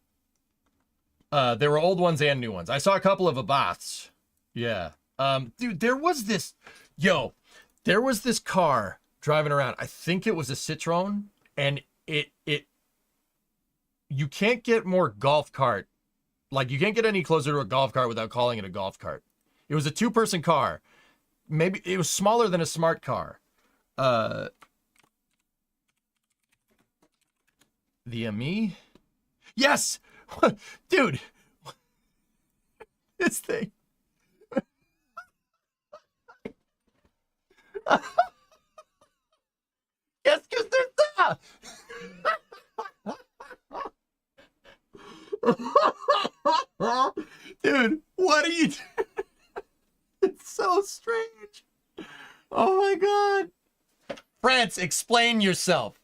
There were old ones and new ones. I saw a couple of Abaths. Yeah. Dude, there was this car driving around. I think it was a Citroen, and you can't get more golf cart. Like, you can't get any closer to a golf cart without calling it a golf cart. It was a 2-person car. Maybe it was smaller than a smart car. The Ami? Yes! Dude! This thing. Yes, because there's that! Dude, what are you doing? It's so strange. Oh my god. France, explain yourself.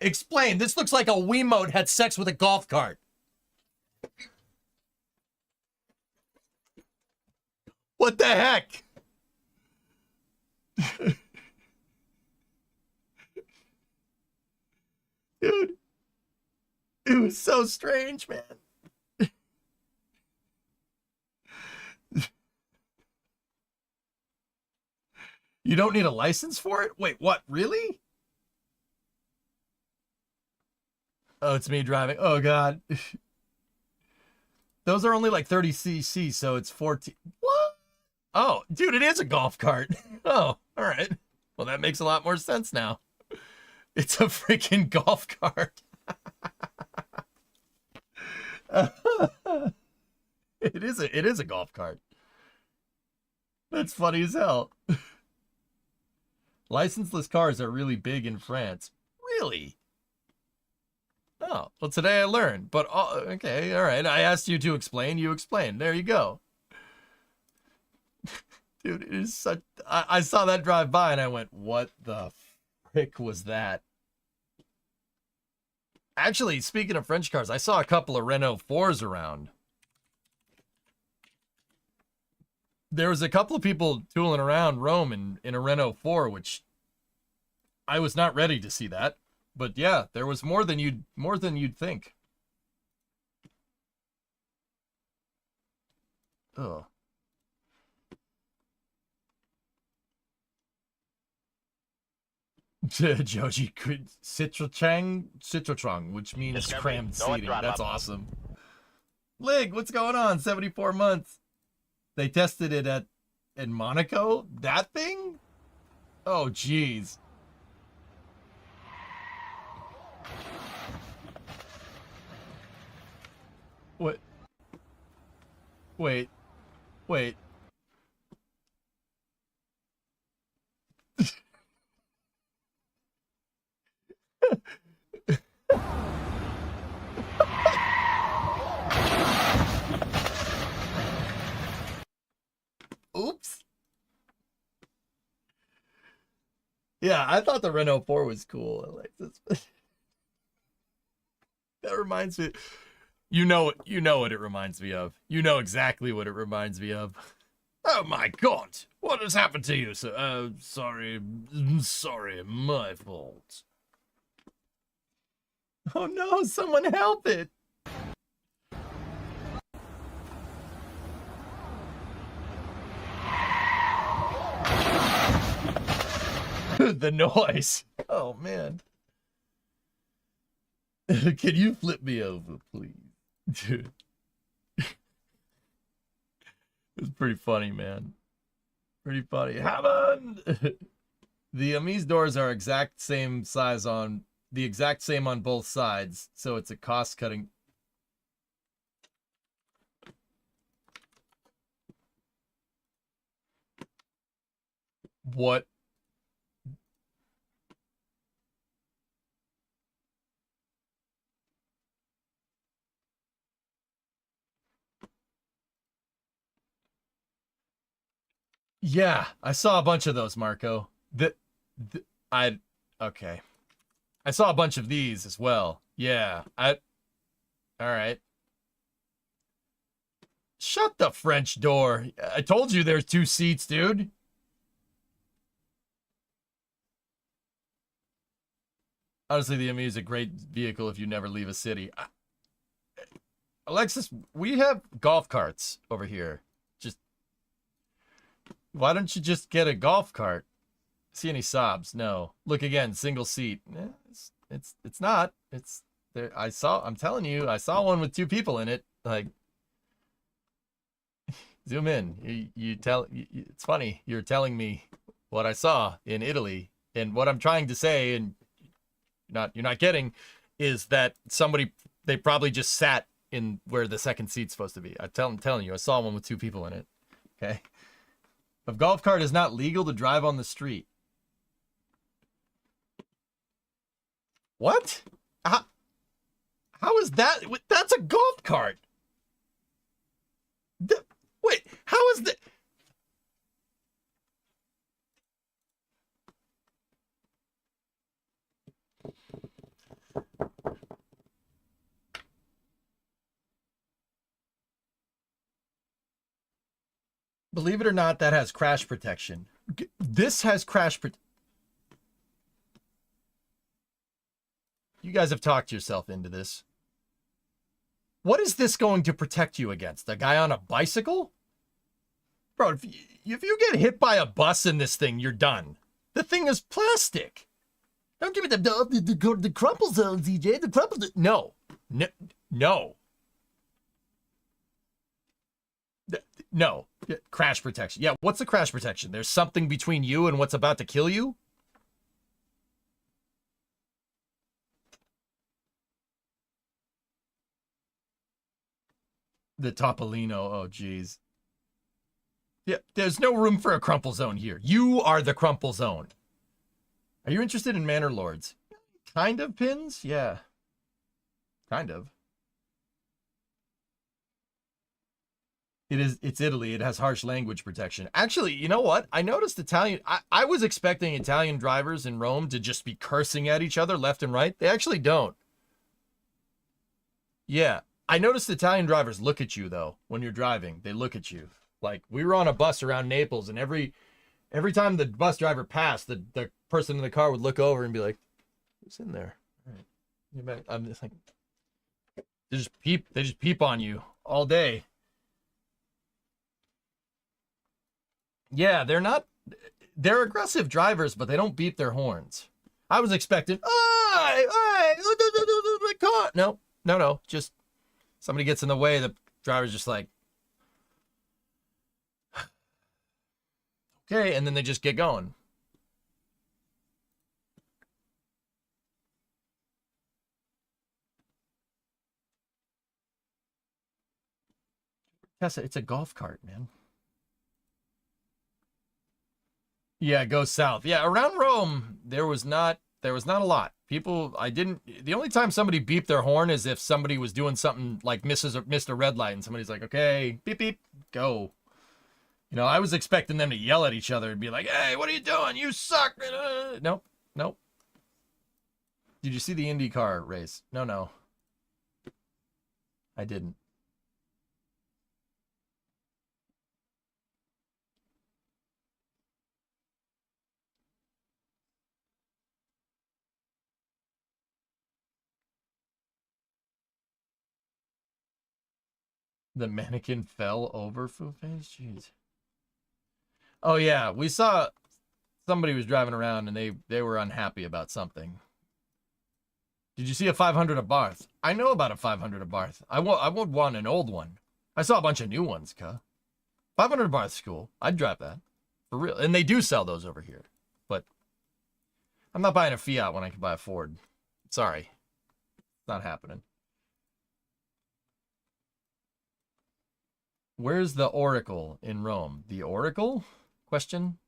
Explain. This looks like a Wiimote had sex with a golf cart. What the heck? Dude. It was so strange, man. You don't need a license for it? Wait, what? Really? Oh, it's me driving. Oh, God. Those are only like 30 cc, so it's 14. What? Oh, dude, it is a golf cart. Oh, all right. Well, that makes a lot more sense now. It's a freaking golf cart. It is a golf cart. That's funny as hell. Licenseless cars are really big in France. Really? Oh, well, today I learned. But, okay, all right. I asked you to explain. You explained. There you go. Dude, it is such... I saw that drive by and I went, what the frick was that? Actually, speaking of French cars, I saw a couple of Renault 4s around. There was a couple of people tooling around Rome in a Renault 4, which I was not ready to see that. But yeah, there was more than you'd think. Oh. Joji Citrochang, which means Discovery, crammed go and seating. throttle That's up. awesome. Lig, what's going on? 74 months. They tested it in Monaco? That thing? Oh, jeez. What? Wait. Wait. Oops. Yeah, I thought the Renault 4 was cool. I like this. That reminds me. You know what it reminds me of. You know exactly what it reminds me of. Oh my god. What has happened to you, sir? Sorry, my fault. Oh no, someone help it. The noise. Oh, man. Can you flip me over, please? Dude. It's pretty funny, man. Pretty funny. Hammond! The Amis doors are exact same size on the exact same on both sides, so it's a cost-cutting. What? Yeah, I saw a bunch of those, Marco. Okay. I saw a bunch of these as well. Yeah, all right. Shut the French door. I told you there's 2 seats, dude. Honestly, the Ami is a great vehicle if you never leave a city. Alexis, we have golf carts over here. Just why don't you just get a golf cart? See any sobs? No. Look again, single seat. It's not. It's there. I'm telling you, I saw one with 2 people in it. Like, zoom in. It's funny. You're telling me what I saw in Italy, and what I'm trying to say, and you're not getting, is that they probably just sat in where the second seat's supposed to be. I'm telling you, I saw one with 2 people in it. Okay. A golf cart is not legal to drive on the street. What? How is that? That's a golf cart. Wait, how is that? Believe it or not, that has crash protection. This has crash protection. You guys have talked yourself into this. What is this going to protect you against? A guy on a bicycle? Bro, if you get hit by a bus in this thing, you're done. The thing is plastic. Don't give me the crumple zone, DJ. The crumple zone. No. No. Crash protection. Yeah, what's the crash protection? There's something between you and what's about to kill you? The Topolino. Oh, geez. Yeah, there's no room for a crumple zone here. You are the crumple zone. Are you interested in Manor Lords? Kind of, Pins? Yeah. Kind of. It's Italy. It has harsh language protection. Actually, you know what? I noticed I was expecting Italian drivers in Rome to just be cursing at each other left and right. They actually don't. Yeah. I noticed Italian drivers look at you, though, when you're driving. They look at you. Like, we were on a bus around Naples, and every time the bus driver passed, the person in the car would look over and be like, who's in there? All right. I'm just like, they just peep on you all day. Yeah, they're aggressive drivers, but they don't beep their horns. I was expecting, no, just somebody gets in the way, the driver's just like, okay, and then they just get going. Tessa, it's a golf cart, man. Yeah, go south. Yeah, around Rome, there was not a lot. The only time somebody beeped their horn is if somebody was doing something like missed a red light and somebody's like, okay, beep, beep, go. You know, I was expecting them to yell at each other and be like, hey, what are you doing? You suck. Nope. Did you see the IndyCar race? No. I didn't. The mannequin fell over Foo Face? Jeez. Oh, yeah. We saw Somebody was driving around and they were unhappy about something. Did you see a 500 at Barth? I know about a 500 at Barth. I would want an old one. I saw a bunch of new ones, cuh. 500 at Barth's cool. I'd drive that. For real. And they do sell those over here. But I'm not buying a Fiat when I can buy a Ford. Sorry. It's not happening. Where's the Oracle in Rome? The Oracle? Question?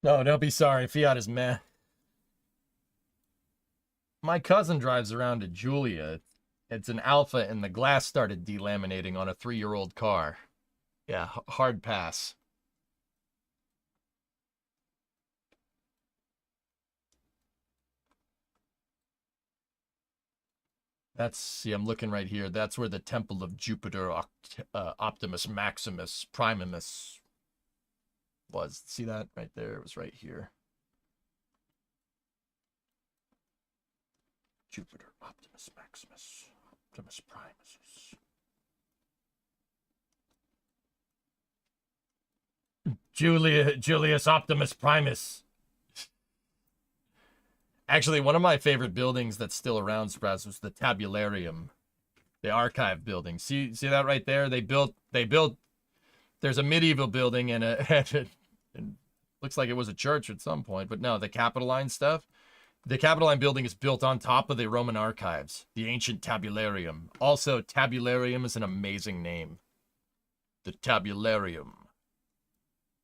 No, don't be sorry. Fiat is meh. My cousin drives around a Giulia. It's an Alpha, and the glass started delaminating on a 3-year-old car. Yeah, hard pass. See, I'm looking right here. That's where the Temple of Jupiter Optimus Maximus Primus was. See that right there? It was right here. Jupiter Optimus Maximus Optimus Primus. Julius Optimus Primus. Actually, one of my favorite buildings that's still around, Spraz, was the Tabularium, the archive building. See that right there? They built. There's a medieval building and and looks like it was a church at some point, but no, the Capitoline stuff. The Capitoline building is built on top of the Roman archives, the ancient Tabularium. Also, Tabularium is an amazing name. The Tabularium.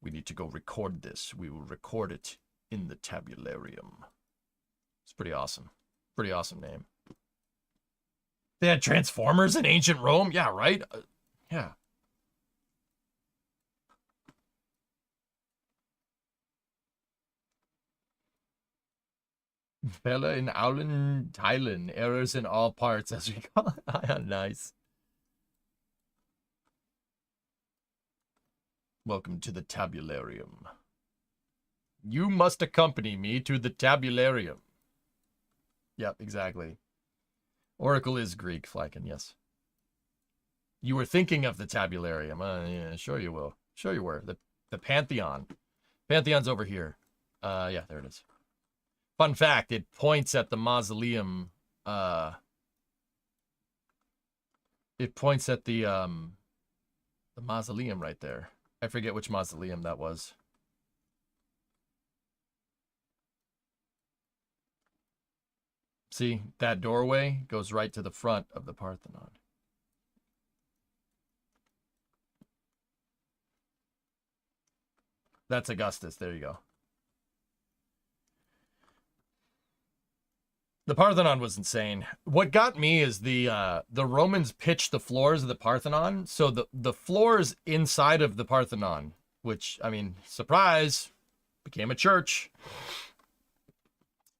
We need to go record this. We will record it in the Tabularium. It's pretty awesome. Pretty awesome name. They had Transformers in ancient Rome? Yeah, right? Yeah. Bella in Aulen, Thailand. Errors in all parts, as we call it. Nice. Welcome to the Tabularium. You must accompany me to the Tabularium. Yep, exactly. Oracle is Greek, Flykin, yes. You were thinking of the Tabularium. Yeah, sure you will. Sure you were. The Pantheon. Pantheon's over here. Yeah, there it is. Fun fact, it points at the mausoleum. It points at the mausoleum right there. I forget which mausoleum that was. See, that doorway goes right to the front of the Parthenon. That's Augustus. There you go. The Parthenon was insane. What got me is the Romans pitched the floors of the Parthenon. So the floors inside of the Parthenon, which, I mean, surprise, became a church.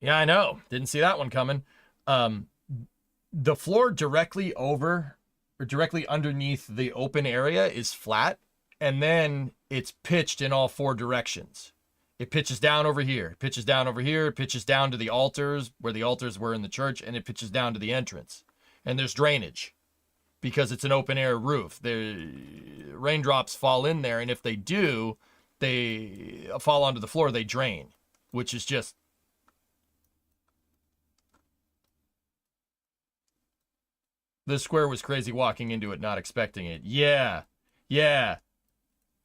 Yeah, I know. Didn't see that one coming. The floor directly over or directly underneath the open area is flat, and then it's pitched in all 4 directions. It pitches down over here, it pitches down over here, it pitches down to the altars where the altars were in the church, and it pitches down to the entrance. And there's drainage because it's an open air roof. The raindrops fall in there, and if they do, they fall onto the floor, they drain, which is just the square was crazy walking into it, not expecting it. Yeah.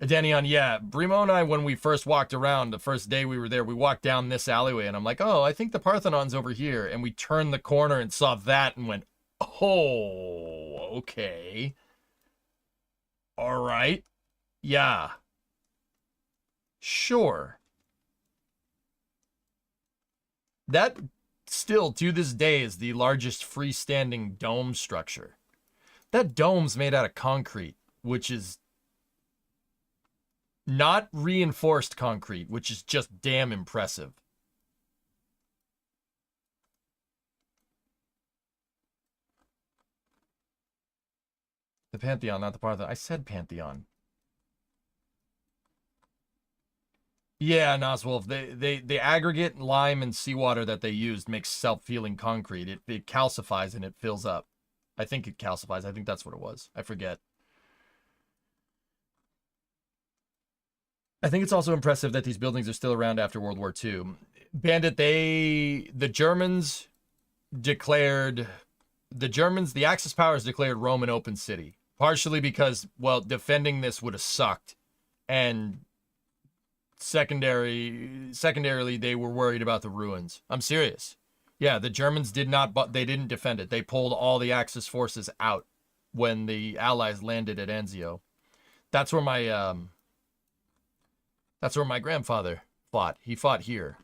Danion, yeah. Brimo and I, when we first walked around, the first day we were there, we walked down this alleyway, and I'm like, oh, I think the Parthenon's over here. And we turned the corner and saw that and went, oh, okay. All right. Yeah. Sure. That still, to this day, is the largest freestanding dome structure. That dome's made out of concrete, which is not reinforced concrete, which is just damn impressive. The Pantheon, not the Parthenon. I said Pantheon. Yeah, Noswolf. The aggregate lime and seawater that they used makes self-healing concrete. It calcifies and it fills up. I think it calcifies. I think that's what it was. I forget. I think it's also impressive that these buildings are still around after World War II. Bandit, the Germans declared, the Axis powers declared Rome an open city. Partially because, well, defending this would have sucked. And secondarily, they were worried about the ruins. I'm serious. Yeah, the Germans they didn't defend it. They pulled all the Axis forces out when the Allies landed at Anzio. That's where my grandfather fought. He fought here.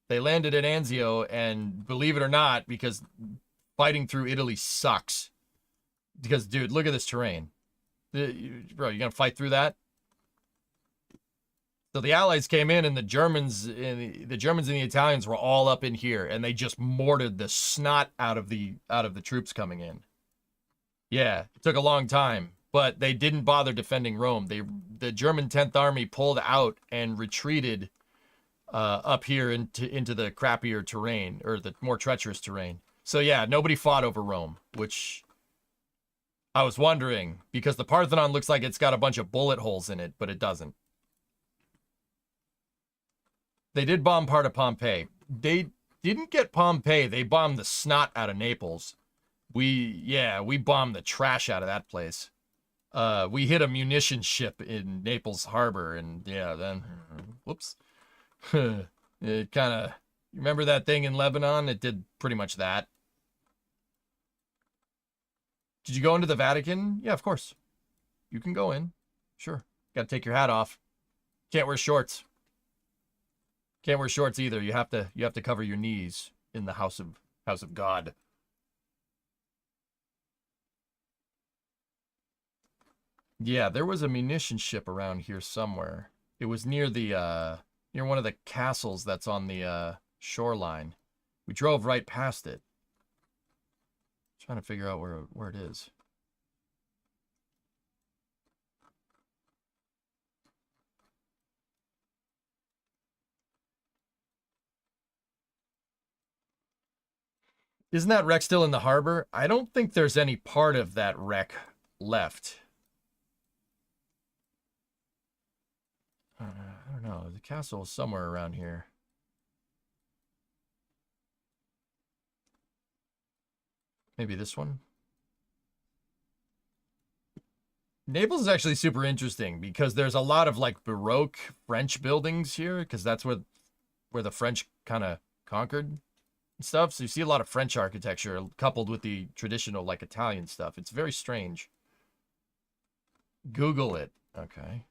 They landed at Anzio, and believe it or not, because fighting through Italy sucks. Because, dude, look at this terrain. Bro, you gonna fight through that? So the Allies came in, and the Germans and the Italians were all up in here, and they just mortared the snot out of the troops coming in. Yeah, it took a long time, but they didn't bother defending Rome. The German 10th Army pulled out and retreated up here into the crappier terrain, or the more treacherous terrain. So yeah, nobody fought over Rome, which I was wondering, because the Parthenon looks like it's got a bunch of bullet holes in it, but it doesn't. They did bomb part of Pompeii. They didn't get Pompeii. They bombed the snot out of Naples. We bombed the trash out of that place. We hit a munition ship in Naples Harbor, and yeah, then, whoops. It kind of, remember that thing in Lebanon? It did pretty much that. Did you go into the Vatican? Yeah, of course. You can go in. Sure. Got to take your hat off. Can't wear shorts. Can't wear shorts either. You have to cover your knees in the house of God. Yeah, there was a munition ship around here somewhere. It was near near one of the castles that's on the shoreline. We drove right past it. Trying to figure out where it is. Isn't that wreck still in the harbor? I don't think there's any part of that wreck left. I don't know. The castle is somewhere around here. Maybe this one? Naples is actually super interesting because there's a lot of like Baroque French buildings here, because that's where the French kind of conquered stuff. So you see a lot of French architecture coupled with the traditional like Italian stuff. It's very strange. Google it. Okay.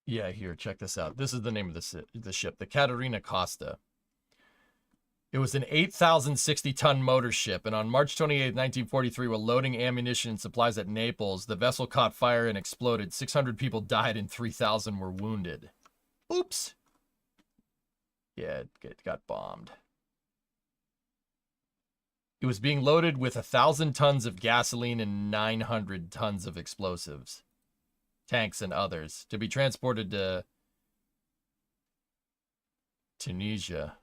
Yeah, here, check this out. This is the name of the ship, the Caterina Costa. It was an 8,060-ton motor ship, and on March 28, 1943, while loading ammunition and supplies at Naples, the vessel caught fire and exploded. 600 people died and 3,000 were wounded. Oops. Yeah, it got bombed. It was being loaded with 1,000 tons of gasoline and 900 tons of explosives, tanks, and others, to be transported to Tunisia.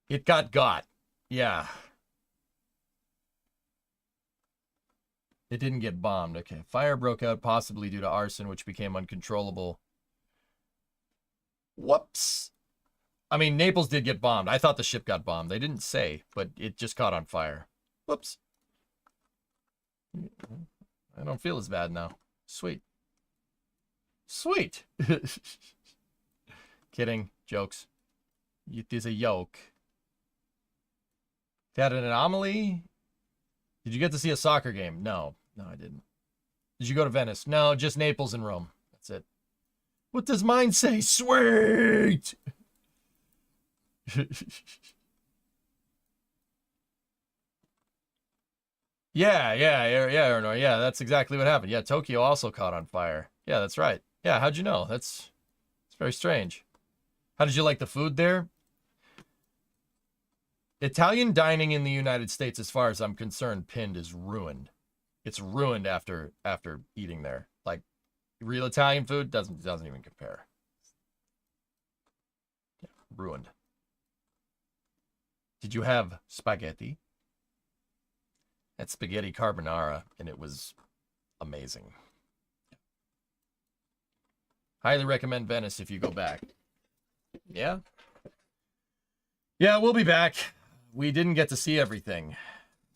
It got. Yeah. It didn't get bombed. Okay. Fire broke out, possibly due to arson, which became uncontrollable. Whoops. I mean, Naples did get bombed. I thought the ship got bombed. They didn't say, but it just caught on fire. Whoops. I don't feel as bad now. Sweet. Sweet. Kidding. Jokes. It is a yoke. They had an anomaly. Did you get to see a soccer game? No. No, I didn't. Did you go to Venice? No, just Naples and Rome. That's it. What does mine say? Sweet! Arizona. Yeah, that's exactly what happened. Yeah, Tokyo also caught on fire. Yeah, that's right. Yeah, how'd you know? It's very strange. How did you like the food there? Italian dining in the United States, as far as I'm concerned, pinned is ruined. It's ruined after eating there. Like real Italian food doesn't even compare. Yeah, ruined. Did you have spaghetti? That's spaghetti carbonara, and it was amazing. Highly recommend Venice if you go back. Yeah. Yeah, we'll be back. We didn't get to see everything.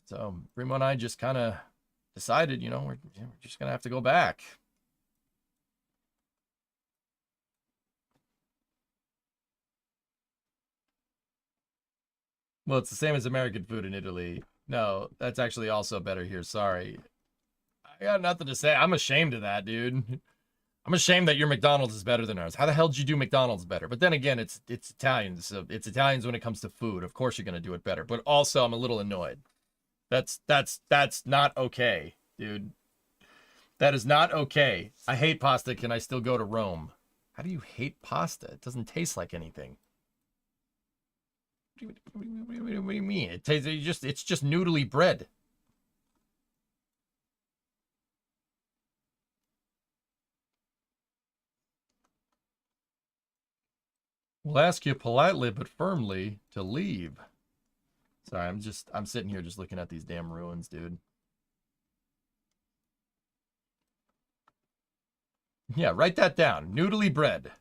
So Remo and I just kind of decided, we're just going to have to go back. Well, it's the same as American food in Italy. No, that's actually also better here. Sorry. I got nothing to say. I'm ashamed of that, dude. I'm ashamed that your McDonald's is better than ours. How the hell did you do McDonald's better? But then again, it's Italians. So it's Italians when it comes to food. Of course you're going to do it better. But also I'm a little annoyed. That's not okay, dude. That is not okay. I hate pasta. Can I still go to Rome? How do you hate pasta? It doesn't taste like anything. What do you mean? It tastes it's just noodly bread. We'll ask you politely but firmly to leave. Sorry, I'm sitting here just looking at these damn ruins, dude. Yeah, write that down. Noodly bread.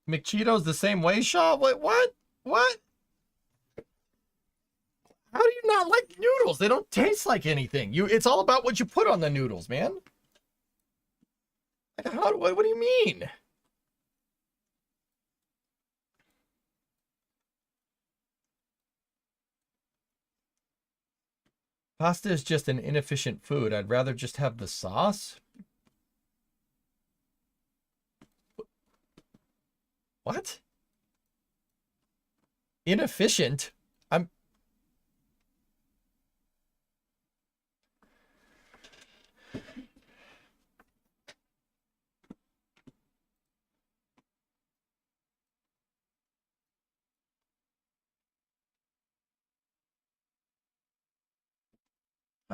McCheetos the same way, Shaw? What? How do you not like noodles? They don't taste like anything. It's all about what you put on the noodles, man. What do you mean? Pasta is just an inefficient food. I'd rather just have the sauce. What? Inefficient? I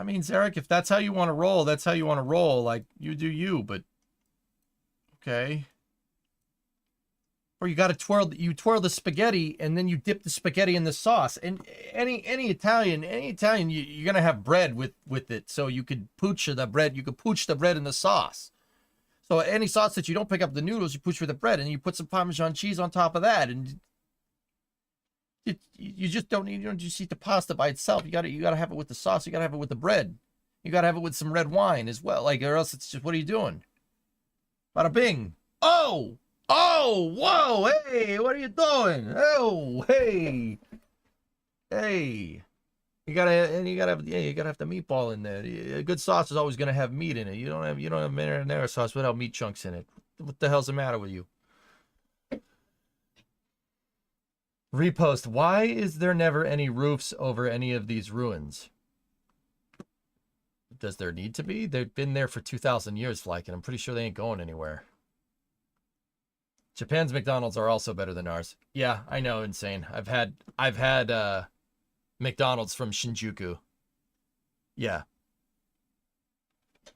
mean, Zarek, if that's how you want to roll, that's how you want to roll. Like, you do you, but okay. Or you got to you twirl the spaghetti and then you dip the spaghetti in the sauce. And any Italian, you're gonna have bread with it, so you could pooch the bread. You could pooch the bread in the sauce. So any sauce that you don't pick up the noodles, you pooch with the bread, and you put some Parmesan cheese on top of that, and you just don't need, you don't just eat the pasta by itself. You gotta have it with the sauce. You gotta have it with the bread. You gotta have it with some red wine as well. Like, or else it's just, what are you doing? Bada bing. Oh. Oh, whoa, hey, what are you doing? Oh, hey, hey. You gotta have the meatball in there. A good sauce is always gonna have meat in it. You don't have marinara sauce without meat chunks in it. What the hell's the matter with you? Repost. Why is there never any roofs over any of these ruins? Does there need to be? They've been there for 2,000 years, Flyke, and I'm pretty sure they ain't going anywhere. Japan's McDonald's are also better than ours. Yeah, I know, insane. I've had McDonald's from Shinjuku. Yeah.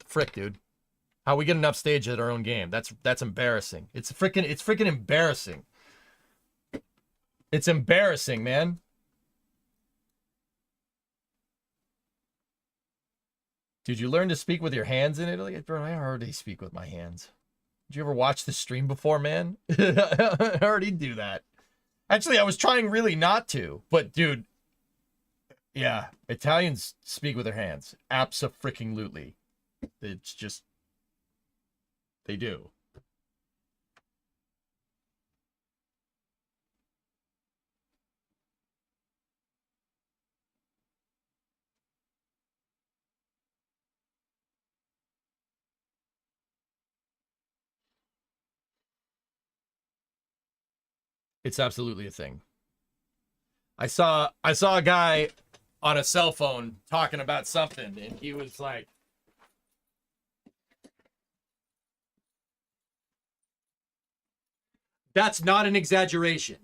Frick, dude. How we get an upstage at our own game? That's embarrassing. It's freaking embarrassing. It's embarrassing, man. Did you learn to speak with your hands in Italy? Bro, I already speak with my hands. Did you ever watch the stream before, man? I already do that. Actually, I was trying really not to, but dude, yeah, Italians speak with their hands. Abso-freaking-lutely. It's just, they do. It's absolutely a thing. I saw a guy on a cell phone talking about something, and he was like, "That's not an exaggeration.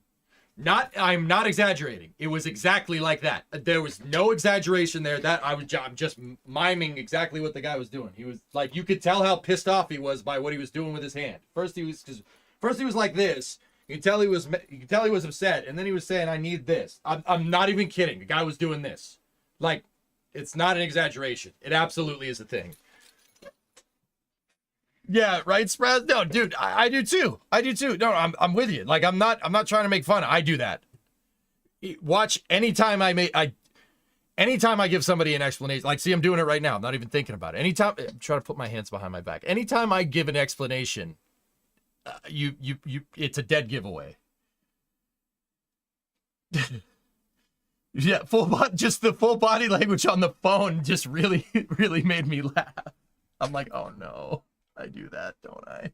I'm not exaggerating. It was exactly like that. There was no exaggeration there. I'm just miming exactly what the guy was doing. He was like, you could tell how pissed off he was by what he was doing with his hand. First he was like this. You could tell he was upset, and then he was saying, "I need this." I'm not even kidding. The guy was doing this. Like, it's not an exaggeration. It absolutely is a thing. Yeah, right, Spraz? No, dude, I do too. I do too. No, I'm with you. Like, I'm not trying to make fun. I do that. Watch anytime anytime I give somebody an explanation. Like, see, I'm doing it right now. I'm not even thinking about it. Anytime I'm trying to put my hands behind my back. Anytime I give an explanation, it's a dead giveaway. Yeah, just the full body language on the phone just really made me laugh. I'm like, oh no. I do that, don't I?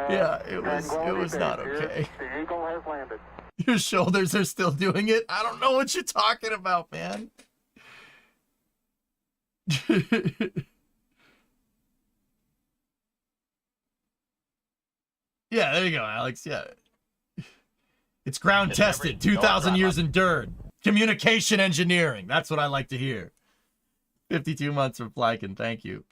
Yeah, it was not okay. The Eagle has landed. Your shoulders are still doing it? I don't know what you're talking about, man. Yeah, there you go, Alex. Yeah. It's ground tested, 2,000 years endured. Communication engineering. That's what I like to hear. 52 months for Flykin, thank you.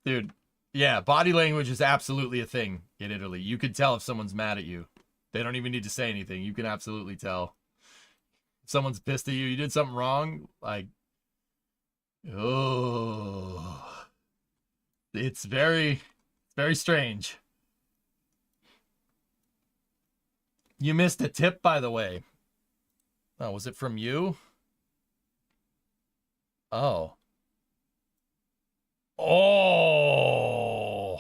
Dude, yeah, body language is absolutely a thing in Italy. You can tell if someone's mad at you. They don't even need to say anything. You can absolutely tell. If someone's pissed at you, you did something wrong, like, oh. It's very strange. You missed a tip, by the way. Oh, was it from you? Oh. Oh.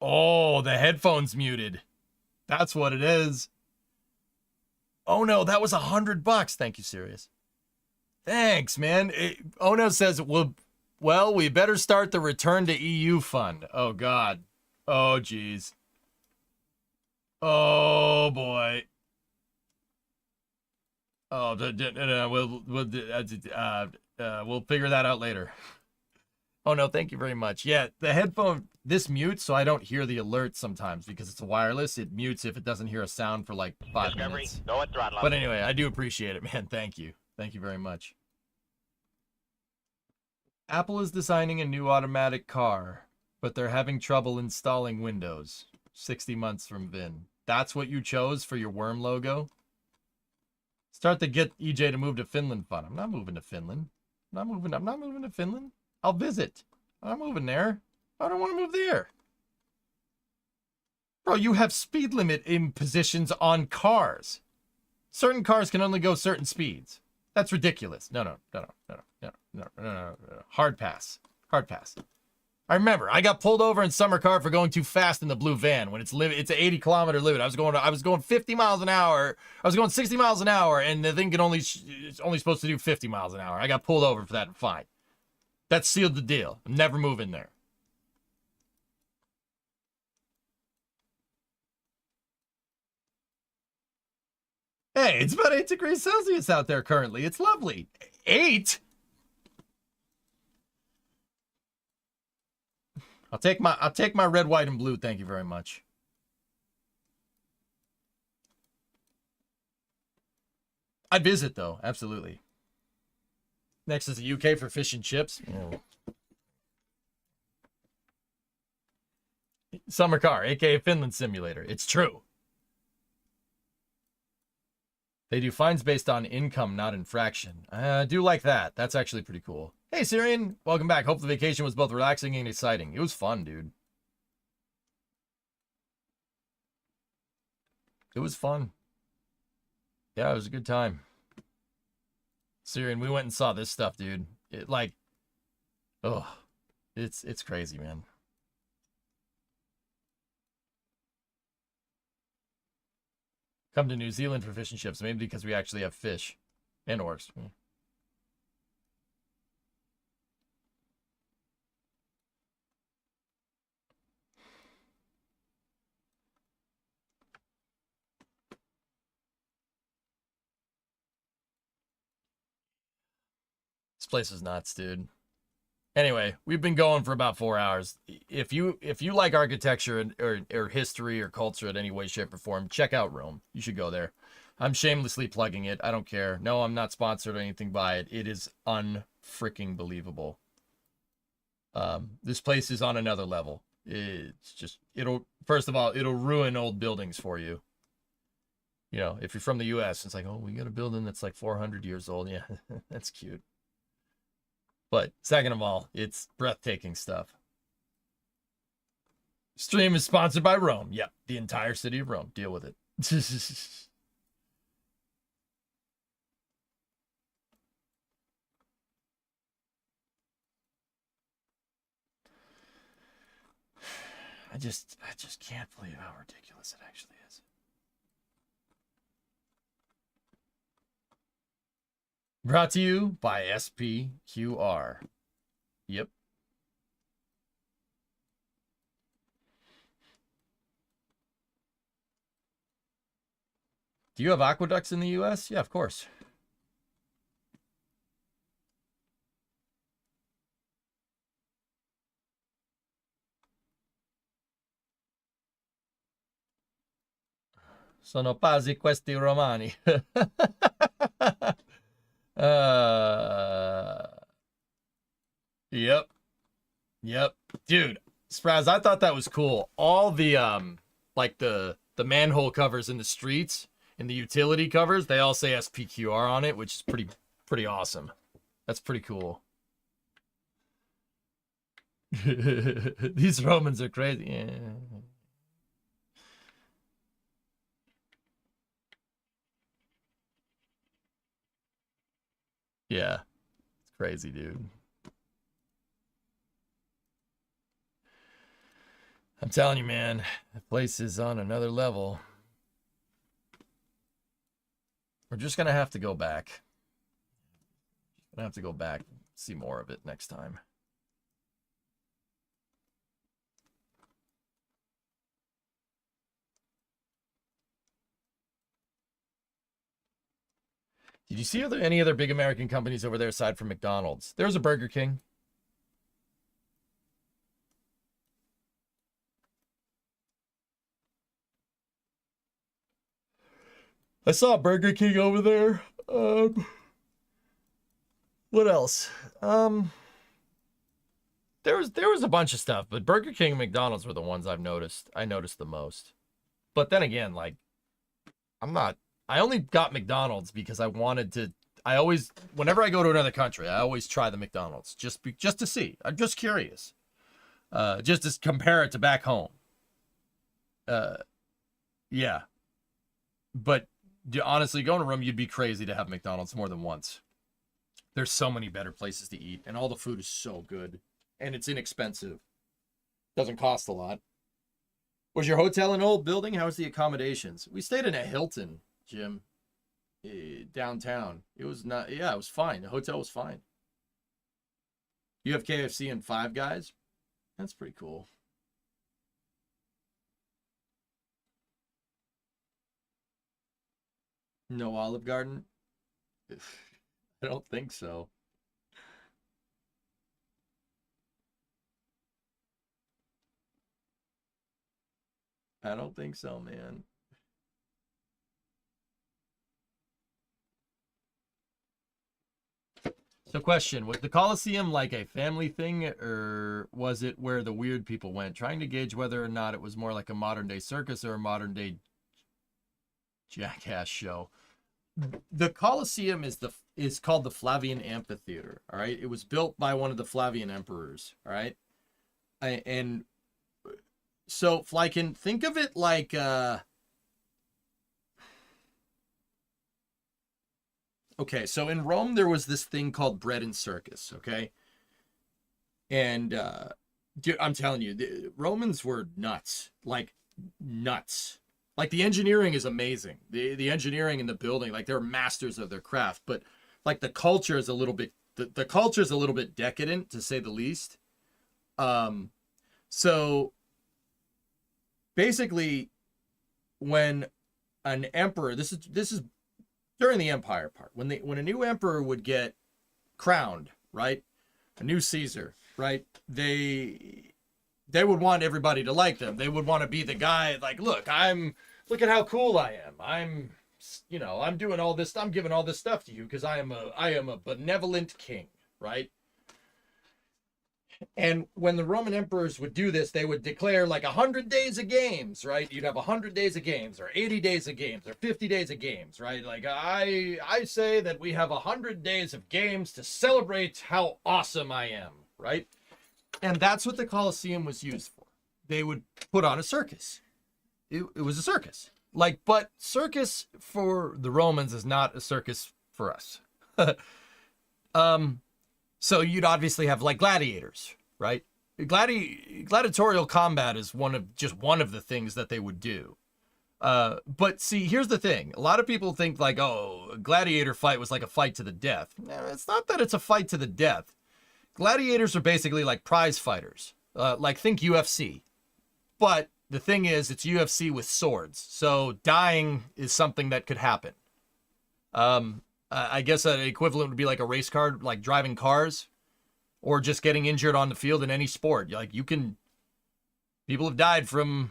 Oh, the headphone's muted. That's what it is. Oh no, that was $100. Thank you, Sirius. Thanks, man. Ono says, well, we better start the Return to EU fund. Oh God. Oh geez. Oh boy. Oh, we'll figure that out later. Oh no, thank you very much. Yeah, the headphone, this mutes so I don't hear the alert sometimes because it's wireless. It mutes if it doesn't hear a sound for like 5 minutes. Go at throttle. But anyway, I do appreciate it, man. Thank you. Thank you very much. Apple is designing a new automatic car, but they're having trouble installing Windows. 60 months from Vin. That's what you chose for your worm logo? Start to get EJ to move to Finland fun. I'm not moving to Finland. I'm not moving to Finland. I'll visit. I'm not moving there. I don't want to move there. Bro, you have speed limit impositions on cars. Certain cars can only go certain speeds. That's ridiculous. No. Hard pass. Hard pass. I remember I got pulled over in summer car for going too fast in the blue van when it's an 80-kilometer limit. I was going 50 miles an hour. I was going 60 miles an hour, and the thing it's only supposed to do 50 miles an hour. I got pulled over for that. Fine. That sealed the deal. I'm never moving there. Hey, it's about 8 degrees Celsius out there currently. It's lovely. 8? I'll take my red, white, and blue. Thank you very much. I'd visit though, absolutely. Next is the UK for fish and chips. Oh. Summer car, aka Finland simulator. It's true. They do fines based on income, not infraction. I do like that. That's actually pretty cool. Hey, Syrian. Welcome back. Hope the vacation was both relaxing and exciting. It was fun, dude. It was fun. Yeah, it was a good time. Syrian, we went and saw this stuff, dude. It's crazy, man. Come to New Zealand for fish and chips, maybe because we actually have fish and orcs. This place is nuts, dude. Anyway, we've been going for about 4 hours. If you like architecture or history or culture in any way, shape, or form, check out Rome. You should go there. I'm shamelessly plugging it. I don't care. No, I'm not sponsored or anything by it. It is unfreaking believable. This place is on another level. It's just, first of all, it'll ruin old buildings for you. You know, if you're from the US, it's like, oh, we got a building that's like 400 years old. Yeah, that's cute. But second of all, it's breathtaking stuff. Stream is sponsored by Rome. Yep, the entire city of Rome. Deal with it. I just can't believe how ridiculous it actually is. Brought to you by SPQR. Yep. Do you have aqueducts in the US? Yeah, of course. Sono pazzi questi romani. Yep. Yep. Dude, Spraz, I thought that was cool. All the like the manhole covers in the streets and the utility covers, they all say SPQR on it, which is pretty awesome. That's pretty cool. These Romans are crazy. Yeah. Yeah. It's crazy, dude. I'm telling you, man, the place is on another level. We're just gonna have to go back. Gonna have to go back, see more of it next time. Did you see any other big American companies over there aside from McDonald's? There's a Burger King. I saw a Burger King over there. What else? There was a bunch of stuff, but Burger King and McDonald's were the ones I noticed the most. But then again, like, I only got McDonald's because I wanted to. Whenever I go to another country, I always try the McDonald's just to see. I'm just curious, just to compare it to back home. Yeah, but honestly, going to Rome, you'd be crazy to have McDonald's more than once. There's so many better places to eat, and all the food is so good, and it's inexpensive. Doesn't cost a lot. Was your hotel an old building? How's the accommodations? We stayed in a Hilton, Jim, downtown. It was not, yeah, it was fine. The hotel was fine. You have KFC and Five Guys? That's pretty cool. No Olive Garden? I don't think so. I don't think so, man. So question, was the Colosseum like a family thing, or was it where the weird people went? Trying to gauge whether or not it was more like a modern day circus or a modern day jackass show. The Colosseum is called the Flavian Amphitheater, all right? It was built by one of the Flavian emperors, all right? And so, Flykin, think of it like okay, so in Rome there was this thing called bread and circus, okay? And dude, I'm telling you, the Romans were nuts. Like nuts. Like the engineering is amazing. The engineering in the building, like they're masters of their craft, but like the culture is a little bit the culture is a little bit decadent, to say the least. So basically when an emperor, this is during the empire part, when a new emperor would get crowned, right? A new Caesar, right? They would want everybody to like them. They would want to be the guy like, look at how cool I am. I'm doing all this. I'm giving all this stuff to you because I am a benevolent king, right? And when the Roman emperors would do this, they would declare like 100 days of games, right? You'd have 100 days of games, or 80 days of games, or 50 days of games, right? Like I say that we have 100 days of games to celebrate how awesome I am, right? And that's what the Colosseum was used for. They would put on a circus. It was a circus. Like, but circus for the Romans is not a circus for us. So you'd obviously have like gladiators, right? Gladiatorial combat is one of the things that they would do. But see, here's the thing. A lot of people think like, oh, a gladiator fight was like a fight to the death. No, it's not that it's a fight to the death. Gladiators are basically like prize fighters. Like think UFC. But the thing is, it's UFC with swords. So dying is something that could happen. I guess an equivalent would be like a race car, like driving cars, or just getting injured on the field in any sport. Like people have died from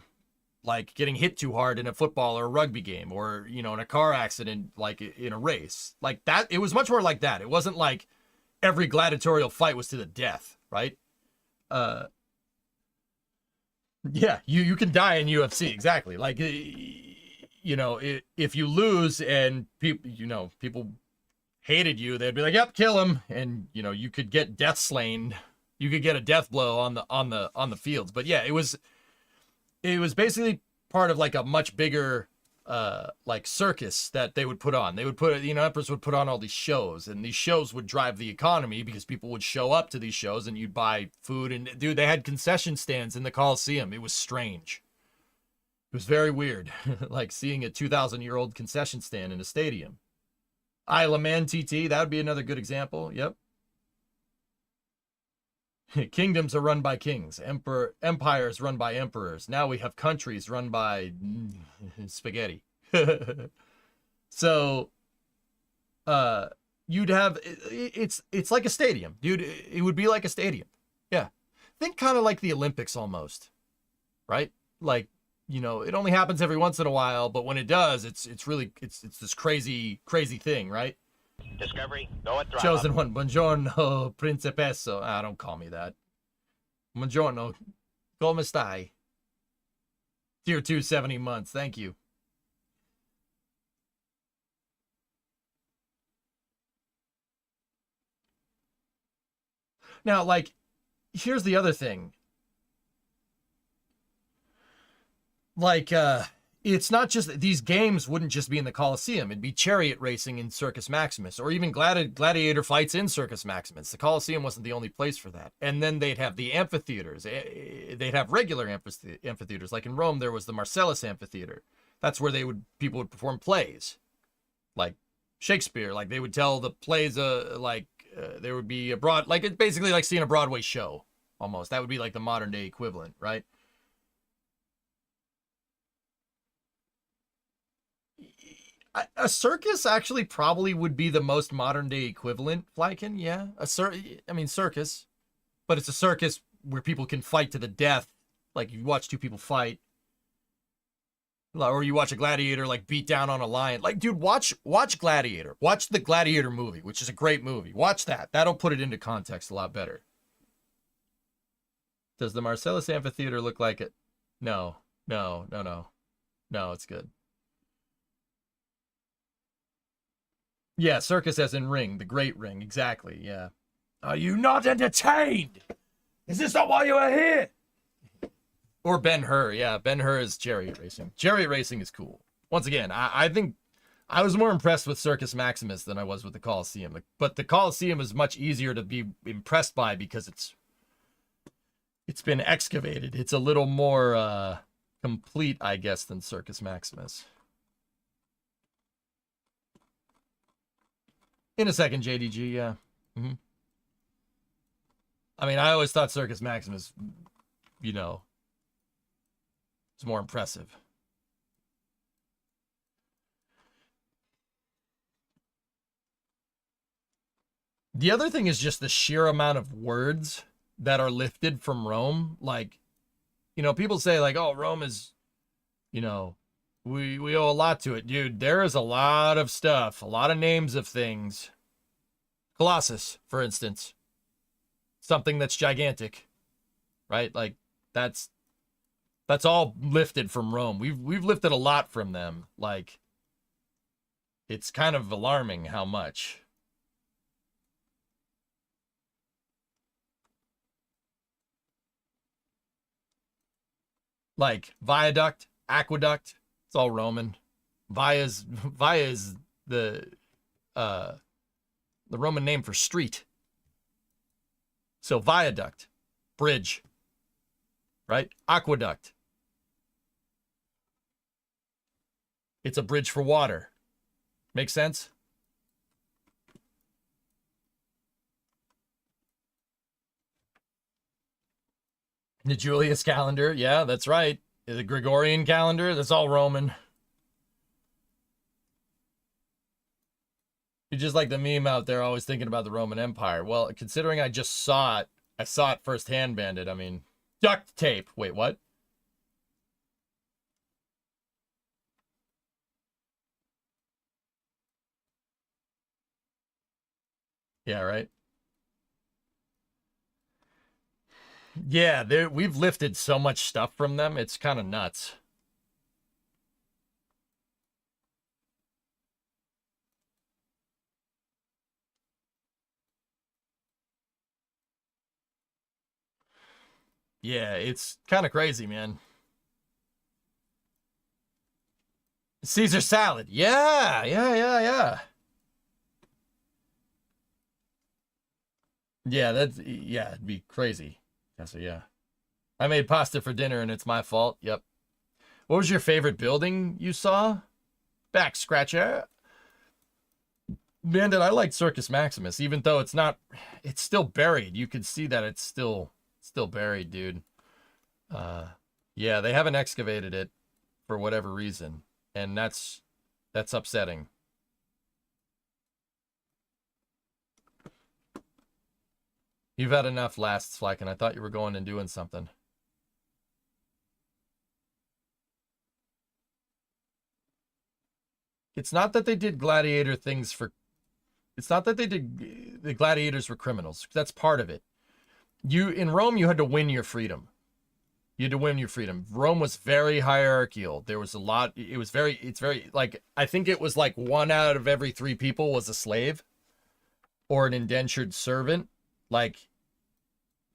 like getting hit too hard in a football or a rugby game, or, in a car accident, like in a race like that. It was much more like that. It wasn't like every gladiatorial fight was to the death, right? Yeah, you can die in UFC. Exactly. Like, if you lose and people hated you, they'd be like, yep, kill him. And, you could get death slain. You could get a death blow on the fields. But yeah, it was basically part of like a much bigger, like circus that they would put on. They would emperors would put on all these shows, and these shows would drive the economy because people would show up to these shows and you'd buy food. And dude, they had concession stands in the Colosseum. It was strange. It was very weird. Like seeing a 2,000-year-old concession stand in a stadium. Isle of Man TT, that would be another good example. Yep. Kingdoms are run by kings. Empires run by emperors. Now we have countries run by spaghetti. So, you'd have it's like a stadium, dude. It would be like a stadium. Yeah, think kind of like the Olympics almost, right? Like, it only happens every once in a while, but when it does, it's this crazy thing, right? Discovery, go at throttle. Chosen one. Buongiorno, principesso. Don't call me that. Buongiorno. Come stai? Tier 2, 70 months. Thank you. Now, like, here's the other thing. Like, it's not just these games wouldn't just be in the Colosseum. It'd be chariot racing in Circus Maximus, or even gladiator fights in Circus Maximus. The Colosseum wasn't the only place for that. And then they'd have the amphitheaters. They'd have regular amphitheaters. Like in Rome, there was the Marcellus Amphitheater. That's where people would perform plays, like Shakespeare. Like they would tell the plays, there would be like it's basically like seeing a Broadway show almost. That would be like the modern day equivalent, right? A circus actually probably would be the most modern day equivalent, Flykin. Yeah, circus, but it's a circus where people can fight to the death. Like you watch two people fight, or you watch a gladiator like beat down on a lion. Like, dude, watch Gladiator. Watch the Gladiator movie, which is a great movie. Watch that. That'll put it into context a lot better. Does the Marcellus Amphitheater look like it? No, it's good. Yeah, circus as in ring, the great ring, exactly, yeah. Are you not entertained? Is this not why you are here? Or Ben-Hur, yeah, Ben-Hur is chariot racing. Chariot racing is cool. Once again, I think I was more impressed with Circus Maximus than I was with the Colosseum. But the Colosseum is much easier to be impressed by because it's been excavated. It's a little more complete, I guess, than Circus Maximus. In a second, JDG, yeah. Mm-hmm. I mean, I always thought Circus Maximus, was more impressive. The other thing is just the sheer amount of words that are lifted from Rome. Like, you know, people say like, oh, Rome is, you know, we owe a lot to it. Dude, there is a lot of stuff, a lot of names of things. Colossus, for instance. Something that's gigantic, right? Like, that's all lifted from Rome. We've lifted a lot from them. Like, it's kind of alarming how much. Like viaduct, aqueduct, it's all Roman. Via is the Roman name for street. So viaduct, bridge, right? Aqueduct. It's a bridge for water. Make sense? The Julius calendar, yeah, that's right. The Gregorian calendar, that's all Roman. You're just like the meme out there always thinking about the Roman Empire. Well, considering I just saw it firsthand, Bandit. I mean, duct tape. Wait, what? Yeah, right. Yeah, we've lifted so much stuff from them. It's kind of nuts. Yeah, it's kind of crazy, man. Caesar salad. Yeah, yeah, yeah, yeah. Yeah, it'd be crazy. So yeah. I made pasta for dinner and it's my fault. Yep. What was your favorite building you saw? Back scratcher. Bandit, I liked Circus Maximus, even though it's still buried. You can see that it's still buried, dude. Yeah, they haven't excavated it for whatever reason, and that's upsetting. You've had enough last Slack, and I thought you were going and doing something. It's not that they did gladiator things for... It's not that the gladiators were criminals. That's part of it. In Rome, you had to win your freedom. You had to win your freedom. Rome was very hierarchical. There was a lot... it's very... Like, I think it was like 1 out of every 3 people was a slave or an indentured servant. Like...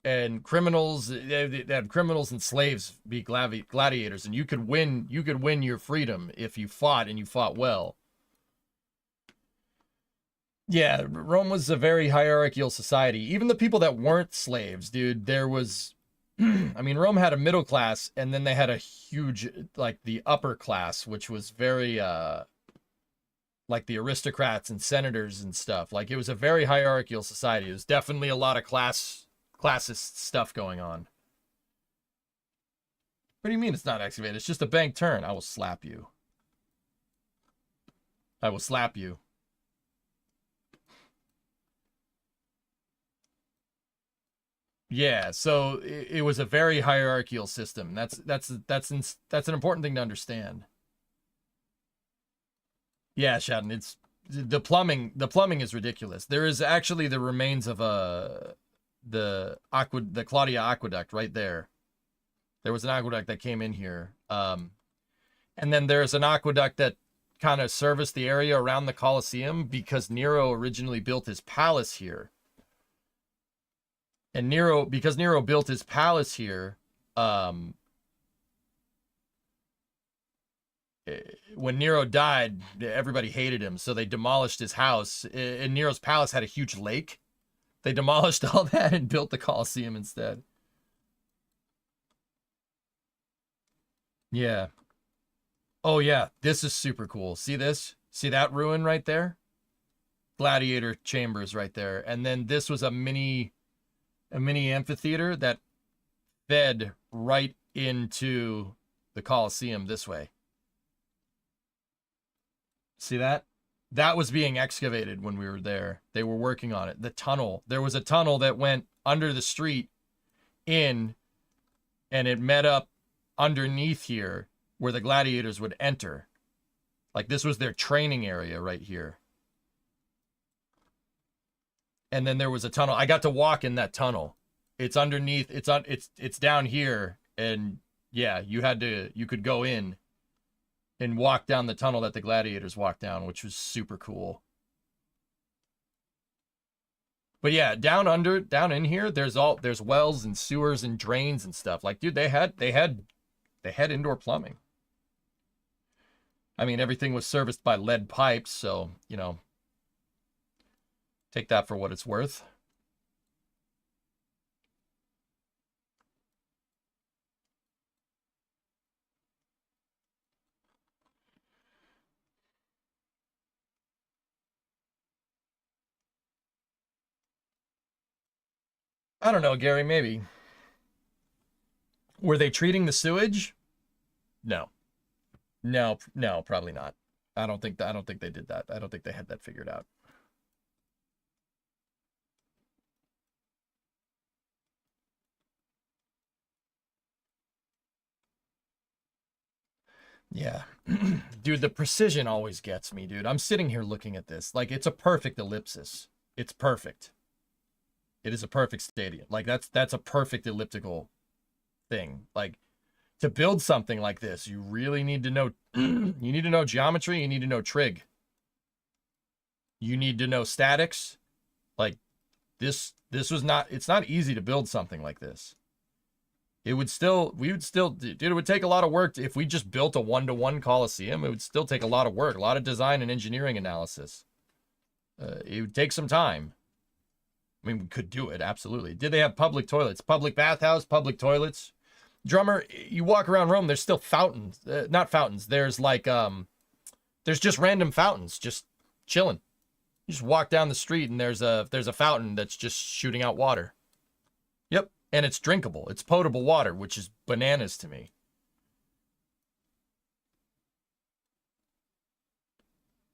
And criminals, they had criminals and slaves be gladiators, and you could win your freedom if you fought and you fought well. Yeah, Rome was a very hierarchical society. Even the people that weren't slaves, dude, there was, I mean, Rome had a middle class, and then they had a huge, like, the upper class, which was very, like the aristocrats and senators and stuff. Like, it was a very hierarchical society. It was definitely a lot of classist stuff going on. What do you mean it's not excavated? It's just a bank turn. I will slap you. I will slap you. Yeah, so it was a very hierarchical system. That's an important thing to understand. Yeah, Shadden, it's the plumbing is ridiculous. There is actually the remains of the Claudia aqueduct right there. There was an aqueduct that came in here. And then there's an aqueduct that kind of serviced the area around the Colosseum because Nero originally built his palace here. And because Nero built his palace here, when Nero died, everybody hated him, so they demolished his house. And Nero's palace had a huge lake. They demolished all that and built the Colosseum instead. Yeah. Oh, yeah. This is super cool. See this? See that ruin right there? Gladiator chambers right there. And then this was a mini amphitheater that fed right into the Colosseum this way. See that? That was being excavated when we were there. They were working on it. The tunnel. There was a tunnel that went under the street in, and it met up underneath here where the gladiators would enter. Like this was their training area right here. And then there was a tunnel. I got to walk in that tunnel. It's underneath. It's down here. And yeah, you could go in and walk down the tunnel that the gladiators walked down, which was super cool. But yeah, down in here, there's wells and sewers and drains and stuff. Like, dude, they had indoor plumbing. I mean, everything was serviced by lead pipes, so, you know, take that for what it's worth. I don't know, Gary, maybe. Were they treating the sewage? No. No, probably not. I don't think they did that. I don't think they had that figured out. Yeah. Dude, the precision always gets me, dude. I'm sitting here looking at this. Like, it's a perfect ellipsis. It's perfect. It is a perfect stadium. Like, that's a perfect elliptical thing. Like, to build something like this, you really need to know you need to know geometry, you need to know trig. You need to know statics. Like, it's not easy to build something like this. It would still, dude, it would take a lot of work. If we just built a 1-to-1 Coliseum, it would still take a lot of work, a lot of design and engineering analysis. It would take some time. I mean, we could do it, absolutely. Did they have public toilets? Public bathhouse, public toilets? Drummer, you walk around Rome, there's still fountains. Not fountains, there's like, there's just random fountains, just chilling. You just walk down the street and there's a fountain that's just shooting out water. Yep. And it's drinkable. It's potable water, which is bananas to me.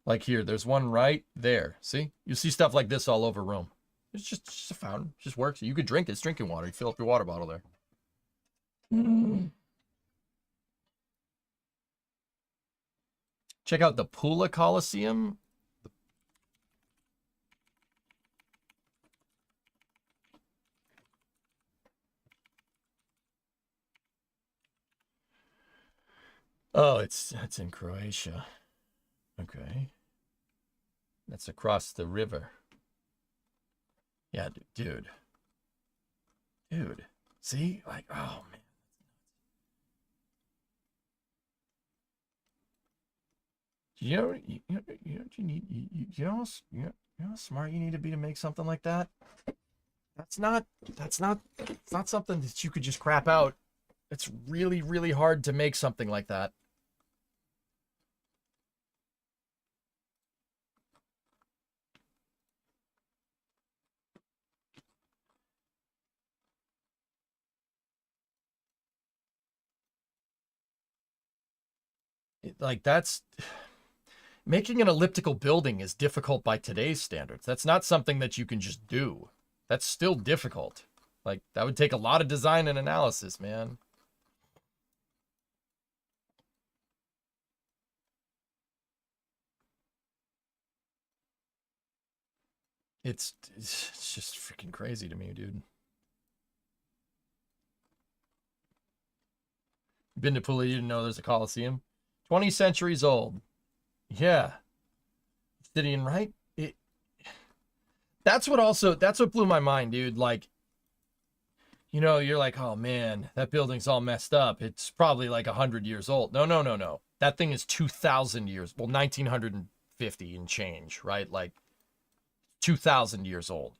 Like here, there's one right there. See? You see stuff like this all over Rome. It's just a fountain. It just works. You could drink it. It's drinking water. You fill up your water bottle there. Check out the Pula Coliseum. Oh, it's in Croatia. Okay. That's across the river. Yeah, dude. Dude. See? Like, oh man. You know how smart you need to be to make something like that? It's not something that you could just crap out. It's really, really hard to make something like that. Like, that's making an elliptical building is difficult by today's standards. That's not something that you can just do. That's still difficult. Like, that would take a lot of design and analysis, man. It's just freaking crazy to me, dude. Been to Puglia, you didn't know there's a Coliseum? 20 centuries old. Yeah. Obsidian, right? That's what blew my mind, dude. Like, you know, you're like, oh man, that building's all messed up. It's probably like 100 years old. No. That thing is 2,000 years. Well, 1950 and change, right? Like 2,000 years old.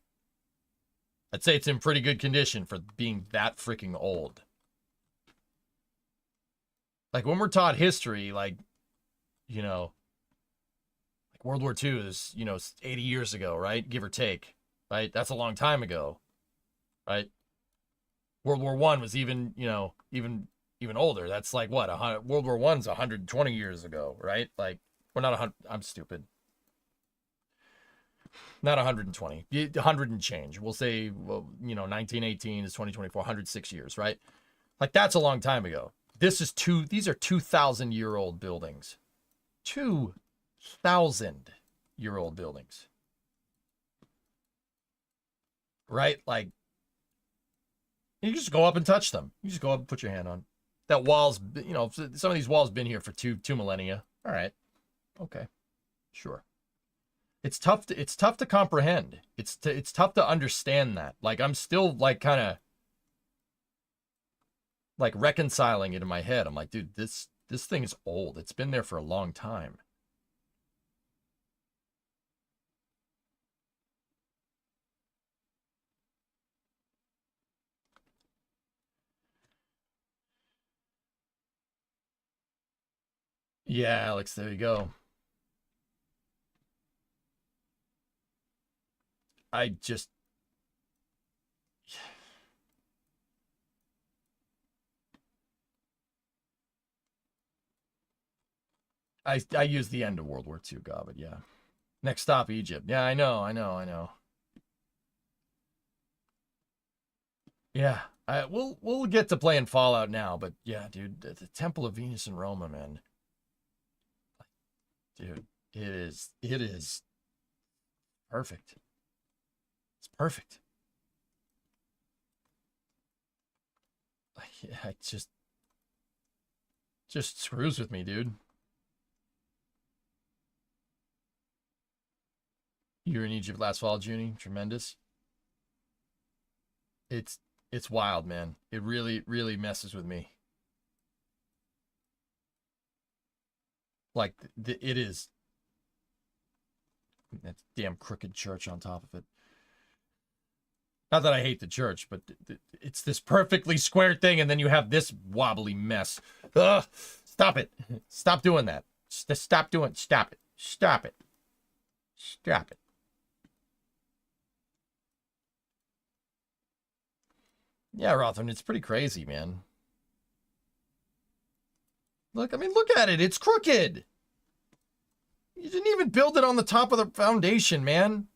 I'd say it's in pretty good condition for being that freaking old. Like, when we're taught history, like, you know, like World War II is, you know, 80 years ago, right? Give or take, right? That's a long time ago, right? World War I was even, you know, even older. That's like what? World War I's 120 years ago, right? Like, we're not 100. I'm stupid. Not 120. 100 and change. We'll say, well, 1918 is 2024, 106 years, right? Like, that's a long time ago. These are 2,000-year-old buildings. 2,000-year-old buildings. Right? Like, you just go up and touch them. You just go up and put your hand on. That wall's, some of these walls been here for two millennia. All right. Okay. Sure. It's tough to comprehend. It's tough to understand that. Like, I'm still like kind of like reconciling it in my head. I'm like, dude, this thing is old. It's been there for a long time. Yeah, Alex, there you go. I use the end of World War II, but yeah. Next stop, Egypt. Yeah, I know. Yeah, we'll get to playing Fallout now, but yeah, dude, the Temple of Venus in Roma, man. Dude, it is perfect. It's perfect. Yeah, it just screws with me, dude. You were in Egypt last fall, Junie. Tremendous. It's wild, man. It really messes with me. Like, it is. That damn crooked church on top of it. Not that I hate the church, but it's this perfectly square thing, and then you have this wobbly mess. Ugh, stop it. Stop doing that. Stop it. Stop it. Stop it. Yeah, Rothman, it's pretty crazy, man. Look at it. It's crooked. You didn't even build it on the top of the foundation, man.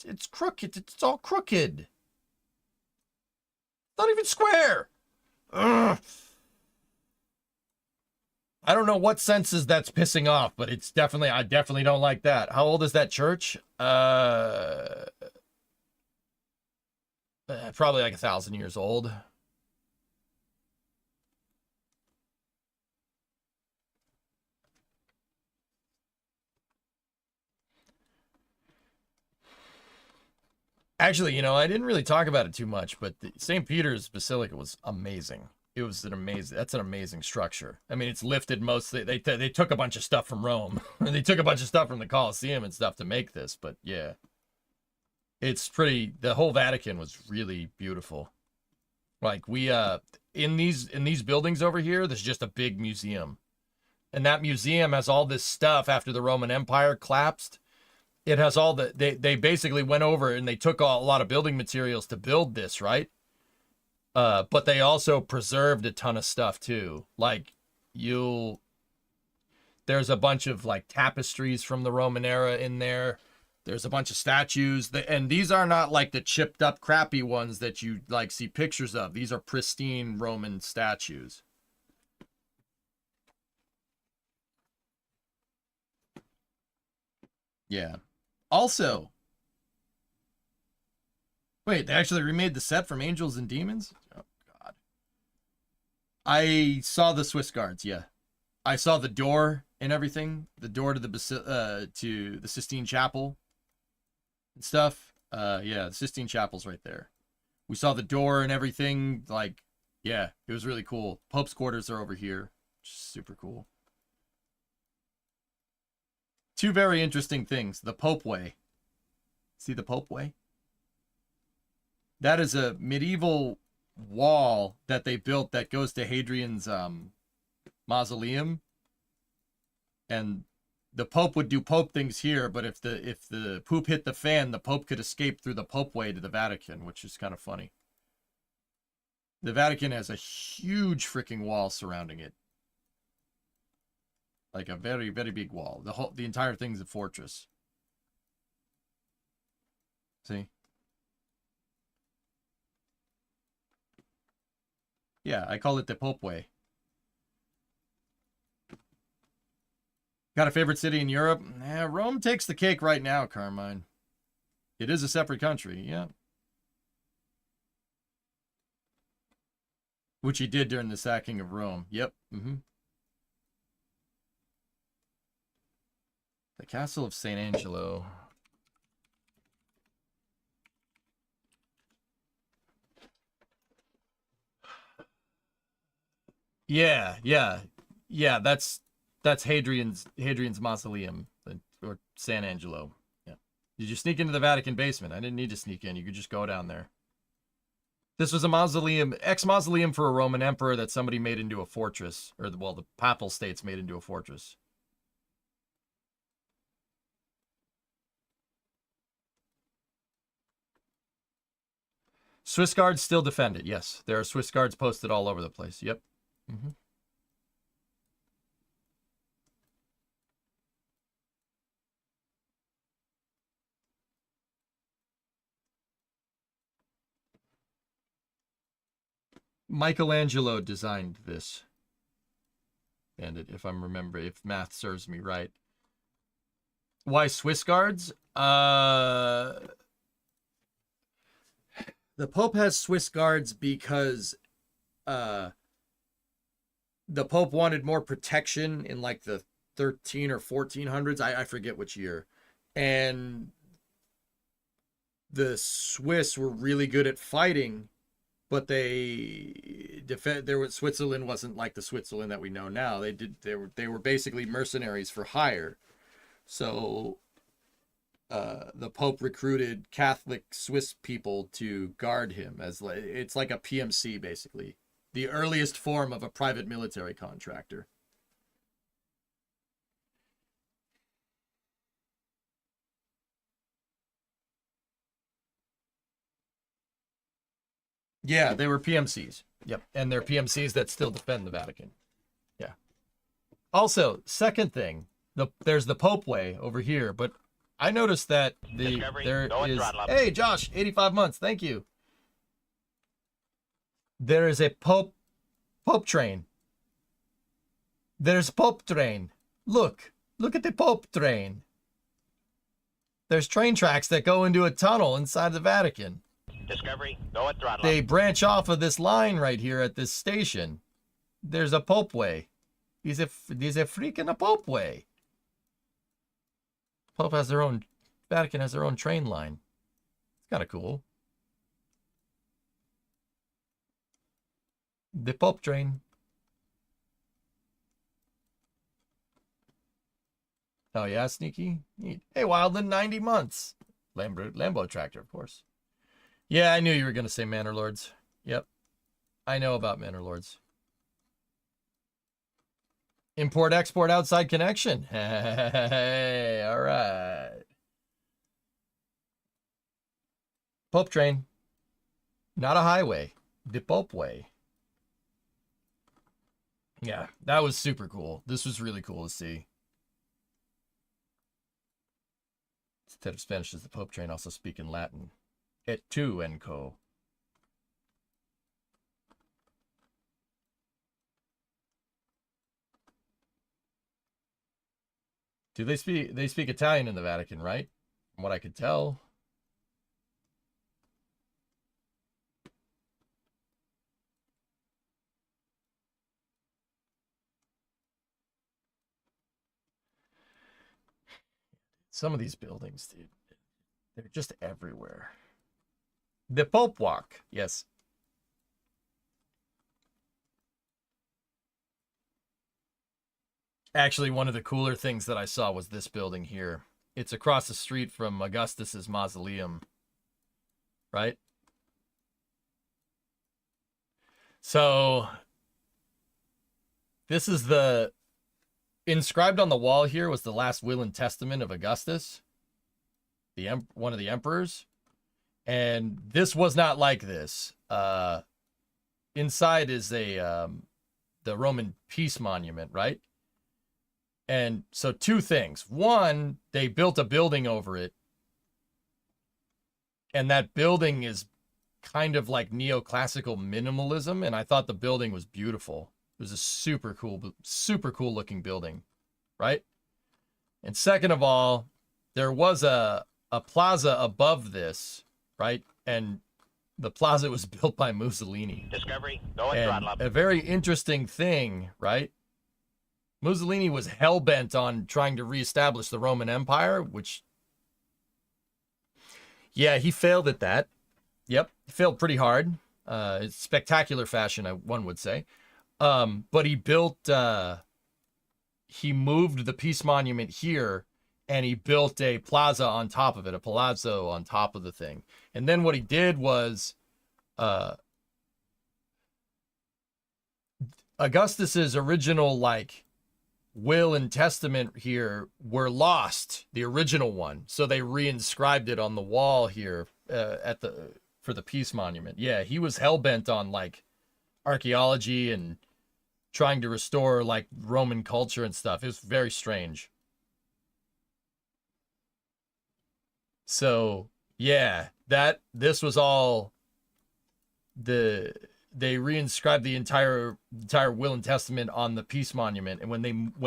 It's crooked. It's all crooked. Not even square. Ugh. I don't know what senses that's pissing off, but I definitely don't like that. How old is that church? Probably like 1,000 years old. Actually, I didn't really talk about it too much, but the St. Peter's Basilica was amazing. That's an amazing structure. I mean, it's lifted mostly. They took a bunch of stuff from Rome. They took a bunch of stuff from the Colosseum and stuff to make this, but yeah. It's pretty, the whole Vatican was really beautiful. Like, we in these buildings over here, there's just a big museum. And that museum has all this stuff after the Roman Empire collapsed. It has all they basically went over and they took a lot of building materials to build this, right? But they also preserved a ton of stuff too. Like, there's a bunch of like tapestries from the Roman era in there. There's a bunch of statues, and these are not like the chipped up crappy ones that you like see pictures of. These are pristine Roman statues. Yeah. Also, wait, they actually remade the set from Angels and Demons? Oh, God. I saw the Swiss Guards, yeah. I saw the door and everything. The door to the Sistine Chapel and stuff. Yeah, the Sistine Chapel's right there. We saw the door and everything. Like, yeah, it was really cool. Pope's quarters are over here. Super cool. Two very interesting things. The Pope Way. See the Pope Way? That is a medieval wall that they built that goes to Hadrian's mausoleum. And the Pope would do Pope things here, but if the poop hit the fan, the Pope could escape through the Pope Way to the Vatican, which is kind of funny. The Vatican has a huge freaking wall surrounding it. Like a very, very big wall. The entire thing's a fortress. See? Yeah, I call it the Pope way. Got a favorite city in Europe? Rome takes the cake right now, Carmine. It is a separate country, yeah. Which he did during the sacking of Rome. Yep. The Castle of St. Angelo. Yeah. That's Hadrian's mausoleum, or San Angelo. Yeah. Did you sneak into the Vatican basement? I didn't need to sneak in. You could just go down there. This was a mausoleum, ex-mausoleum for a Roman emperor that somebody made into a fortress, or the Papal States made into a fortress. Swiss guards still defend it. Yes, there are Swiss guards posted all over the place. Yep. Michelangelo designed this. And if math serves me right. Why Swiss guards? The Pope has Swiss guards because the Pope wanted more protection in like the 13 or 1400s. I forget which year. And the Swiss were really good at fighting, but Switzerland wasn't like the Switzerland that we know now. They were basically mercenaries for hire. So the Pope recruited Catholic Swiss people to guard him it's like a PMC, basically. The earliest form of a private military contractor. Yeah, they were PMCs. Yep. And they're PMCs that still defend the Vatican. Yeah. Also, second thing, there's the Pope way over here, but I noticed that hey, Josh, 85 months. Thank you. There is a Pope train. There's Pope train. Look at the Pope train. There's train tracks that go into a tunnel inside the Vatican. Discovery, go at throttle. They branch off of this line right here at this station. There's a Pope way. He's a freaking a Pope way. Pope has Vatican has their own train line. It's kind of cool. The Pope train. Oh yeah, sneaky. Neat. Hey, Wildland, 90 months. Lambo tractor, of course. Yeah, I knew you were going to say Manor Lords. Yep. I know about Manor Lords. Import-export outside connection. Hey, all right. Pope train. Not a highway. The Pope way. Yeah, that was super cool. This was really cool to see. Instead of Spanish, does the Pope train also speak in Latin? Et tu, and co. Do they speak Italian in the Vatican, right? From what I could tell. Some of these buildings, dude, they're just everywhere. The Pope Walk, yes. Actually, one of the cooler things that I saw was this building here. It's across the street from Augustus's mausoleum, right? So this is inscribed on the wall here was the last will and testament of Augustus, one of the emperors. And this was not like this. Inside is the Roman peace monument, right? And so two things. One, they built a building over it And that building is kind of like neoclassical minimalism, and I thought the building was beautiful. It was a super cool looking building, right? And second of all, there was a plaza above this, right? And the plaza was built by Mussolini. Discovery, go and And throttle up. a very interesting thing, right? Mussolini was hell-bent on trying to reestablish the Roman Empire, which, yeah, he failed at that. Yep, he failed pretty hard. Spectacular fashion, one would say. But he moved the Peace Monument here, and he built a plaza on top of it, a palazzo on top of the thing. And then what he did was, Augustus's original, like, will and testament here were lost, the original one. So they reinscribed it on the wall here for the Peace Monument. Yeah, he was hell-bent on, like, archaeology and trying to restore, like, Roman culture and stuff. It was very strange. So, yeah, this was all they reinscribed the entire will and testament on the Peace Monument, and when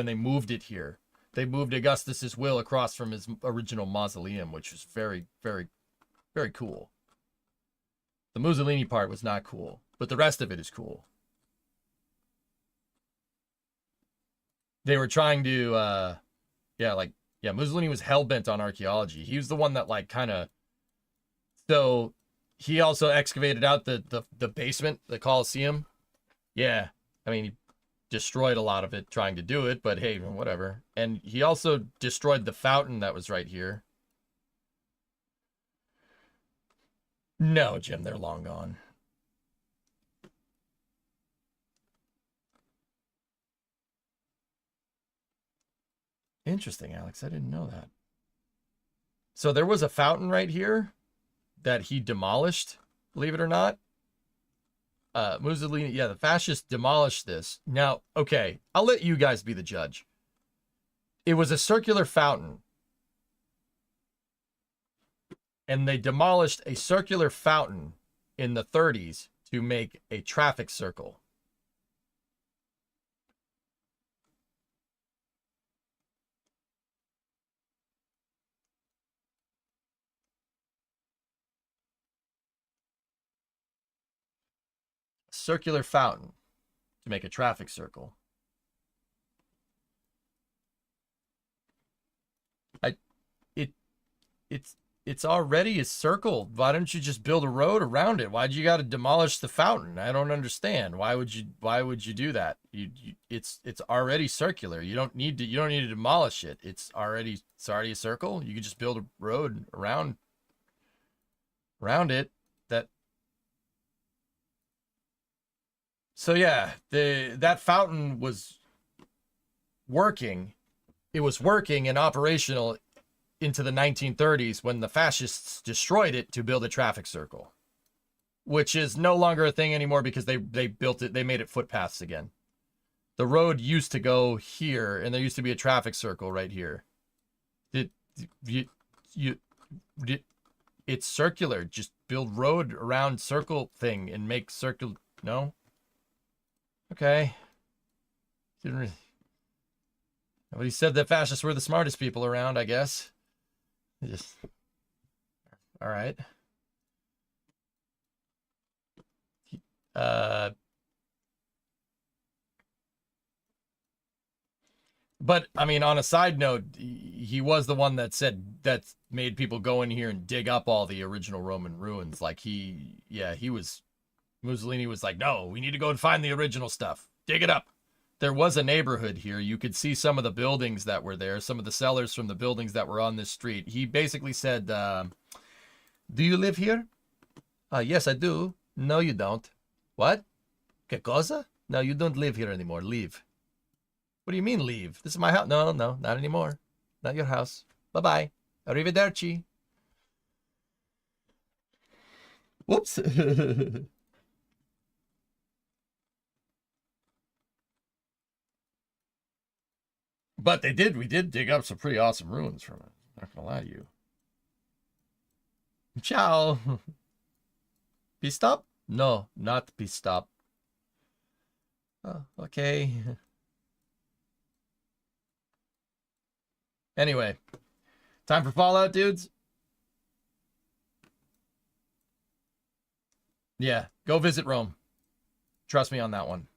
they moved it here, they moved Augustus's will across from his original mausoleum, which was very, very, very cool. The Mussolini part was not cool, but the rest of it is cool. They were trying to Mussolini was hell-bent on archaeology. He was the one that, like, kind of, so he also excavated out the basement, the Colosseum. Yeah, I mean, he destroyed a lot of it trying to do it, but hey, whatever. And he also destroyed the fountain that was right here. No, Jim, they're long gone. Interesting, Alex. I didn't know that. So there was a fountain right here that he demolished, believe it or not. Mussolini, yeah, the fascists demolished this. Now, okay, I'll let you guys be the judge. It was a circular fountain. And they demolished a circular fountain in the 30s to make a traffic circle. A circular fountain to make a traffic circle. It's already a circle. Why don't you just build a road around it? Why'd you got to demolish the fountain? I don't understand. Why would you do that? It's already circular. You don't need to demolish it. It's already a circle. You could just build a road around it. So yeah, that fountain was working. It was working and operational into the 1930s when the fascists destroyed it to build a traffic circle, which is no longer a thing anymore because they built it. They made it footpaths again. The road used to go here, and there used to be a traffic circle right here. It's circular. Just build road around circle thing and make circle. No. Okay. Nobody said that fascists were the smartest people around, I guess. Just all right. But I mean, on a side note, he was the one that made people go in here and dig up all the original Roman ruins. Like Mussolini was like, no, we need to go and find the original stuff. Dig it up. There was a neighborhood here. You could see some of the buildings that were there, some of the cellars from the buildings that were on this street. He basically said, do you live here? Yes, I do. No, you don't. What? Que cosa? No, you don't live here anymore. Leave. What do you mean leave? This is my house. No, not anymore. Not your house. Bye-bye. Arrivederci. Whoops. But we did dig up some pretty awesome ruins from it. Not gonna lie to you. Ciao. Pissed up? No, not pissed up. Oh, okay. Anyway, time for Fallout, dudes. Yeah, go visit Rome. Trust me on that one.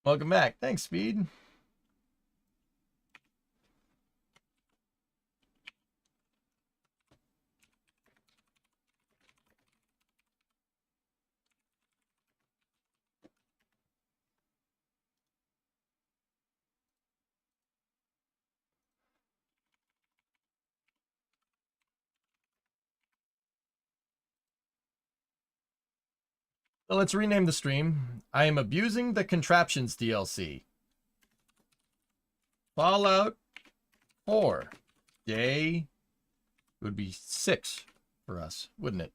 Welcome back. Thanks, Speed. So let's rename the stream. I am abusing the contraptions DLC. Fallout 4. Day would be 6 for us, wouldn't it?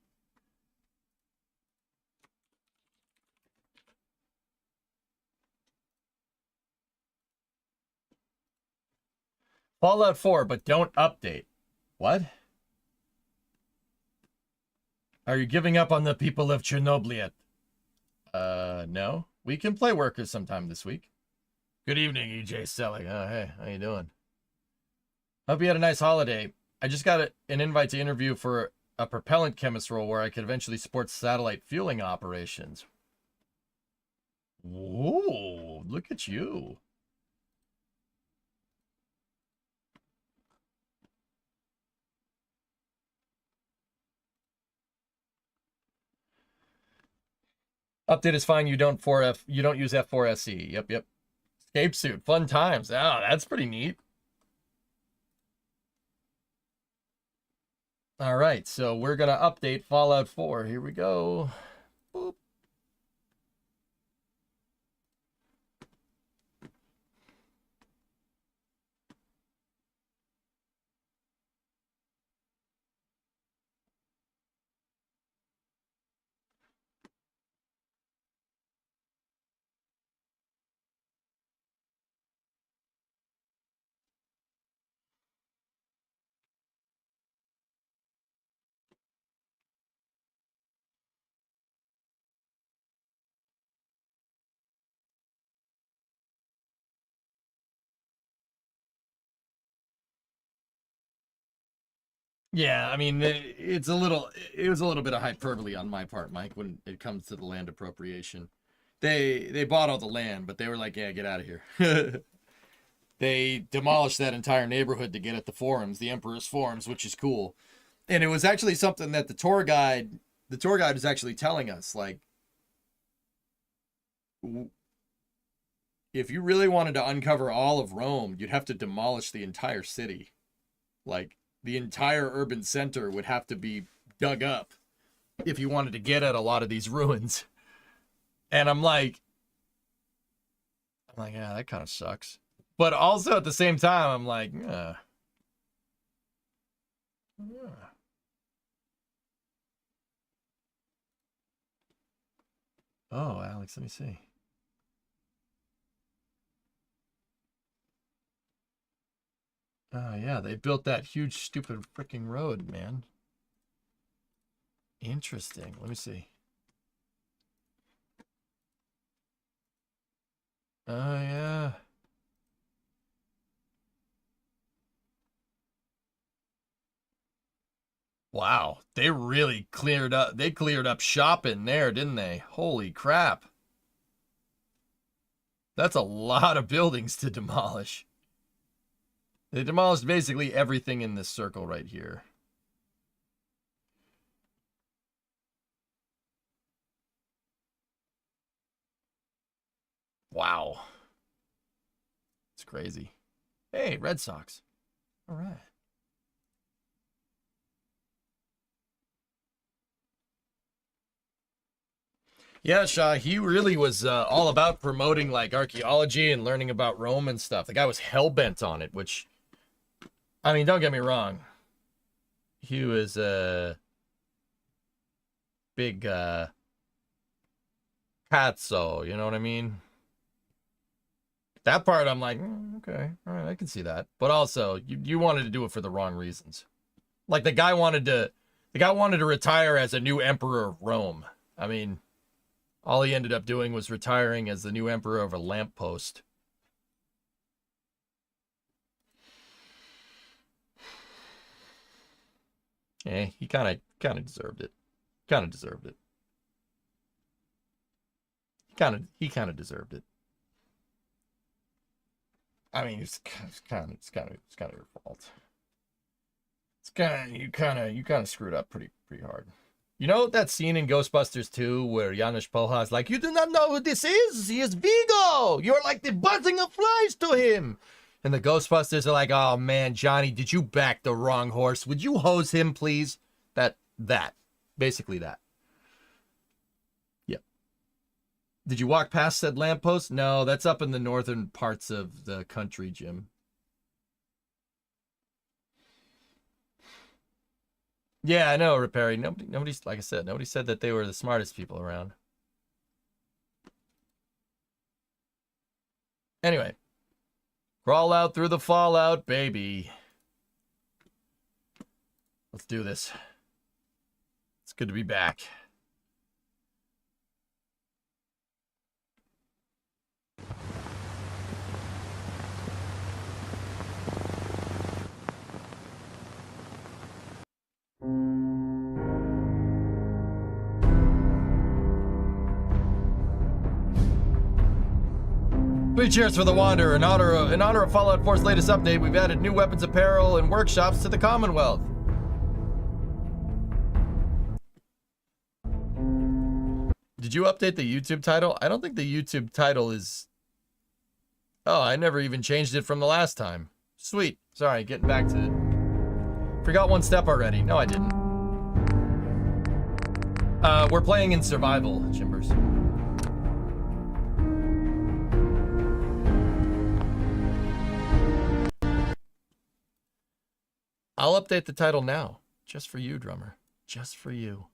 Fallout 4, but don't update. What? Are you giving up on the people of Chernobyl yet? No. We can play workers sometime this week. Good evening, EJ Selling. Oh, hey, how you doing? Hope you had a nice holiday. I just got an invite to interview for a propellant chemist role where I could eventually support satellite fueling operations. Whoa, look at you. Update is fine. You don't use F4SE. Yep. Escape suit. Fun times. Oh, that's pretty neat. All right, so we're going to update Fallout 4. Here we go. Boop. Yeah, I mean, it was a little bit of hyperbole on my part, Mike, when it comes to the land appropriation. They bought all the land, but they were like, yeah, get out of here. They demolished that entire neighborhood to get at the forums, the Emperor's Forums, which is cool. And it was actually something that the tour guide was actually telling us, like, if you really wanted to uncover all of Rome, you'd have to demolish the entire city. Like, the entire urban center would have to be dug up if you wanted to get at a lot of these ruins. And I'm like, yeah, that kind of sucks. But also at the same time, I'm like, yeah. Oh, Alex, let me see. Oh, yeah, they built that huge, stupid freaking road, man. Interesting. Let me see. Oh, yeah. Wow, they really cleared up. They cleared up shop in there, didn't they? Holy crap. That's a lot of buildings to demolish. They demolished basically everything in this circle right here. Wow. It's crazy. Hey, Red Sox. All right. Yeah, Shaw, he really was all about promoting like archaeology and learning about Rome and stuff. The guy was hell-bent on it, which, I mean, don't get me wrong. He was, big cazzo, you know what I mean? That part I'm like, okay, all right, I can see that. But also, you wanted to do it for the wrong reasons. Like the guy wanted to retire as a new emperor of Rome. I mean, all he ended up doing was retiring as the new emperor of a lamppost. He kind of deserved it. Kind of deserved it. He kind of deserved it. I mean, it's kind of your fault. It's kind of you kind of screwed up pretty hard. You know that scene in Ghostbusters 2 where Janusz Polha's like, "You do not know who this is? He is Vigo. You're like the buzzing of flies to him." And the Ghostbusters are like, "Oh man, Johnny, did you back the wrong horse? Would you hose him, please?" Basically that. Yep. Did you walk past said lamppost? No, that's up in the northern parts of the country, Jim. Yeah, I know, Repairy. Nobody's, like I said, nobody said that they were the smartest people around. Anyway, crawl out through the fallout, baby. Let's do this. It's good to be back. Three cheers for the Wanderer. In honor of Fallout 4's latest update, we've added new weapons apparel and workshops to the Commonwealth. Did you update the YouTube title? I don't think the YouTube title is... Oh, I never even changed it from the last time. Sweet. Sorry, getting back to it. Forgot one step already. No, I didn't. We're playing in survival, Chimbers. I'll update the title now. Just for you, drummer. Just for you.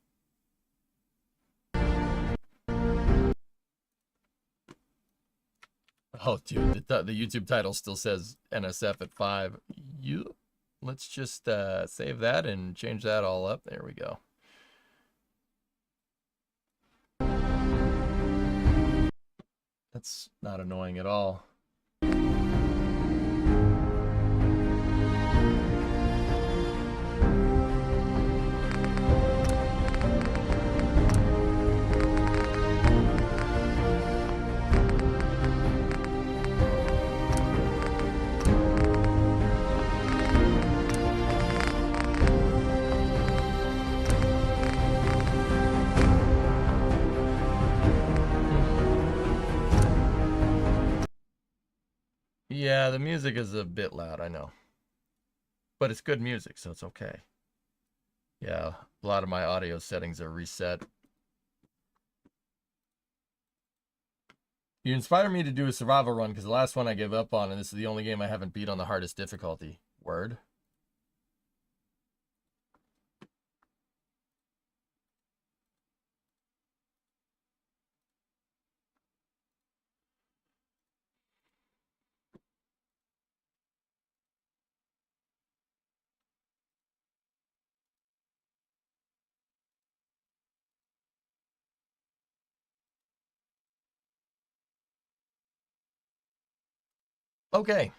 Oh, dude, the YouTube title still says NSF at 5. Let's just save that and change that all up. There we go. That's not annoying at all. Yeah, the music is a bit loud, I know. But it's good music, so it's okay. Yeah, a lot of my audio settings are reset. You inspire me to do a survival run because the last one I gave up on, and this is the only game I haven't beat on the hardest difficulty. Word. Okay.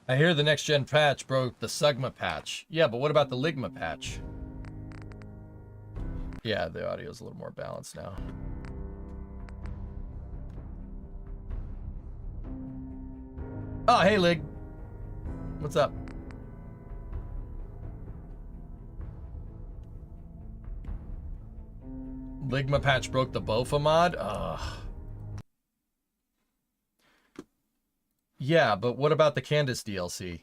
I hear the next gen patch broke the Sigma patch. Yeah, but what about the Ligma patch? Yeah, the audio's a little more balanced now. Oh, hey, Lig. What's up? Ligma patch broke the Bofa mod? Ugh. Yeah, but what about the Candace DLC?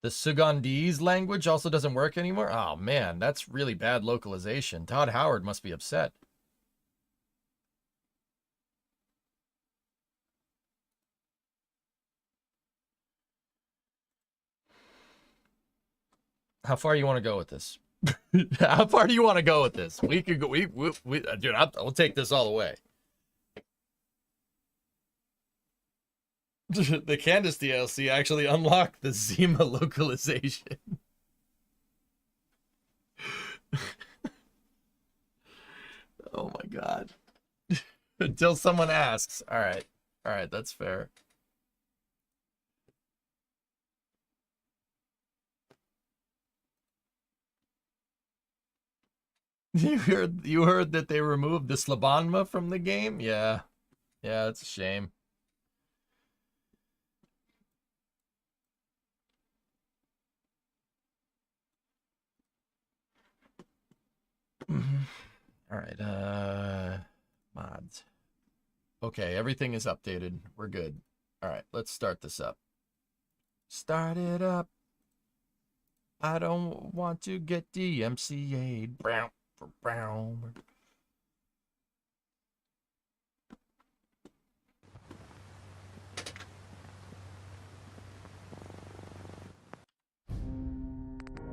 The Sugandese language also doesn't work anymore? Oh, man, that's really bad localization. Todd Howard must be upset. How far you want to go with this? How far do you want to go with this? We could go. Dude, I'll take this all the way. The Candace DLC actually unlocked the Zima localization. Oh my god. Until someone asks. All right, that's fair. You heard that they removed the Slabanma from the game? Yeah, it's a shame. All right, mods. Okay, everything is updated. We're good. All right, let's start this up. Start it up. I don't want to get DMCA'd. Brown for brown.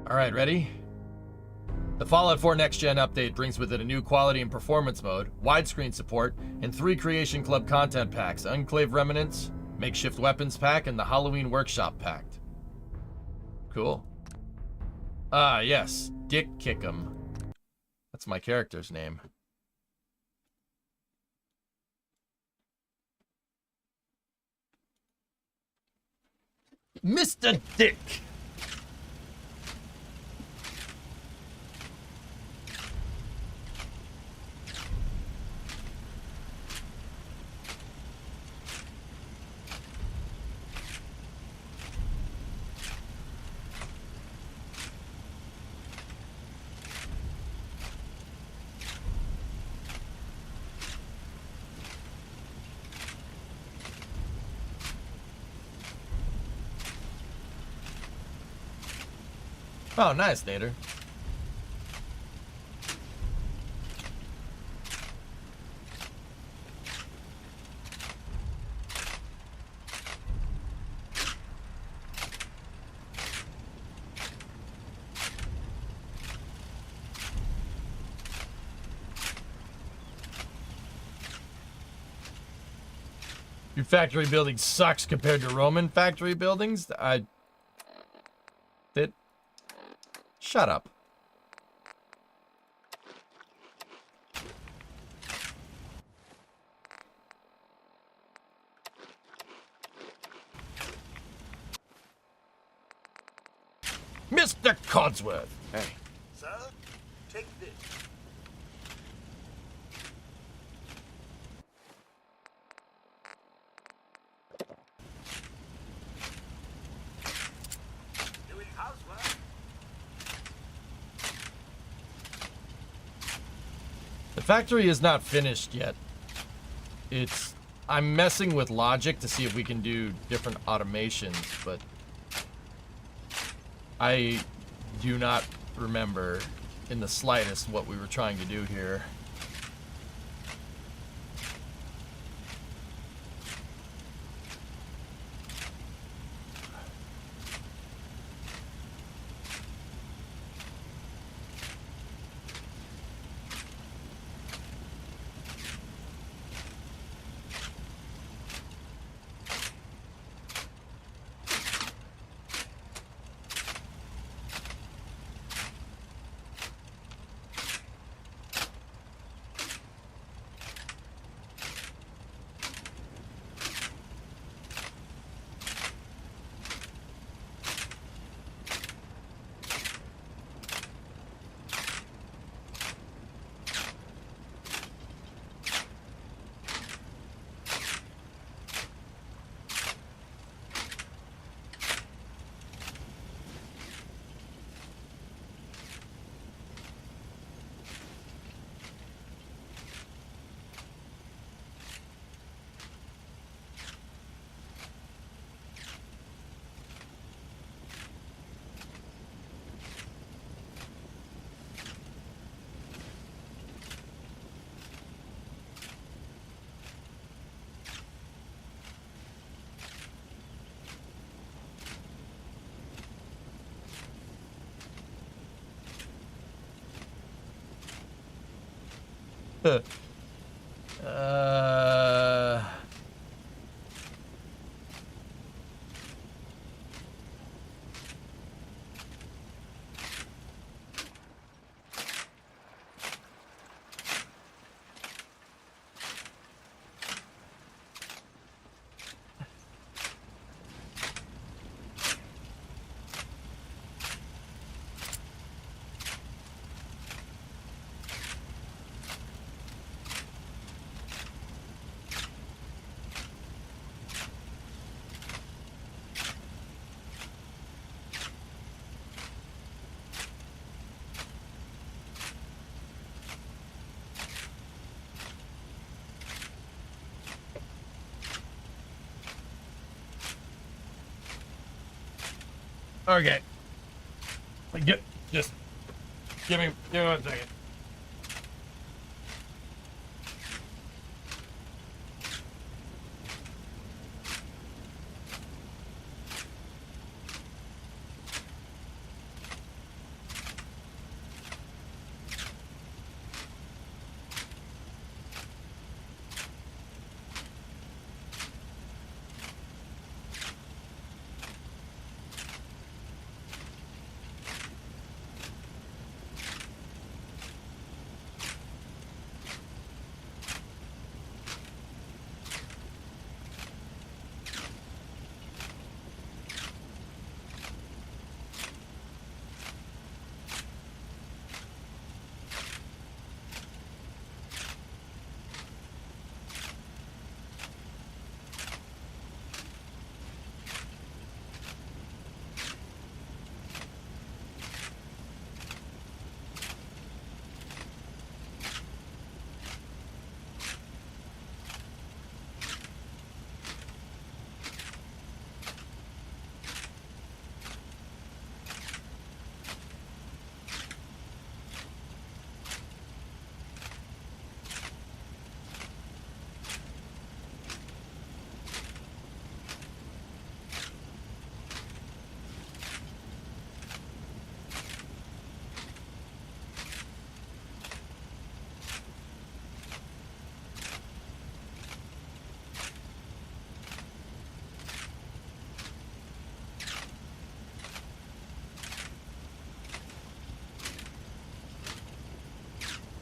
All right, ready? The Fallout 4 Next Gen update brings with it a new quality and performance mode, widescreen support, and 3 Creation Club content packs: Enclave Remnants, Makeshift Weapons Pack, and the Halloween Workshop Pack. Cool. Ah, yes, Dick Kickham. That's my character's name. Mr. Dick! Oh, nice, Nader. Your factory building sucks compared to Roman factory buildings? Shut up. Mr. Codsworth. Hey. Sir, take this. Doing housework. The factory is not finished yet. I'm messing with logic to see if we can do different automations, but I do not remember in the slightest what we were trying to do here. uh... Okay. Just give me 1 second.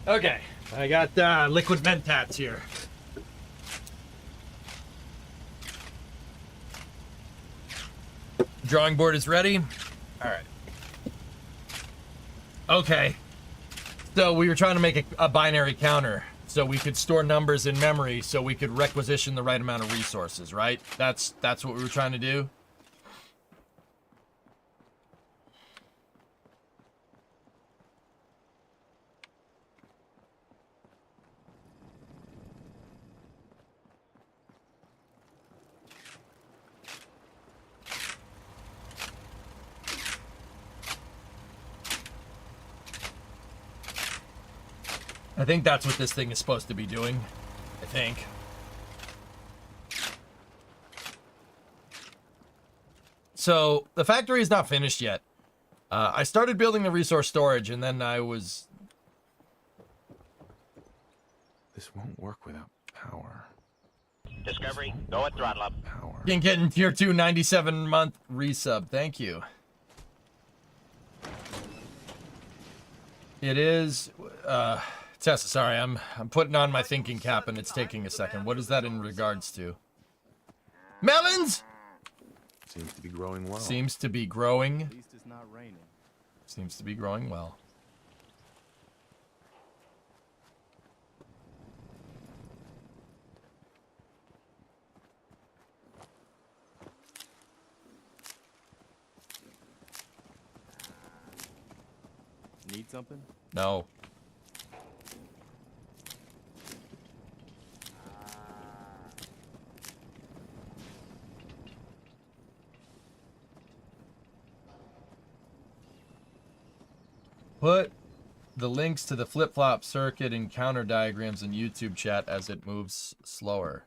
Okay, I got liquid mentats here. Drawing board is ready. All right. Okay. So we were trying to make a binary counter so we could store numbers in memory so we could requisition the right amount of resources, right? That's what we were trying to do. I think that's what this thing is supposed to be doing. I think. So the factory is not finished yet. I started building the resource storage and then I was... This won't work without power. Discovery, go at throttle up. Power. Getting tier 2 97-month resub. Thank you. It is... Tessa, sorry, I'm putting on my thinking cap and it's taking a second. What is that in regards to? Melons! Seems to be growing well. Seems to be growing. At least it's not raining. Seems to be growing well. Need something? No. Put the links to the flip-flop circuit and counter diagrams in YouTube chat as it moves slower.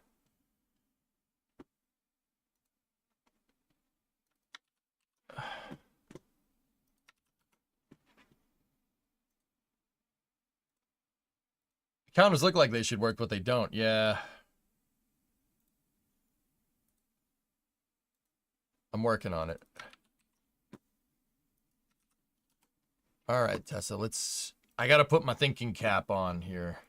Counters look like they should work, but they don't. Yeah. I'm working on it. All right, Tessa, I got to put my thinking cap on here.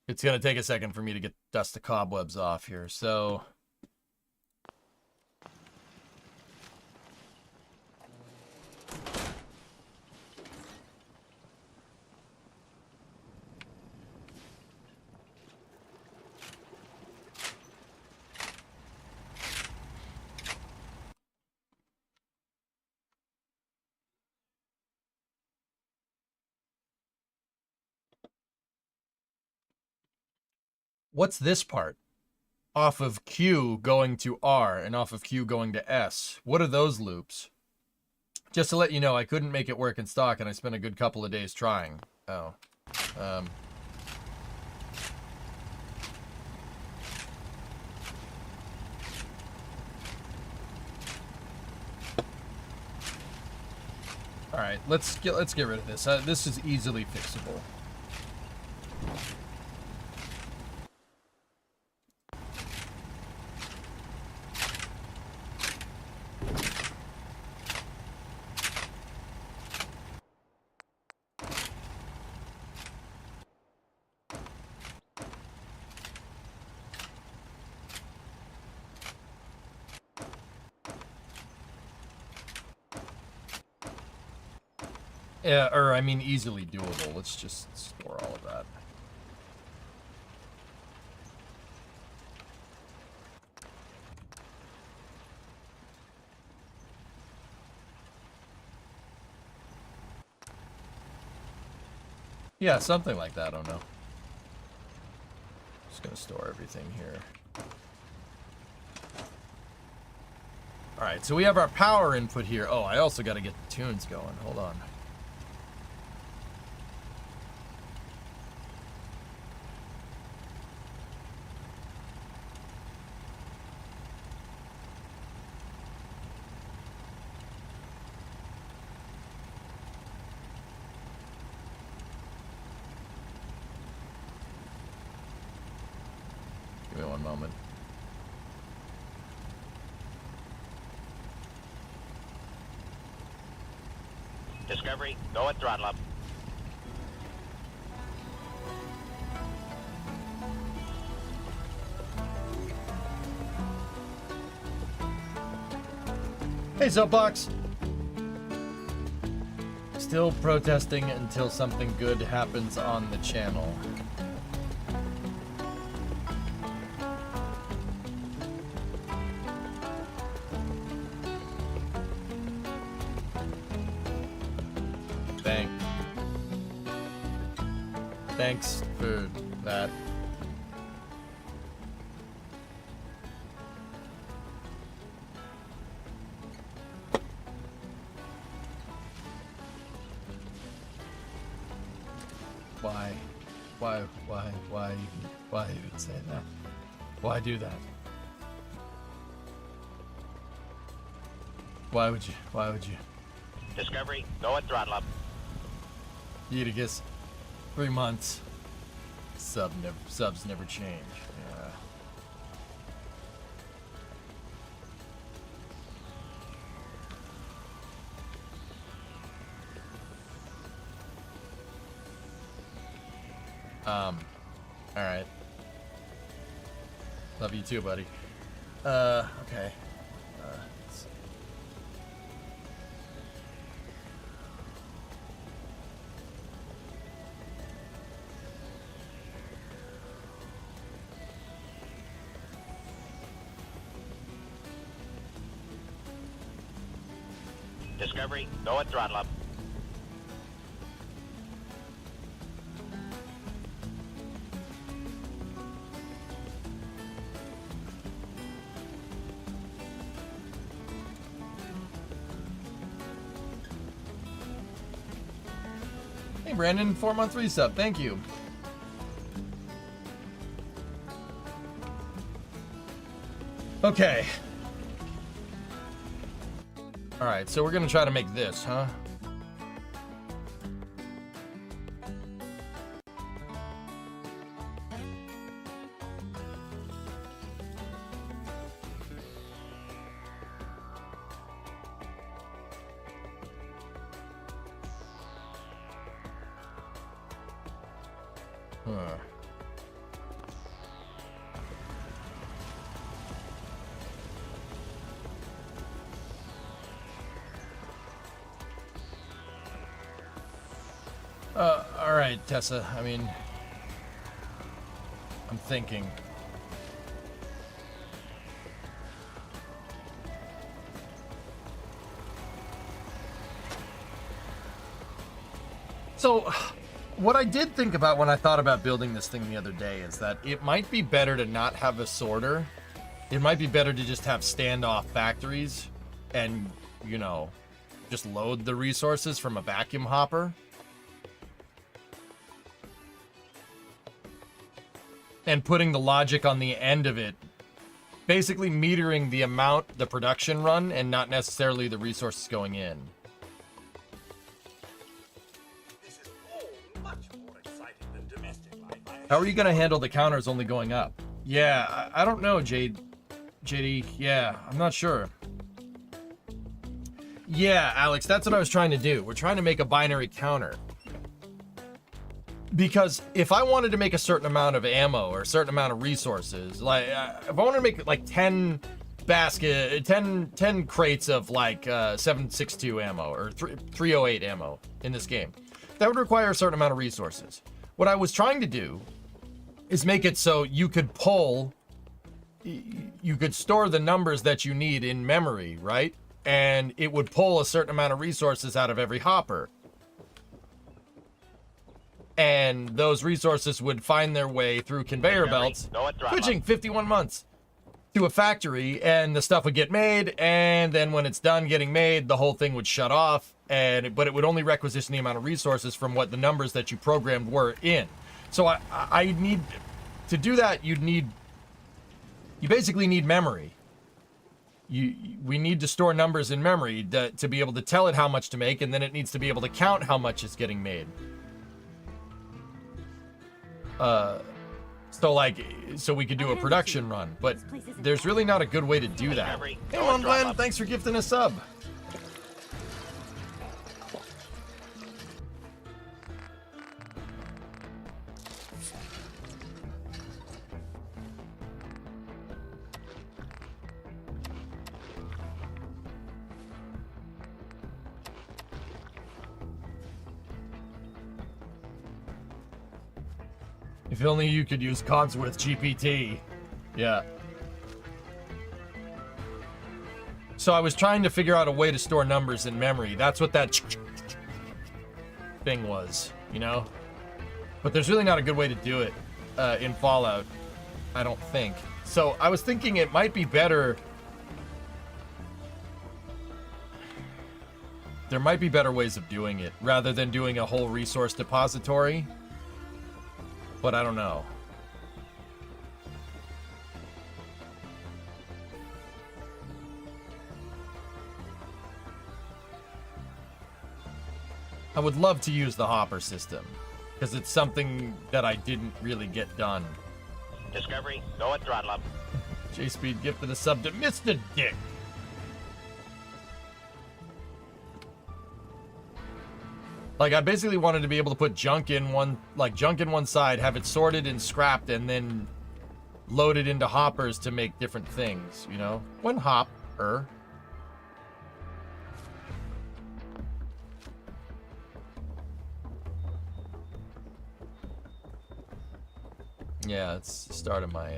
It's going to take a second for me to dust the cobwebs off here. So what's this part? Off of Q going to R and off of Q going to S. What are those loops? Just to let you know, I couldn't make it work in stock and I spent a good couple of days trying. Oh. All right, let's get rid of this. This is easily fixable. Yeah, or I mean easily doable. Let's just store all of that. Yeah, something like that, I don't know. Just gonna store everything here. Alright, so we have our power input here. Oh, I also gotta get the tunes going. Hold on. Give me one moment. Discovery, go at throttle up. Hey, Soapbox! Still protesting until something good happens on the channel. Thanks for that. Why even say that? Why do that? Why would you? Discovery, go at throttle up. Eutychus, 3 months. Subs never change. Yeah. All right. Love you too, buddy. Okay. Discovery, go at throttle up. Hey, Brandon, 4-month resub. Thank you. Okay. All right, so we're gonna try to make this, huh? Huh. All right, Tessa. I mean, I'm thinking. So, what I did think about when I thought about building this thing the other day is that it might be better to not have a sorter. It might be better to just have standoff factories and, you know, just load the resources from a vacuum hopper. And putting the logic on the end of it, basically metering the amount the production run and not necessarily the resources going in. This is all much more exciting than domestic life. How are you going to handle the counters only going up? Yeah, I don't know, JD. Yeah, I'm not sure. Yeah, Alex, that's what I was trying to do. We're trying to make a binary counter. Because if I wanted to make a certain amount of ammo or a certain amount of resources, like if I wanted to make like 10 crates of like 7.62 ammo or 308 ammo in this game, that would require a certain amount of resources. What I was trying to do is make it so you could store the numbers that you need in memory, right? And it would pull a certain amount of resources out of every hopper. And those resources would find their way through conveyor belts, switching 51 months to a factory, and the stuff would get made, and then when it's done getting made, the whole thing would shut off, but it would only requisition the amount of resources from what the numbers that you programmed were in. So I need, to do that, you basically need memory. We need to store numbers in memory to be able to tell it how much to make, and then it needs to be able to count how much is getting made. So we could do a production run, but there's really not a good way to do that. Hey, on Glenn, thanks for gifting a sub. If only you could use Codsworth GPT. Yeah. So I was trying to figure out a way to store numbers in memory. That's what that thing was, you know? But there's really not a good way to do it in Fallout, I don't think. So I was thinking it might be better. There might be better ways of doing it rather than doing a whole resource depository. But I don't know. I would love to use the hopper system, because it's something that I didn't really get done. Discovery, go at throttle up. J-Speed gifted a sub to Mr. Dick. Like, I basically wanted to be able to put junk in one side, have it sorted and scrapped, and then load it into hoppers to make different things, you know? One hopper. Yeah, it's the start of my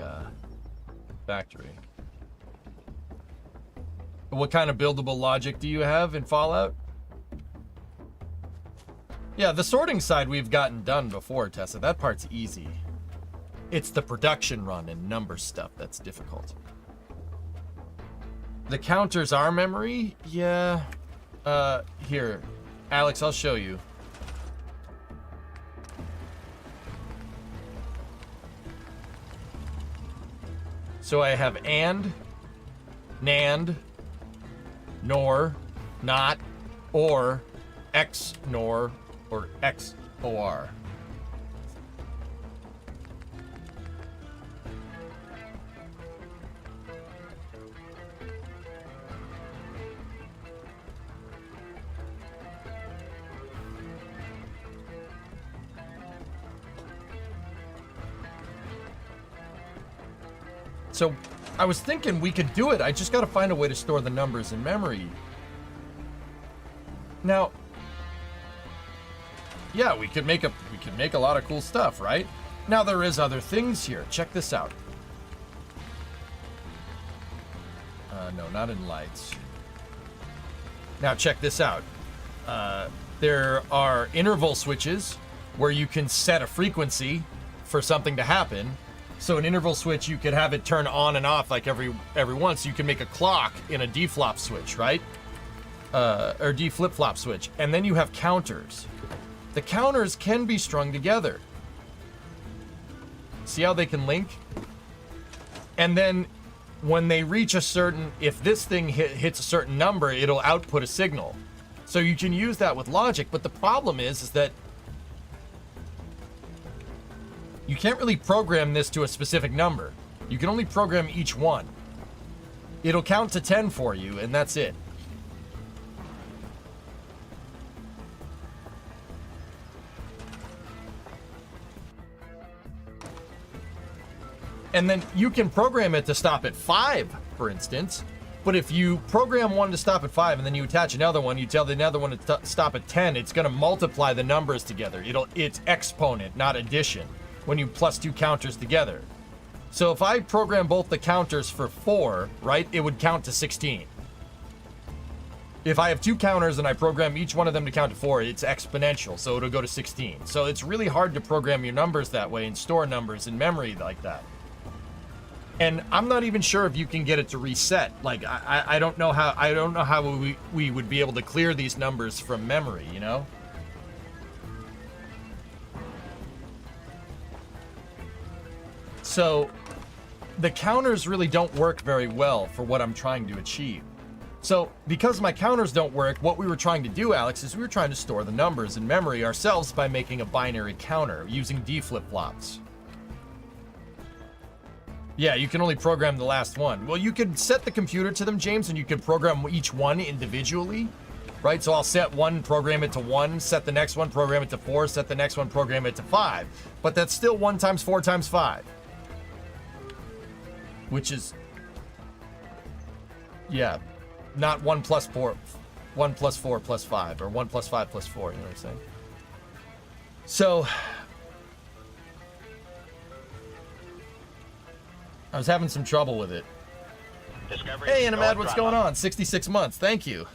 factory. What kind of buildable logic do you have in Fallout? Yeah, the sorting side we've gotten done before, Tessa. That part's easy. It's the production run and number stuff that's difficult. The counters are memory? Yeah. Here. Alex, I'll show you. So I have and, NAND, NOR, not, or, XNOR, or XOR. So I was thinking we could do it. I just got to find a way to store the numbers in memory. Now, yeah, we could make a lot of cool stuff, right? Now there is other things here. Check this out. No, not in lights. Now check this out. There are interval switches where you can set a frequency for something to happen. So an interval switch, you could have it turn on and off like every once. You can make a clock in a D-flop switch, right? Or D flip-flop switch. And then you have counters. The counters can be strung together. See how they can link? And then when they reach a certain, if this thing hits a certain number, it'll output a signal. So you can use that with logic, but the problem is that you can't really program this to a specific number. You can only program each one. It'll count to 10 for you, and that's it. And then you can program it to stop at 5, for instance. But if you program one to stop at 5 and then you attach another one, you tell the other one to stop at 10, it's going to multiply the numbers together. It's exponent, not addition, when you plus two counters together. So if I program both the counters for 4, right, it would count to 16. If I have two counters and I program each one of them to count to 4, it's exponential, so it'll go to 16. So it's really hard to program your numbers that way and store numbers in memory like that. And I'm not even sure if you can get it to reset. Like, I don't know how we would be able to clear these numbers from memory, you know? So the counters really don't work very well for what I'm trying to achieve. So because my counters don't work, what we were trying to do, Alex, is we were trying to store the numbers in memory ourselves by making a binary counter using D flip-flops. Yeah, you can only program the last one. Well, you could set the computer to them, James, and you could program each one individually, right? So I'll set one, program it to 1, set the next one, program it to 4, set the next one, program it to 5. But that's still 1 times 4 times 5. Which is, yeah, not 1 plus 4, 1 plus 4 plus 5, or 1 plus 5 plus 4, you know what I'm saying? So I was having some trouble with it. Discovery. Hey, Animad, what's going on? 66 months. Thank you.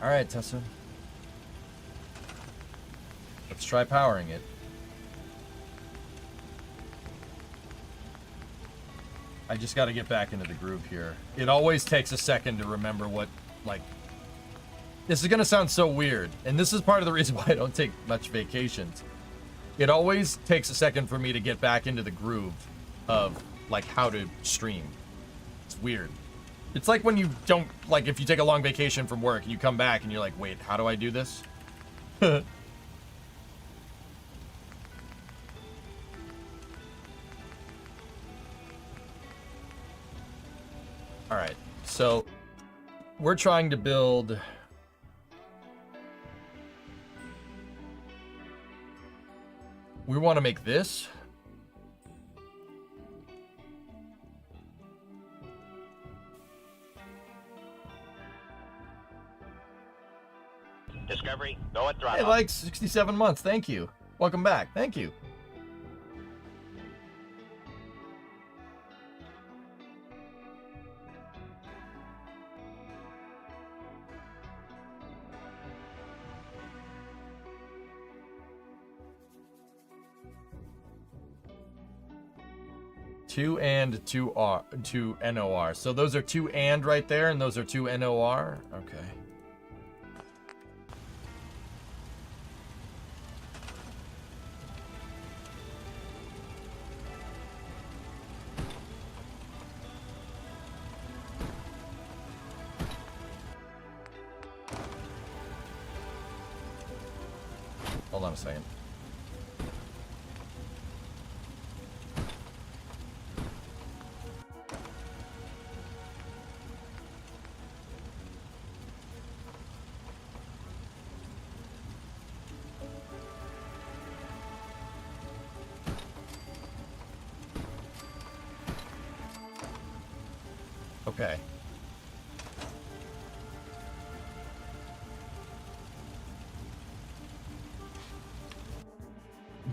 All right, Tessa. Let's try powering it. I just got to get back into the groove here. It always takes a second to remember what, like, this is going to sound so weird, and this is part of the reason why I don't take much vacations. It always takes a second for me to get back into the groove of, like, how to stream. It's weird. It's like when you don't, like, if you take a long vacation from work and you come back and you're like, wait, how do I do this? All right, so we're trying to build we want to make this. Discovery, go at throttle. Hey, like 67 months. Thank you. Welcome back. Thank you. Two and two NOR. So those are two and right there, and those are two NOR. Okay. Hold on a second. Okay.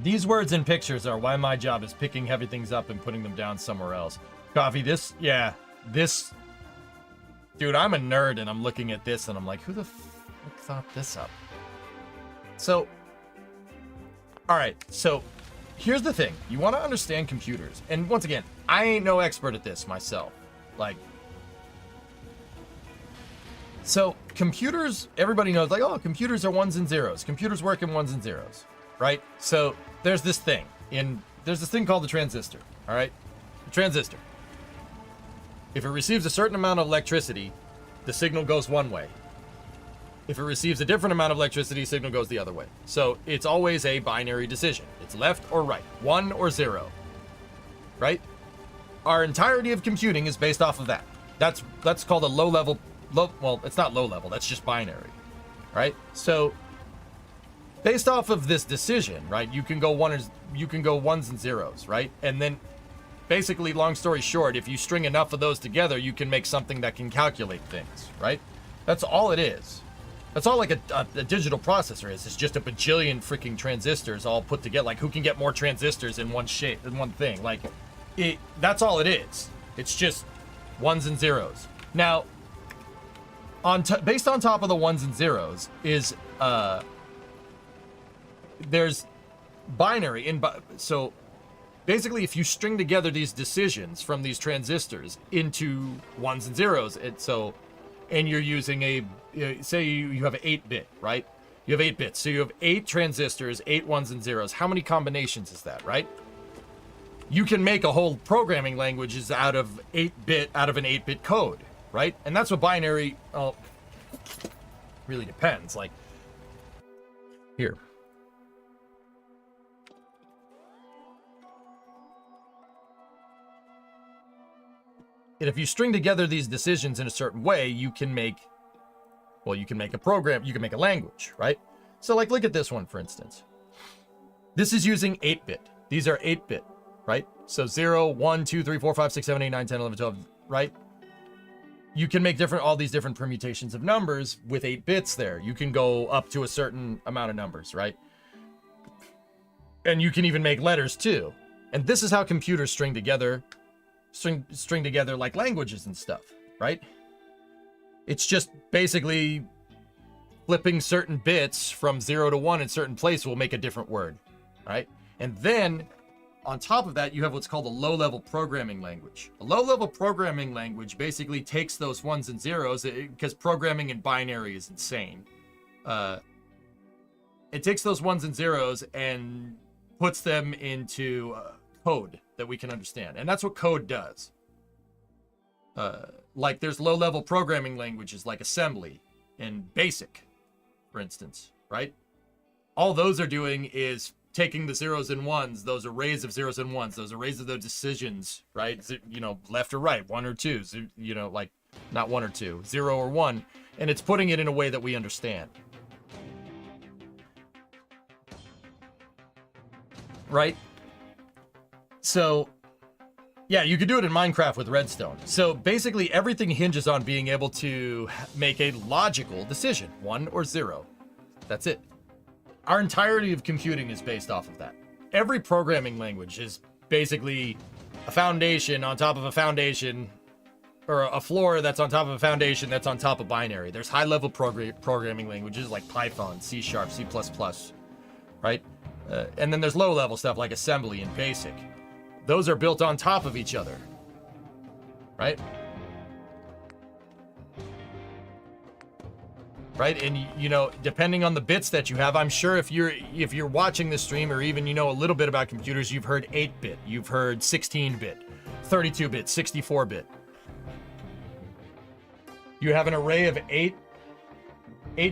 These words and pictures are why my job is picking heavy things up and putting them down somewhere else. Coffee, this, yeah, this, dude, I'm a nerd and I'm looking at this and I'm like, who the fuck thought this up? So, all right, so here's the thing. You want to understand computers. And once again, I ain't no expert at this myself. Like, so computers, everybody knows, like, oh, computers are ones and zeros. Computers work in ones and zeros, right? So there's this thing called the transistor, all right? The transistor. If it receives a certain amount of electricity, the signal goes one way. If it receives a different amount of electricity, signal goes the other way. So it's always a binary decision. It's left or right, 1 or 0, right? Our entirety of computing is based off of that. That's called a low, well, it's not low level, that's just binary, right? So based off of this decision, right, you can go ones and zeros, right? And then basically, long story short, if you string enough of those together, you can make something that can calculate things, right? That's all it is. That's all like a digital processor is. It's just a bajillion freaking transistors all put together. Like, who can get more transistors in one shape, in one thing? Like, that's all it is. It's just ones and zeros. Now, based on top of the ones and zeros is there's binary. So basically, if you string together these decisions from these transistors into ones and zeros, and you're using say you have an 8-bit, right? You have 8 bits, so you have 8 transistors, 8 ones and zeros. How many combinations is that, right? You can make a whole programming language out of an 8-bit code, right? And that's what binary really depends. Like, here. And if you string together these decisions in a certain way, you can make a program, you can make a language, right? So like, look at this one, for instance. This is using 8-bit. These are 8-bit, right? So 0, 1, 2, 3, 4, 5, 6, 7, 8, 9, 10, 11, 12, right? You can make all these different permutations of numbers with 8 bits there. You can go up to a certain amount of numbers, right? And you can even make letters too. And this is how computers string together like languages and stuff, right? It's just basically flipping certain bits from 0 to 1 in certain place will make a different word, right? And then on top of that, you have what's called a low-level programming language. A low-level programming language basically takes those ones and zeros, because programming in binary is insane. It takes those ones and zeros and puts them into code that we can understand. And that's what code does. Like, there's low-level programming languages like assembly and BASIC, for instance, right? All those are doing is taking the zeros and ones, those arrays of zeros and ones, those arrays of those decisions, right? You know, left or right, 1 or 2, you know, like, not 1 or 2, 0 or 1, and it's putting it in a way that we understand. Right? So, yeah, you could do it in Minecraft with redstone. So basically everything hinges on being able to make a logical decision, 1 or 0. That's it. Our entirety of computing is based off of that. Every programming language is basically a foundation on top of a foundation, or a floor that's on top of a foundation that's on top of binary. There's high-level programming languages like Python, C#, C++, right? And then there's low-level stuff like assembly and BASIC. Those are built on top of each other, right? Right, and you know, depending on the bits that you have, I'm sure if you're watching this stream, or even you know a little bit about computers, you've heard 8-bit, you've heard 16-bit, 32-bit, 64-bit. You have an array of 8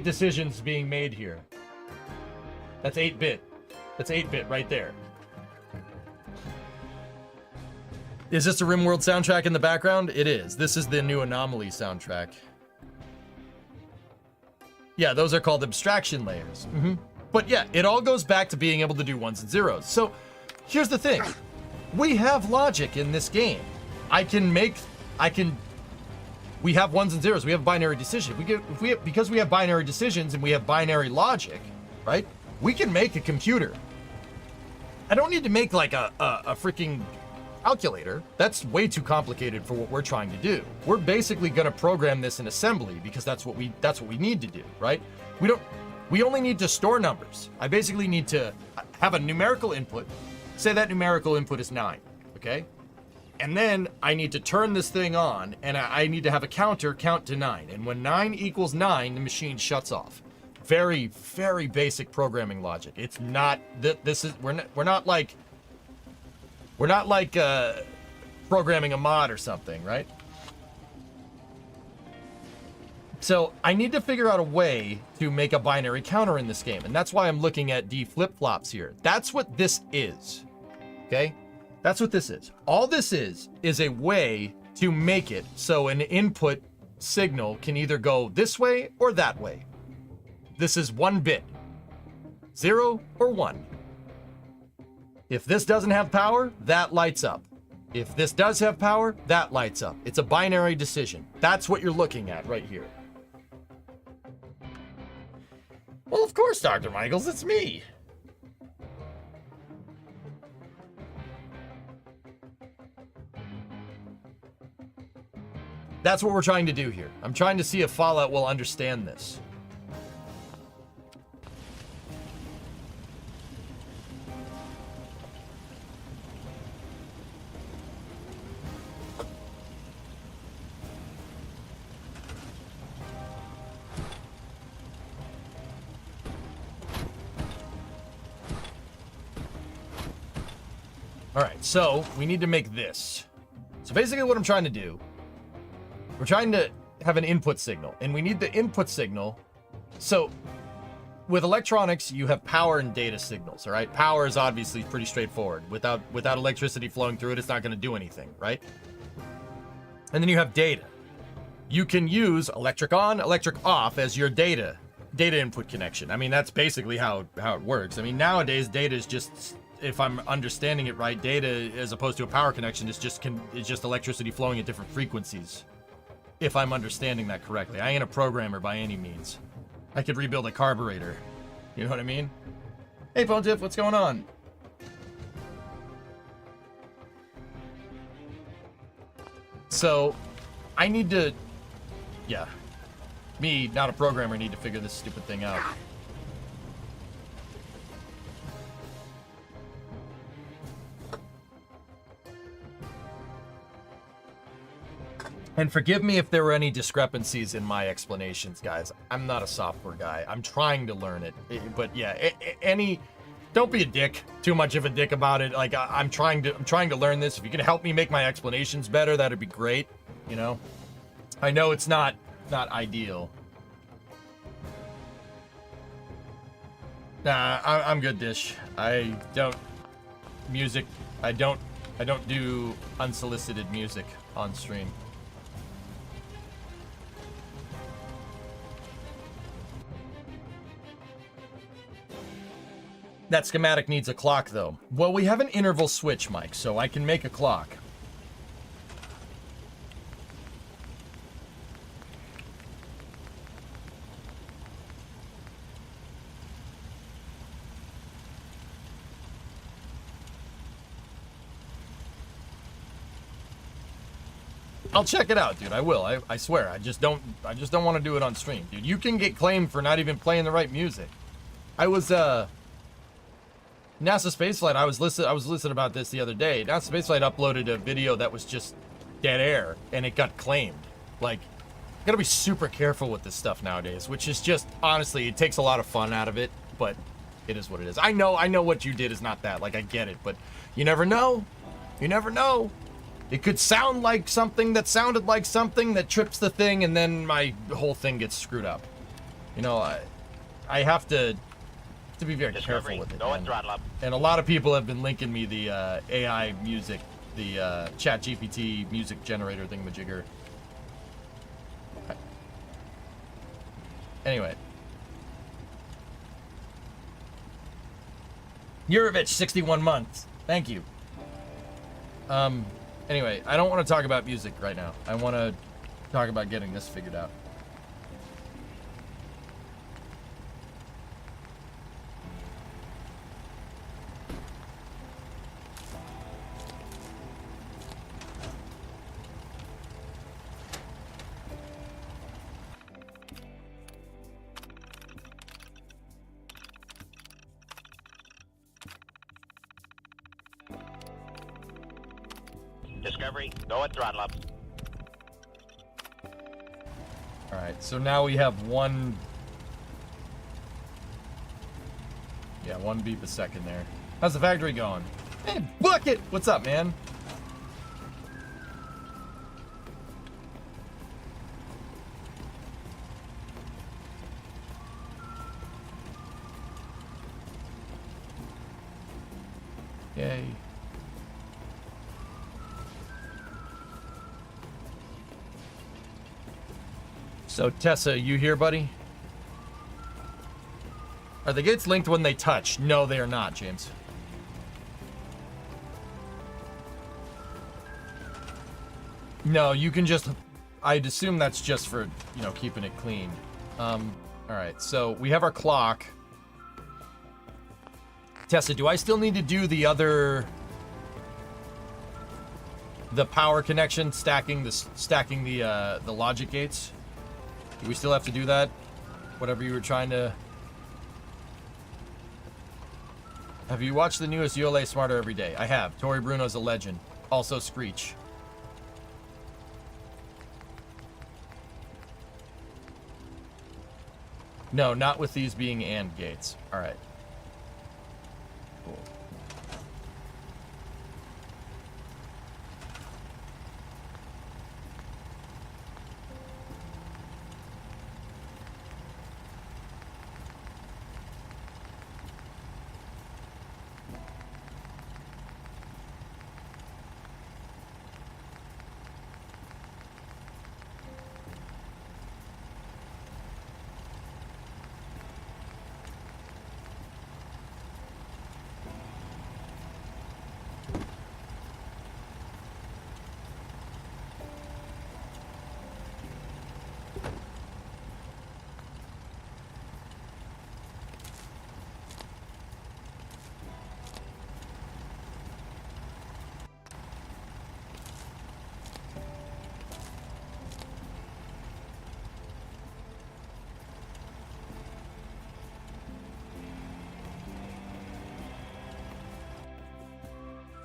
decisions being made here. That's 8-bit. That's 8-bit right there. Is this a RimWorld soundtrack in the background? It is. This is the new Anomaly soundtrack. Yeah, those are called abstraction layers. But yeah, it all goes back to being able to do ones and zeros. So here's the thing. We have logic in this game. I can we have ones and zeros. We have binary decision. Because we have binary decisions and we have binary logic, right? We can make a computer. I don't need to make like a freaking calculator. That's way too complicated for what we're trying to do. We're basically going to program this in assembly because that's what we need to do, right? We only need to store numbers. I basically need to have a numerical input. Say that numerical input is 9, okay? And then I need to turn this thing on, and I need to have a counter count to 9. And when 9 equals 9, the machine shuts off. Very, very basic programming logic. It's not we're not like programming a mod or something, right? So I need to figure out a way to make a binary counter in this game, and that's why I'm looking at D flip-flops here. That's what this is, okay? That's what this is. All this is a way to make it so an input signal can either go this way or that way. This is 1 bit, 0 or 1. If this doesn't have power, that lights up. If this does have power, that lights up. It's a binary decision. That's what you're looking at right here. Well, of course, Dr. Michaels, it's me. That's what we're trying to do here. I'm trying to see if Fallout will understand this. All right, so we need to make this. So basically what I'm trying to do, we're trying to have an input signal, and we need the input signal. So with electronics, you have power and data signals, all right? Power is obviously pretty straightforward. Without electricity flowing through it, it's not going to do anything, right? And then you have data. You can use electric on, electric off as your data input connection. I mean, that's basically how it works. I mean, nowadays, data is just, if I'm understanding it right, data as opposed to a power connection is just electricity flowing at different frequencies. If I'm understanding that correctly. I ain't a programmer by any means. I could rebuild a carburetor. You know what I mean? Hey, Pontiff, what's going on? So, I need to... Yeah. Me, not a programmer, need to figure this stupid thing out. And forgive me if there were any discrepancies in my explanations, guys. I'm not a software guy. I'm trying to learn it. But yeah, don't be a dick. Too much of a dick about it. Like I'm trying to learn this. If you can help me make my explanations better, that'd be great. You know, I know it's not ideal. Nah, I'm good, Dish. I don't do unsolicited music on stream. That schematic needs a clock, though. Well, we have an interval switch, Mike, so I can make a clock. I'll check it out, dude. I will. I swear. I just don't want to do it on stream, dude. You can get claimed for not even playing the right music. I was NASA Spaceflight, I was listening about this the other day. NASA Spaceflight uploaded a video that was just dead air, and it got claimed. Like, you gotta be super careful with this stuff nowadays, which is just, honestly, it takes a lot of fun out of it, but it is what it is. I know what you did is not that, like, I get it, but you never know. You never know. It could sound like something that sounded like something that trips the thing, and then my whole thing gets screwed up. You know, I have to be very careful with it. And a lot of people have been linking me the AI music, the ChatGPT music generator thingamajigger. Anyway. Yurovich, 61 months. Thank you. Anyway, I don't want to talk about music right now. I want to talk about getting this figured out. Discovery, go at throttle up. Alright, so now we have one... Yeah, 1 beep a second there. How's the factory going? Hey, Bucket! What's up, man? Yay. So, Tessa, you here, buddy? Are the gates linked when they touch? No, they are not, James. No, you can just... I'd assume that's just for, you know, keeping it clean. Alright, so we have our clock. Tessa, do I still need to do the other... the power connection, stacking the logic gates? Do we still have to do that? Whatever you were trying to... Have you watched the newest ULA Smarter Every Day? I have. Tori Bruno's a legend. Also Screech. No, not with these being AND gates. Alright. Cool.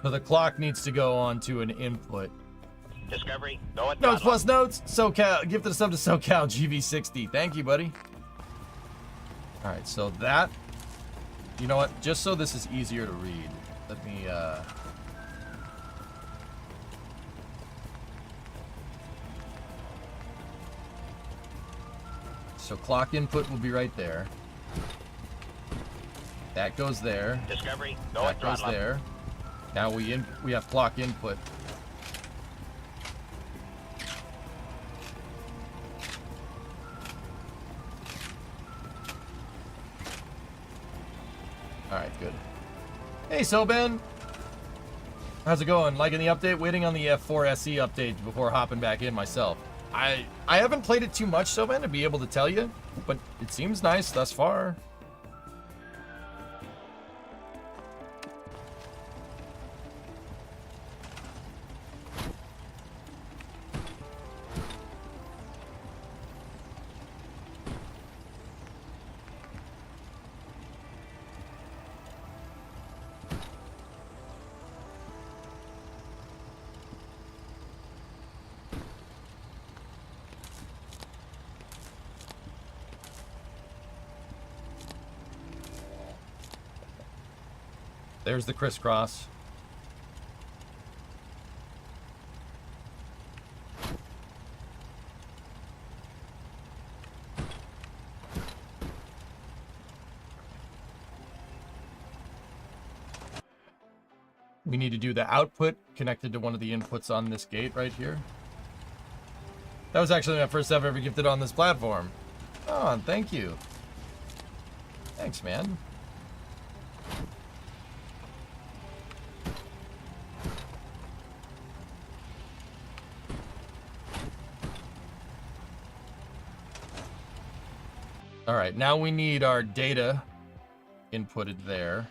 So the clock needs to go on to an input. Discovery, go at Notes throttle plus notes. SoCal, gifted a sub to SoCal GV60. Thank you, buddy. All right, so that. You know what? Just so this is easier to read, let me. So clock input will be right there. That goes there. Discovery, go That at goes throttle up. there. Now we have clock input. All right, good. Hey, Soben. How's it going? Liking the update? Waiting on the F4 SE update before hopping back in myself. I haven't played it too much, Soben, to be able to tell you, but it seems nice thus far. There's the crisscross. We need to do the output connected to one of the inputs on this gate right here. That was actually my first ever gifted on this platform. Oh, thank you. Thanks, man. All right, now we need our data inputted there.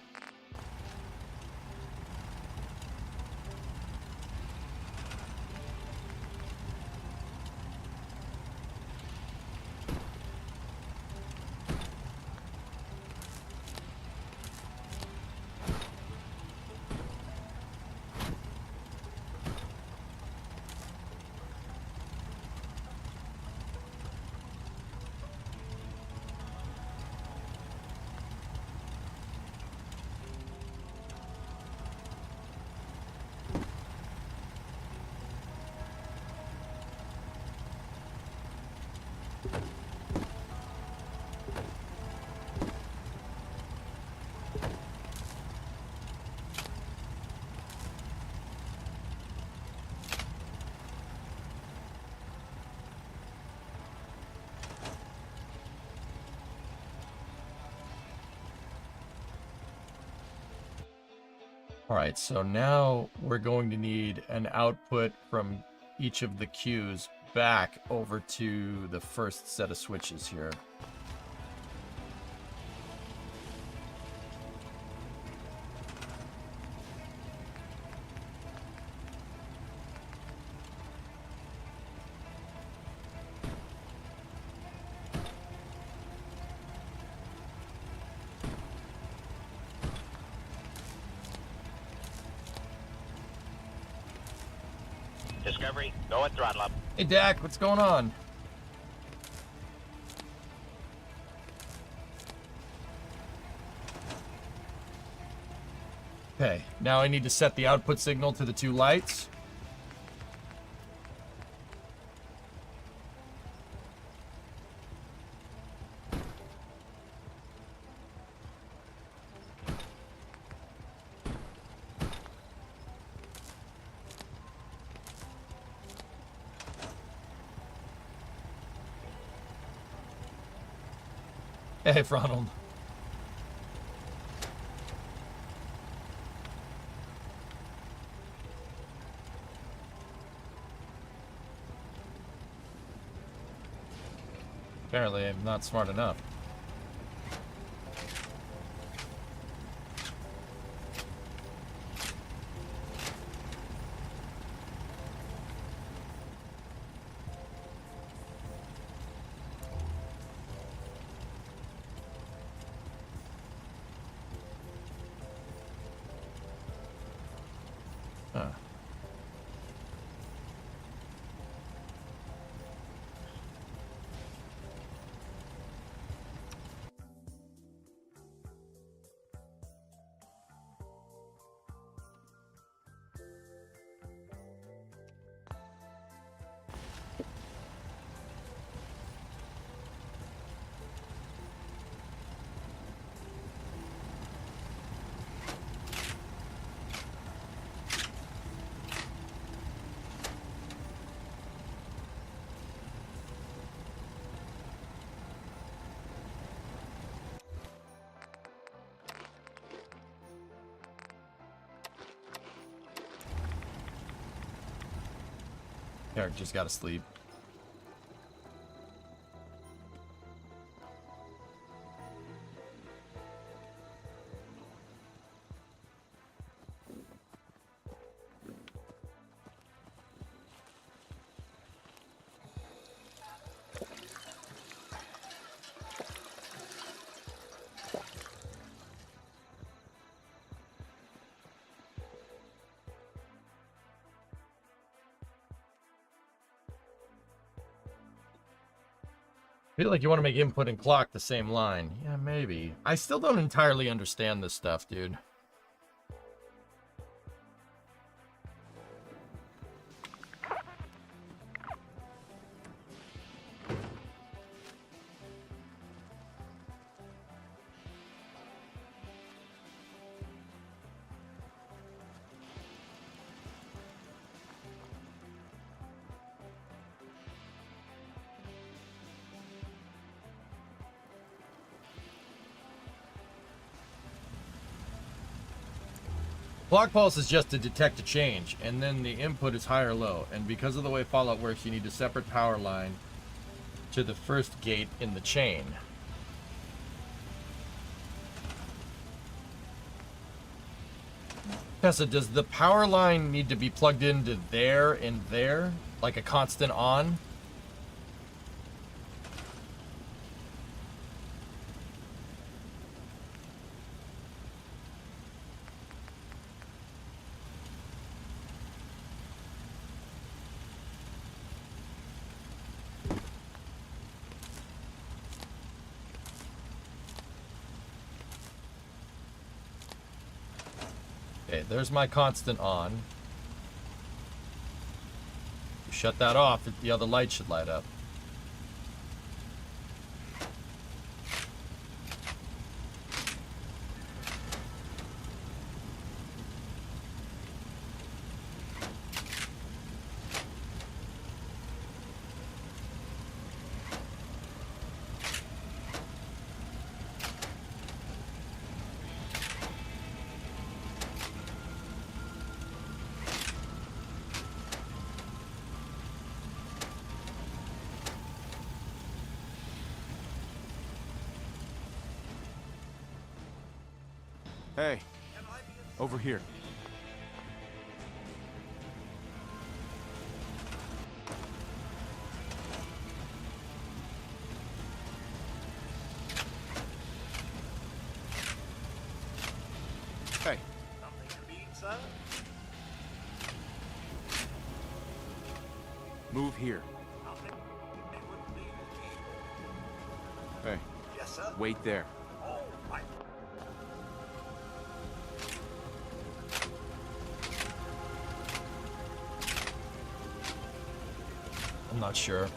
All right, so now we're going to need an output from each of the queues back over to the first set of switches here. Discovery, go and throttle up. Hey, Dak, what's going on? Okay, now I need to set the output signal to the two lights. Hey, Ronald. Apparently, I'm not smart enough. Huh. Eric just gotta sleep. I feel like you want to make input and clock the same line. Yeah, maybe. I still don't entirely understand this stuff, dude. Clock pulse is just to detect a change, and then the input is high or low. And because of the way Fallout works, you need a separate power line to the first gate in the chain. Tessa, does the power line need to be plugged into there and there? Like a constant on? Okay, there's my constant on. You shut that off, the other light should light up. Hey, over here. Hey, Something to eat, sir? move here. Nothing. It wouldn't be the Hey, Yes, sir. wait there. All right. I'm not sure.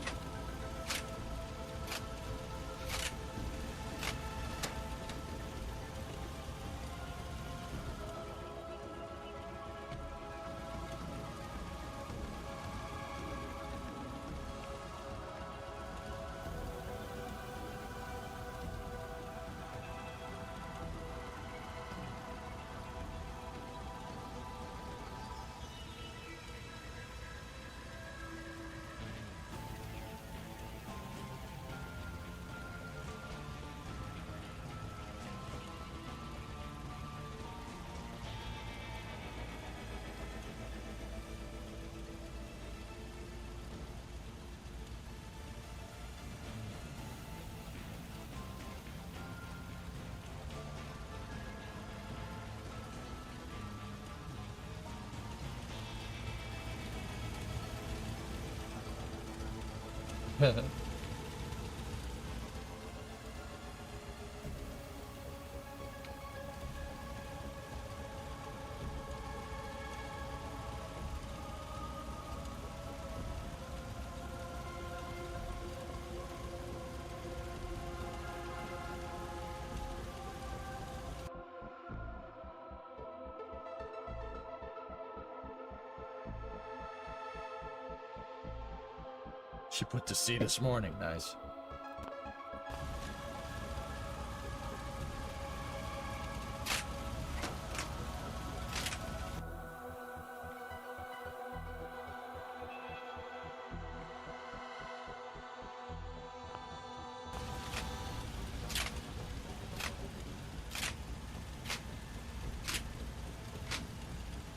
She put to sea this morning. Nice.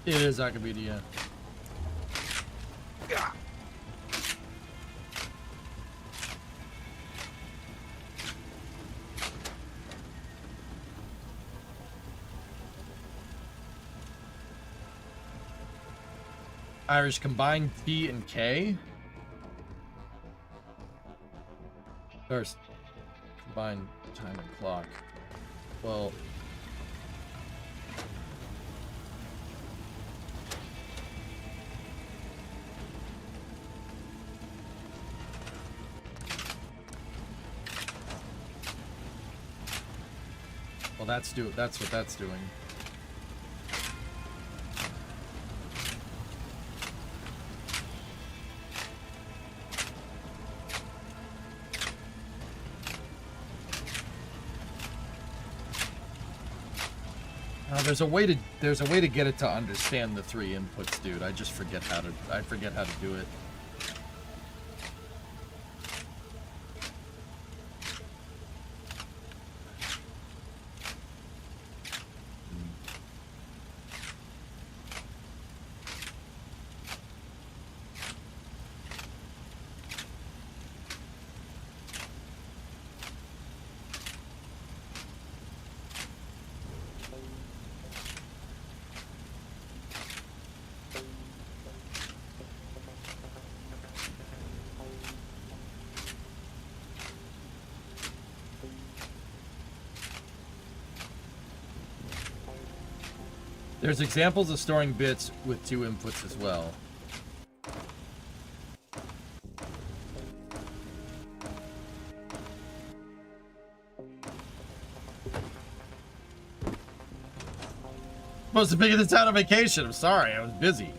It is Akabedia. Irish combined T and K. First, combined time and clock. Well, that's what that's doing. There's a way to get it to understand the 3 inputs, dude. I forget how to do it. There's examples of storing bits with 2 inputs as well. Supposed to figure this out on vacation. I'm sorry, I was busy.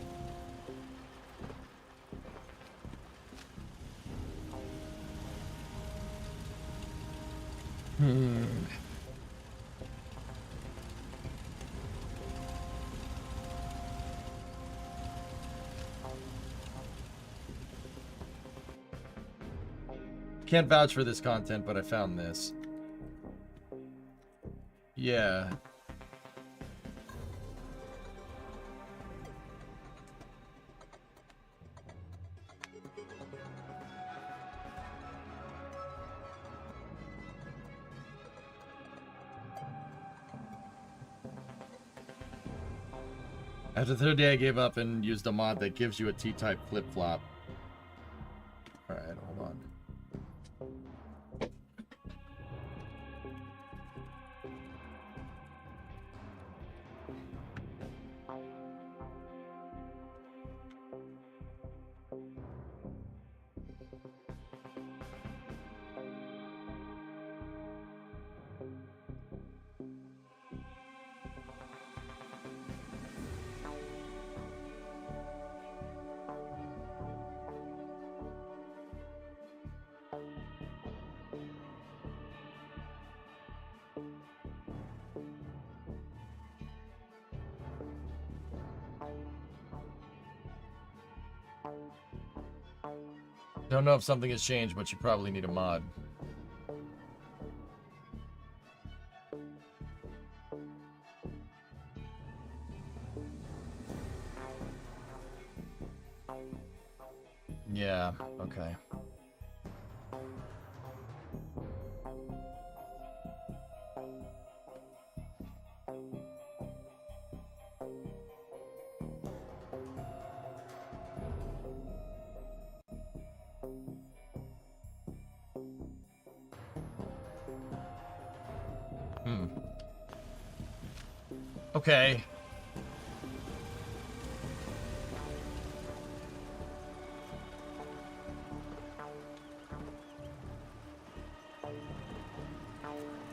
Can't vouch for this content, but I found this. Yeah. After the 3rd day, I gave up and used a mod that gives you a T-type flip-flop. Alright, hold on. Don't know if something has changed, but you probably need a mod. Yeah, okay. Okay.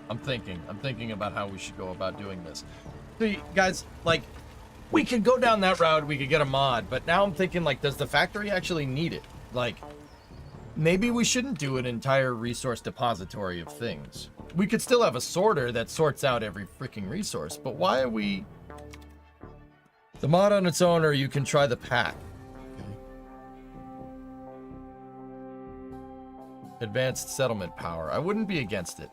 I'm thinking about how we should go about doing this. See, guys, like, we could go down that route, we could get a mod, but now I'm thinking, like, does the factory actually need it? Like, maybe we shouldn't do an entire resource depository of things. We could still have a sorter that sorts out every freaking resource, but why are we... The mod on its own, or you can try the pack. Advanced settlement power. I wouldn't be against it.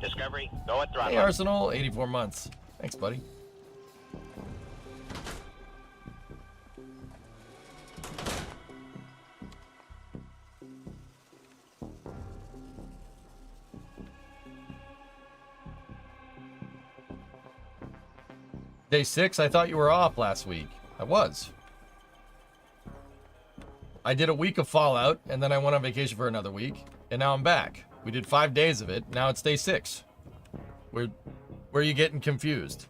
Discovery, go at throttle. Hey, Arsenal, 84 months. Thanks, buddy. Day 6, I thought you were off last week. I was. I did a week of Fallout, and then I went on vacation for another week, and now I'm back. We did 5 days of it. Now it's day 6. Where are you getting confused?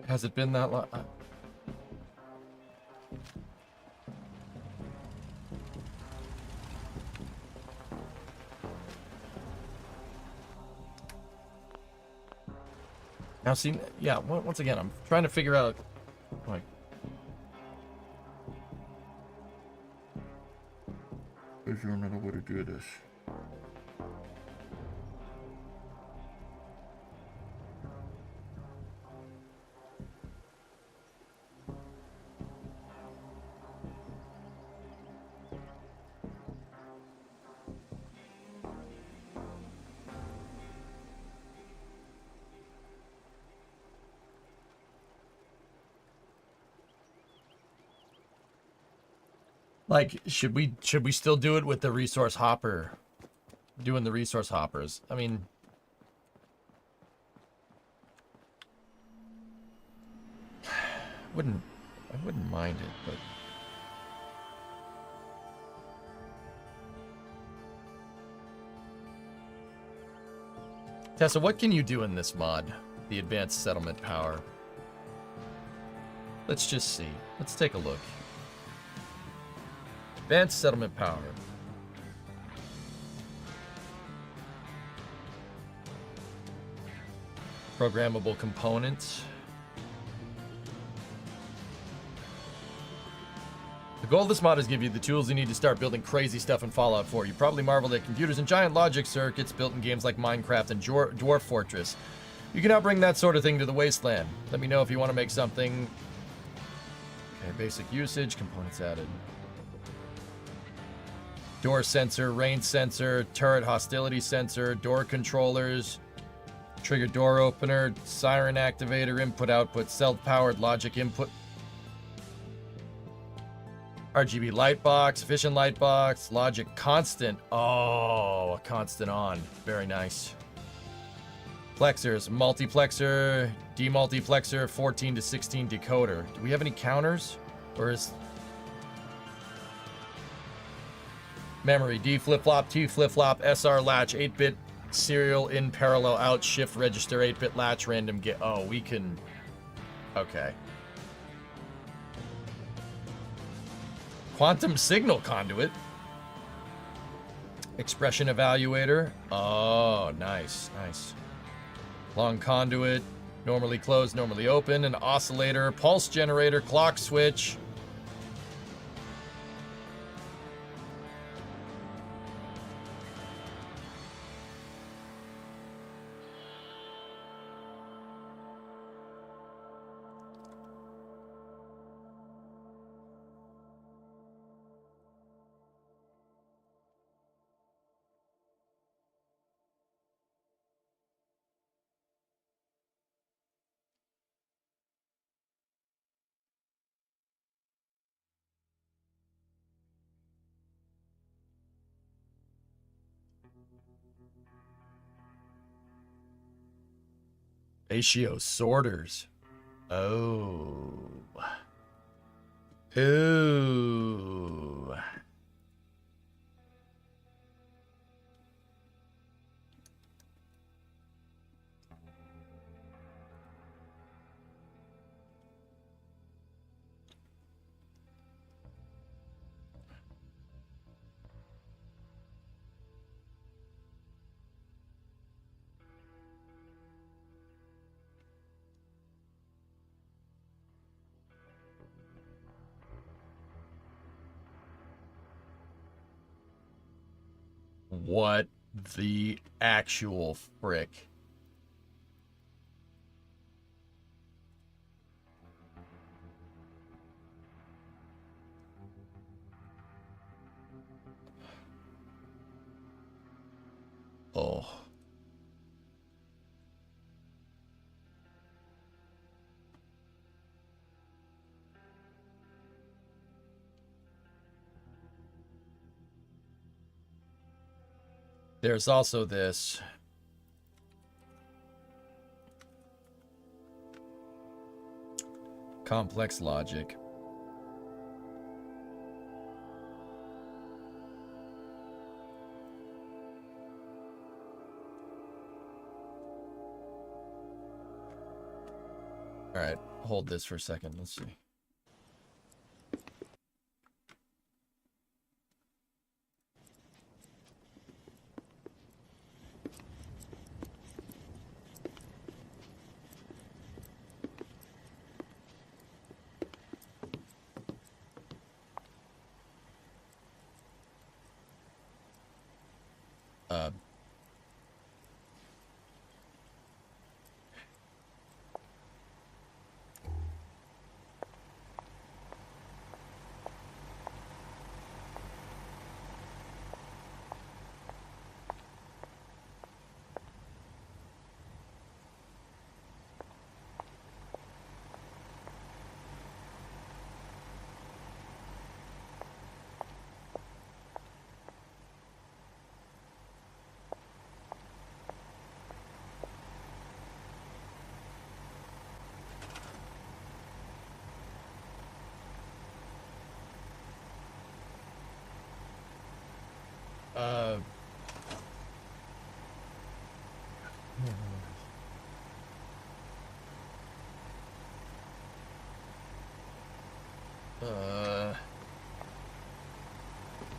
Has it been that long? Now, see, yeah, once again, I'm trying to figure out, like, is there another way to do this? Like, should we still do it with the resource hopper? Doing the resource hoppers. I mean, I wouldn't mind it, but Tessa, what can you do in this mod? The advanced settlement power. Let's just see. Let's take a look. Advanced settlement power. Programmable components. The goal of this mod is to give you the tools you need to start building crazy stuff in Fallout 4. You probably marveled at computers and giant logic circuits built in games like Minecraft and Dwarf Fortress. You can now bring that sort of thing to the wasteland. Let me know if you want to make something. Okay, basic usage, components added. Door sensor, range sensor, turret hostility sensor, door controllers, trigger door opener, siren activator, input output, self-powered logic input. RGB light box, efficient light box, logic constant. Oh, a constant on. Very nice. Plexers, multiplexer, demultiplexer, 14 to 16 decoder. Do we have any counters? Or is... Memory, D flip-flop, T flip-flop, SR latch, 8-bit serial in parallel out, shift register, 8-bit latch, random get... Oh, we can... Okay. Quantum signal conduit. Expression evaluator. Oh, nice, nice. Long conduit. Normally closed, normally open. An oscillator. Pulse generator. Clock switch. Ratio sorters. Oh. Ooh. What the actual frick? Oh. There's also this. Complex logic. All right, hold this for a second. Let's see.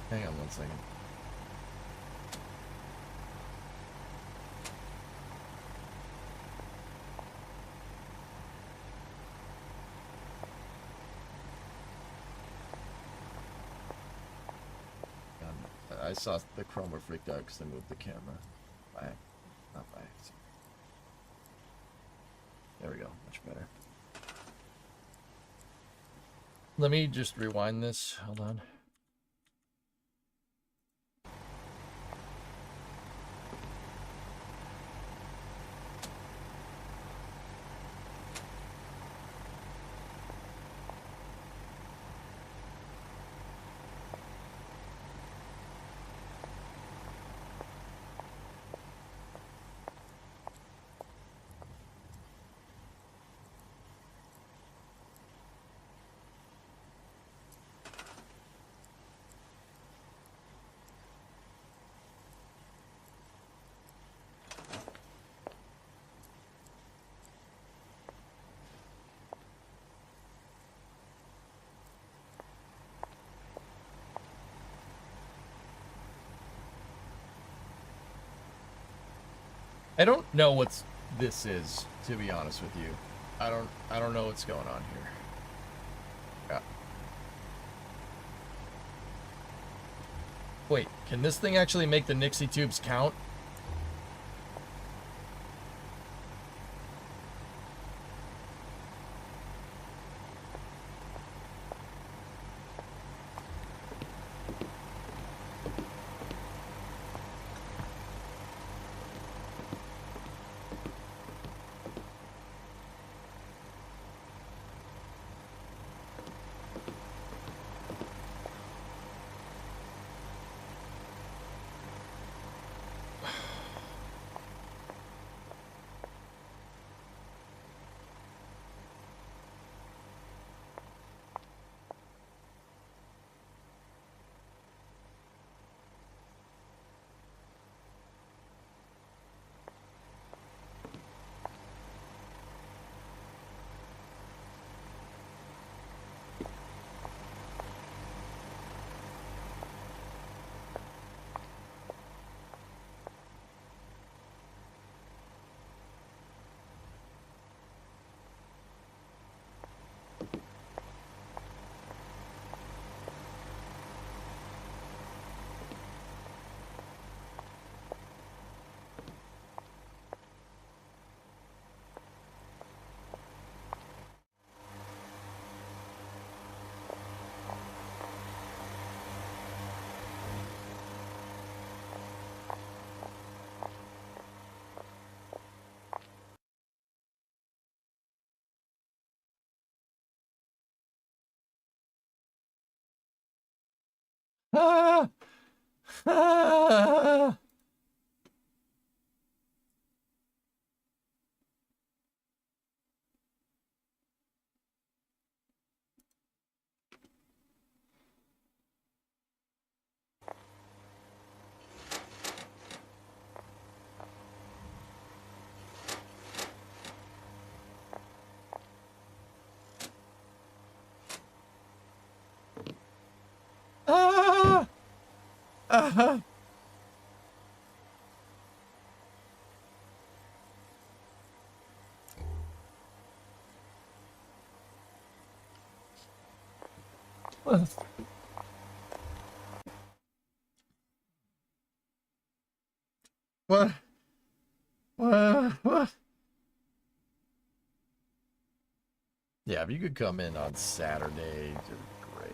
Hang on 1 second. I saw the chroma freaked out because I moved the camera. Not by accident. There we go, much better. Let me just rewind this. Hold on. I don't know what this is, to be honest with you. I don't know what's going on here. Yeah. Wait, can this thing actually make the Nixie tubes count? Ah! Ah! Ah! Ah! What? What? What? Yeah, if you could come in on Saturday, it'd be great.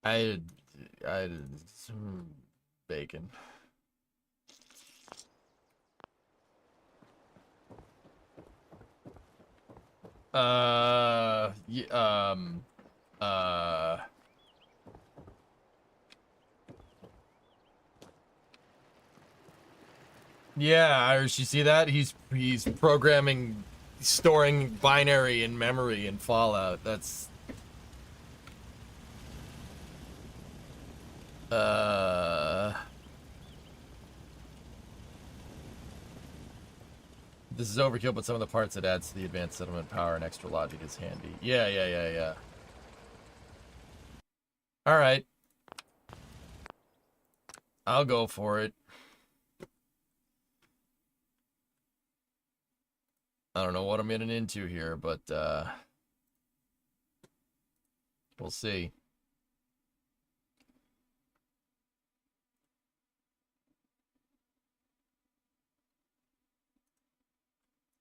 I had some bacon. Uh, yeah, Irish, you see that? He's programming, storing binary in memory in Fallout. That's this is overkill, but some of the parts it adds to the advanced settlement power and extra logic is handy. Yeah. All right. I'll go for it. I don't know what I'm getting into here, but we'll see.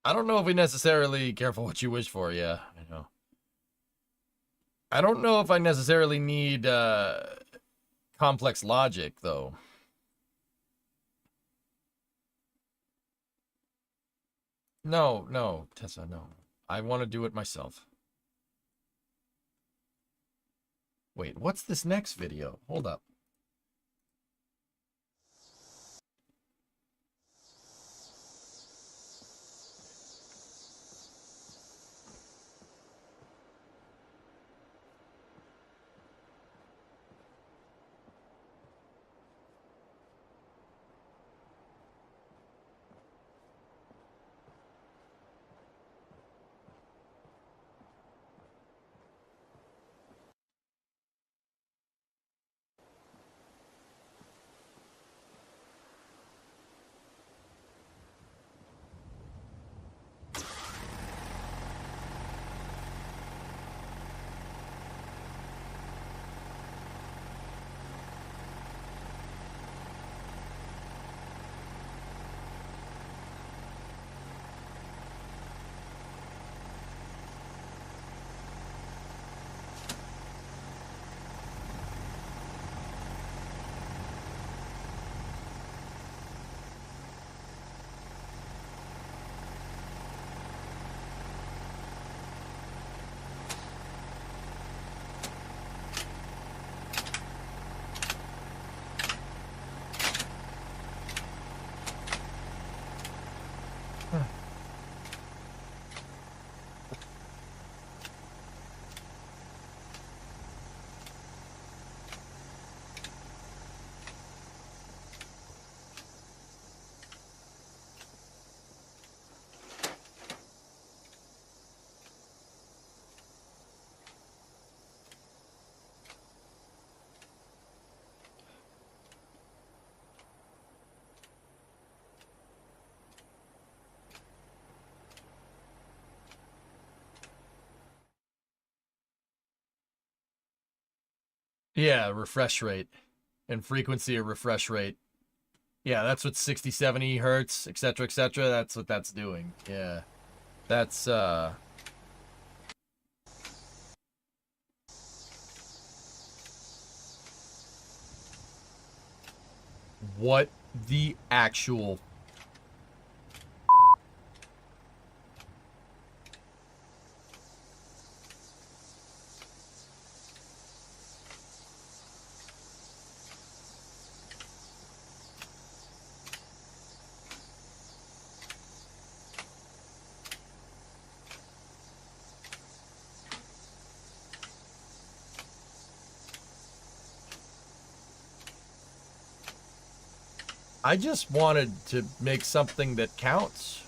I don't know if we necessarily, careful what you wish for, yeah, I know. I don't know if I necessarily need complex logic, though. No, Tessa, no. I want to do it myself. Wait, what's this next video? Hold up. Yeah, refresh rate and frequency of refresh rate. Yeah, that's what 60, 70 hertz, etc., etc. That's what that's doing. Yeah. That's, what the actual... I just wanted to make something that counts.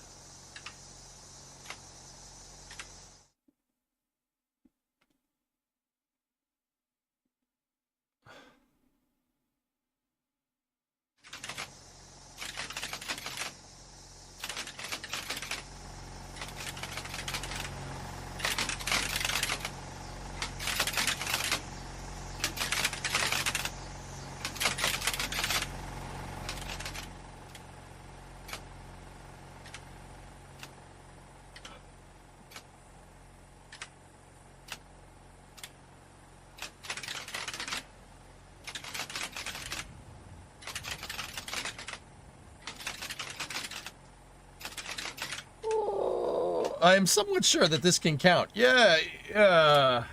I am somewhat sure that this can count. Yeah, yeah.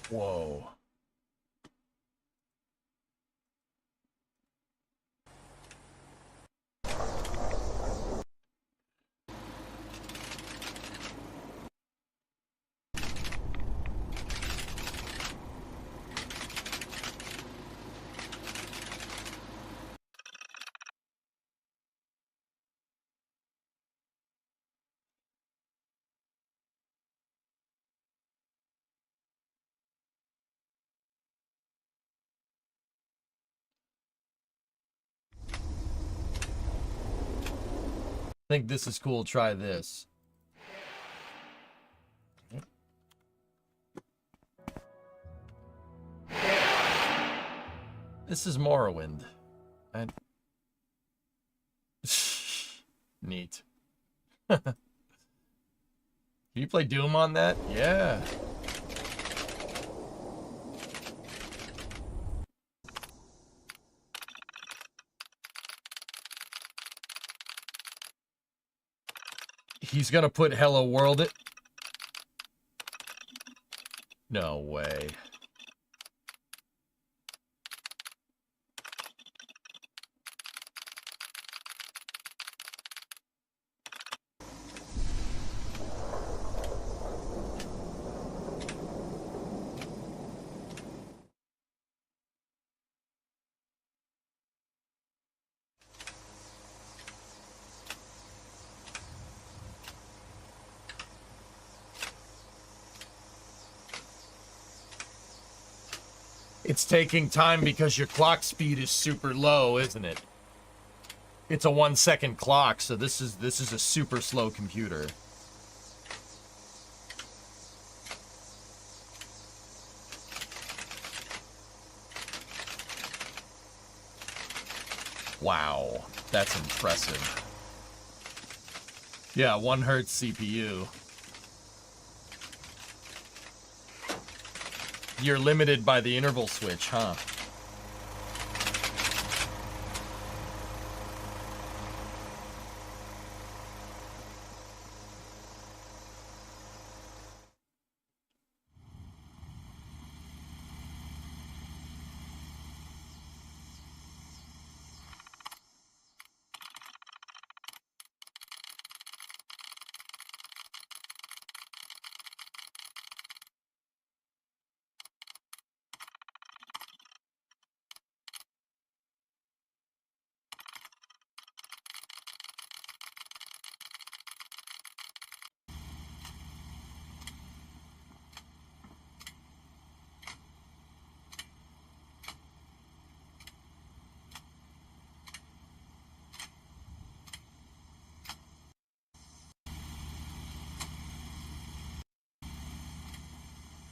Whoa. I think this is cool. Try this. This is Morrowind. And neat. Can you play Doom on that? Yeah. He's gonna put Hello World it. No way. It's taking time because your clock speed is super low, isn't it? It's a 1 second clock, so this is a super slow computer. Wow, that's impressive. Yeah, 1 hertz CPU. You're limited by the interval switch, huh?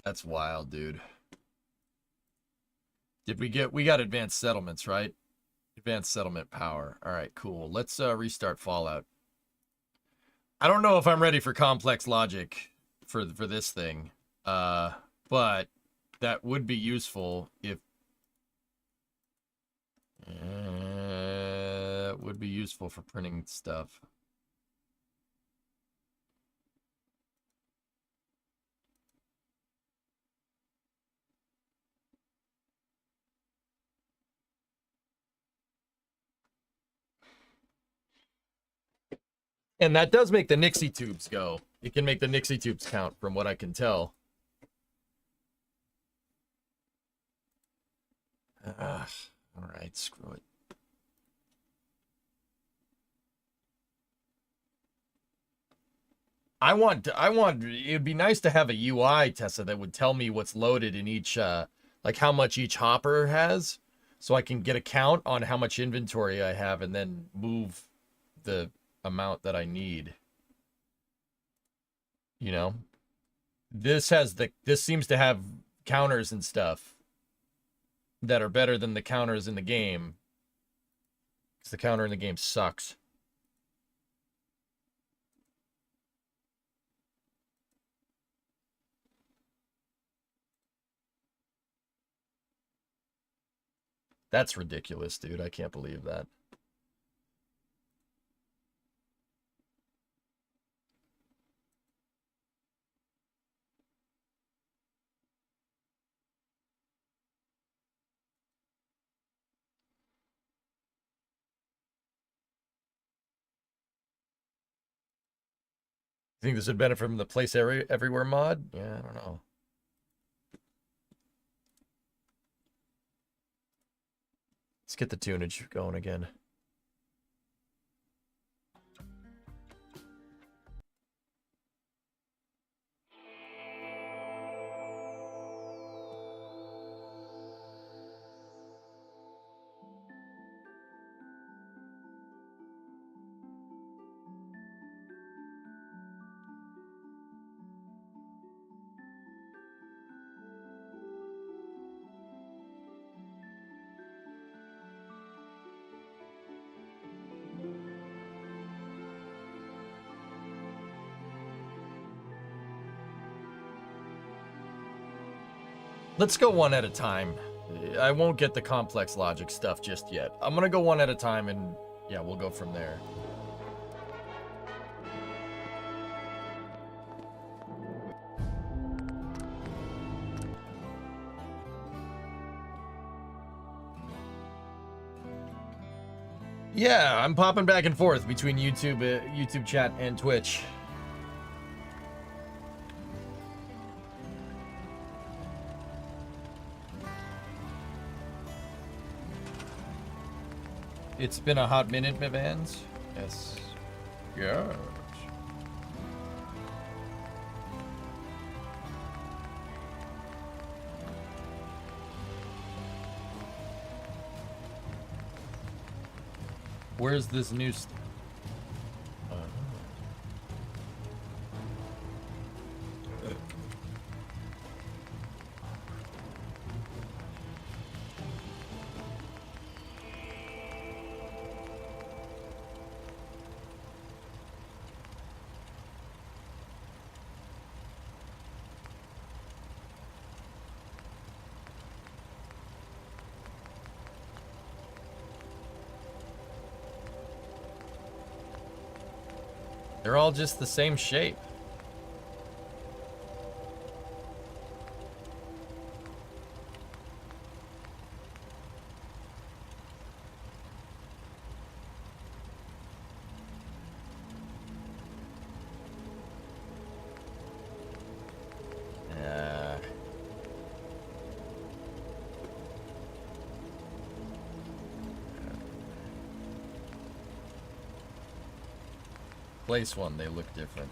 That's wild, dude. Did we got advanced settlements, right? Advanced settlement power. All right, cool. Let's restart Fallout. I don't know if I'm ready for complex logic for this thing. But that would be useful if would be useful for printing stuff. And that does make the Nixie tubes go. It can make the Nixie tubes count, from what I can tell. All right, screw it. I want, it'd be nice to have a UI, Tessa, that would tell me what's loaded in each, like how much each hopper has, so I can get a count on how much inventory I have and then move the amount that I need. You know? This seems to have counters and stuff that are better than the counters in the game. Because the counter in the game sucks. That's ridiculous, dude. I can't believe that. You think this would benefit from the place everywhere mod? Yeah, I don't know. Let's get the tunage going again. Let's go one at a time. I won't get the complex logic stuff just yet. I'm gonna go one at a time and yeah, we'll go from there. Yeah, I'm popping back and forth between YouTube chat and Twitch. It's been a hot minute, my vans. Yes. Yes. Where's this new They're all just the same shape. Place one, they look different.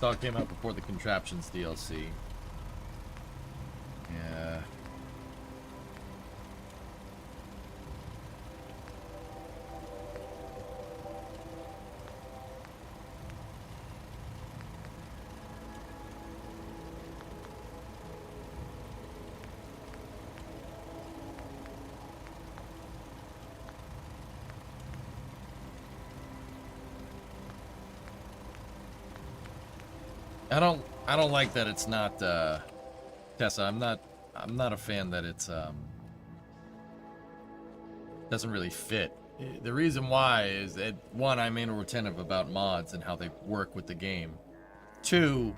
Thought came out before the Contraptions DLC. Yeah. I don't like that it's not Tessa. I'm not a fan that it's doesn't really fit. The reason why is that, one, I'm anal retentive about mods and how they work with the game. Two,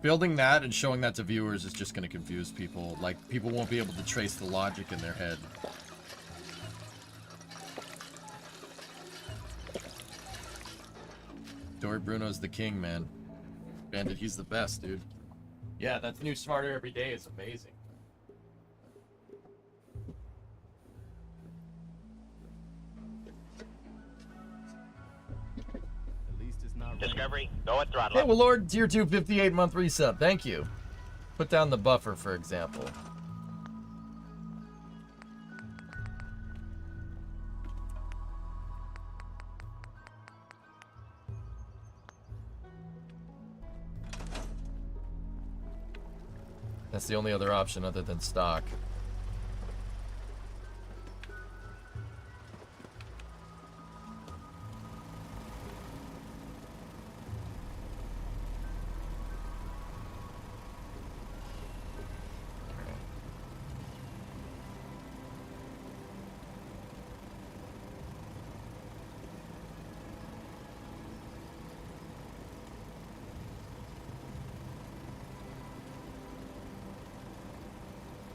building that and showing that to viewers is just going to confuse people. Like, people won't be able to trace the logic in their head. Dory Bruno's the king, man. Bandit, he's the best, dude. Yeah, that new Smarter Every Day is amazing. At least it's not raining. Discovery, go at throttle Hey, up. well, Lord, tier 2, 58-month resub. Thank you. Put down the buffer, for example. That's the only other option other than stock.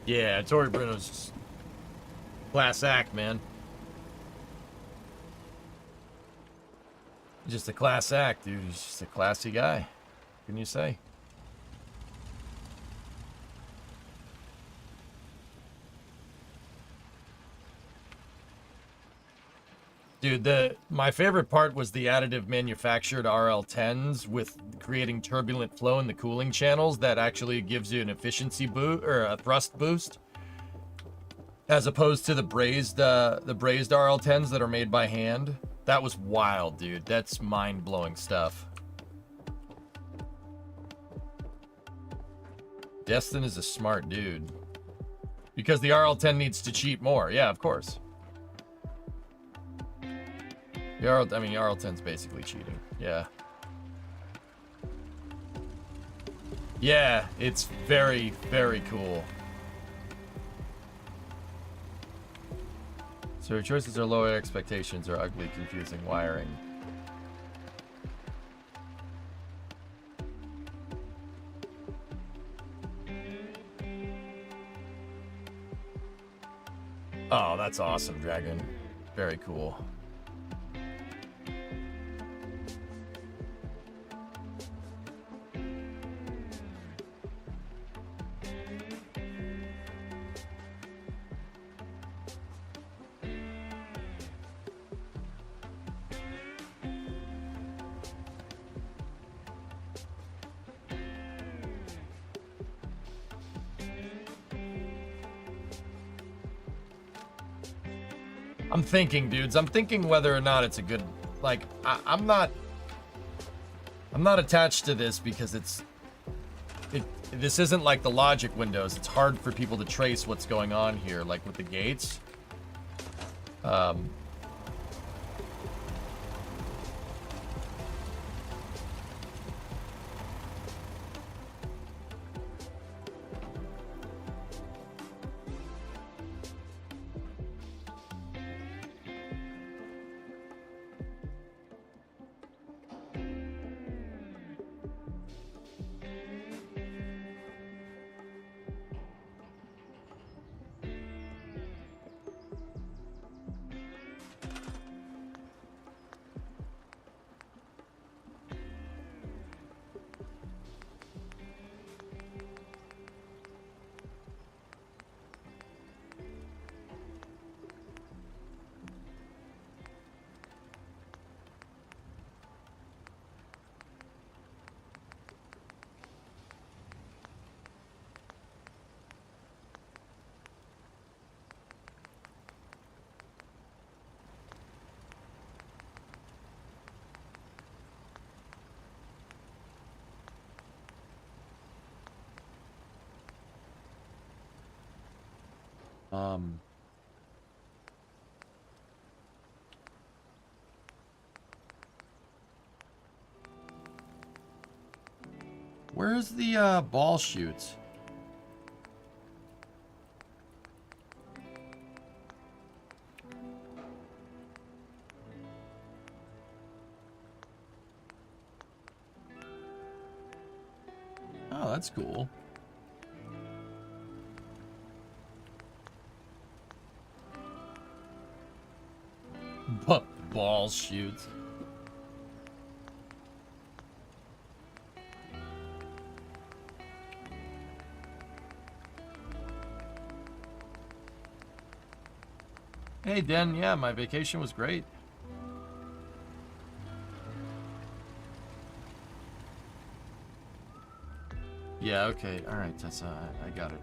Yeah, Tory Bruno's just class act, man. Just a class act, dude. He's just a classy guy. What can you say? Dude, my favorite part was the additive manufactured RL10s with creating turbulent flow in the cooling channels that actually gives you an efficiency boost or a thrust boost, as opposed to the brazed RL10s that are made by hand. That was wild, dude. That's mind-blowing stuff. Destin is a smart dude because the RL10 needs to cheat more. Yeah, of course. RL10's basically cheating. Yeah. Yeah, it's very, very cool. So your choices are low expectations or ugly, confusing wiring. Oh, that's awesome, Dragon. Very cool. I'm thinking, dudes. I'm thinking whether or not it's a good, like, I'm not attached to this because this isn't like the logic windows. It's hard for people to trace what's going on here, like with the gates. Where's the ball chutes? Oh, that's cool. Ball shoots. Hey, Den. Yeah, my vacation was great. Yeah, okay. All right, Tessa. I got it.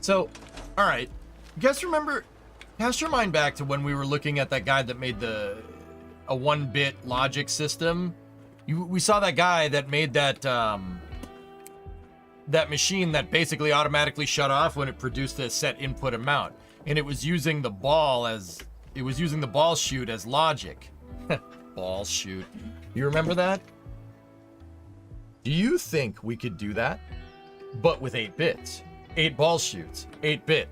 So, all right. You guys remember... Cast your mind back to when we were looking at that guy that made a 1-bit logic system. We saw that guy that made that that machine that basically automatically shut off when it produced a set input amount, and it was using the ball chute as logic. Ball chute. You remember that? Do you think we could do that, but with 8 bits? 8 ball chutes, 8-bit.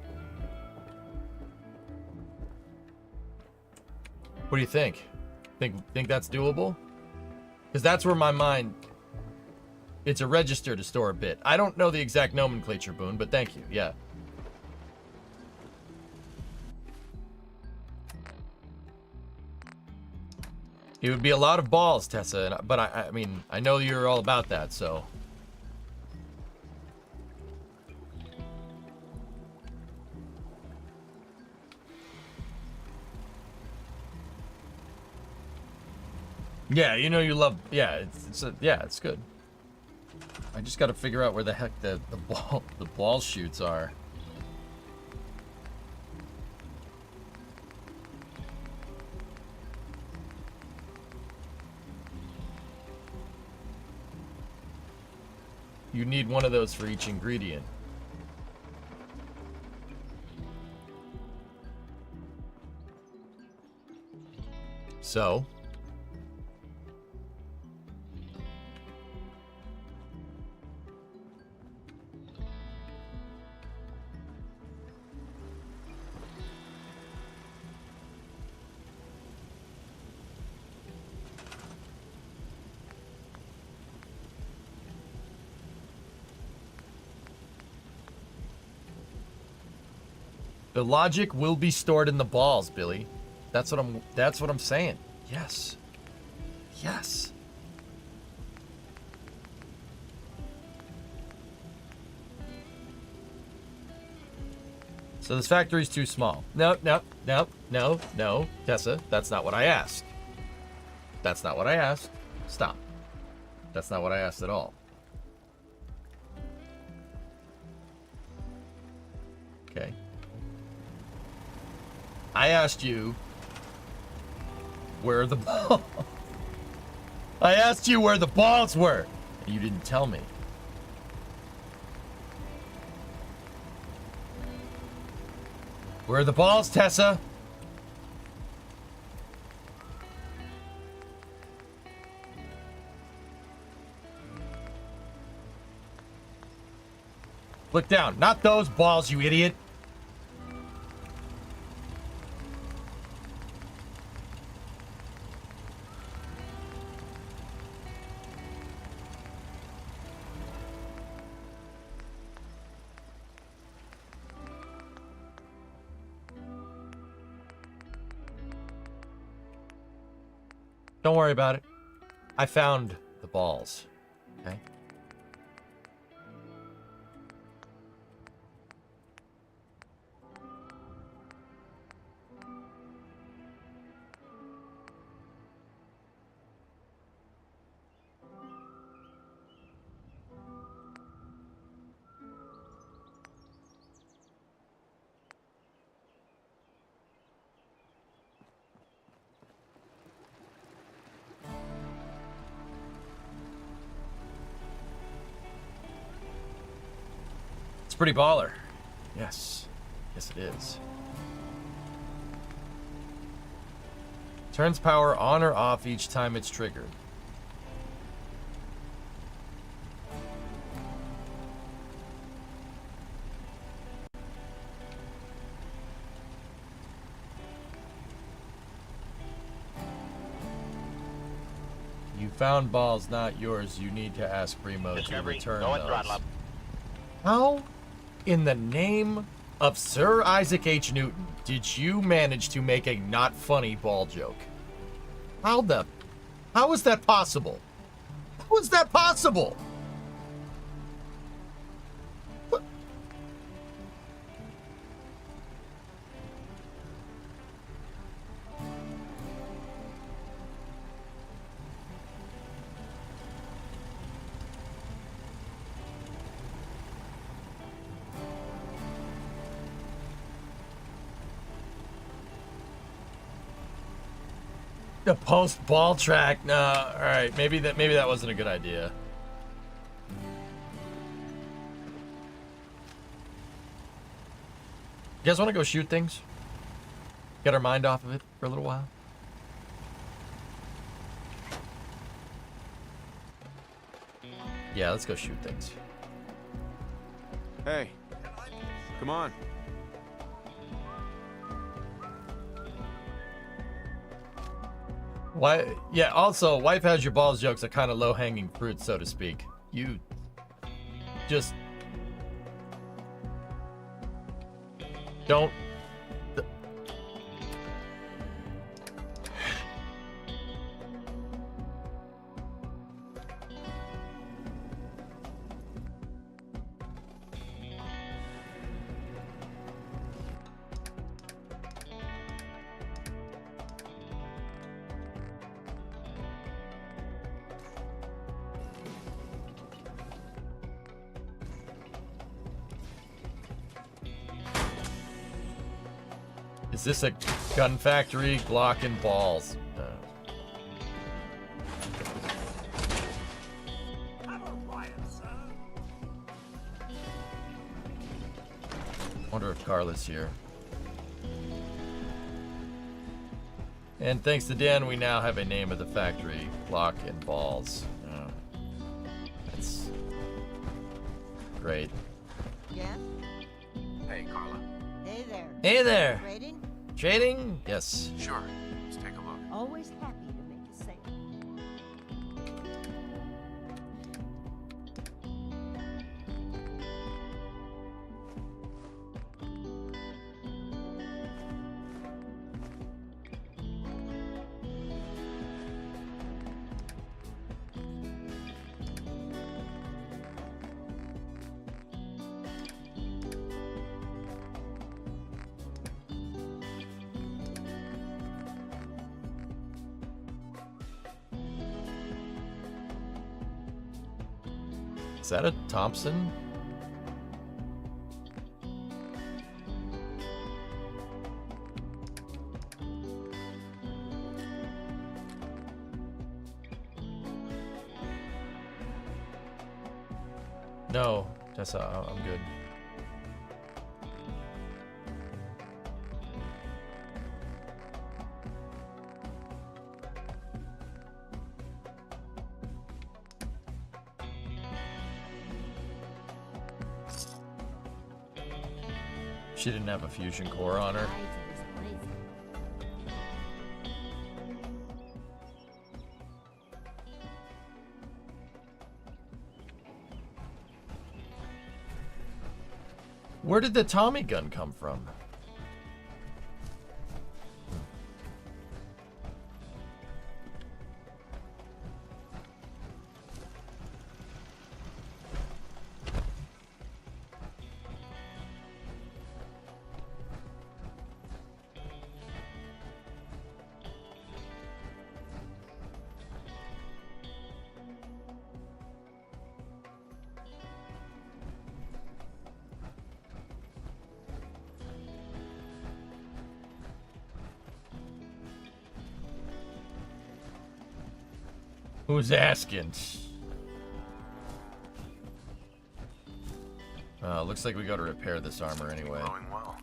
What do you think? Think that's doable? Because that's where my mind... It's a register to store a bit. I don't know the exact nomenclature, Boone, but thank you. Yeah. It would be a lot of balls, Tessa, but I mean, I know you're all about that, so... Yeah, you know you love... Yeah, it's good. I just got to figure out where the heck the ball chutes are. You need one of those for each ingredient. So... The logic will be stored in the balls, Billy. That's what I'm saying. Yes. Yes. So this factory's too small. No, Tessa, that's not what I asked. That's not what I asked. Stop. That's not what I asked at all. Okay. I asked you where the ball... I asked you where the balls were. And you didn't tell me. Where are the balls, Tessa? Look down. Not those balls, you idiot. Don't worry about it. I found the balls. Okay? Pretty baller. Yes. Yes, it is. Turns power on or off each time it's triggered. You found balls, not yours. You need to ask Bremo to Discovery, return go and those. throttle up. How in the name of Sir Isaac H. Newton did you manage to make a not funny ball joke? How is that possible? How is that possible? What? The post ball track. No, all right. Maybe that wasn't a good idea. You guys want to go shoot things? Get our mind off of it for a little while. Yeah, let's go shoot things. Hey, come on. Why? Yeah. Also, wife has your balls jokes are kind of low-hanging fruit, so to speak. You just don't. Is this a gun factory? Glock and balls. Have a riot, sir. Wonder if Carla's here. And thanks to Dan, we now have a name of the factory. Glock and balls. That's great. Yeah? Hey, Carla. Hey there. Hey there. Trading? Trading? Yes. Sure. Let's take a look. Always happy to make a sale. Is that a Thompson? No, that's I'm good. She didn't have a fusion core on her. Where did the Tommy gun come from? Who's asking? Looks like we got to repair this armor anyway. Flowing well.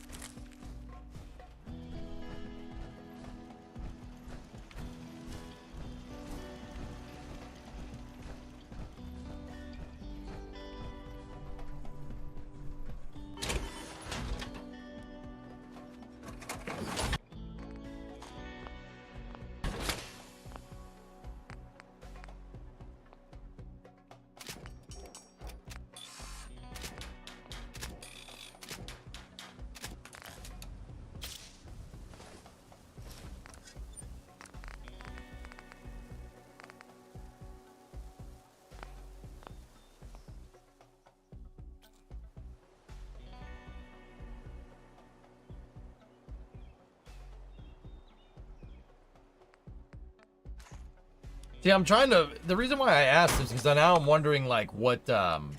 See, I'm trying to. The reason why I asked is because now I'm wondering, like, what. I'm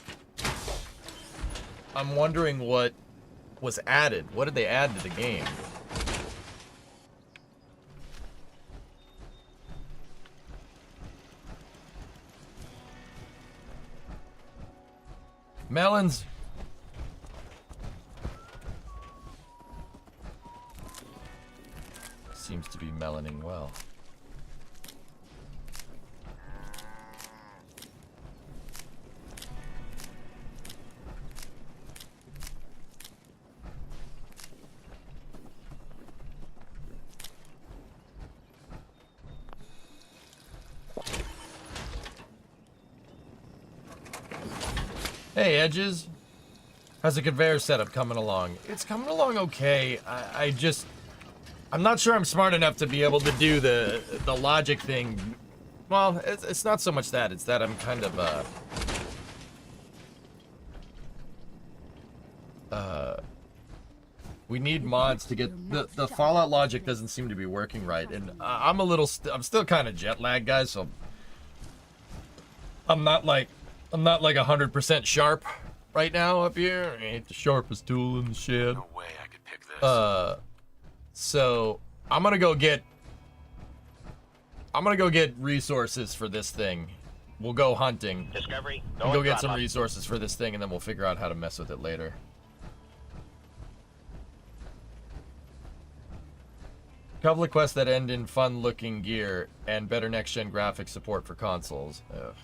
wondering what was added. What did they add to the game? Melons. Seems to be meloning well. Hey, Edges. How's the conveyor setup coming along? It's coming along okay. I'm not sure I'm smart enough to be able to do the logic thing. Well, it's not so much that. It's that I'm kind of, we need mods to get... The Fallout logic doesn't seem to be working right. And I'm I'm still kind of jet lagged, guys, so... I'm not like 100% sharp right now up here. I ain't the sharpest tool in the shed. No way I could pick this. So I'm gonna go get resources for this thing. We'll go hunting. Discovery, And go get some throttle up. resources for this thing, and then we'll figure out how to mess with it later. Couple of quests that end in fun-looking gear and better next-gen graphics support for consoles. Ugh.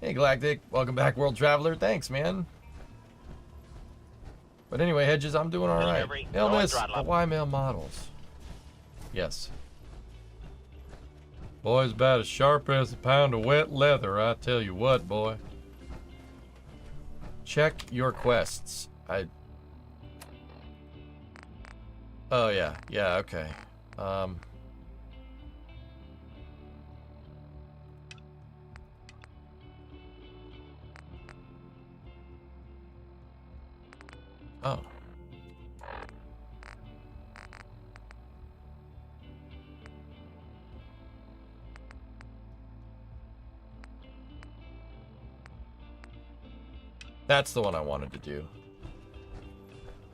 Hey, Galactic. Welcome back, World Traveler. Thanks, man. But anyway, Hedges, I'm doing all right. Discovery, Illness, throttle up. why male models? Yes. Boy's about as sharp as a pound of wet leather, I tell you what, boy. Check your quests. Oh, yeah. Yeah, okay. Oh. That's the one I wanted to do.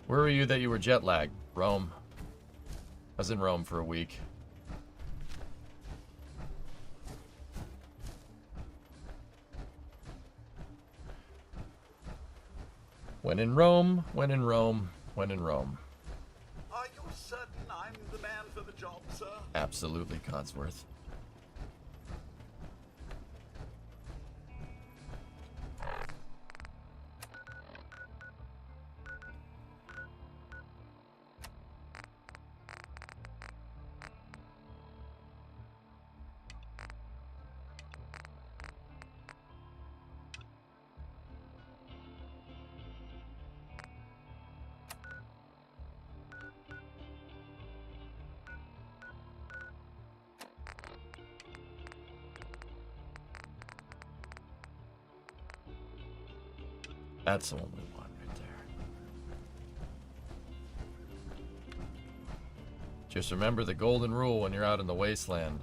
Where were you that you were jet lagged? Rome. I was in Rome for a week. When in Rome, when in Rome, when in Rome. Are you certain I'm the man for the job, sir? Absolutely, Codsworth. That's the one we want right there. Just remember the golden rule when you're out in the wasteland.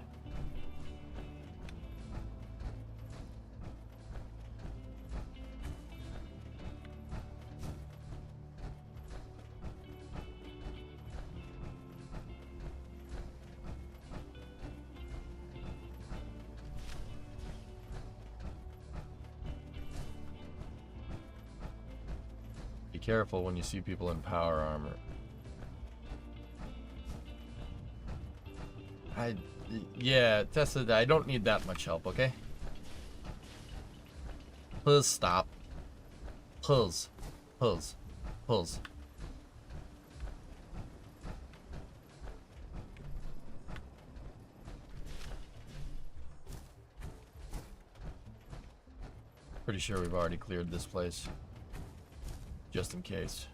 careful when you see people in power armor. Yeah, Tessa, I don't need that much help, okay? Please stop. Please. Please. Please. Pretty sure we've already cleared this place. Just in case.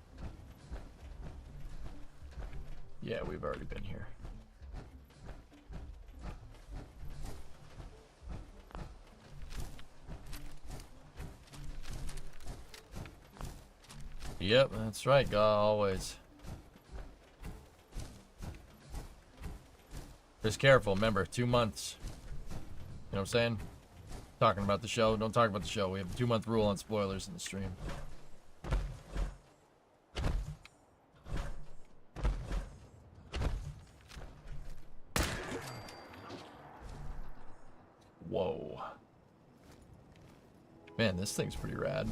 Yeah, we've already been here. Yep, that's right, God, always. Just careful, remember, 2 months. You know what I'm saying? Talking about the show, don't talk about the show. We have a 2-month rule on spoilers in the stream. Whoa. Man, this thing's pretty rad.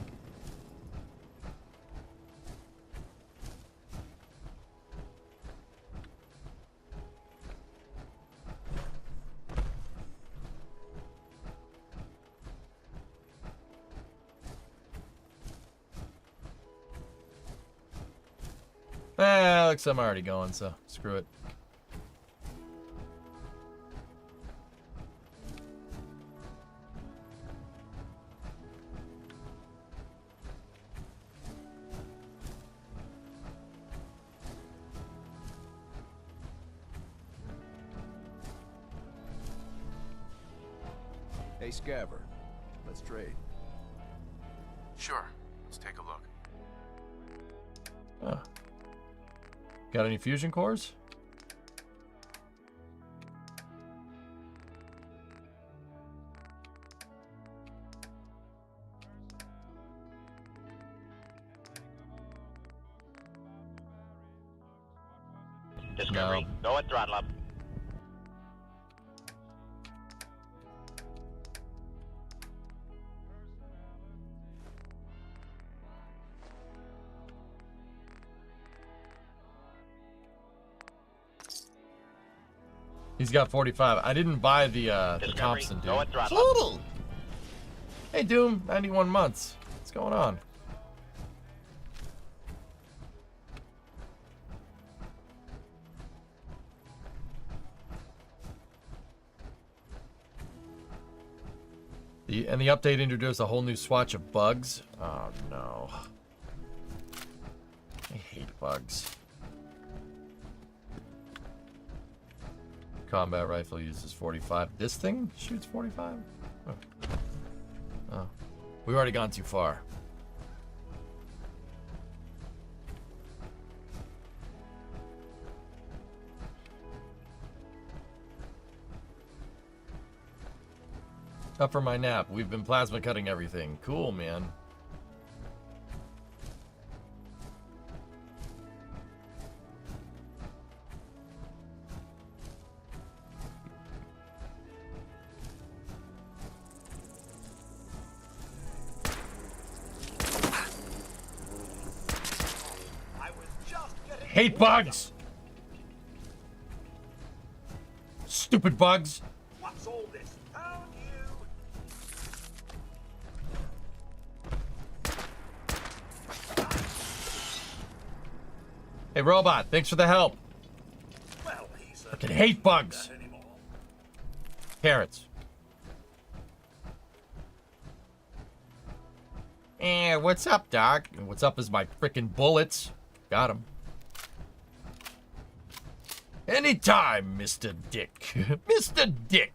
Looks I'm already going, so screw it. Hey, Scaver. Let's trade. Sure. Let's take a look. Oh. Got any fusion cores? Discovery, go at throttle up. He's got 45. I didn't buy the Discovery, Thompson, go dude. at throttle up. Hey, Doom, 91 months. What's going on? And the update introduced a whole new swatch of bugs. Oh, no. I hate bugs. Combat rifle uses 45. This thing shoots 45? Oh. Oh. We've already gone too far. Up for my nap. We've been plasma cutting everything. Cool, man. I was just getting Hate bugs! Stupid bugs! What's all this? Found you. Hey, robot, thanks for the help. Well, he's I can hate bugs. that anymore. Carrots. What's up, Doc? What's up is my frickin' bullets. Got him. Anytime, Mr. Dick. Mr. Dick.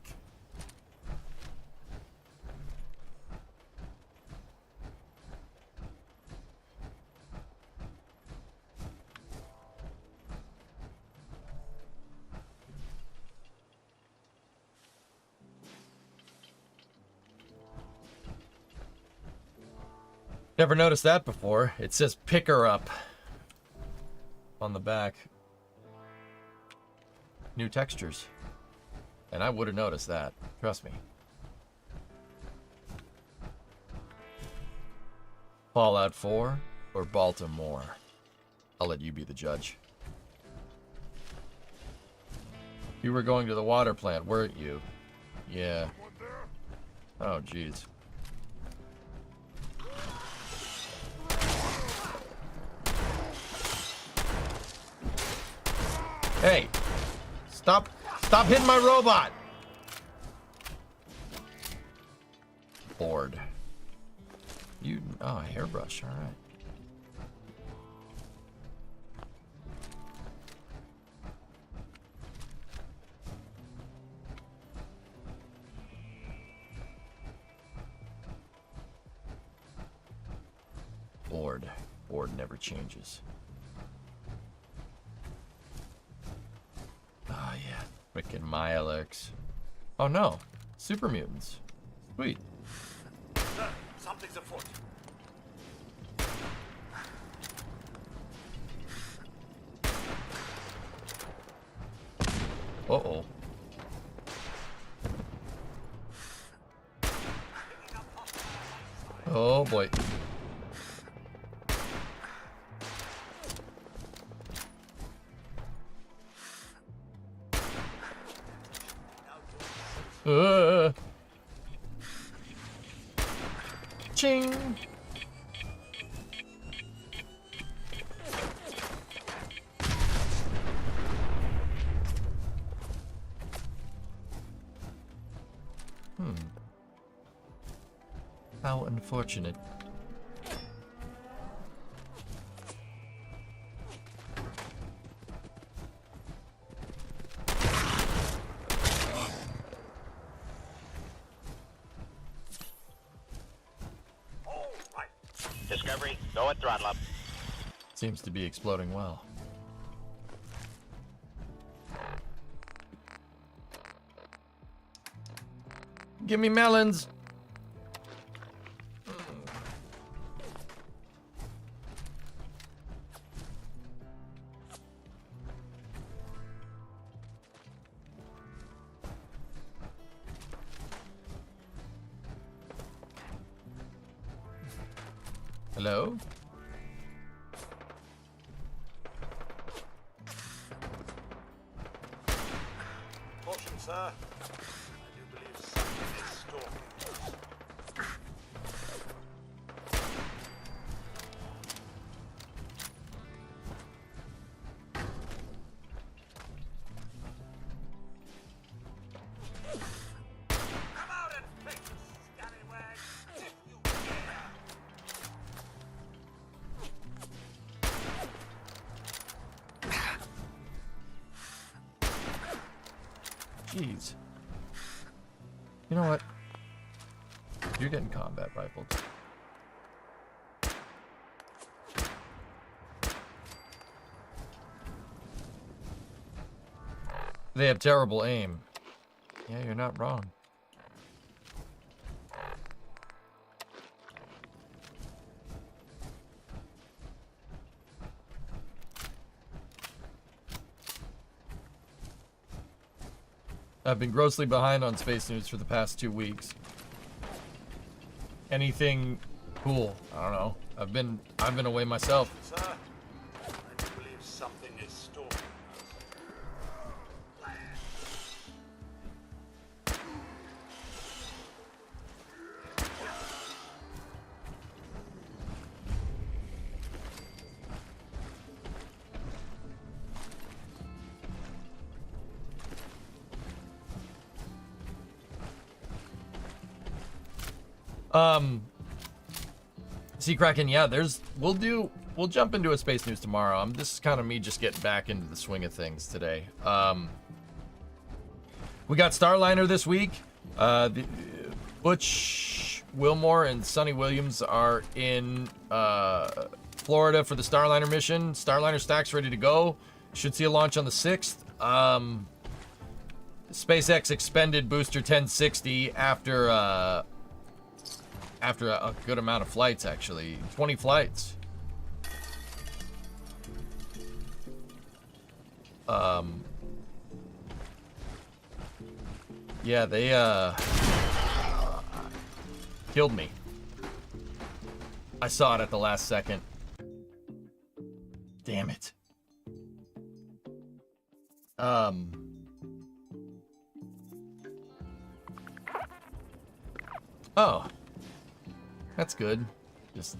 Never noticed that before. It says pick her up on the back. New textures. And I would have noticed that. Trust me. Fallout 4. or Baltimore? I'll let you be the judge. You were going to the water plant, weren't you? Yeah. Oh, jeez. Hey! Stop hitting my robot! Bored. Oh, a hairbrush, alright. Bored. Bored never changes. Oh, yeah. Frickin' Myalex. Oh, no. Super mutants. Sweet. Sir, something's afoot. Uh-oh. Oh, boy. Ching. How unfortunate. All right. Discovery, go at throttle up. Seems to be exploding well. Give me melons. Hello? Caution, sir. I do believe something is stalking. Come out and face us, scallywags, if you dare. Jeez. You know what? You're getting combat rifled. They have terrible aim. Yeah, you're not wrong. I've been grossly behind on space news for the past 2 weeks. Anything cool? I don't know. I've been away myself. Sir, I do believe something is stalking us. Sea Kraken, yeah, we'll jump into a space news tomorrow. This is kind of me just getting back into the swing of things today. We got Starliner this week. Butch Wilmore and Sonny Williams are in Florida for the Starliner mission. Starliner stack's ready to go. Should see a launch on the 6th. SpaceX expended booster 1060 after a good amount of flights, actually. 20 flights. Yeah, they killed me. I saw it at the last second. Damn it. Oh. That's good. Just...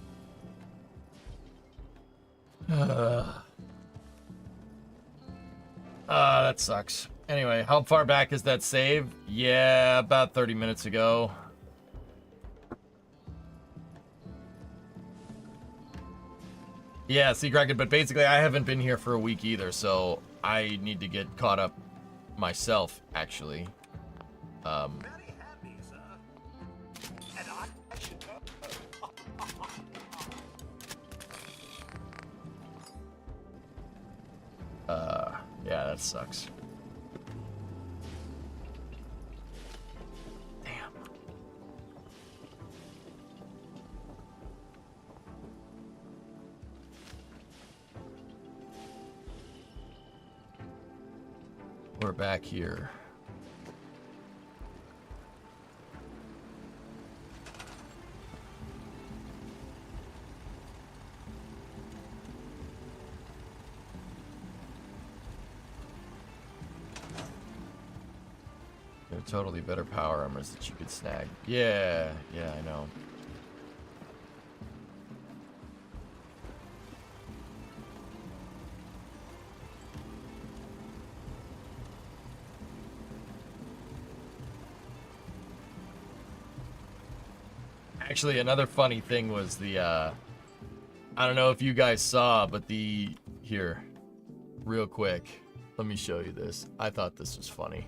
that sucks. Anyway, how far back is that save? Yeah, about 30 minutes ago. Yeah, see, Kraken, but basically I haven't been here for a week either, so I need to get caught up myself, actually. Very happy, sir. And I should Yeah, that sucks. Damn. We're back here. There are totally better power armors that you could snag. Yeah, I know. Actually, another funny thing was the, I don't know if you guys saw, but here, real quick, let me show you this. I thought this was funny.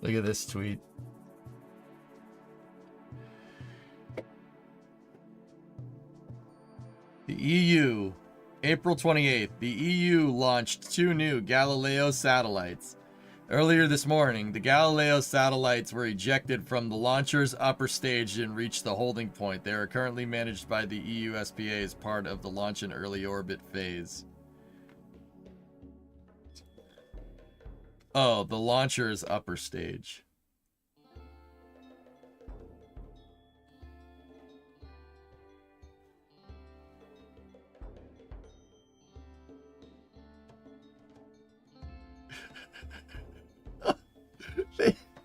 Look at this tweet. The EU, April 28th, the EU launched 2 new Galileo satellites. Earlier this morning, the Galileo satellites were ejected from the launcher's upper stage and reached the holding point. They are currently managed by the EU SPA as part of the launch and early orbit phase. Oh, the launcher's upper stage.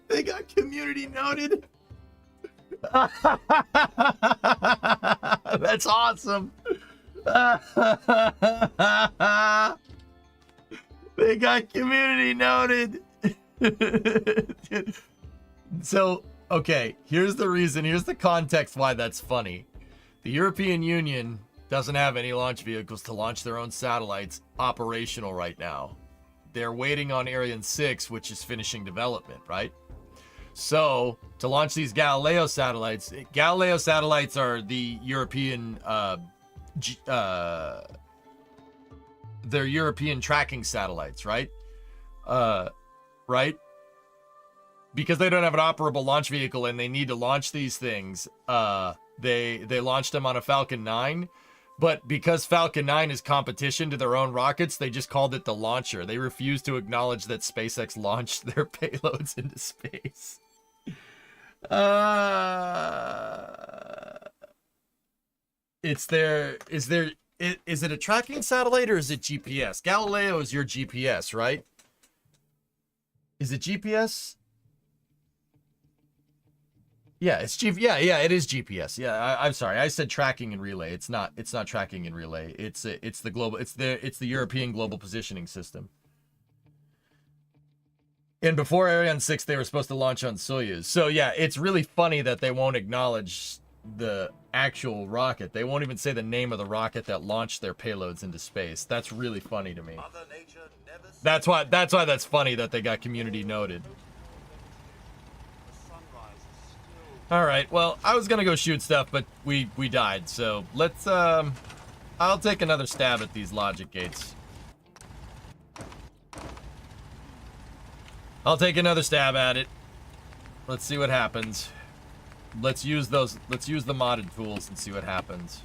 They got community noted. That's awesome. They got community noted. So, okay, here's the reason. Here's the context why that's funny. The European Union doesn't have any launch vehicles to launch their own satellites operational right now. They're waiting on Ariane 6, which is finishing development, right? So, to launch these Galileo satellites are the European, they're European tracking satellites, right? Right? Because they don't have an operable launch vehicle and they need to launch these things, they launched them on a Falcon 9. But because Falcon 9 is competition to their own rockets, they just called it the launcher. They refused to acknowledge that SpaceX launched their payloads into space. Is it a tracking satellite or is it GPS? Galileo is your GPS, right? Is it GPS? Yeah, it's yeah, it is GPS. Yeah, I'm sorry. I said tracking and relay. It's not tracking and relay. It's the European Global Positioning System. And before Ariane 6, they were supposed to launch on Soyuz. So yeah, it's really funny that they won't acknowledge the actual rocket. They won't even say the name of the rocket that launched their payloads into space. That's really funny to me. That's why that's funny that they got community noted. All right, well, I was gonna go shoot stuff, but we died. So let's I'll take another stab at these logic gates. I'll take another stab at it. Let's see what happens. Let's use the modded tools and see what happens.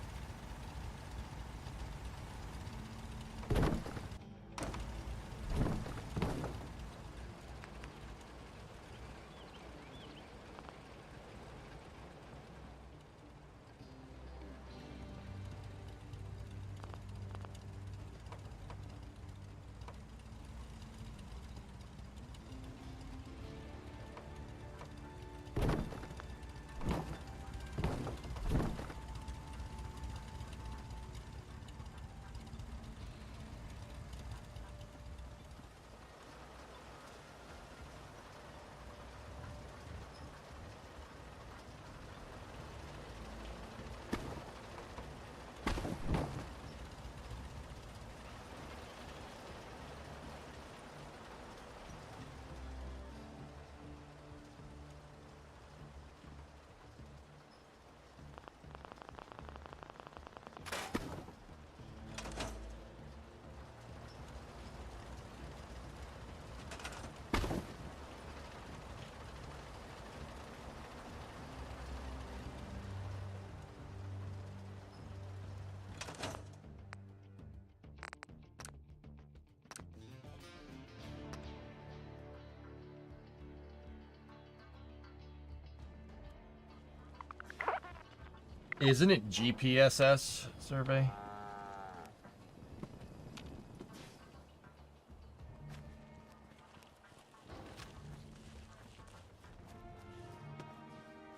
Isn't it GPSS survey?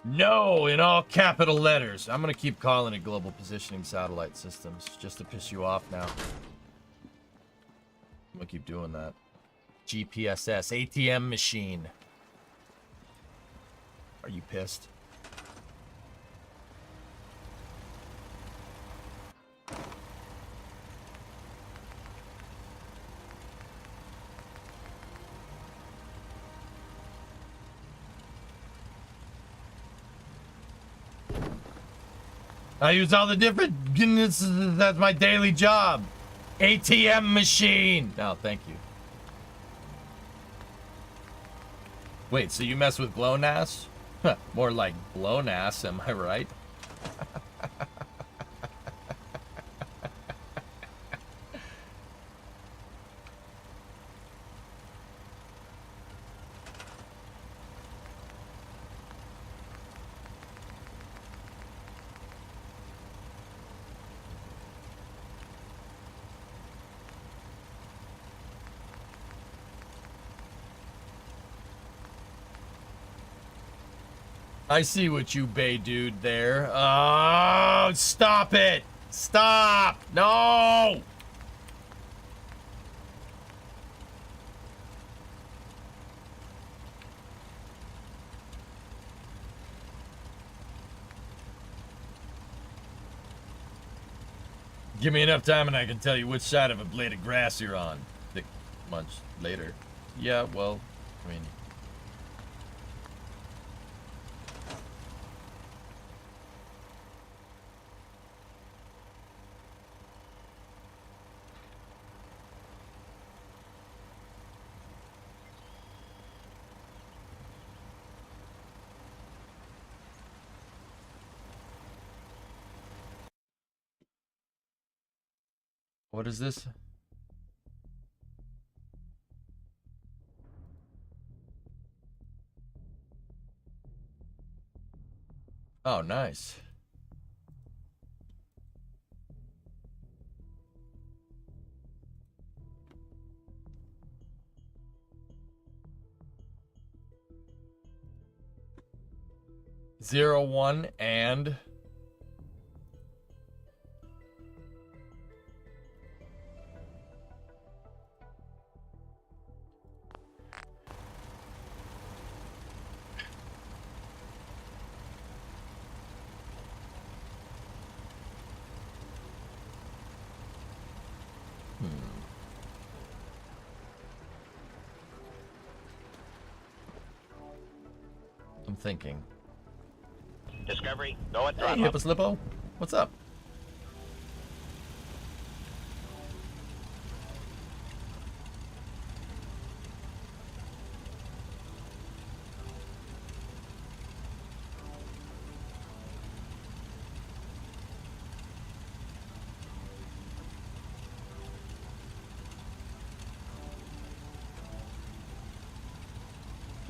No, in all capital letters. I'm gonna keep calling it Global Positioning Satellite Systems, just to piss you off now. I'm gonna keep doing that. GPSS, ATM machine. Are you pissed? I use all the different, that's my daily job. ATM machine. No, thank you. Wait, so you mess with GLONASS? More like BLONASS, am I right? I see what you bay dude there. Oh, stop it! Stop! No! Give me enough time and I can tell you which side of a blade of grass you're on. Much later. Yeah, well, I mean... What is this? Oh, nice. Zero, one, and... I'm thinking. Discovery, go and Hey, throttle up. Hipposlippo. What's up?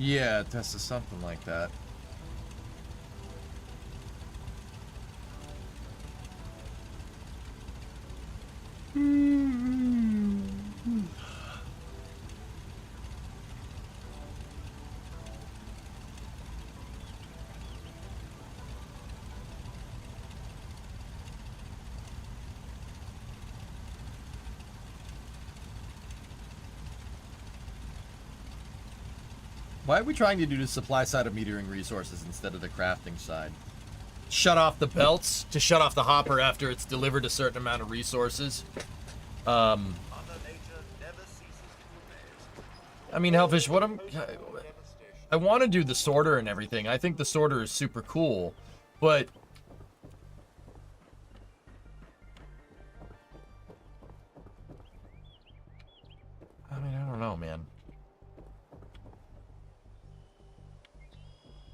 Yeah, Tessa, something like that. Why are we trying to do the supply side of metering resources instead of the crafting side? Shut off the belts to shut off the hopper after it's delivered a certain amount of resources. Mother Nature never ceases to amaze. I mean, Hellfish, I want to do the sorter and everything. I think the sorter is super cool, but I mean, I don't know, man.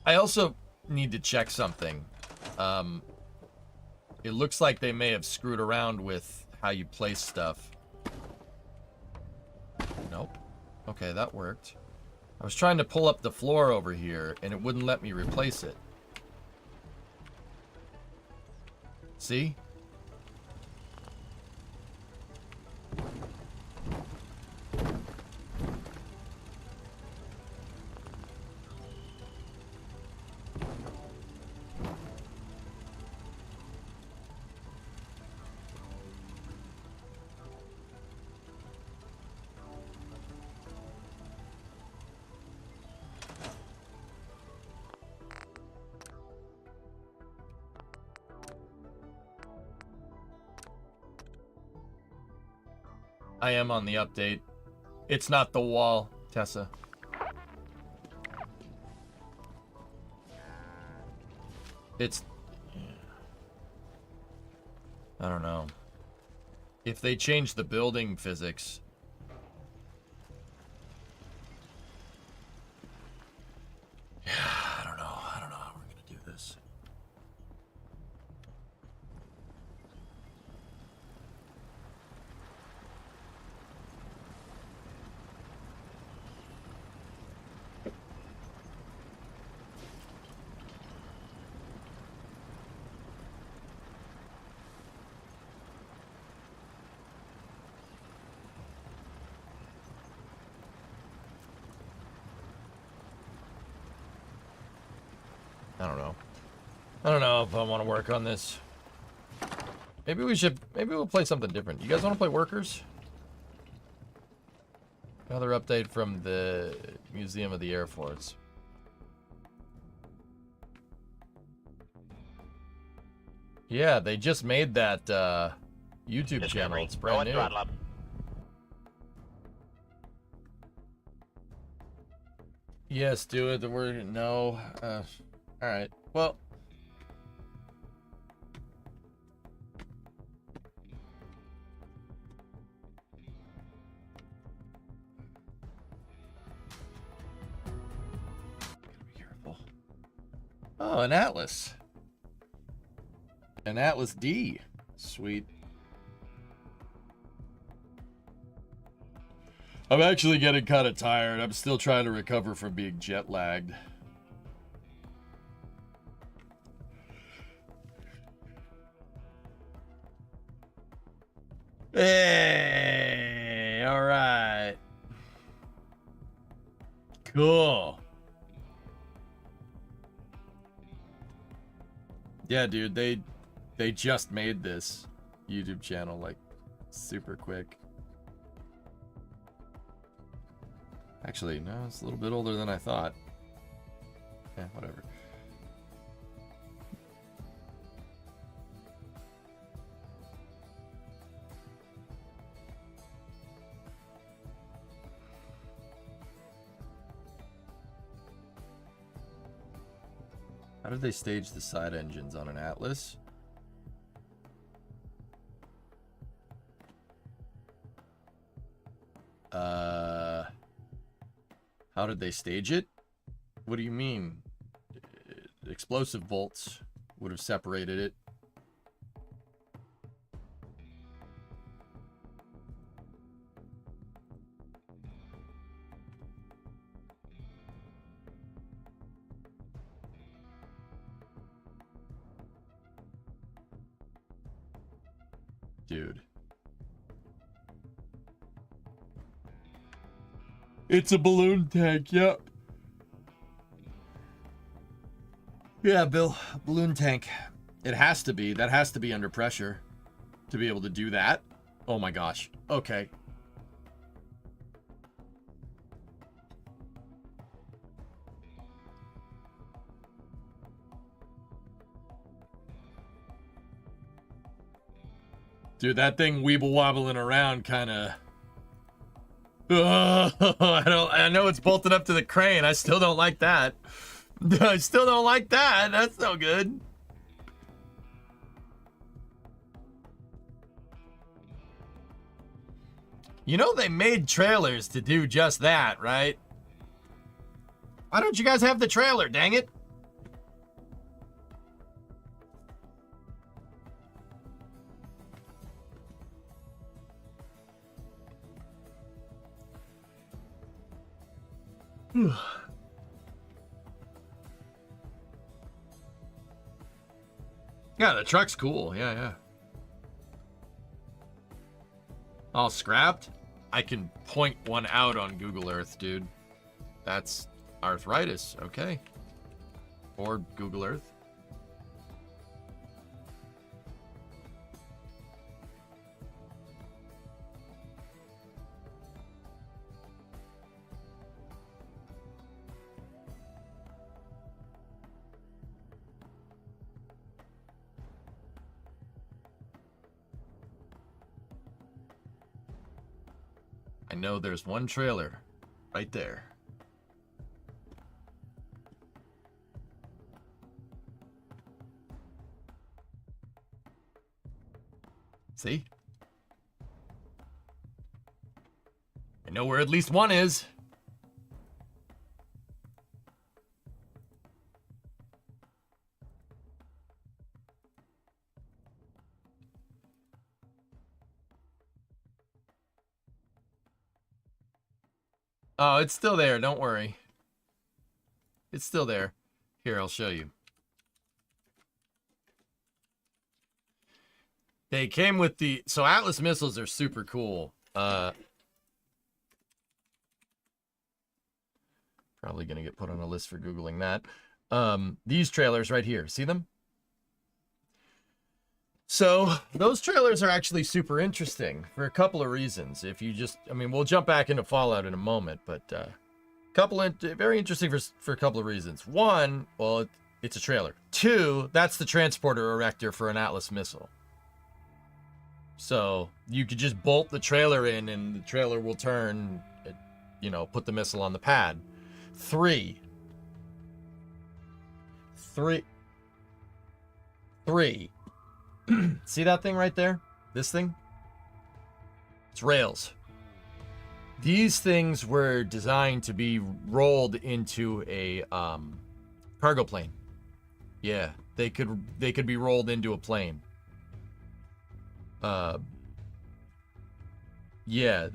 I also need to check something. It looks like they may have screwed around with how you place stuff. Nope. Okay, that worked. I was trying to pull up the floor over here, and it wouldn't let me replace it. See? I am on the update. It's not the wall, Tessa. It's... I don't know. If they change the building physics... Yeah, I don't know. I don't know how we're gonna do this. I don't know. I don't know if I want to work on this. Maybe we'll play something different. You guys want to play Workers? Another update from the Museum of the Air Force. Yeah, they just made that YouTube channel. It's brand new. Throttle up. Yes, do it. The word no. All right. Well. Gotta be careful. Oh, an Atlas. An Atlas D. Sweet. I'm actually getting kind of tired. I'm still trying to recover from being jet lagged. Hey, all right. Cool. Yeah, dude, they just made this YouTube channel like super quick. Actually, no, it's a little bit older than I thought. Yeah, whatever. How did they stage the side engines on an Atlas? How did they stage it? What do you mean? Explosive bolts would have separated it. Dude. It's a balloon tank, yep. Yeah, Bill, balloon tank. It has to be. That has to be under pressure to be able to do that. Oh my gosh. Okay. Dude, that thing weeble wobbling around kind of. I know it's bolted up to the crane. I still don't like that. I still don't like that. That's no good. You know they made trailers to do just that, right? Why don't you guys have the trailer, dang it? Yeah, the truck's cool. Yeah. All scrapped? I can point one out on Google Earth, dude. That's arthritis, okay. Or Google Earth. I know there's one trailer right there. See? I know where at least one is. Oh, it's still there. Don't worry. It's still there. Here, I'll show you. They came with the... So Atlas missiles are super cool. Probably going to get put on a list for Googling that. These trailers right here. See them? So those trailers are actually super interesting for a couple of reasons. If you just, I mean, we'll jump back into Fallout in a moment, but very interesting for a couple of reasons. One, well, it's a trailer. Two, that's the transporter erector for an Atlas missile. So you could just bolt the trailer in and the trailer will turn, you know, put the missile on the pad. Three. See that thing right there? This thing? It's rails. These things were designed to be rolled into a cargo plane. Yeah, they could be rolled into a plane. Yeah,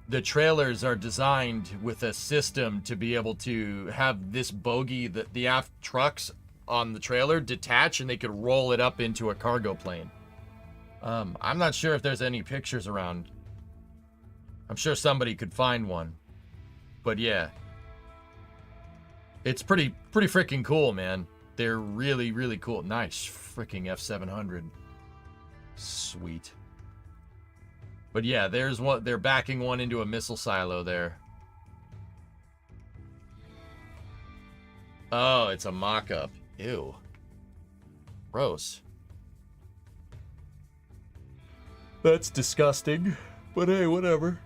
the trailers are designed with a system to be able to have this bogie, the aft trucks on the trailer detach and they could roll it up into a cargo plane. I'm not sure if there's any pictures around. I'm sure somebody could find one. But yeah. It's pretty freaking cool, man. They're really, really cool. Nice freaking F700. Sweet. But yeah, there's one. They're backing one into a missile silo there. Oh, it's a mock-up. Ew. Gross. That's disgusting. But hey, whatever.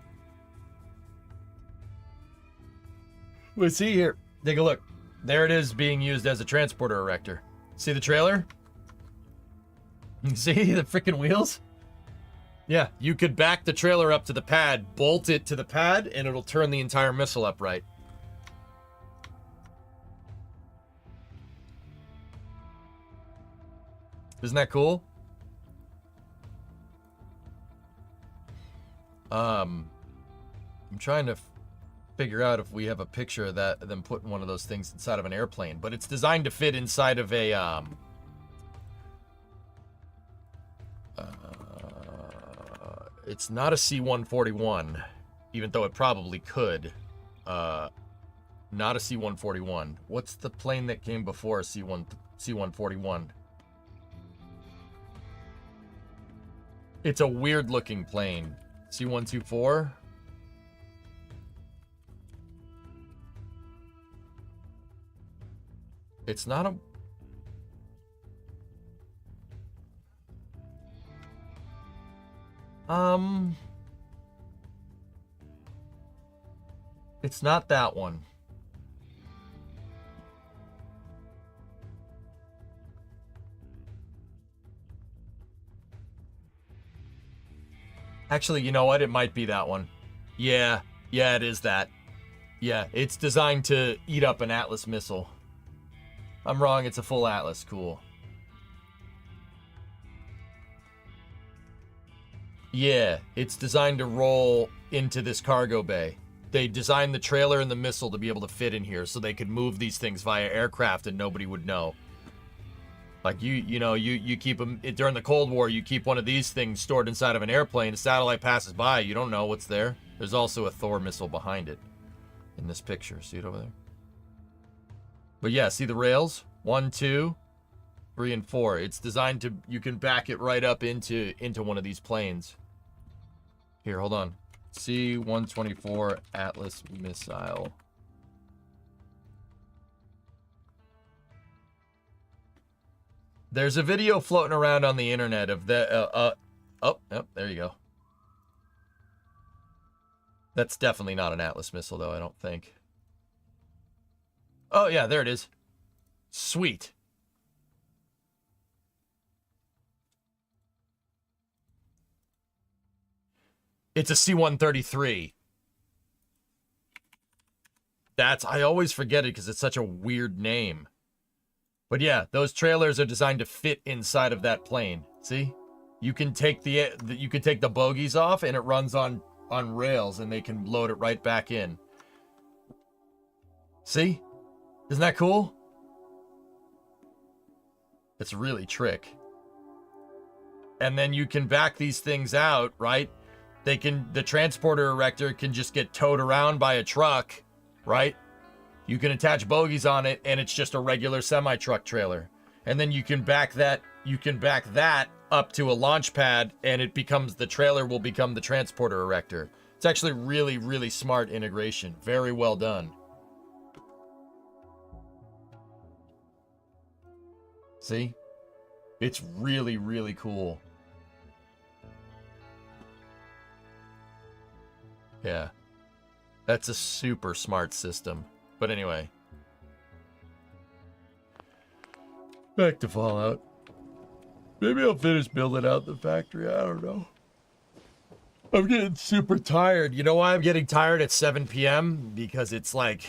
Well, see here. Take a look. There it is being used as a transporter erector. See the trailer? You see the freaking wheels? Yeah, you could back the trailer up to the pad, bolt it to the pad, and it'll turn the entire missile upright. Isn't that cool? I'm trying to figure out if we have a picture of that, them putting one of those things inside of an airplane, but it's designed to fit inside of a It's not a C-141, even though it probably could. Not a C-141. What's the plane that came before a C-141? It's a weird-looking plane. C-124? It's not a... It's not that one. Actually, you know what? It might be that one. Yeah, it is that. Yeah, it's designed to eat up an Atlas missile. I'm wrong, it's a full Atlas. Cool. Yeah, it's designed to roll into this cargo bay. They designed the trailer and the missile to be able to fit in here so they could move these things via aircraft and nobody would know. Like, you keep them, during the Cold War, you keep one of these things stored inside of an airplane, a satellite passes by, you don't know what's there. There's also a Thor missile behind it in this picture. See it over there? But yeah, see the rails? 1, 2, 3, and 4. It's designed to, you can back it right up into one of these planes. Here, hold on. C-124 Atlas missile. There's a video floating around on the internet of the, oh, there you go. That's definitely not an Atlas missile, though, I don't think. Oh, yeah, there it is. Sweet. It's a C-133. I always forget it because it's such a weird name. But yeah, those trailers are designed to fit inside of that plane. See? You can take the bogies off and it runs on rails and they can load it right back in. See? Isn't that cool? It's really trick. And then you can back these things out, right? The transporter erector can just get towed around by a truck, right? You can attach bogies on it and it's just a regular semi-truck trailer. And then you can back that up to a launch pad and the trailer will become the transporter erector. It's actually really, really smart integration. Very well done. See? It's really, really cool. Yeah. That's a super smart system. But anyway. Back to Fallout. Maybe I'll finish building out the factory. I don't know. I'm getting super tired. You know why I'm getting tired at 7 p.m.? Because it's like...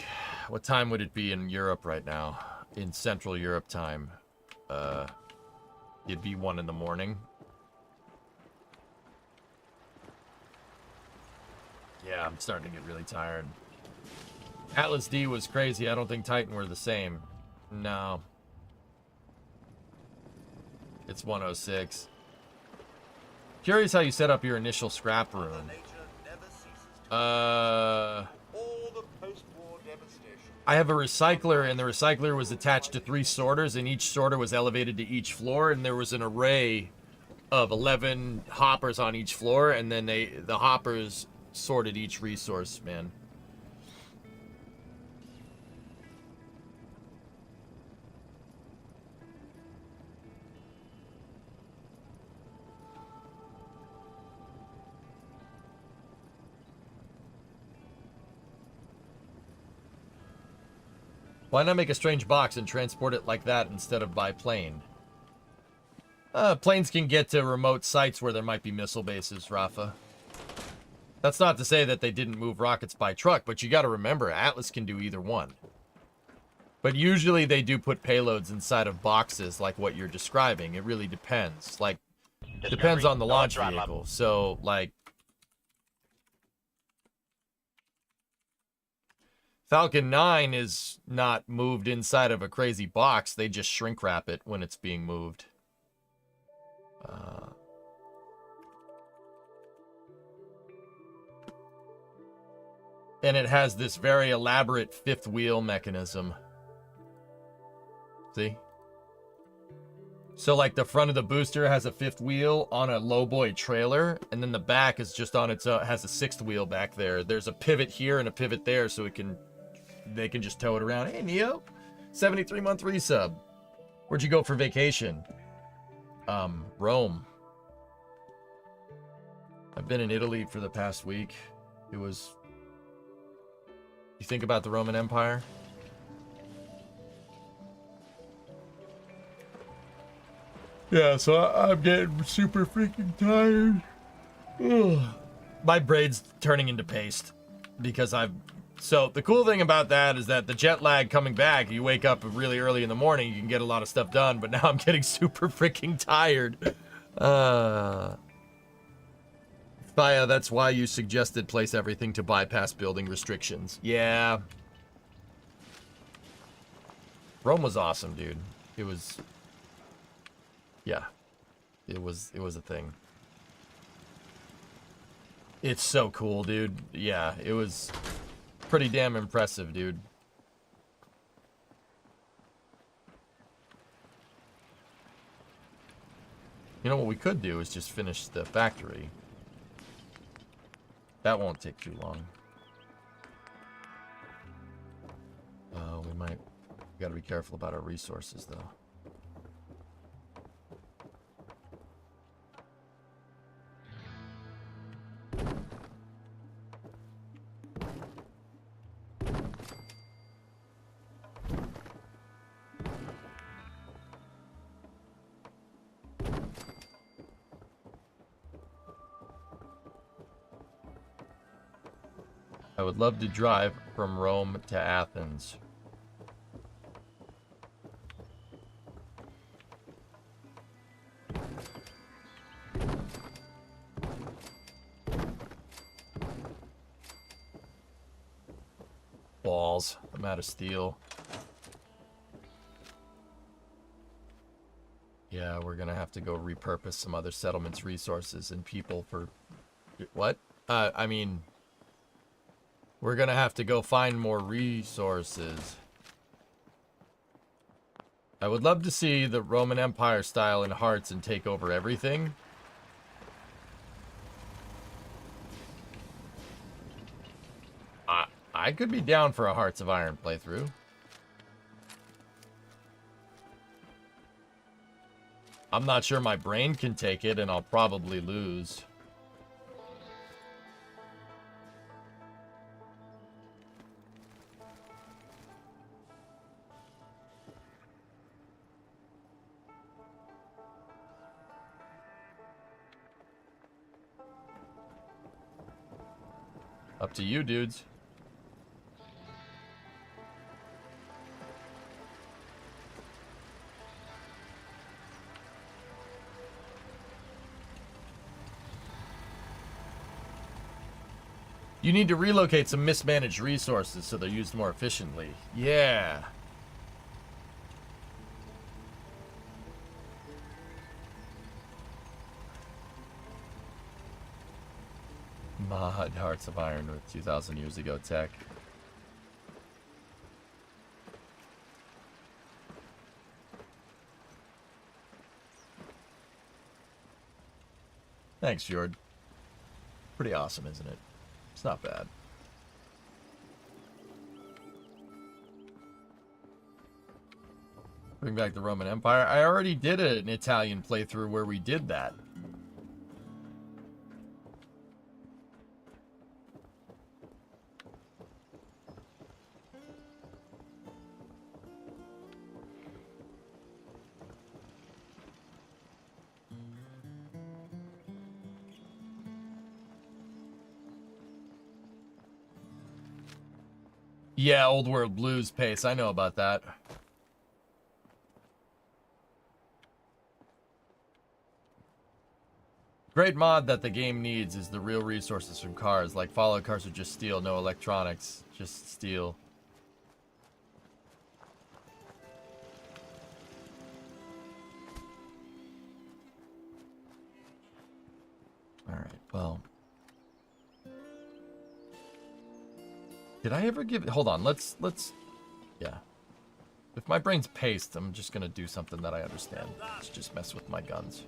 What time would it be in Europe right now? In Central Europe time. It'd be 1 in the morning. Yeah, I'm starting to get really tired. Atlas D was crazy. I don't think Titan were the same. No. It's 106. Curious how you set up your initial scrap room. I have a recycler, and the recycler was attached to 3 sorters, and each sorter was elevated to each floor, and there was an array of 11 hoppers on each floor, and then the hoppers sorted each resource, man. Why not make a strange box and transport it like that instead of by plane? Planes can get to remote sites where there might be missile bases, Rafa. That's not to say that they didn't move rockets by truck, but you gotta remember, Atlas can do either one. But usually they do put payloads inside of boxes like what you're describing. It really depends. Like, depends on the launch vehicle. So, like... Falcon 9 is not moved inside of a crazy box. They just shrink wrap it when it's being moved. And it has this very elaborate fifth wheel mechanism. See? So like the front of the booster has a fifth wheel on a lowboy trailer, and then the back is just on its own, has a sixth wheel back there. There's a pivot here and a pivot there, so they can just tow it around. Hey Neo, 73-month resub. Where'd you go for vacation? Rome. I've been in Italy for the past week. It was... You think about the Roman Empire? Yeah, so I'm getting super freaking tired. Ugh. My brain's turning into paste because so the cool thing about that is that the jet lag coming back, you wake up really early in the morning, you can get a lot of stuff done, but now I'm getting super freaking tired. Thaya, that's why you suggested place everything to bypass building restrictions. Yeah. Rome was awesome, dude. It was... Yeah. It was a thing. It's so cool, dude. Yeah, it was pretty damn impressive, dude. You know what we could do is just finish the factory. That won't take too long. We gotta be careful about our resources, though. I would love to drive from Rome to Athens. Balls. I'm out of steel. Yeah, we're gonna have to go repurpose some other settlements' resources and people for... What? I mean... We're gonna have to go find more resources. I would love to see the Roman Empire style in Hearts and take over everything. I could be down for a Hearts of Iron playthrough. I'm not sure my brain can take it, and I'll probably lose. Up to you, dudes. You need to relocate some mismanaged resources so they're used more efficiently. Yeah. Mod Hearts of Iron with 2,000 years ago tech. Thanks, Fjord. Pretty awesome, isn't it? It's not bad. Bring back the Roman Empire. I already did an Italian playthrough where we did that. Yeah, Old World Blues pace. I know about that. Great mod that the game needs is the real resources from cars. Like Fallout cars are just steel, no electronics, just steel. All right, well. Did I ever give... Hold on, let's... Yeah. If my brain's paced, I'm just gonna do something that I understand. Let's just mess with my guns.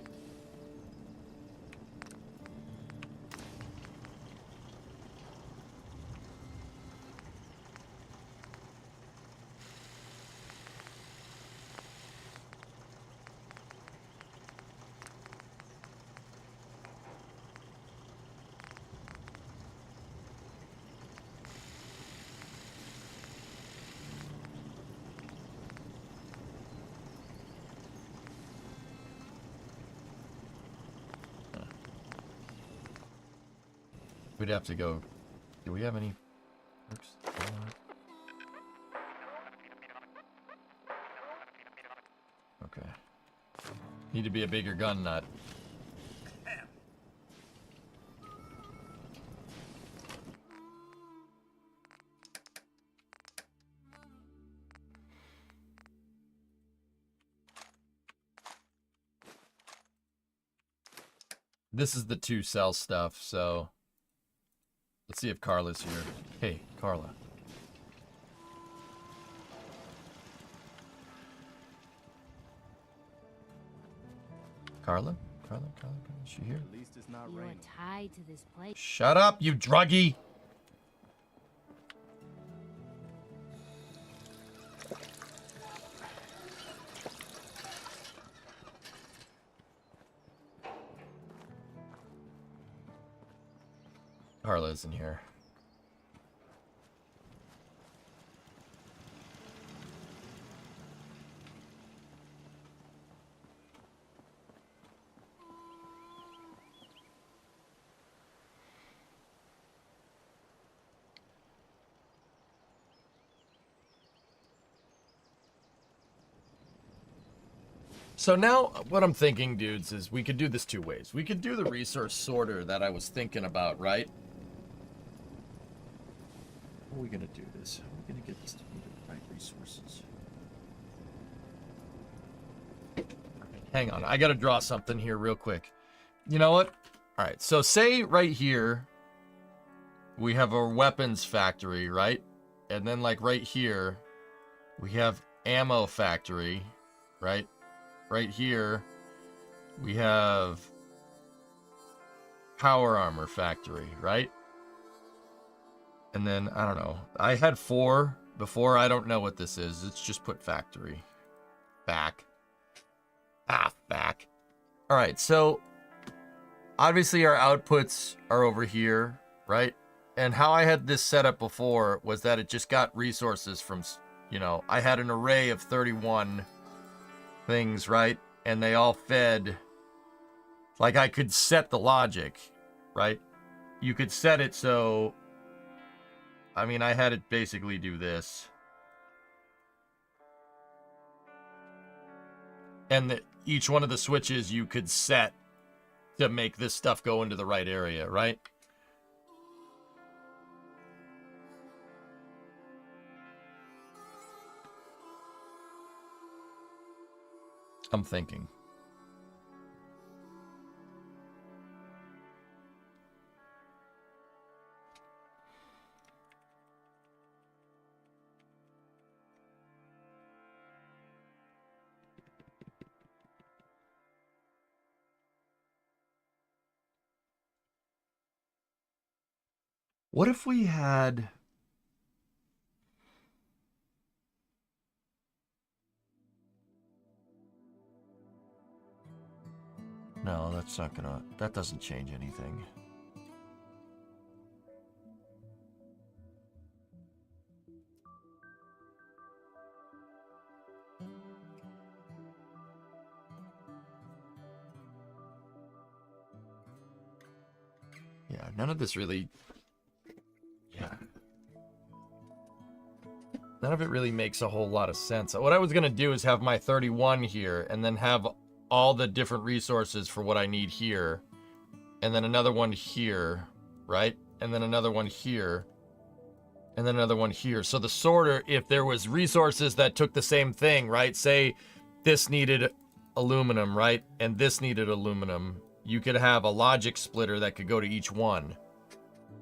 We'd have to go... Do we have any perks? Okay. Need to be a bigger gun nut. This is the 2-cell stuff, so... Let's see if Carla's here. Hey, Carla. Carla? Carla? Is she here? At least it's not You are raining. tied to this place. Shut up, you druggie! Carla isn't here. So now, what I'm thinking, dudes, is we could do this 2 ways. We could do the resource sorter that I was thinking about, right? How are we gonna do this? How are we gonna get this to be the right resources? Hang on, I gotta draw something here real quick. You know what? Alright, so say right here, we have a weapons factory, right? And then like right here, we have ammo factory, right? Right here, we have power armor factory, right? And then, I don't know. I had 4 before. I don't know what this is. Let's just put factory. Back. Back. All right, so obviously our outputs are over here, right? And how I had this set up before was that it just got resources from, you know, I had an array of 31 things, right? And they all fed, like I could set the logic, right? You could set it so, I mean, I had it basically do this. And each one of the switches you could set to make this stuff go into the right area, right? I'm thinking. What if we had... No, that's not gonna... That doesn't change anything. Yeah, none of this really... Yeah. None of it really makes a whole lot of sense. What I was gonna do is have my 31 here, and then have all the different resources for what I need here. And then another one here, right? And then another one here. And then another one here. So the sorter, if there was resources that took the same thing, right? Say this needed aluminum, right? And this needed aluminum. You could have a logic splitter that could go to each one.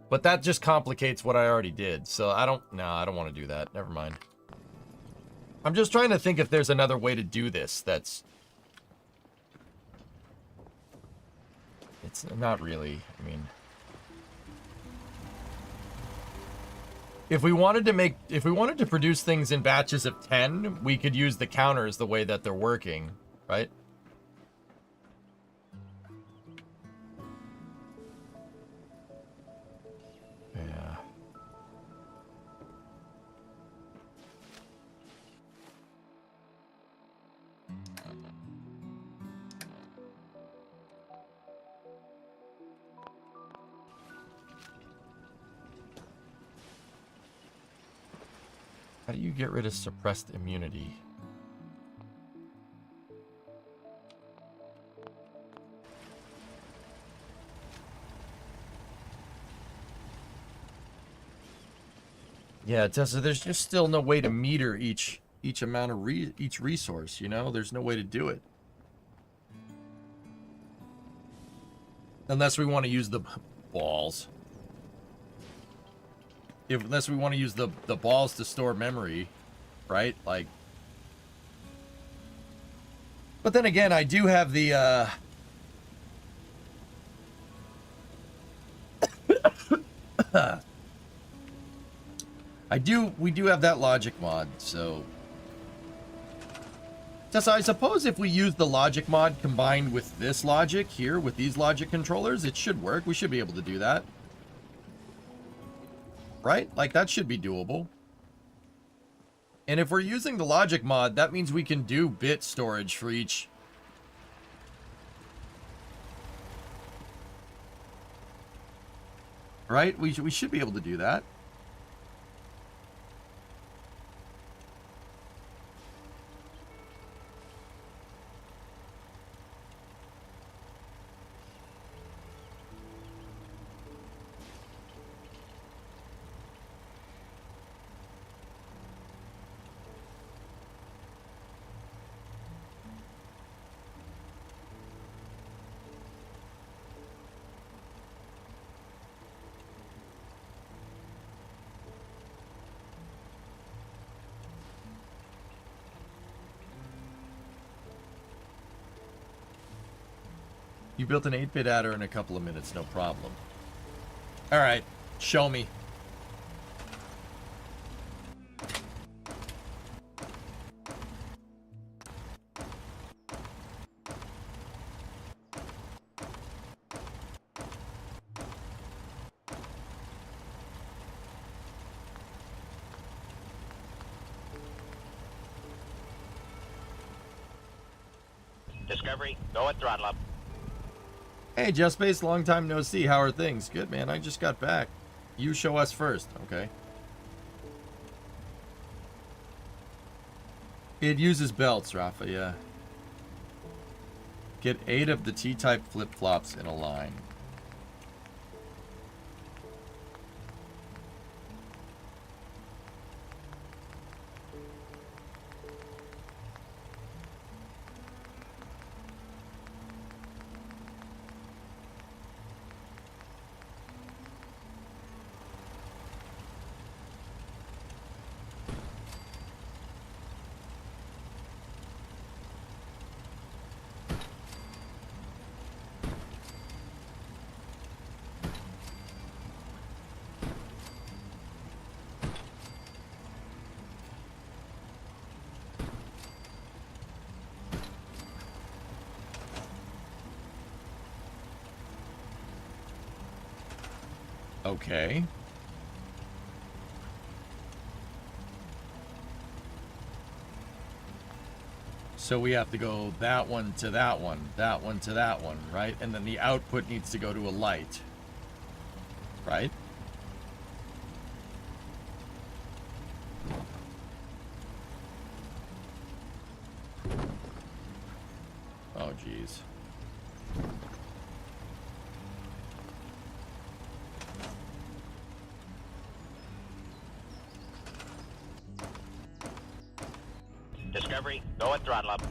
But that just complicates what I already did. So I don't want to do that. Never mind. I'm just trying to think if there's another way to do this that's... It's not really, I mean... If we wanted to produce things in batches of 10, we could use the counters the way that they're working, right? Yeah. How do you get rid of suppressed immunity? Yeah, Tessa, there's just still no way to meter each amount of each resource, you know? There's no way to do it. Unless we want to use the balls. Unless we want to use the balls to store memory, right? Like, but then again, I do have the we do have that logic mod, so I suppose if we use the logic mod combined with this logic here, with these logic controllers, it should work. We should be able to do that. Right? Like, that should be doable. And if we're using the logic mod, that means we can do bit storage for each. Right? We should be able to do that. You built an 8-bit adder in a couple of minutes, no problem. All right, show me. Discovery, go at throttle up. Hey, Just Space, long time no see. How are things? Good, man. I just got back. You show us first. Okay. It uses belts, Rafa, yeah. Get 8 of the T-type flip-flops in a line. Okay. So we have to go that one to that one to that one, right? And then the output needs to go to a light, right? Oh, geez. Discovery, go at throttle up.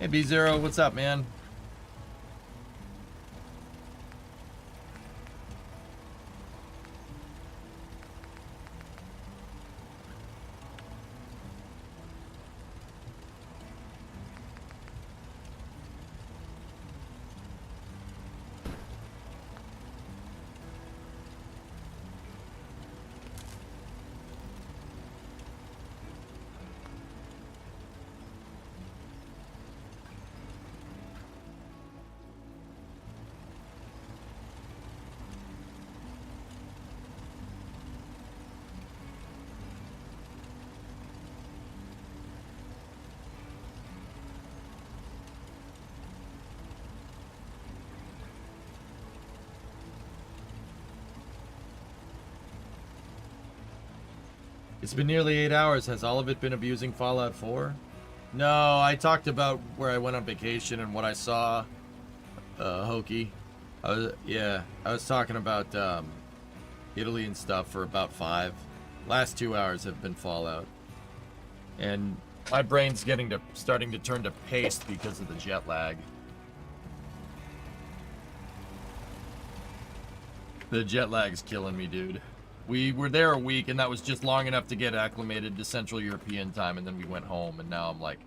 Hey, B0, what's up, man? It's been nearly 8 hours. Has all of it been abusing Fallout 4? No, I talked about where I went on vacation and what I saw. Hokey. I was talking about Italy and stuff for about 5. Last 2 hours have been Fallout. And my brain's starting to turn to paste because of the jet lag. The jet lag's killing me, dude. We were there a week, and that was just long enough to get acclimated to Central European time, and then we went home, and now I'm like,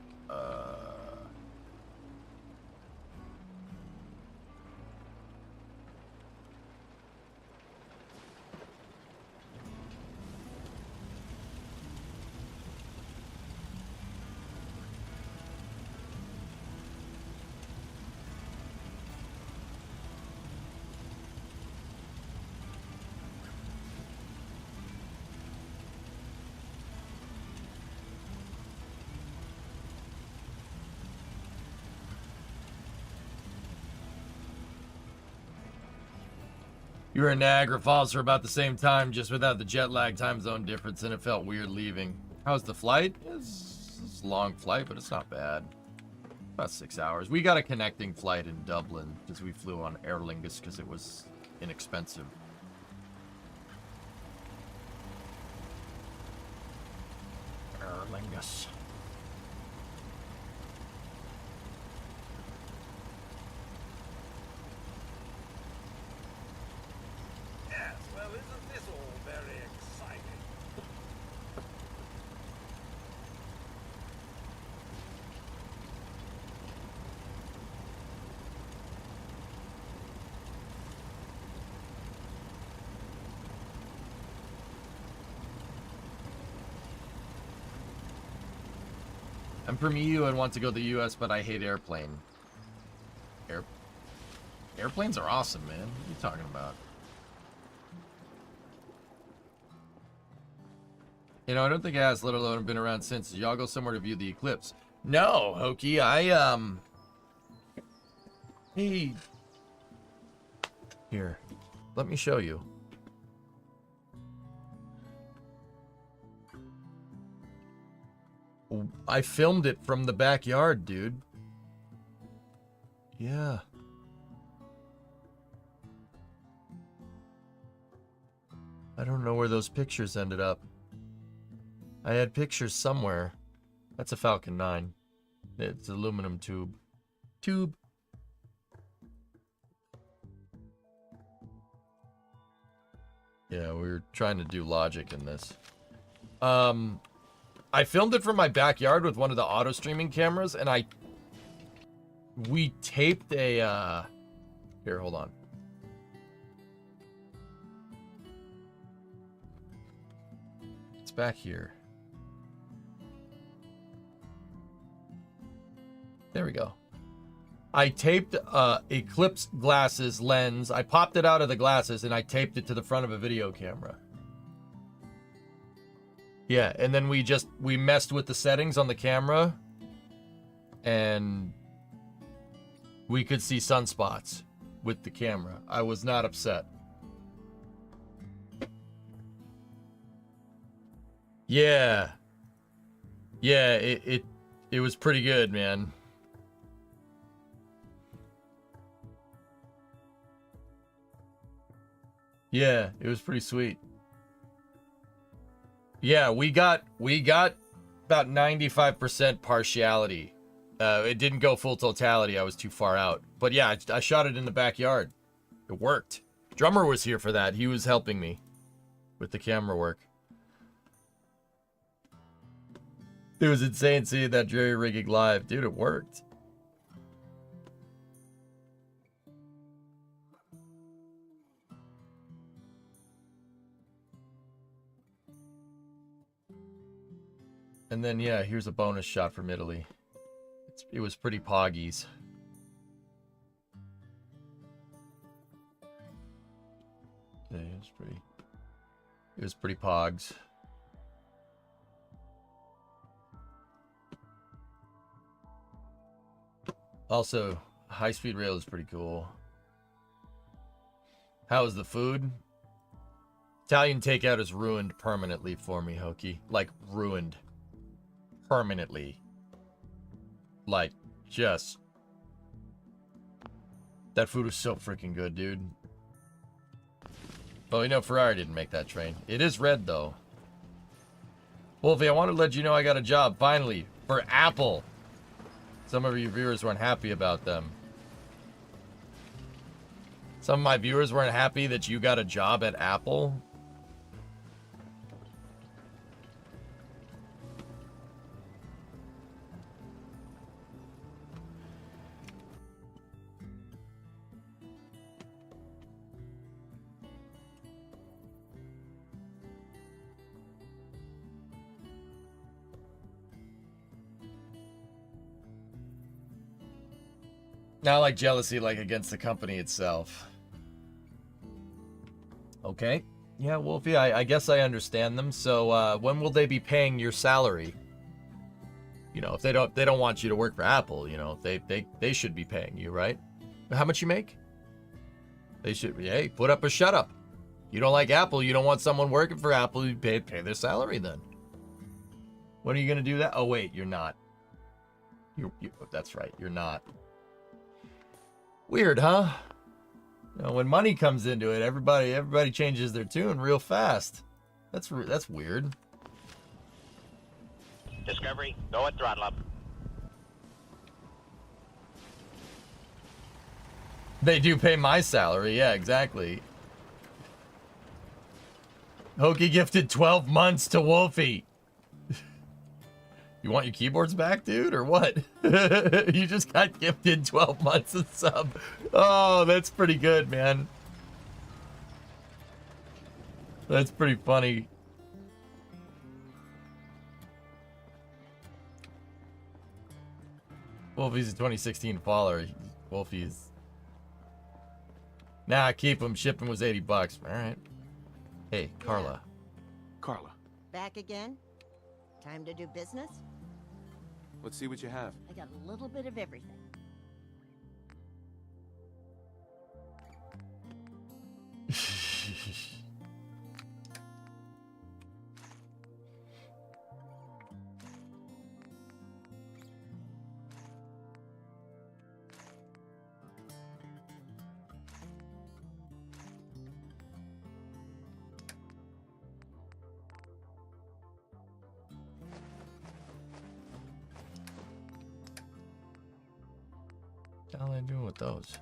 You were in Niagara Falls for about the same time, just without the jet lag time zone difference, and it felt weird leaving. How's the flight? It's a long flight, but it's not bad. About 6 hours. We got a connecting flight in Dublin, because we flew on Aer Lingus because it was inexpensive. Aer Lingus. Yes, well, isn't this all very exciting? I'm from EU and want to go to the US, but I hate airplane. Airplanes are awesome, man. What are you talking about? You know, I don't think I asked, let alone been around since. Did y'all go somewhere to view the eclipse? No, Hokey. Hey. Here. Let me show you. I filmed it from the backyard, dude. Yeah. I don't know where those pictures ended up. I had pictures somewhere. That's a Falcon 9. It's aluminum tube. Yeah, we were trying to do logic in this. I filmed it from my backyard with one of the auto streaming cameras, and we taped a, here, hold on. It's back here. There we go. I taped Eclipse glasses lens. I popped it out of the glasses and I taped it to the front of a video camera. Yeah, and then we messed with the settings on the camera and we could see sunspots with the camera. I was not upset. Yeah. Yeah, it was pretty good, man. Yeah, it was pretty sweet. Yeah, we got about 95% partiality It didn't go full totality. I was too far out. But yeah, I shot it in the backyard. It worked. Drummer was here for that. He was helping me with the camera work. It was insane seeing that jury rigging live. Dude, it worked. And then, yeah, here's a bonus shot from Italy. It was pretty poggies. Yeah, it was pretty pogs. Also, high-speed rail is pretty cool. How is the food? Italian takeout is ruined permanently for me, Hokey. Like, ruined. Permanently. Like, just... That food was so freaking good, dude. Oh, you know, Ferrari didn't make that train. It is red, though. Wolfie, I want to let you know I got a job, finally, for Apple. Some of your viewers weren't happy about them. Some of my viewers weren't happy that you got a job at Apple. Not like jealousy, like against the company itself. Okay. Yeah, Wolfie, I guess I understand them. So when will they be paying your salary? You know, if they don't want you to work for Apple, you know, they should be paying you, right? How much you make? They should be, hey, put up or shut up. You don't like Apple, you don't want someone working for Apple, you pay their salary then. When are you gonna do that? Oh wait, you're not. You that's right, you're not. Weird, huh? You know, when money comes into it, everybody changes their tune real fast. That's weird. Discovery, go at throttle up. They do pay my salary, yeah, exactly. Hokey gifted 12 months to Wolfie. You want your keyboards back, dude, or what? You just got gifted 12 months of sub. Oh, that's pretty good, man. That's pretty funny. Wolfie's a 2016 follower. Wolfie's... Nah, keep him. Shipping was $80. All right. Hey, Carla. Carla, Back again? Time to do business? let's see what you have. I got a little bit of everything. What the hell am I doing with those?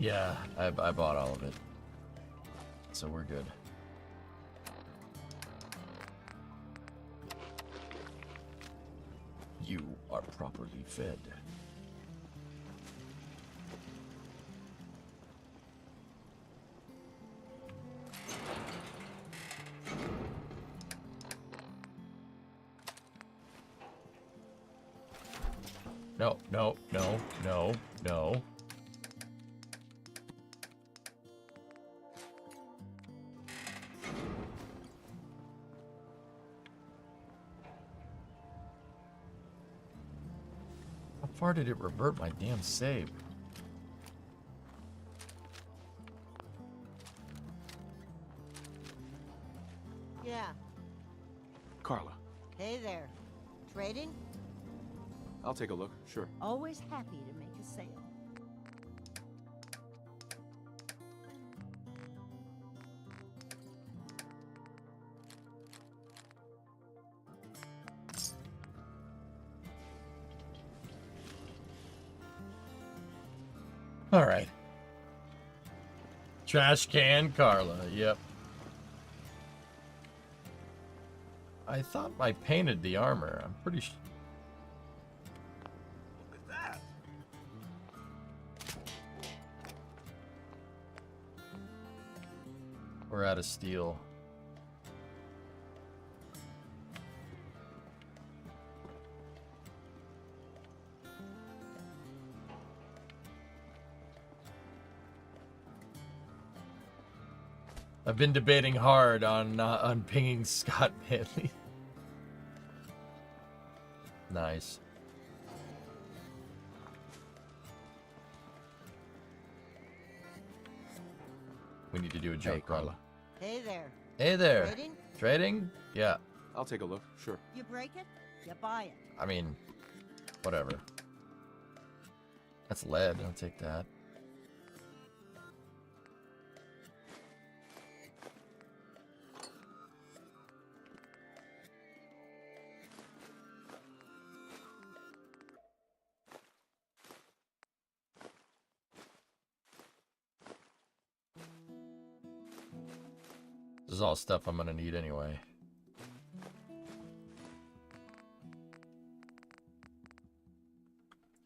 Yeah, I bought all of it. So we're good. You are properly fed. No, no, no, no, no. How far did it revert my damn save? Yeah. Carla, Hey there. Trading? I'll take a look, sure. Always happy to make a sale. All right. Trash can Carla. Yep. I thought I painted the armor. I'm pretty sure. Look at that. We're out of steel. I've been debating hard on pinging Scott Manley. Nice. We need to do a jump Hey, Carla. run. Hey there. Hey there. Trading? Trading? Yeah. I'll take a look, sure. You break it, you buy it. I mean, whatever. That's lead. I'll take that. This is all stuff I'm gonna need anyway.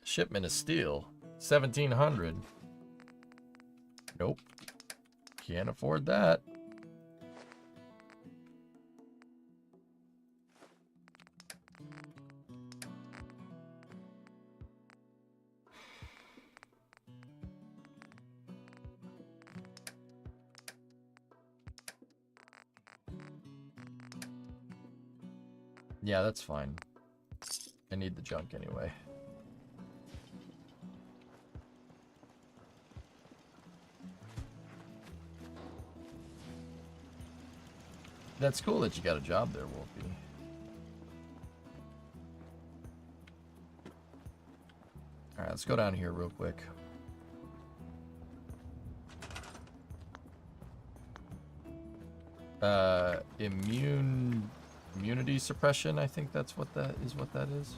Shipment of steel, 1,700. Nope. Can't afford that. Yeah, that's fine. I need the junk anyway. That's cool that you got a job there, Wolfie. Alright, let's go down here real quick. Immunity suppression, I think that's what that is.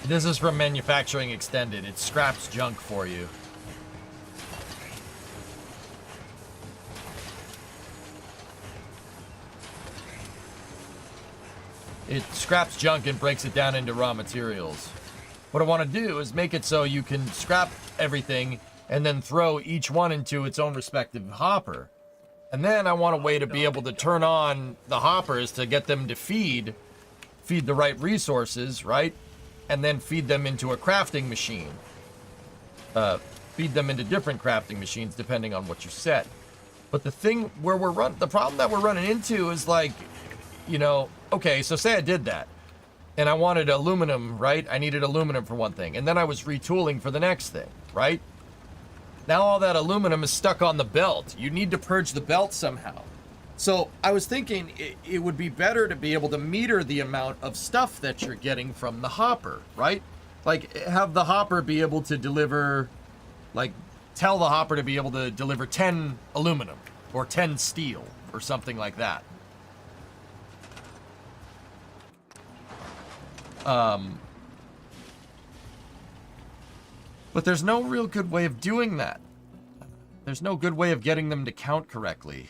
This is from Manufacturing Extended. It scraps junk for you. It scraps junk and breaks it down into raw materials. What I want to do is make it so you can scrap everything and then throw each one into its own respective hopper. And then I want a way to be able to turn on the hoppers to get them to feed the right resources, right? And then feed them into a crafting machine. feed them into different crafting machines depending on what you set. But the thing where the problem that we're running into is like, you know, okay, so say I did that and I wanted aluminum, right? I needed aluminum for one thing, and then I was retooling for the next thing, right? Now all that aluminum is stuck on the belt. You need to purge the belt somehow. So I was thinking it would be better to be able to meter the amount of stuff that you're getting from the hopper, right? Like have the hopper be able to deliver, like tell the hopper to be able to deliver 10 aluminum or 10 steel or something like that. But there's no real good way of doing that. There's no good way of getting them to count correctly.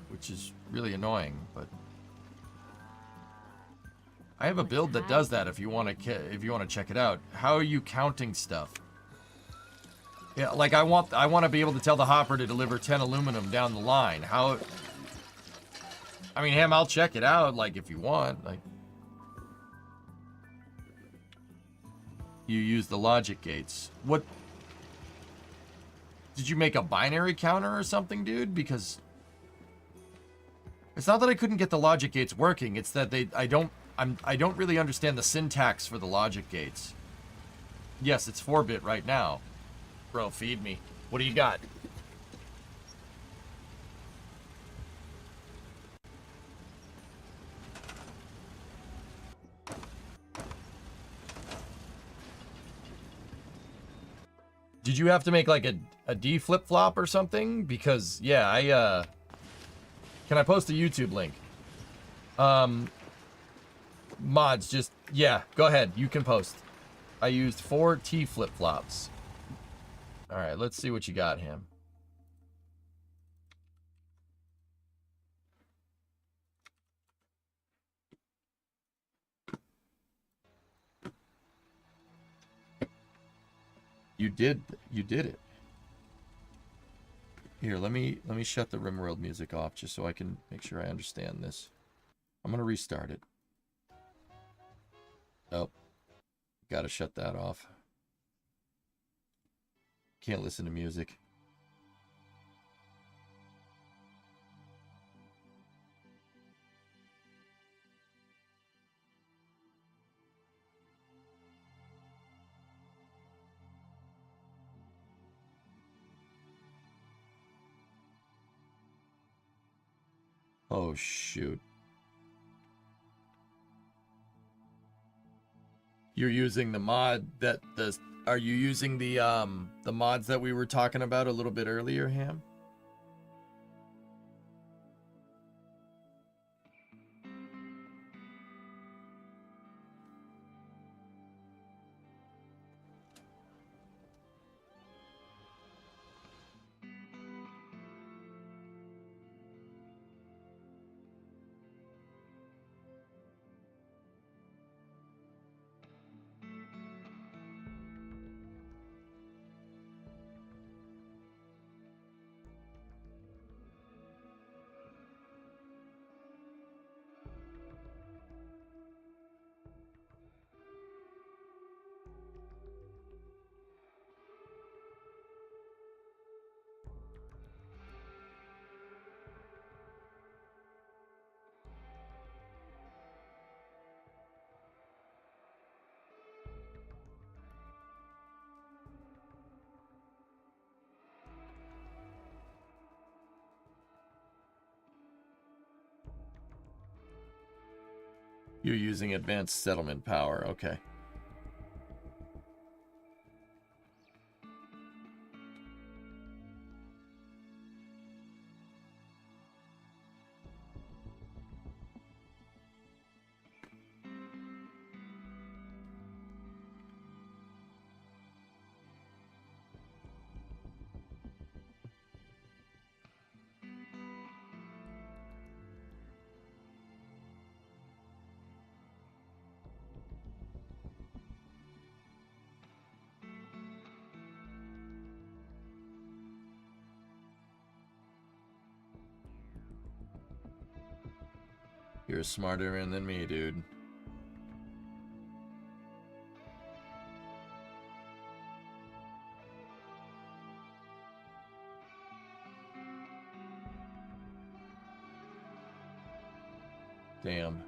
Which is really annoying, but I have a build that does that if you want to check it out. How are you counting stuff? Yeah, like I want to be able to tell the hopper to deliver 10 aluminum down the line. How? I mean, Ham, I'll check it out like if you want, like you use the logic gates. What? Did you make a binary counter or something, dude? Because it's not that I couldn't get the logic gates working. It's that I don't really understand the syntax for the logic gates. Yes, it's 4-bit right now. Bro, feed me. What do you got? Did you have to make like a D flip-flop or something? Because yeah, can I post a YouTube link? Mods, just yeah, go ahead. You can post. I used 4 T flip-flops. All right, let's see what you got, Ham. You did it. Here, let me shut the RimWorld music off just so I can make sure I understand this. I'm gonna restart it. Oh, gotta shut that off. Can't listen to music. Oh shoot. You're using the mod that are you using the mods that we were talking about a little bit earlier, Ham? You're using advanced settlement power, okay. You're smarter than me, dude. Damn.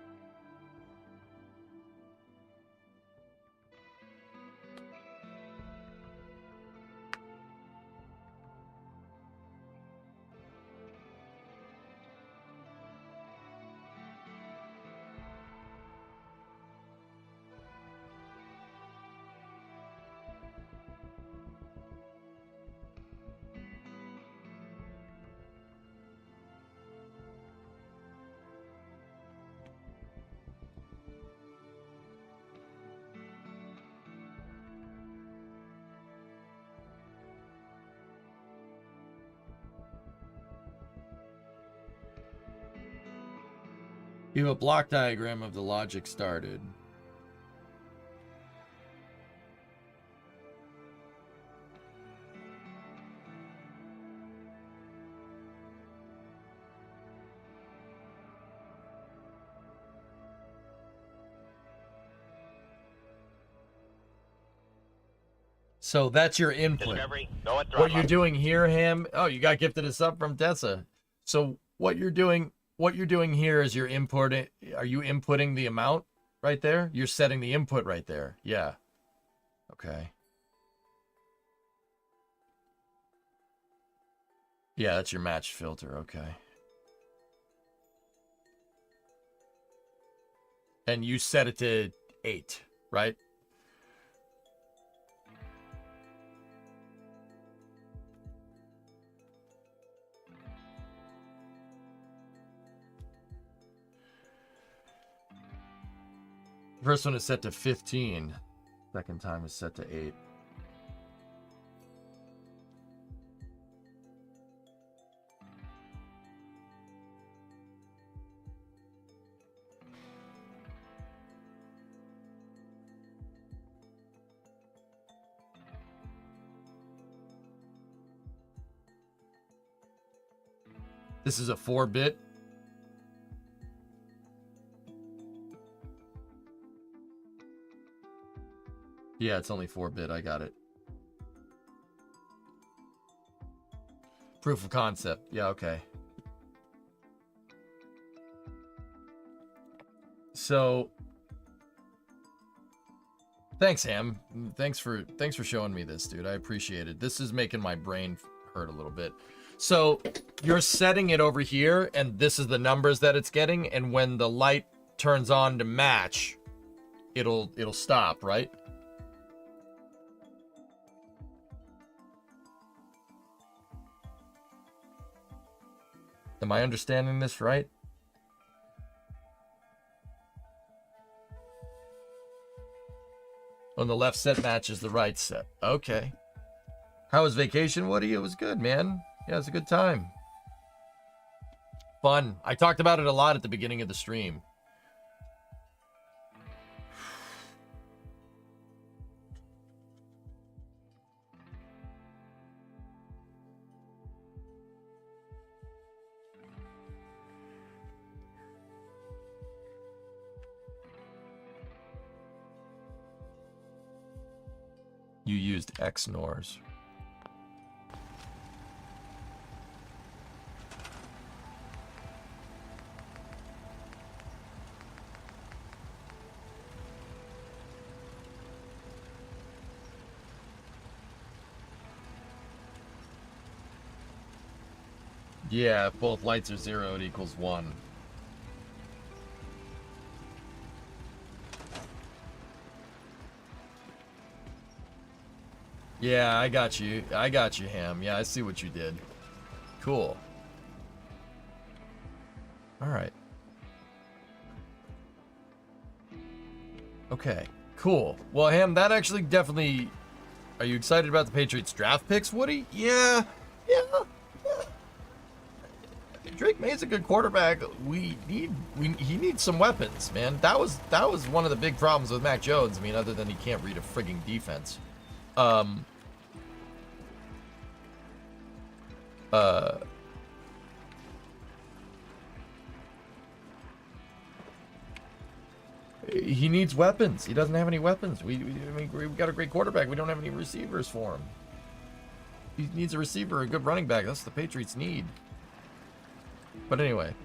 You have a block diagram of the logic started. So that's your input. Discovery, go at What throttle you're up. doing here, Ham. Oh, you got gifted a sub from Tessa. So what you're doing here is you're importing. Are you inputting the amount right there? You're setting the input right there. Yeah. Okay. Yeah, that's your match filter. Okay. And you set it to 8, right? First one is set to 15. Second time is set to 8. This is a 4-bit. Yeah, it's only 4-bit. I got it. Proof of concept. Yeah, okay. So thanks, Ham. Thanks for showing me this, dude. I appreciate it. This is making my brain hurt a little bit. So you're setting it over here, and this is the numbers that it's getting, and when the light turns on to match, it'll stop, right? Am I understanding this right? On the left set matches the right set. Okay. How was vacation, Woody? It was good, man. Yeah, it was a good time. Fun. I talked about it a lot at the beginning of the stream. You used XNORs. Yeah, if both lights are 0, it equals 1. Yeah, I got you. I got you, Ham. Yeah, I see what you did. Cool. All right. Okay, cool. Well, Ham, that actually definitely... Are you excited about the Patriots draft picks, Woody? Yeah. Drake May's a good quarterback. He needs some weapons, man. That was one of the big problems with Mac Jones. I mean, other than he can't read a frigging defense. He needs weapons. He doesn't have any weapons. We got a great quarterback. We don't have any receivers for him. He needs a receiver, a good running back. That's what the Patriots need. But anyway.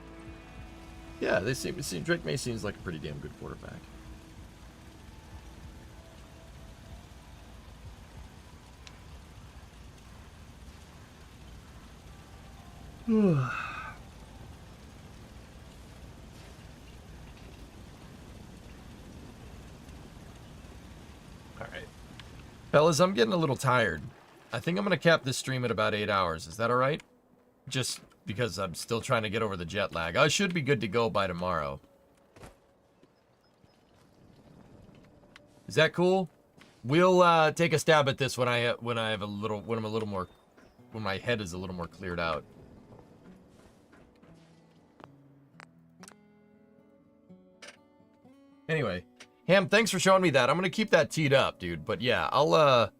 Yeah, Drake May seems like a pretty damn good quarterback. Alright. Fellas, I'm getting a little tired. I think I'm going to cap this stream at about 8 hours. Is that alright? Just because I'm still trying to get over the jet lag. I should be good to go by tomorrow. Is that cool? We'll take a stab at this when I'm a little more, when my head is a little more cleared out. Anyway, Ham, thanks for showing me that. I'm gonna keep that teed up, dude. But yeah, I'm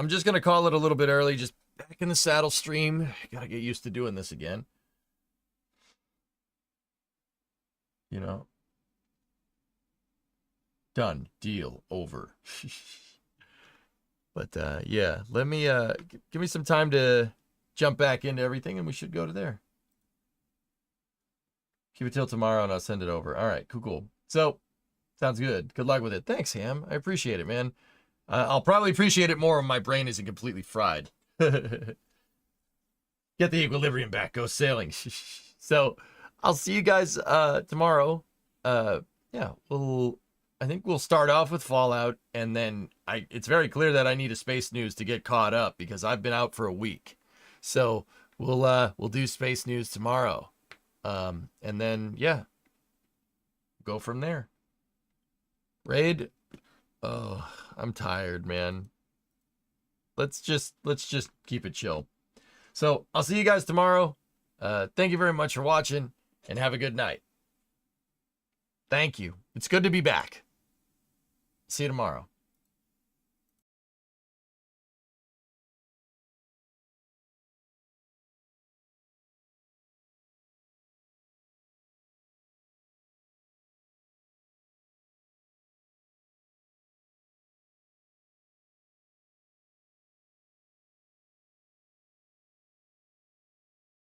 just gonna call it a little bit early. Just back in the saddle stream. Gotta get used to doing this again. You know. Done. Deal. Over. But yeah, let me give me some time to jump back into everything, and we should go to there. Keep it till tomorrow, and I'll send it over. All right, cool. So, sounds good. Good luck with it. Thanks, Ham. I appreciate it, man. I'll probably appreciate it more when my brain isn't completely fried. Get the equilibrium back. Go sailing. So, I'll see you guys tomorrow. Yeah, I think we'll start off with Fallout, and then it's very clear that I need a Space News to get caught up because I've been out for a week. So, we'll do Space News tomorrow. And then, yeah, go from there. Raid. Oh, I'm tired, man. Let's just keep it chill. So I'll see you guys tomorrow. Thank you very much for watching, and have a good night. Thank you. It's good to be back. See you tomorrow.